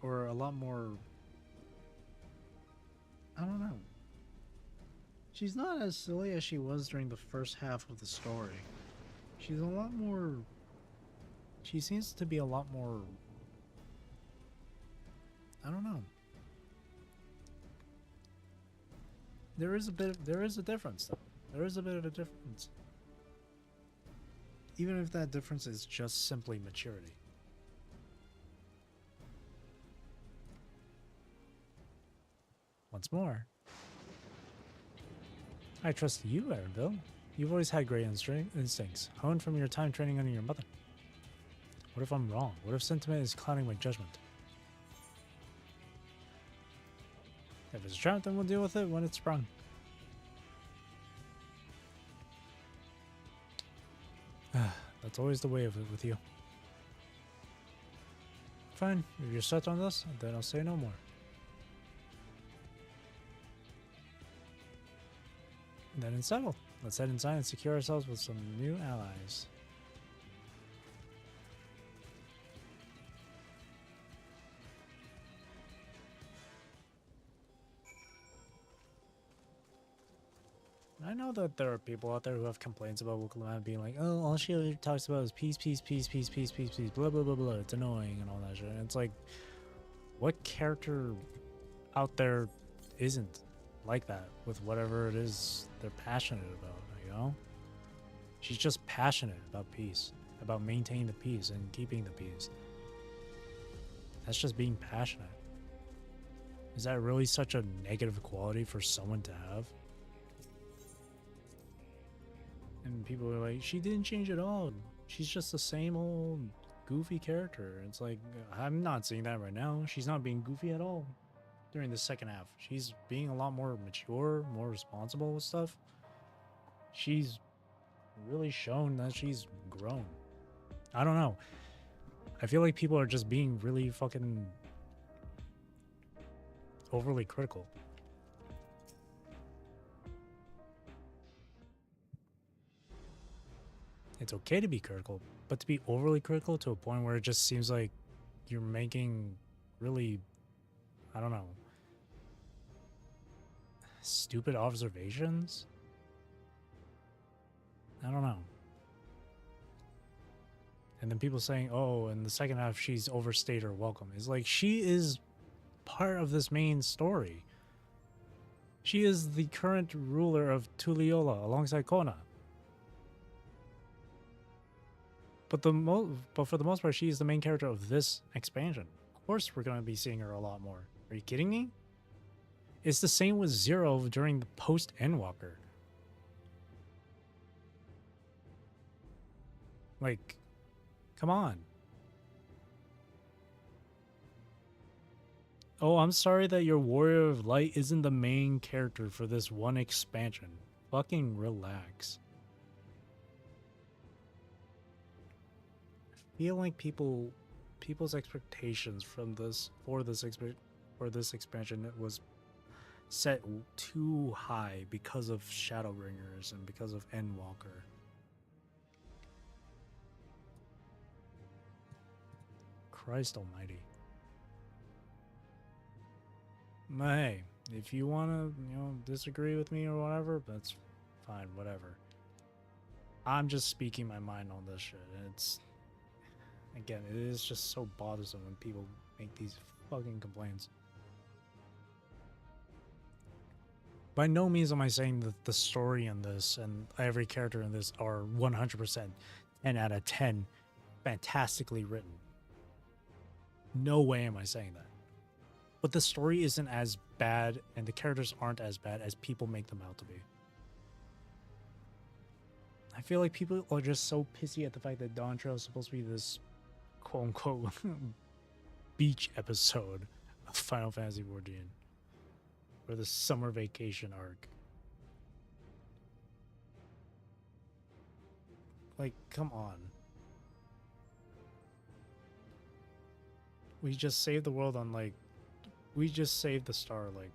Or a lot more... I don't know. She's not as silly as she was during the first half of the story. She's a lot more... She seems to be a lot more... I don't know. There is a difference though. There is a bit of a difference. Even if that difference is just simply maturity. Once more. I trust you, Erenville. You've always had great instincts, honed from your time training under your mother. What if I'm wrong? What if sentiment is clouding my judgment? If it's a trap, then we'll deal with it when it's sprung. That's always the way of it with you. Fine, if you're set on this, then I'll say no more. Then it's settled. Let's head inside and secure ourselves with some new allies. I know that there are people out there who have complaints about Wuklamette being like, oh, all she talks about is peace, peace, peace, peace, peace, peace, peace, blah, blah, blah, blah. It's annoying and all that shit. And it's like, what character out there isn't like that with whatever it is they're passionate about, you know? She's just passionate about peace, about maintaining the peace and keeping the peace. That's just being passionate. Is that really such a negative quality for someone to have? And people are like, she didn't change at all. She's just the same old goofy character. It's like, I'm not seeing that right now. She's not being goofy at all during the second half. She's being a lot more mature, more responsible with stuff. She's really shown that she's grown. I don't know. I feel like people are just being really fucking overly critical. It's okay to be critical, but to be overly critical to a point where it just seems like you're making really, I don't know, stupid observations? I don't know. And then people saying, oh, in the second half, she's overstayed her welcome. It's like, she is part of this main story. She is the current ruler of Tuliyola alongside Kona. But for the most part, she is the main character of this expansion. Of course we're going to be seeing her a lot more. Are you kidding me? It's the same with Zero during the post-Endwalker. Like, come on. Oh, I'm sorry that your Warrior of Light isn't the main character for this one expansion. Fucking relax. I feel like people's expectations from this for this expansion was set too high because of Shadowbringers and because of Endwalker. Christ almighty. But hey, if you want to, disagree with me or whatever, that's fine, whatever. I'm just speaking my mind on this shit. It's, again, it is just so bothersome when people make these fucking complaints. By no means am I saying that the story in this and every character in this are 100% 10 out of 10 fantastically written. No way am I saying that. But the story isn't as bad and the characters aren't as bad as people make them out to be. I feel like people are just so pissy at the fact that Dawntrail is supposed to be this quote-unquote beach episode of Final Fantasy XIV. or the summer vacation arc. Like, come on. We just saved the world on, like, we just saved the star, like,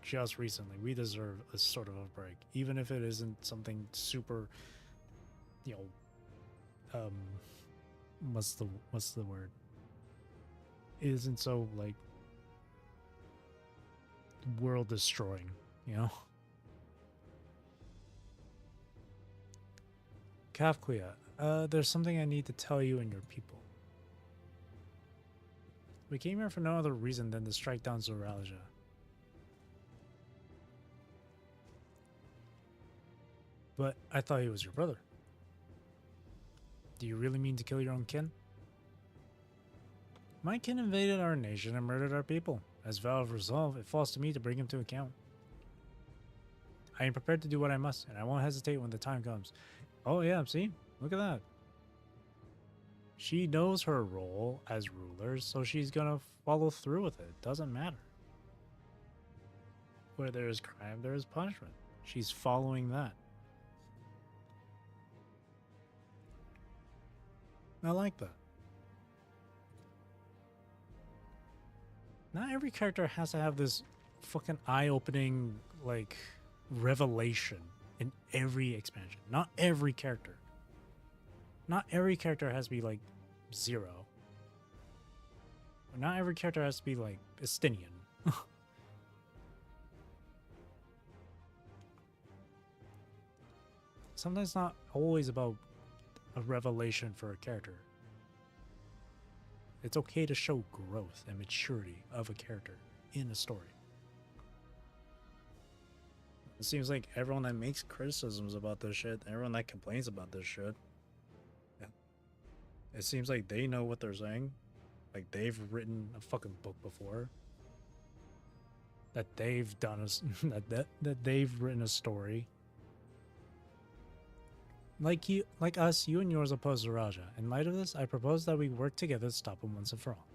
just recently. We deserve a sort of a break, even if it isn't something super, you know, what's the word? It isn't so, like, world destroying, you know? Kafkuya, there's something I need to tell you and your people. We came here for no other reason than to strike down Zoralia. But I thought he was your brother. Do you really mean to kill your own kin? My kin invaded our nation and murdered our people. As vow of resolve, it falls to me to bring him to account. I am prepared to do what I must, and I won't hesitate when the time comes. Oh yeah, see? Look at that. She knows her role as ruler, so she's gonna follow through with it. Doesn't matter. Where there is crime, there is punishment. She's following that. I like that. Not every character has to have this fucking eye-opening, like, revelation in every expansion. Not every character. Not every character has to be, like, Zero. Not every character has to be, like, Estinian. Sometimes it's not always about a revelation for a character. It's okay to show growth and maturity of a character in a story. It seems like everyone that makes criticisms about this shit, everyone that complains about this shit, yeah, it seems like they know what they're saying. Like they've written a fucking book before. That they've done that they've written a story. Like us, you and yours oppose Raja. In light of this, I propose that we work together to stop him once and for all.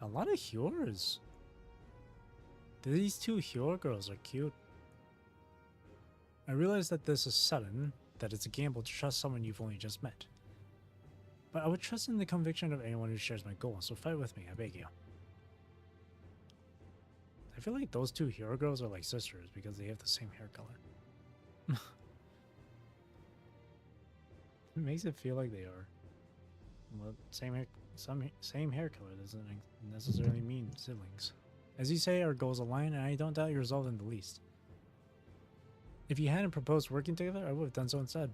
A lot of Hyors. These two Hyor girls are cute. I realize that this is sudden, that it's a gamble to trust someone you've only just met. But I would trust in the conviction of anyone who shares my goal, so fight with me, I beg you. I feel like those two Hyor girls are like sisters because they have the same hair color. It makes it feel like they are. Well, same hair color doesn't necessarily mean siblings. As you say, our goals align, and I don't doubt your resolve in the least. If you hadn't proposed working together, I would have done so instead.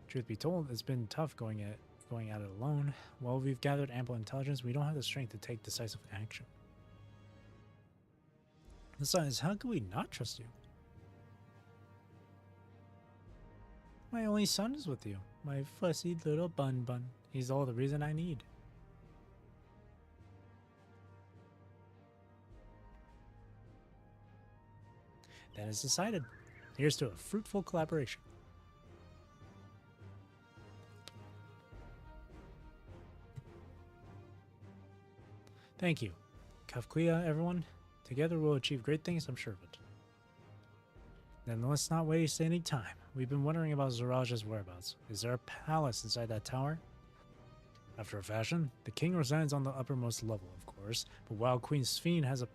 Truth be told, it's been tough going at it alone. While we've gathered ample intelligence, we don't have the strength to take decisive action. Besides, how could we not trust you? My only son is with you. My fussy little bun. He's all the reason I need. That is decided. Here's to a fruitful collaboration. Thank you. Kafkuya, everyone. Together we'll achieve great things, I'm sure of it. Then let's not waste any time. We've been wondering about Zoraja's whereabouts. Is there a palace inside that tower? After a fashion, the king resides on the uppermost level, of course, but while Queen Sphene has a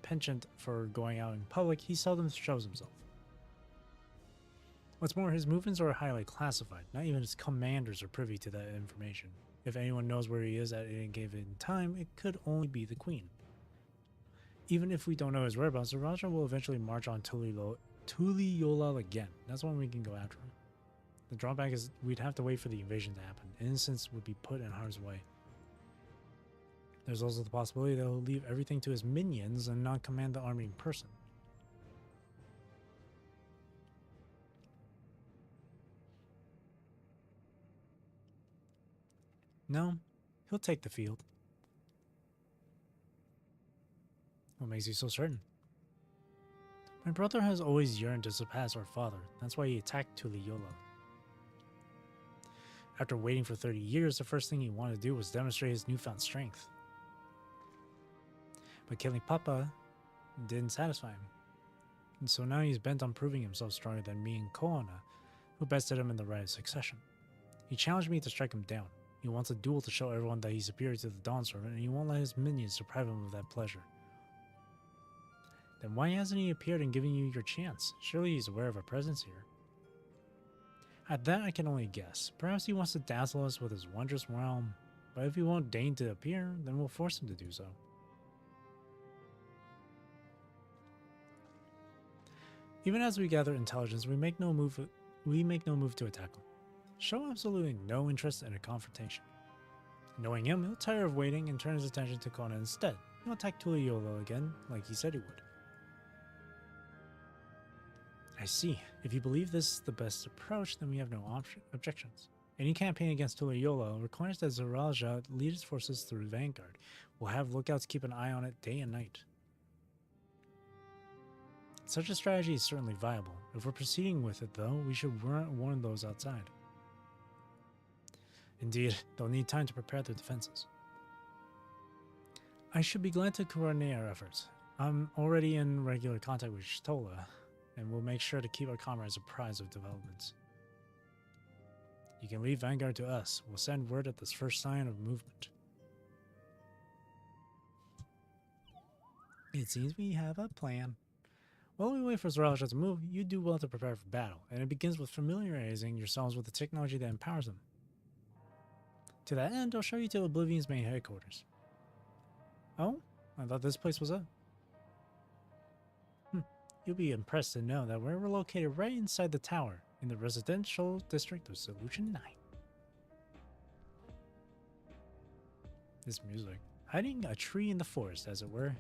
penchant for going out in public, he seldom shows himself. What's more, his movements are highly classified. Not even his commanders are privy to that information. If anyone knows where he is at any given time, it could only be the queen. Even if we don't know his whereabouts, Raja will eventually march on Tuliyollal again. That's when we can go after him. The drawback is we'd have to wait for the invasion to happen. Innocents would be put in harm's way. There's also the possibility that he'll leave everything to his minions and not command the army in person. No, he'll take the field. What makes you so certain? My brother has always yearned to surpass our father. That's why he attacked Tuliyollal. After waiting for 30 years, the first thing he wanted to do was demonstrate his newfound strength. But killing Papa didn't satisfy him. And so now he's bent on proving himself stronger than me and Koana, who bested him in the right of succession. He challenged me to strike him down. He wants a duel to show everyone that he's superior to the Dawntrail, and he won't let his minions deprive him of that pleasure. Then why hasn't he appeared and given you your chance? Surely he's aware of our presence here. At that I can only guess. Perhaps he wants to dazzle us with his wondrous realm, but if he won't deign to appear, then we'll force him to do so. Even as we gather intelligence, we make no move to attack him. Show absolutely no interest in a confrontation. Knowing him, he'll tire of waiting and turn his attention to Kona instead. He'll attack Tuliyola again, like he said he would. I see. If you believe this is the best approach, then we have no objections. Any campaign against Tuliyola requires that Zeraphym lead his forces through Vanguard. We'll have lookouts keep an eye on it day and night. Such a strategy is certainly viable. If we're proceeding with it, though, we should warn those outside. Indeed, they'll need time to prepare their defenses. I should be glad to coordinate our efforts. I'm already in regular contact with Shtola, and we'll make sure to keep our comrades apprised of developments. You can leave Vanguard to us. We'll send word at this first sign of movement. It seems we have a plan. While we wait for Zeraphym to move, you do well to prepare for battle, and it begins with familiarizing yourselves with the technology that empowers them. To that end, I'll show you to Oblivion's main headquarters. Oh? I thought this place was up. You'll be impressed to know that we're located right inside the tower, in the residential district of Solution 9. This music. Hiding a tree in the forest, as it were.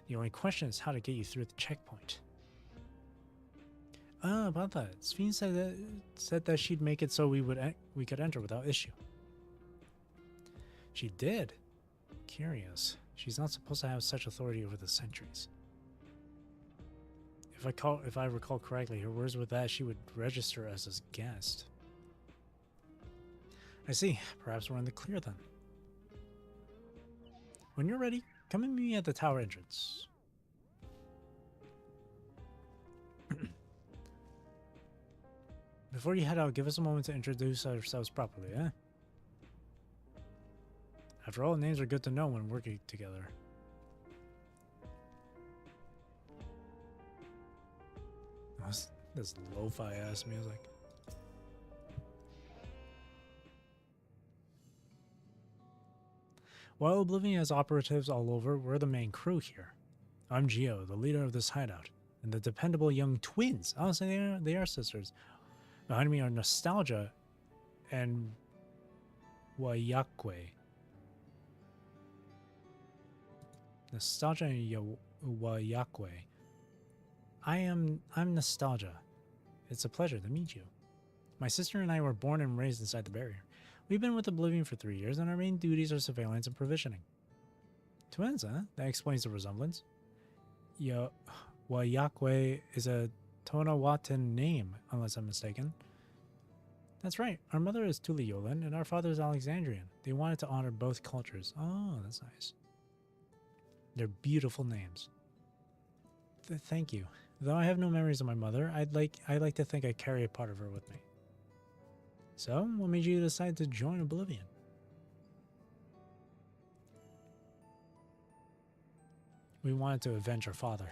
The only question is how to get you through the checkpoint. About that. Sphene said that she'd make it so we could enter without issue. She did. Curious. She's not supposed to have such authority over the sentries. If I recall correctly, her words were that she would register us as guest. I see. Perhaps we're in the clear then. When you're ready, come and meet me at the tower entrance. Before you head out, give us a moment to introduce ourselves properly, eh? After all, names are good to know when working together. This lo-fi ass music. While Oblivion has operatives all over, we're the main crew here. I'm Gio, the leader of this hideout, and the dependable young twins. Oh, so they are sisters. Behind me are Nostalgia and Wayakwe. Nostalgia and Wayakwe. I'm Nostalgia. It's a pleasure to meet you. My sister and I were born and raised inside the barrier. We've been with Oblivion for 3 years, and our main duties are surveillance and provisioning. Twins, huh? That explains the resemblance. Wayakwe is a Tonawatan name, unless I'm mistaken. That's right. Our mother is Tuliyolan, and our father is Alexandrian. They wanted to honor both cultures. Oh, that's nice. They're beautiful names. Thank you. Though I have no memories of my mother, I like to think I carry a part of her with me. So, what made you decide to join Oblivion? We wanted to avenge our father.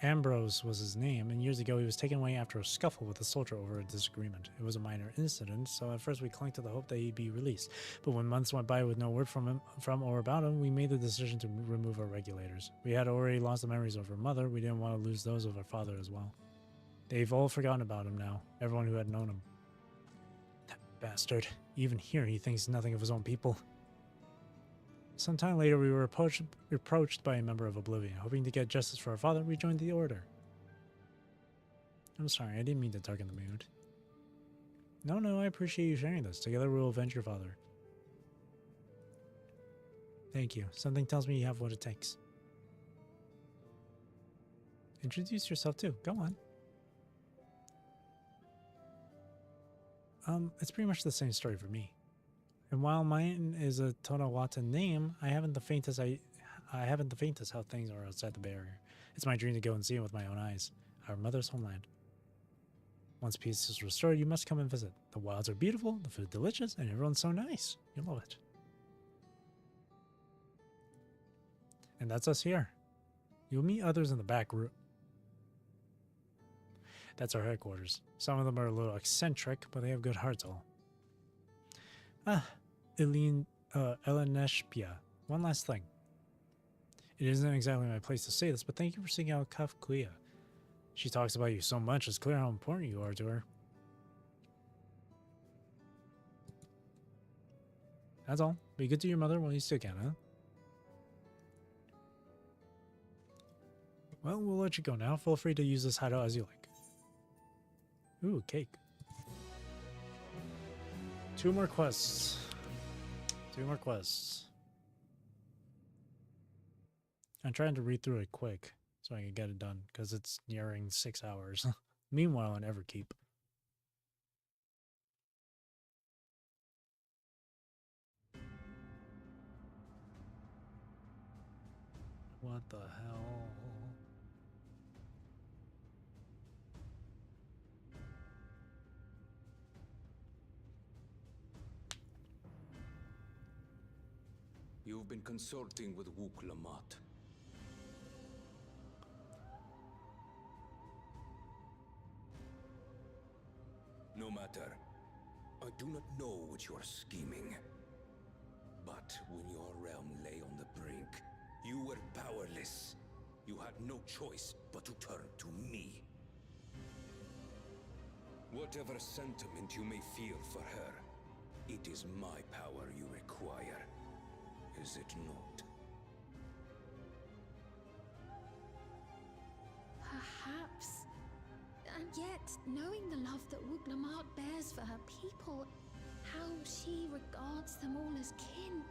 Ambrose was his name, and years ago he was taken away after a scuffle with a soldier over a disagreement. It was a minor incident, so at first we clung to the hope that he'd be released. But when months went by with no word from or about him, we made the decision to remove our regulators. We had already lost the memories of our mother. We didn't want to lose those of our father as well. They've all forgotten about him now, everyone who had known him. That bastard. Even here he thinks nothing of his own people. Sometime later, we were approached by a member of Oblivion. Hoping to get justice for our father, we joined the Order. I'm sorry, I didn't mean to darken the mood. No, I appreciate you sharing this. Together we will avenge your father. Thank you. Something tells me you have what it takes. Introduce yourself too. Go on. it's pretty much the same story for me. And while mine is a Tonawata name, I haven't the faintest how things are outside the barrier. It's my dream to go and see it with my own eyes. Our mother's homeland. Once peace is restored, you must come and visit. The wilds are beautiful, the food delicious, and everyone's so nice. You'll love it. And that's us here. You'll meet others in the back room. That's our headquarters. Some of them are a little eccentric, but they have good hearts all. Eleneshpia. One last thing. It isn't exactly my place to say this, but thank you for seeking out Kafkuya. She talks about you so much, it's clear how important you are to her. That's all. Be good to your mother while you still can, huh? Well, we'll let you go now. Feel free to use this hideout as you like. Ooh, cake. 2 more quests. 2 more quests. I'm trying to read through it quick so I can get it done because it's nearing 6 hours. Meanwhile, in Everkeep. What the hell? You've been consulting with Wook Lamont. No matter. I do not know what you are scheming. But when your realm lay on the brink, you were powerless. You had no choice but to turn to me. Whatever sentiment you may feel for her, it is my power you require. Is it not? Perhaps. And yet, knowing the love that Wook Lamont bears for her people, how she regards them all as kin,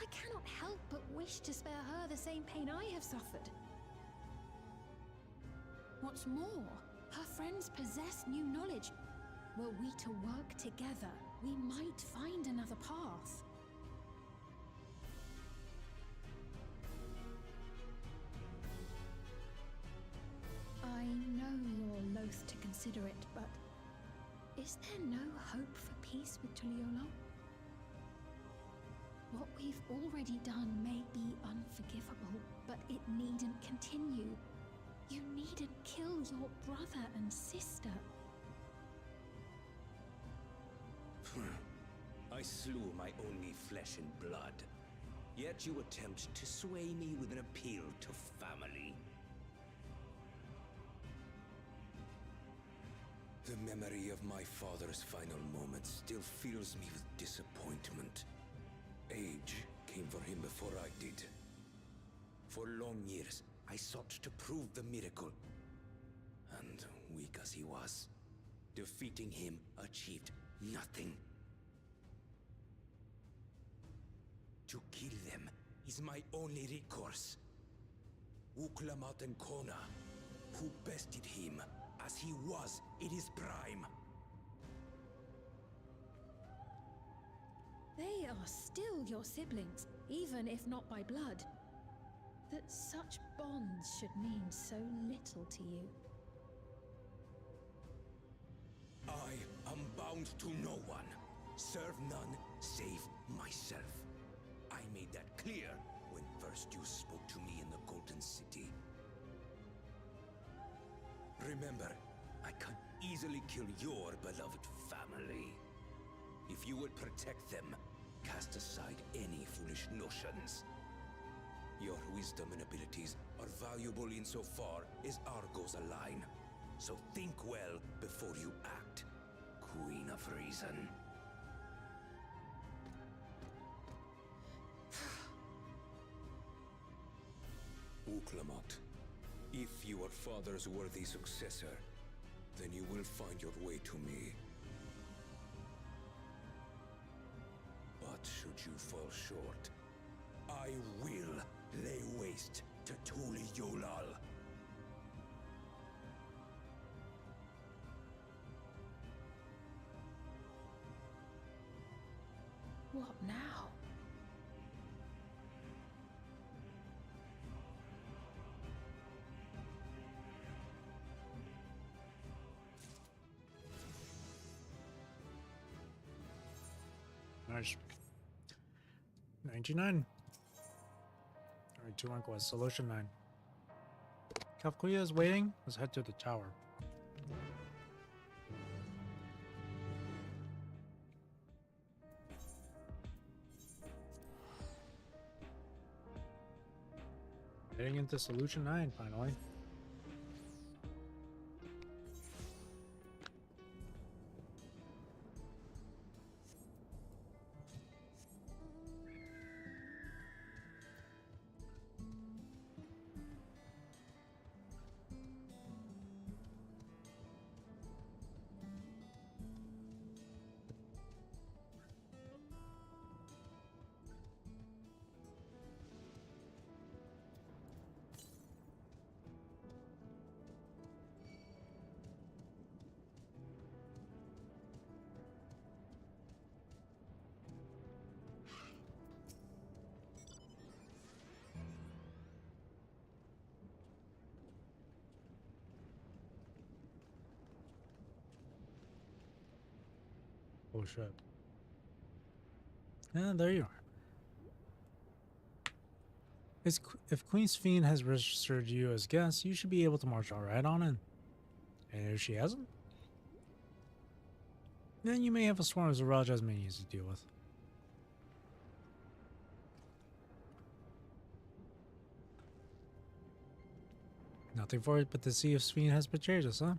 I cannot help but wish to spare her the same pain I have suffered. What's more, her friends possess new knowledge. Were we to work together, we might find another path. I know you're loath to consider it, but is there no hope for peace with Tuliolo? What we've already done may be unforgivable, but it needn't continue. You needn't kill your brother and sister. I slew my only flesh and blood. Yet you attempt to sway me with an appeal to family. The memory of my father's final moments still fills me with disappointment. Age came for him before I did. For long years, I sought to prove the miracle. And weak as he was, defeating him achieved nothing. To kill them is my only recourse. Wook Lamont and Kona, who bested him as he was in his prime. They are still your siblings, even if not by blood. That such bonds should mean so little to you. I am bound to no one. Serve none save myself. I made that clear when first you spoke to me in the Golden City. Remember, I can easily kill your beloved family. If you would protect them, cast aside any foolish notions. Your wisdom and abilities are valuable insofar as our goals align. So think well before you act, Queen of Reason. Wook Lamont, if you are father's worthy successor, then you will find your way to me. But should you fall short, I will lay waste to Tuliolal. What now? Nice. 99. Alright, 2 rank was solution 9. Kafkuya is waiting. Let's head to the tower. Heading into solution 9 finally. Oh shit. And there you are. If Queen's Fiend has registered you as guest, you should be able to march all right on in. And if she hasn't, then you may have a swarm of Zeraphym minions to deal with. Nothing for it but to see if Fiend has betrayed us, huh?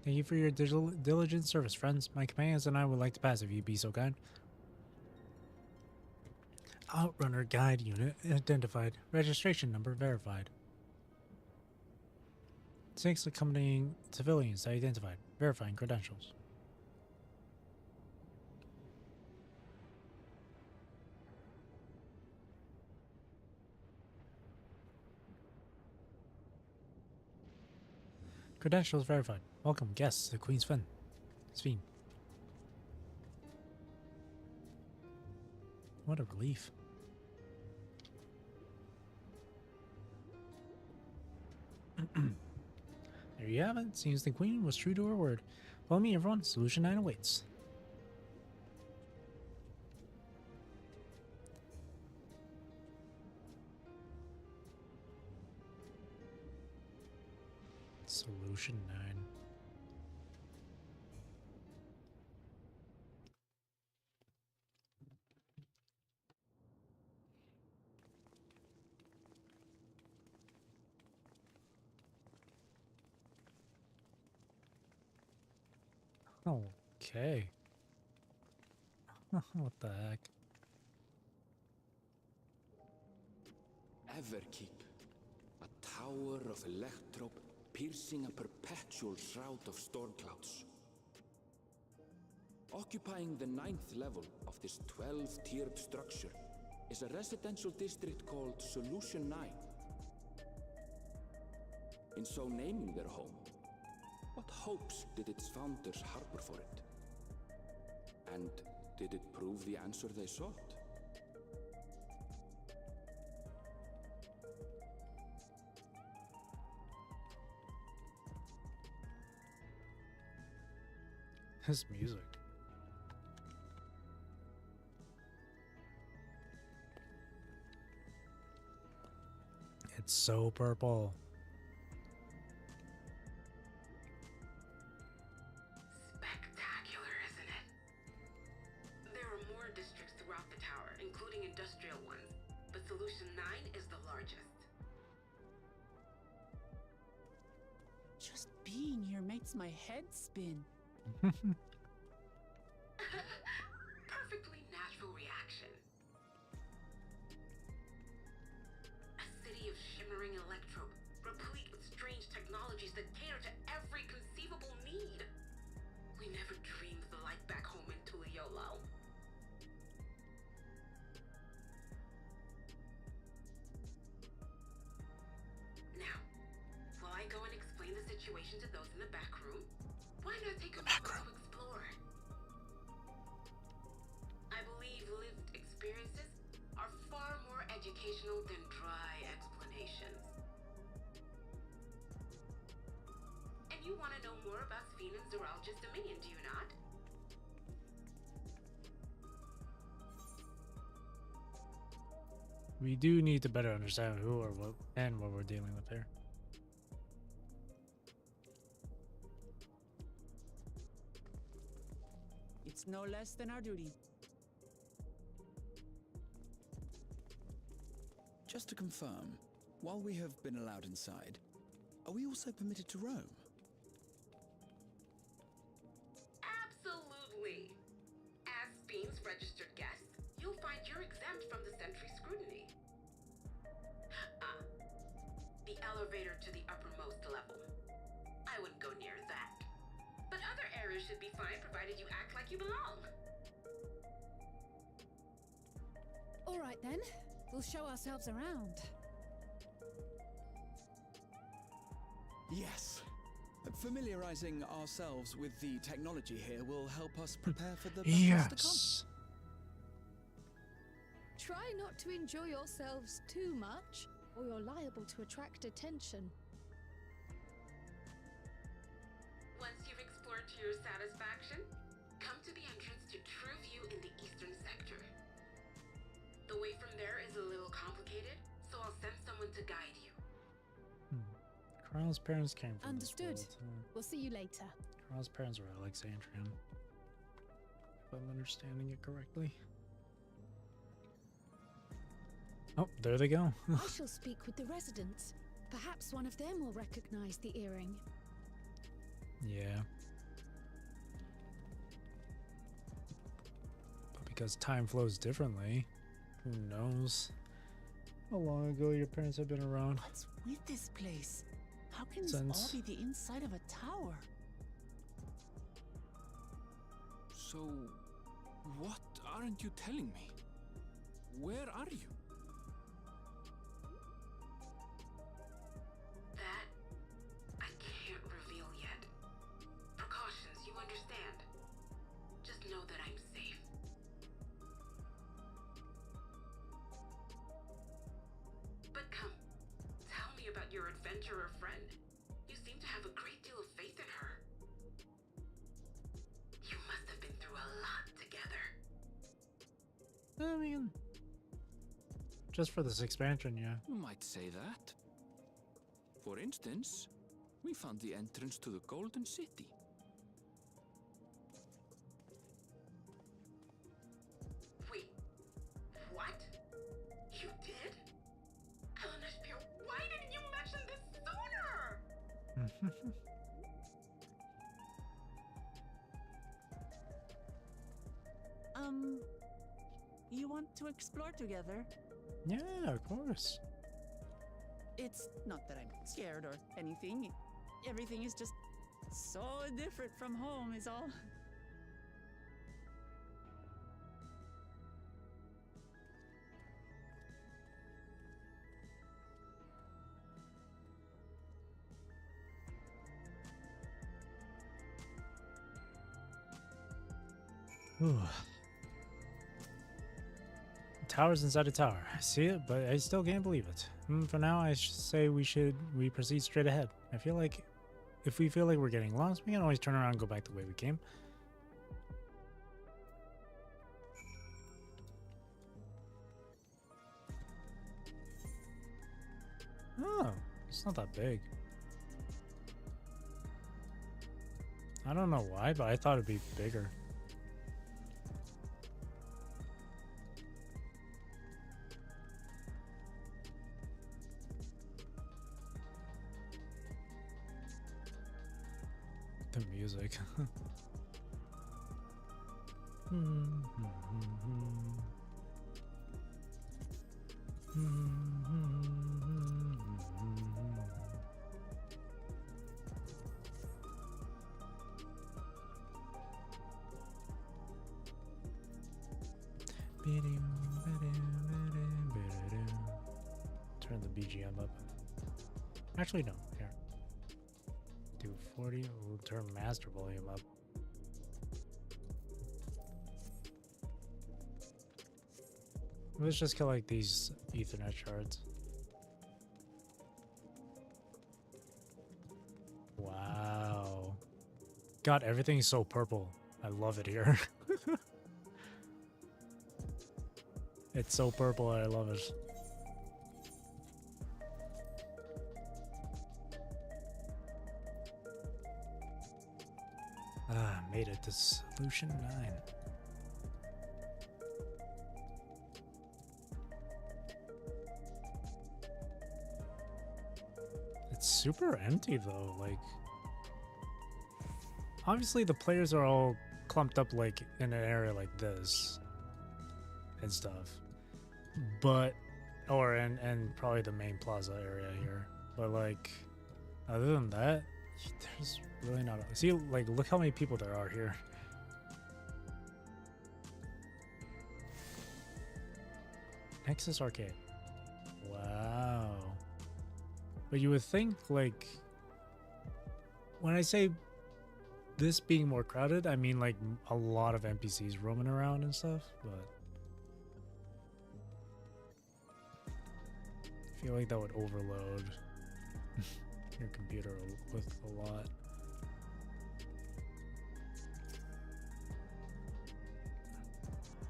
Thank you for your diligent service, friends. My companions and I would like to pass if you'd be so kind. Outrunner guide unit identified. Registration number verified. 6 accompanying civilians identified. Verifying credentials. Credentials verified. Welcome guests to Queen's Fiend. What a relief. There you have it. Seems the Queen was true to her word. Follow me, everyone. Solution 9 awaits. Solution 9. Okay. What the heck? Everkeep, a tower of electrope piercing a perpetual shroud of storm clouds. Occupying the 9th level of this 12-tiered structure is a residential district called Solution 9. In so naming their home, what hopes did its founders harbor for it? And did it prove the answer they sought? His music. It's so purple. Spectacular, isn't it? There are more districts throughout the tower, including industrial ones, but Solution 9 is the largest. Just being here makes my head spin. Perfectly natural reaction. A city of shimmering electrope, replete with strange technologies that cater to every conceivable need. We never dreamed the light back home in Tuliolo. situation to those in the back room, why not take a moment to explore? I believe lived experiences are far more educational than dry explanations. And you want to know more about Sphene and Zeralja's dominion, do you not? We do need to better understand who or what and what we're dealing with here. It's no less than our duty. Just to confirm, while we have been allowed inside, are we also permitted to roam? Absolutely. As Sphene's registered guest, you'll find you're exempt from the sentry scrutiny. The elevator to the uppermost level. I wouldn't go near that. But other areas should be fine provided you act like you belong. All right then, we'll show ourselves around. Yes. Familiarizing ourselves with the technology here will help us prepare for the battles to come. Try not to enjoy yourselves too much, or you're liable to attract attention. Once you've explored to your satisfaction, come to the entrance to True View in the eastern sector. The way from there is a little complicated, so I'll send someone to guide you. Carl's parents came from Understood. this world. We'll see you later. Carl's parents were Alexandrian. If I'm understanding it correctly. Oh, there they go. I shall speak with the residents. Perhaps one of them will recognize the earring. Yeah. But because time flows differently, who knows how long ago your parents have been around. What's with this place? How can this Sense. all be the inside of a tower? So, what aren't you telling me? Where are you? That I can't reveal yet. Precautions, you understand. Just know that I'm safe. But come, tell me about your adventurer friend. You seem to have a great deal of faith in her. You must have been through a lot together. I mean, just for this expansion, yeah. You might say that. For instance, we found the entrance to the Golden City. Wait, what? You did? Eleanor Spear, why didn't you mention this sooner? You want to explore together? Yeah, of course. It's not that I'm scared or anything. Everything is just so different from home is all. Ooh. Tower's inside a tower. I see it, but I still can't believe it. For now, I should say we proceed straight ahead. I feel like if we feel like we're getting lost, we can always turn around and go back the way we came. Oh, it's not that big. I don't know why, but I thought it'd be bigger. The music. Turn the BGM up. Actually, no. Here. 40. We'll turn master volume up. Let's just collect these Ethernet shards. Wow. God, everything's so purple. I love it here. It's so purple, I love it. Ah, made it to solution 9. It's super empty though, like obviously the players are all clumped up like in an area like this and stuff. But and probably the main plaza area here. But like other than that, there's really not see like look how many people there are here. Nexus Arcade. Wow. But you would think, like, when I say this being more crowded, I mean, like, a lot of NPCs roaming around and stuff, but I feel like that would overload your computer with a lot.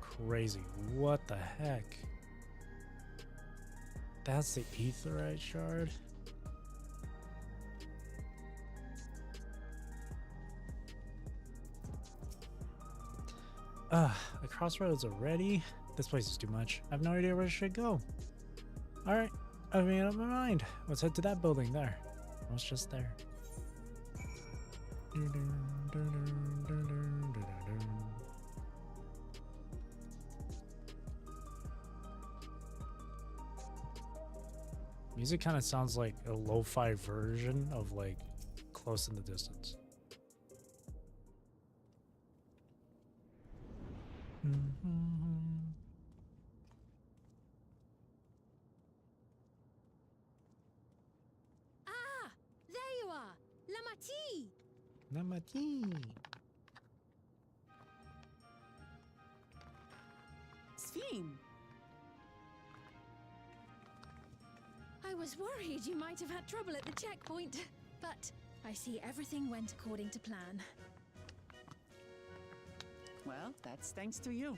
Crazy. What the heck? That's the Aetheryte shard? The crossroads are ready. This place is too much. I have no idea where I should go. Alright, I've made up my mind. Let's head to that building there. I was just there. Music kind of sounds like a lo-fi version of like Close in the Distance. Ah, there you are, Lamati. Lamati. Zeraphym. I was worried you might have had trouble at the checkpoint, but I see everything went according to plan. Well, that's thanks to you.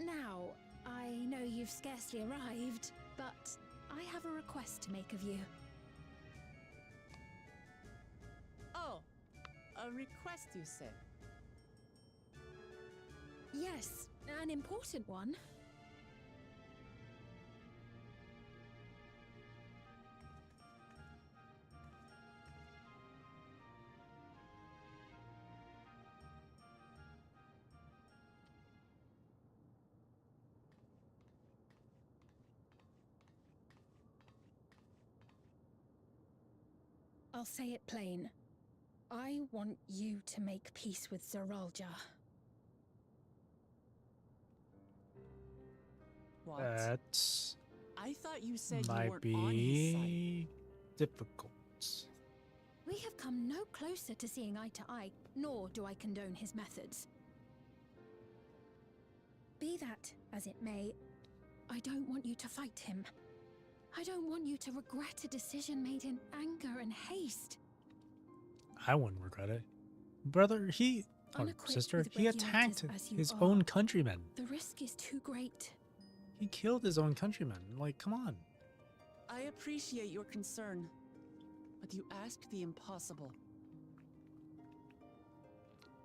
Now, I know you've scarcely arrived, but I have a request to make of you. Oh, a request, you said? Yes, an important one. I'll say it plain. I want you to make peace with Zeralja. What? That I thought you said you might weren't on his side. be difficult. We have come no closer to seeing eye to eye, nor do I condone his methods. Be that as it may, I don't want you to fight him. I don't want you to regret a decision made in anger and haste. I wouldn't regret it. Brother, or Unequipped sister, with he regulators attacked as you his are, own countrymen. The risk is too great. He killed his own countrymen. Like, come on. I appreciate your concern, but you asked the impossible.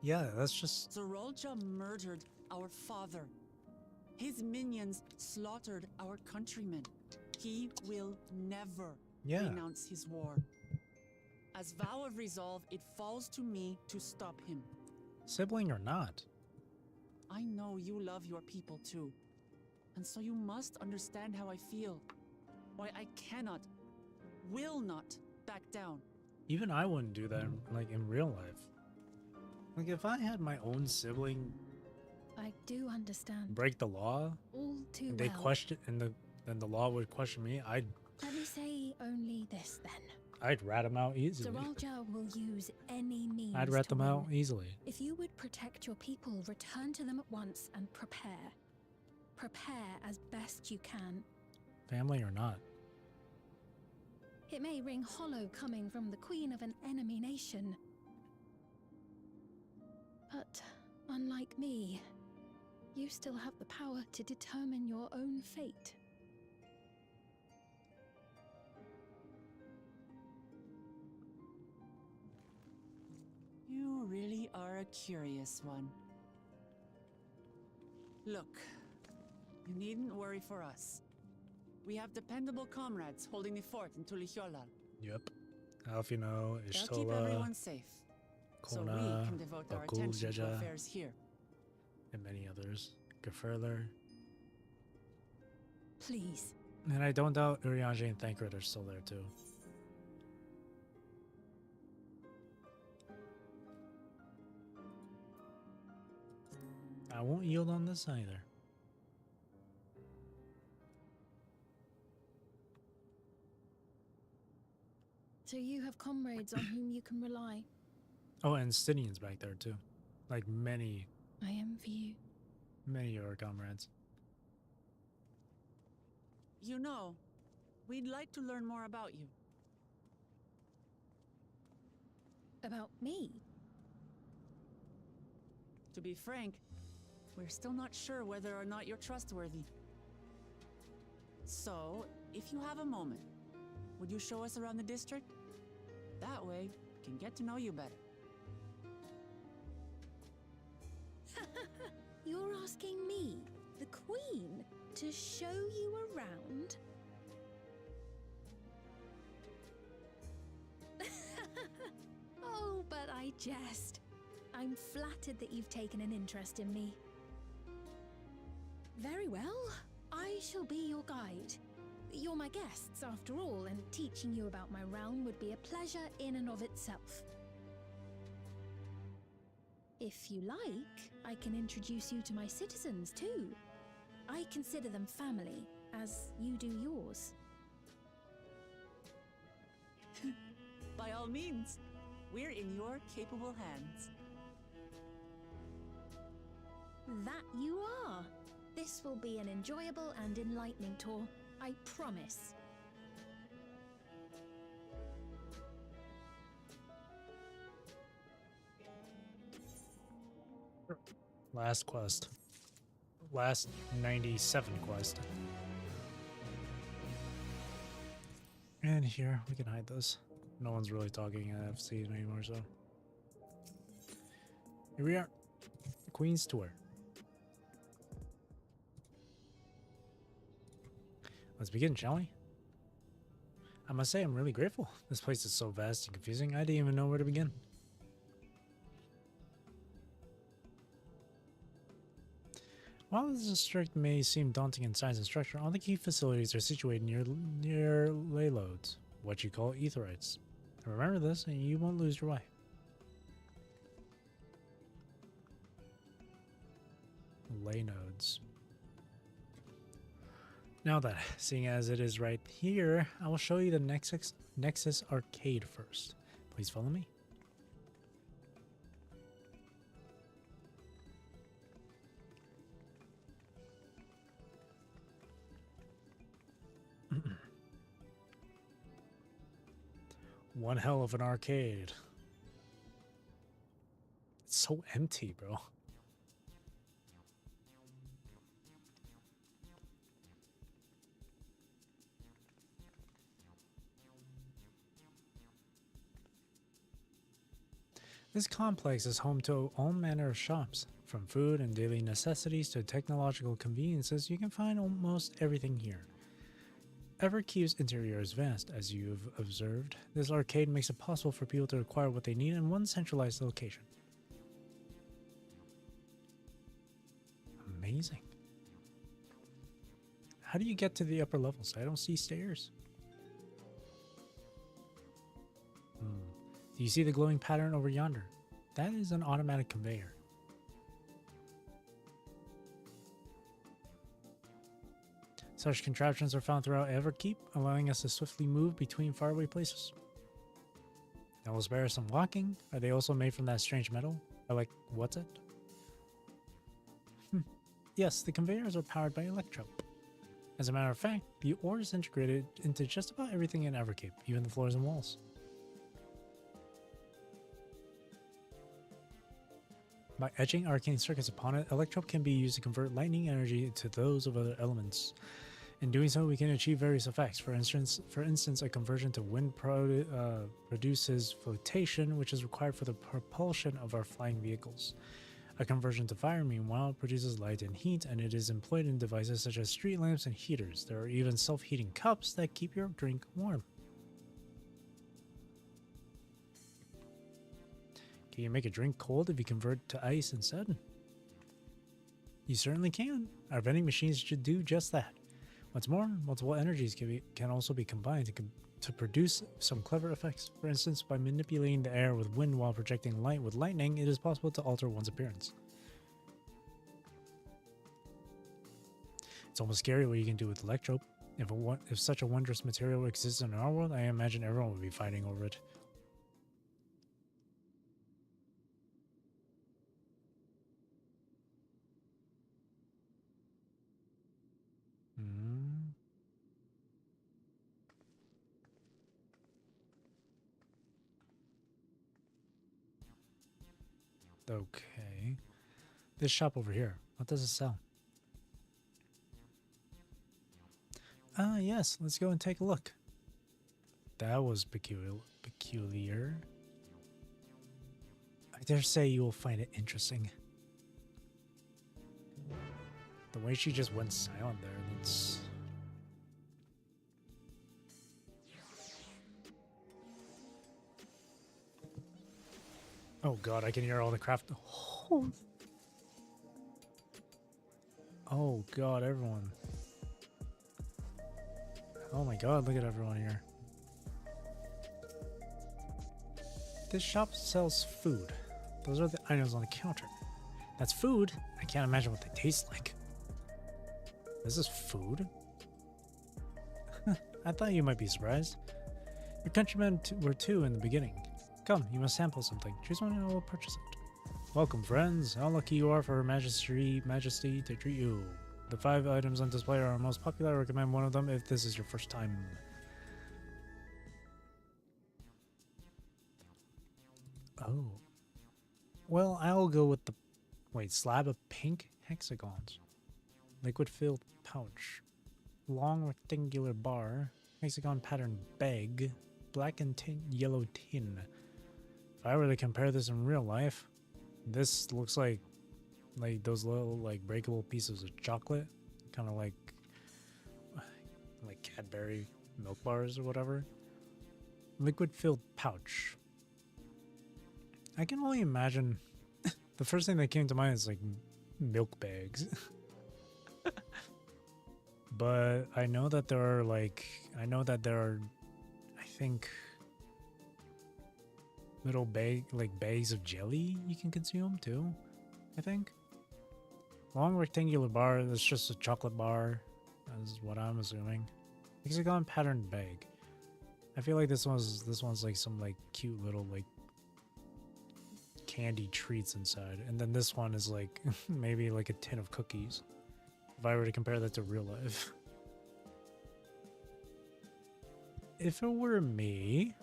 Yeah, that's just... Zeralja murdered our father. His minions slaughtered our countrymen. He will never renounce his war. As vow of resolve, it falls to me to stop him. Sibling or not. I know you love your people too. And so you must understand how I feel. Why I cannot, will not back down. Even I wouldn't do that, like, in real life. Like, if I had my own sibling I do understand. break the law, All too and they well. question, and the then the law would question me. Let me say only this then. I'd rat him out easily. Zeraphym will use any means I'd rat to them win. out easily. If you would protect your people, return to them at once and prepare. Prepare as best you can. Family or not. It may ring hollow coming from the queen of an enemy nation. But unlike me, you still have the power to determine your own fate. You really are a curious one. Look, you needn't worry for us. We have dependable comrades holding the fort in Tulihyolal. Yep. Alfino, They'll keep everyone safe. So we Kona, can devote our Bakul attention to Jaja, affairs here. and many others. Gefurler. Please. And I don't doubt Urianger and Thancred are still there too. I won't yield on this either. So you have comrades on whom you can rely. Oh, and Stydian's back there too. Like many I envy you. Many of our comrades. You know, we'd like to learn more about you. About me? To be frank, we're still not sure whether or not you're trustworthy. So, if you have a moment, would you show us around the district? That way, we can get to know you better. You're asking me, the Queen, to show you around? Oh, but I jest. I'm flattered that you've taken an interest in me. Very well. I shall be your guide. You're my guests, after all, and teaching you about my realm would be a pleasure in and of itself. If you like, I can introduce you to my citizens, too. I consider them family, as you do yours. By all means, we're in your capable hands. That you are. This will be an enjoyable and enlightening tour, I promise. Last quest. Last 97 quest. And here, we can hide those. No one's really talking at FC anymore, so. Here we are. Queen's Tour. Let's begin, shall we? I must say I'm really grateful. This place is so vast and confusing, I didn't even know where to begin. While this district may seem daunting in size and structure, all the key facilities are situated near ley loads, what you call etherites. Remember this and you won't lose your way. Ley nodes. Now then, seeing as it is right here, I will show you the Nexus Arcade first. Please follow me. One hell of an arcade. It's so empty, bro. This complex is home to all manner of shops. From food and daily necessities to technological conveniences, you can find almost everything here. Everkeep's interior is vast, as you've observed. This arcade makes it possible for people to acquire what they need in one centralized location. Amazing. How do you get to the upper levels? I don't see stairs. Do you see the glowing pattern over yonder? That is an automatic conveyor. Such contraptions are found throughout Everkeep, allowing us to swiftly move between faraway places. Now we'll spare some walking. Are they also made from that strange metal? What's it? Yes, the conveyors are powered by electro. As a matter of fact, the ore is integrated into just about everything in Everkeep, even the floors and walls. By etching arcane circuits upon it, electrope can be used to convert lightning energy to those of other elements. In doing so, we can achieve various effects. For instance, a conversion to wind produces flotation, which is required for the propulsion of our flying vehicles. A conversion to fire, meanwhile, produces light and heat, and it is employed in devices such as street lamps and heaters. There are even self-heating cups that keep your drink warm. Can you make a drink cold if you convert to ice instead? You certainly can. Our vending machines should do just that. What's more, multiple energies can also be combined to produce some clever effects. For instance, by manipulating the air with wind while projecting light with lightning, it is possible to alter one's appearance. It's almost scary what you can do with electrope. If such a wondrous material exists in our world, I imagine everyone would be fighting over it. Okay. This shop over here, what does it sell? Ah, yes, let's go and take a look. That was peculiar. I dare say you will find it interesting. The way she just went silent there, that's... Oh god, I can hear all the craft. Oh god, everyone. Oh my god, look at everyone here. This shop sells food. Those are the items on the counter. That's food? I can't imagine what they taste like. This is food? I thought you might be surprised. Your countrymen were too in the beginning. Come, you must sample something. Choose one and I will purchase it. Welcome, friends. How lucky you are for Her Majesty to treat you. The 5 items on display are our most popular. I recommend one of them if this is your first time. Oh. Well, I'll go with the... Wait, slab of pink hexagons. Liquid-filled pouch. Long rectangular bar. Hexagon pattern bag. Black and yellow tin. If I were to compare this in real life, this looks like those little breakable pieces of chocolate, kind of like Cadbury milk bars or whatever. Liquid filled pouch. I can only imagine. The first thing that came to mind is like milk bags. But I know that there are I think little bags of jelly you can consume too, I think. Long rectangular bar, that's just a chocolate bar. That's what I'm assuming. Hexagon patterned bag. I feel like this one's like some cute little candy treats inside. And then this one is maybe a tin of cookies. If I were to compare that to real life. If it were me,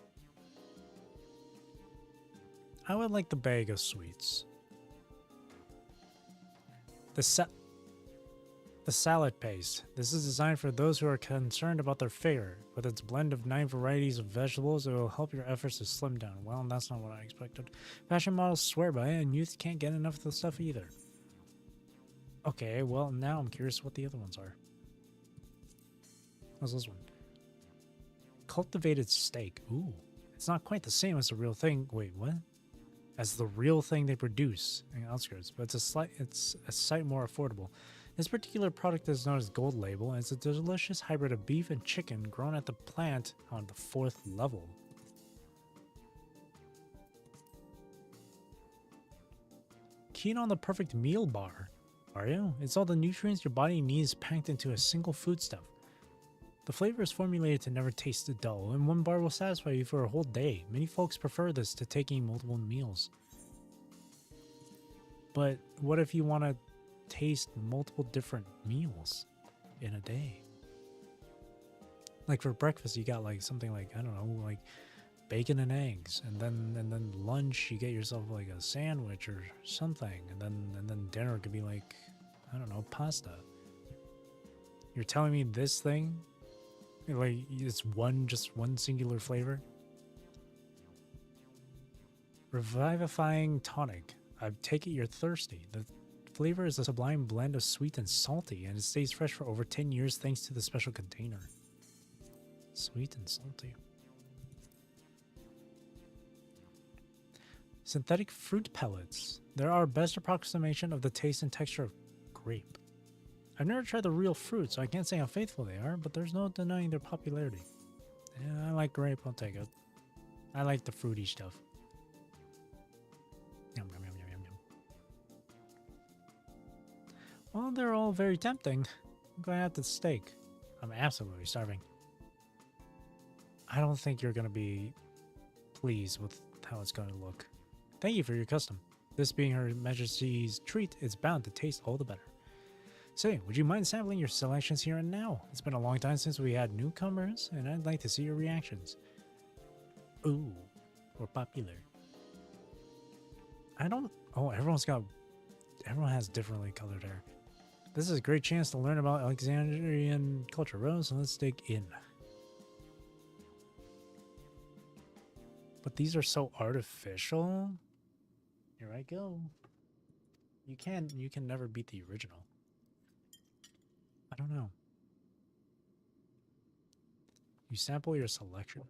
I would like the bag of sweets. The salad paste. This is designed for those who are concerned about their figure. With its blend of 9 varieties of vegetables, it will help your efforts to slim down. Well, that's not what I expected. Fashion models swear by it, and youth can't get enough of the stuff either. Okay, well, now I'm curious what the other ones are. What's this one? Cultivated steak. Ooh. It's not quite the same as the real thing. Wait, what? As the real thing they produce in the outskirts, but it's a sight more affordable. This particular product is known as Gold Label, and it's a delicious hybrid of beef and chicken grown at the plant on the 4th level. Keen on the perfect meal bar. Are you? It's all the nutrients your body needs packed into a single foodstuff. The flavor is formulated to never taste dull, and one bar will satisfy you for a whole day. Many folks prefer this to taking multiple meals. But what if you want to taste multiple different meals in a day? Like for breakfast, you got like something like, I don't know, like bacon and eggs, and then lunch you get yourself like a sandwich or something, and then dinner could be like, I don't know, pasta. You're telling me this thing, like it's just one singular flavor? Revivifying tonic. I take it you're thirsty. The flavor is a sublime blend of sweet and salty, and it stays fresh for over 10 years thanks to the special container. Sweet and salty. Synthetic fruit pellets. They're our best approximation of the taste and texture of grape. I've never tried the real fruit, so I can't say how faithful they are, but there's no denying their popularity. Yeah, I like grape, I'll take it. I like the fruity stuff. Yum, yum, yum, yum, yum, yum. Well, they're all very tempting. I'm going to have the steak. I'm absolutely starving. I don't think you're going to be pleased with how it's going to look. Thank you for your custom. This being Her Majesty's treat, it's bound to taste all the better. Say, would you mind sampling your selections here and now? It's been a long time since we had newcomers, and I'd like to see your reactions. Ooh, we're popular. Oh, everyone has differently colored hair. This is a great chance to learn about Alexandrian culture. Rose, let's dig in. But these are so artificial. Here I go. You can never beat the original. I don't know. You sample your selection.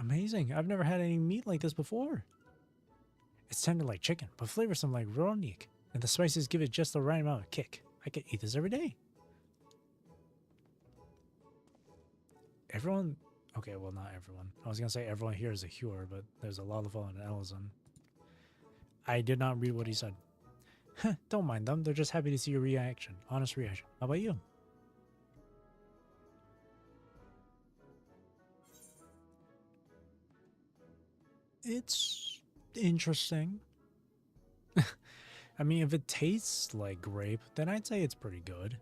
Amazing. I've never had any meat like this before. It's tender like chicken, but flavorsome like ronik, and the spices give it just the right amount of kick. I could eat this every day. Everyone... Okay, well, not everyone. I was going to say everyone here is a Hur, but there's a Lalafell and an Elizon. I did not read what he said. Don't mind them. They're just happy to see your reaction. Honest reaction. How about you? It's interesting. I mean, if it tastes like grape, then I'd say it's pretty good.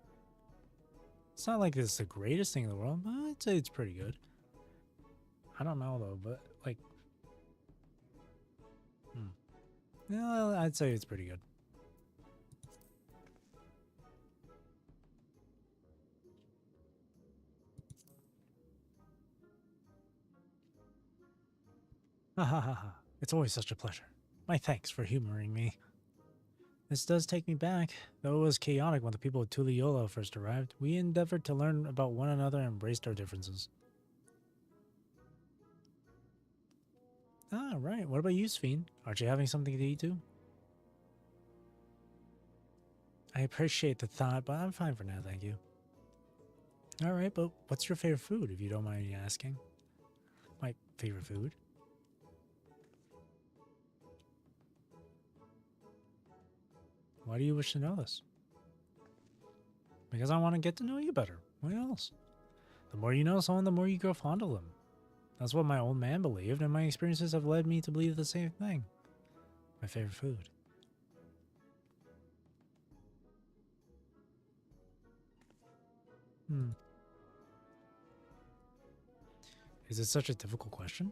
It's not like it's the greatest thing in the world, but I'd say it's pretty good. I don't know though, but like... Yeah, I'd say it's pretty good. Ha ha ha ha. It's always such a pleasure. My thanks for humoring me. This does take me back. Though it was chaotic when the people of Tuliyola first arrived, we endeavored to learn about one another and embraced our differences. Ah, right. What about you, Sphene? Aren't you having something to eat too? I appreciate the thought, but I'm fine for now, thank you. Alright, but what's your favorite food, if you don't mind me asking? My favorite food? Why do you wish to know this? Because I want to get to know you better. What else? The more you know someone, the more you grow fond of them. That's what my old man believed, and my experiences have led me to believe the same thing. My favorite food. Is it such a difficult question?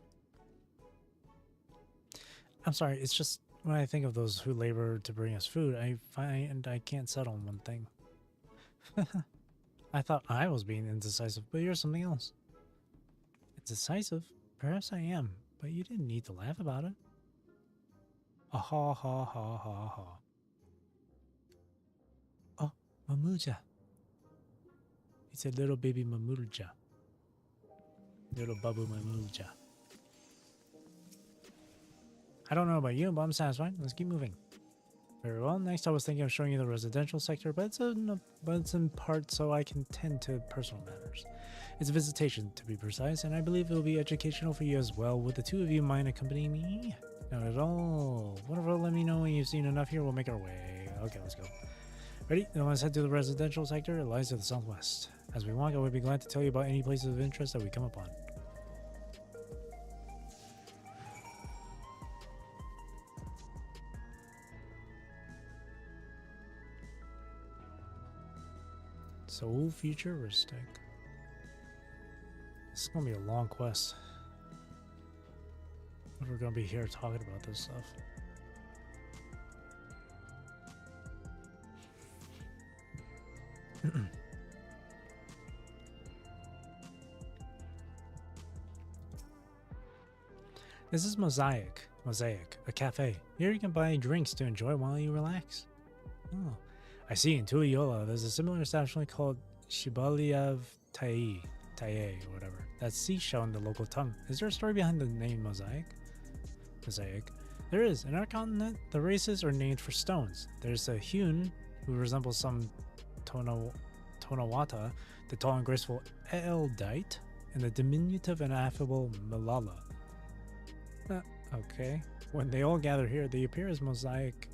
I'm sorry, it's just when I think of those who labor to bring us food, I find I can't settle on one thing. I thought I was being indecisive, but you're something else. Indecisive? Perhaps I am, but you didn't need to laugh about it. Ha ha ha ha ha. Oh, Mamuja. It's a little baby Mamuja. Little Babu Mamuja. I don't know about you, but I'm satisfied. Let's keep moving. Very well. Next, I was thinking of showing you the residential sector, but it's in part so I can tend to personal matters. It's a visitation, to be precise, and I believe it will be educational for you as well. Would the two of you mind accompanying me? Not at all. Whatever, let me know when you've seen enough here. We'll make our way. Okay, let's go. Ready? Then let's head to the residential sector. It lies to the southwest. As we walk, I would be glad to tell you about any places of interest that we come upon. So futuristic. This is gonna be a long quest. If we're gonna be here talking about this stuff. This is Mosaic, a cafe. Here you can buy drinks to enjoy while you relax. Oh, I see. In Tuliyola, there's a similar establishment called Shibaliav Tai, or whatever. That's seashell in the local tongue. Is there a story behind the name Mosaic? There is. In our continent, the races are named for stones. There's a Hyun, who resembles some Tonawata, the tall and graceful Eldite, and the diminutive and affable Malala. Okay. When they all gather here, they appear as a mosaic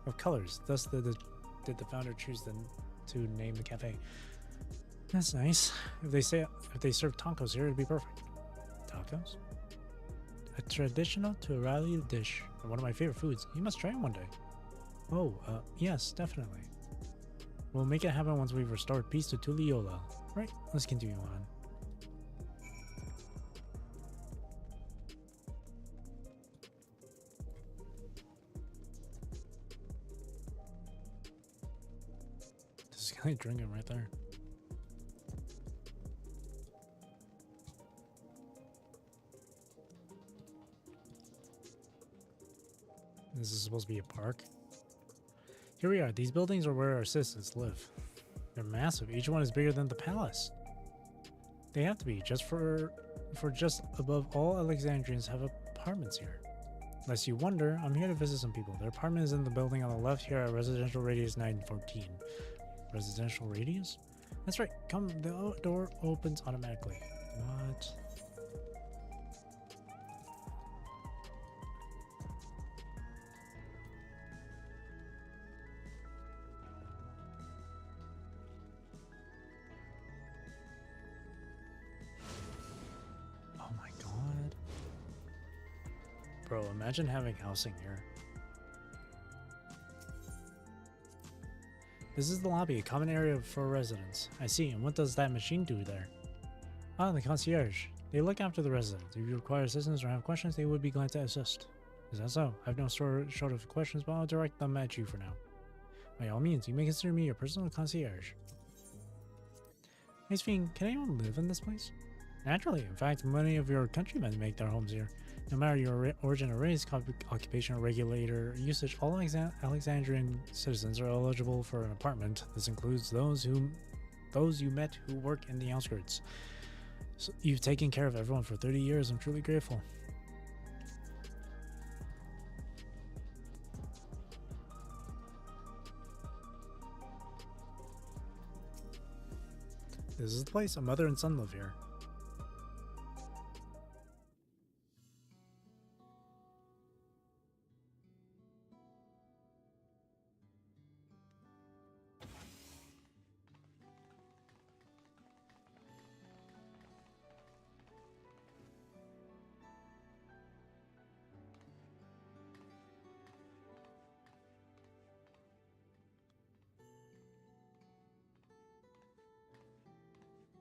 of colors. Thus, did the founder choose to name the cafe? That's nice. If they serve tacos here, it'd be perfect. Tacos? A traditional Turali dish, and one of my favorite foods. You must try it one day. Oh, yes, definitely. We'll make it happen once we've restored peace to Tuliyola. Right, let's continue on. This guy drinking right there. This is supposed to be a park. Here we are. These buildings are where our assistants live. They're massive. Each one is bigger than the palace. They have to be, just for just above all Alexandrians have apartments here. Lest you wonder, I'm here to visit some people. Their apartment is in the building on the left here at Residential Radius 914. Residential Radius? That's right. Come, the door opens automatically. What? Bro, imagine having housing here. This is the lobby, a common area for residents. I see, and what does that machine do there? Ah, the concierge. They look after the residents. If you require assistance or have questions, they would be glad to assist. Is that so? I have no short of questions, but I'll direct them at you for now. By all means, you may consider me your personal concierge. Josephine, can anyone live in this place? Naturally. In fact, many of your countrymen make their homes here. No matter your origin or race, occupation, or regulator usage, all Alexandrian citizens are eligible for an apartment. This includes those you met who work in the outskirts. So you've taken care of everyone for 30 years. I'm truly grateful. This is the place. A mother and son live here.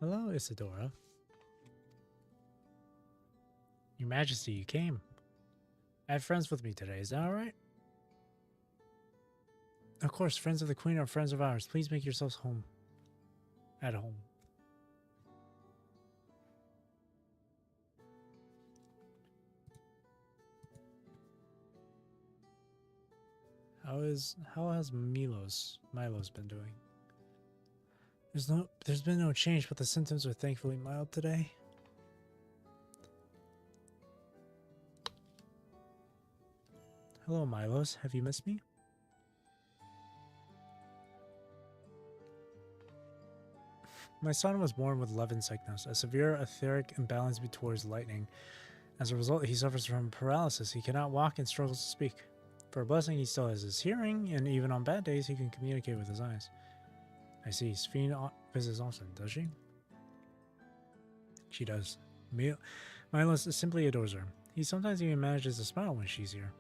Hello, Isadora. Your Majesty, you came. I have friends with me today, is that alright? Of course, friends of the Queen are friends of ours. Please make yourselves home. At home. How has Milos been doing? There's been no change, but the symptoms are thankfully mild today. Hello, Milos. Have you missed me? My son was born with Levin sickness, a severe etheric imbalance towards lightning. As a result, he suffers from paralysis. He cannot walk and struggles to speak. For a blessing, he still has his hearing, and even on bad days, he can communicate with his eyes. I see. Sphene visits often, does she? She does. Milos simply adores her. He sometimes even manages to smile when she's here.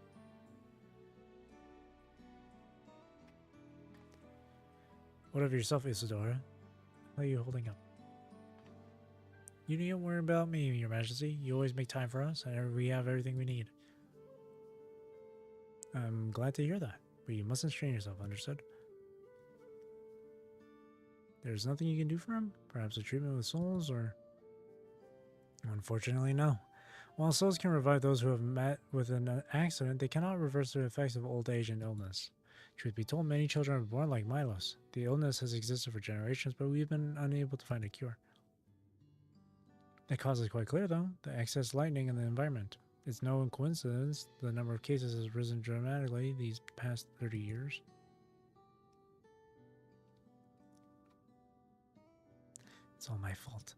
What of yourself, Isadora? What are you holding up? You needn't worry about me, Your Majesty. You always make time for us, and we have everything we need. I'm glad to hear that, but you mustn't strain yourself, understood? There's nothing you can do for him? Perhaps a treatment with souls, or... Unfortunately, no. While souls can revive those who have met with an accident, they cannot reverse the effects of old age and illness. Truth be told, many children are born like Milos. The illness has existed for generations, but we've been unable to find a cure. The cause is quite clear, though. The excess lightning in the environment. It's no coincidence the number of cases has risen dramatically these past 30 years. It's all my fault.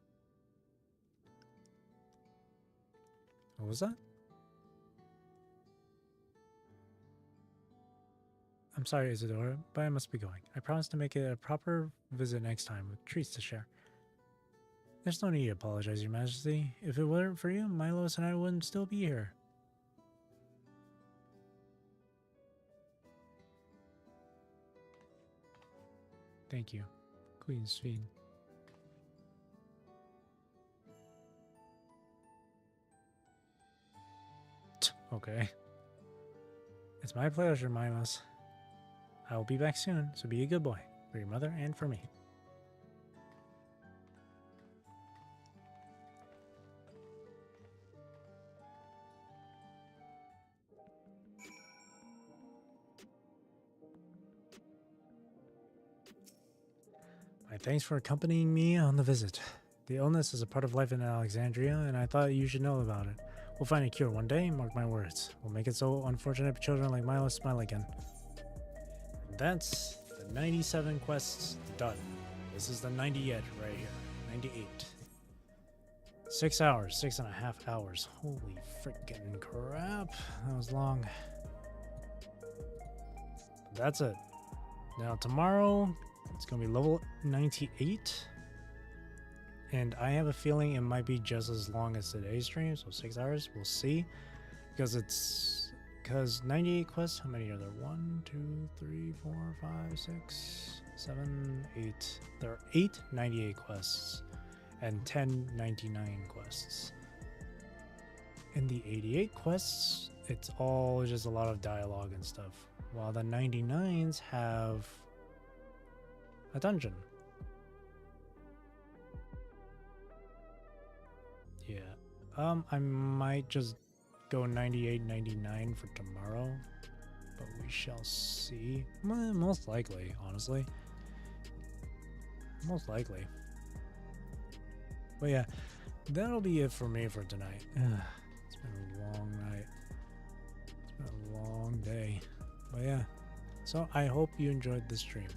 What was that? I'm sorry, Isadora, but I must be going. I promise to make it a proper visit next time with treats to share. There's no need to apologize, Your Majesty. If it weren't for you, Milos and I wouldn't still be here. Thank you, Queen Sphene. Okay. It's my pleasure, Milos. I will be back soon, so be a good boy, for your mother and for me. My thanks for accompanying me on the visit. The illness is a part of life in Alexandria, and I thought you should know about it. We'll find a cure one day, mark my words. We'll make it so unfortunate children like Milos smile again. And that's the 97 quests done. This is the 90th right here. 98. 6 hours, 6.5 hours. Holy freaking crap. That was long. But that's it. Now tomorrow, it's going to be level 98. And I have a feeling it might be just as long as today's stream, so 6 hours. We'll see. Because 98 quests, how many are there? 1, 2, 3, 4, 5, 6, 7, 8. There are 8 98 quests and 10 99 quests. In the 88 quests, it's all just a lot of dialogue and stuff. While the 99s have a dungeon. Yeah. I might just go 98, 99 for tomorrow, but we shall see. Most likely, honestly. Most likely. But yeah, that'll be it for me for tonight. It's been a long night. It's been a long day. But yeah, so I hope you enjoyed the stream.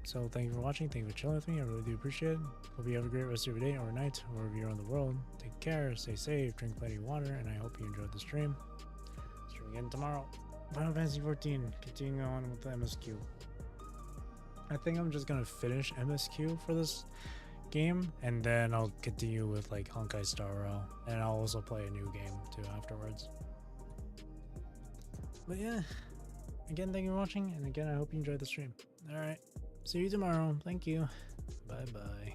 So thank you for watching. Thank you for chilling with me. I really do appreciate it. Hope you have a great rest of your day or night, wherever you're in the world. Take care, stay safe, drink plenty of water, and I hope you enjoyed the stream. Stream again tomorrow. Final Fantasy 14, continuing on with the MSQ. I think I'm just gonna finish MSQ for this game, and then I'll continue with like Honkai Star Rail, and I'll also play a new game too afterwards. But yeah, again, thank you for watching, and again, I hope you enjoyed the stream. Alright, see you tomorrow. Thank you. Bye bye.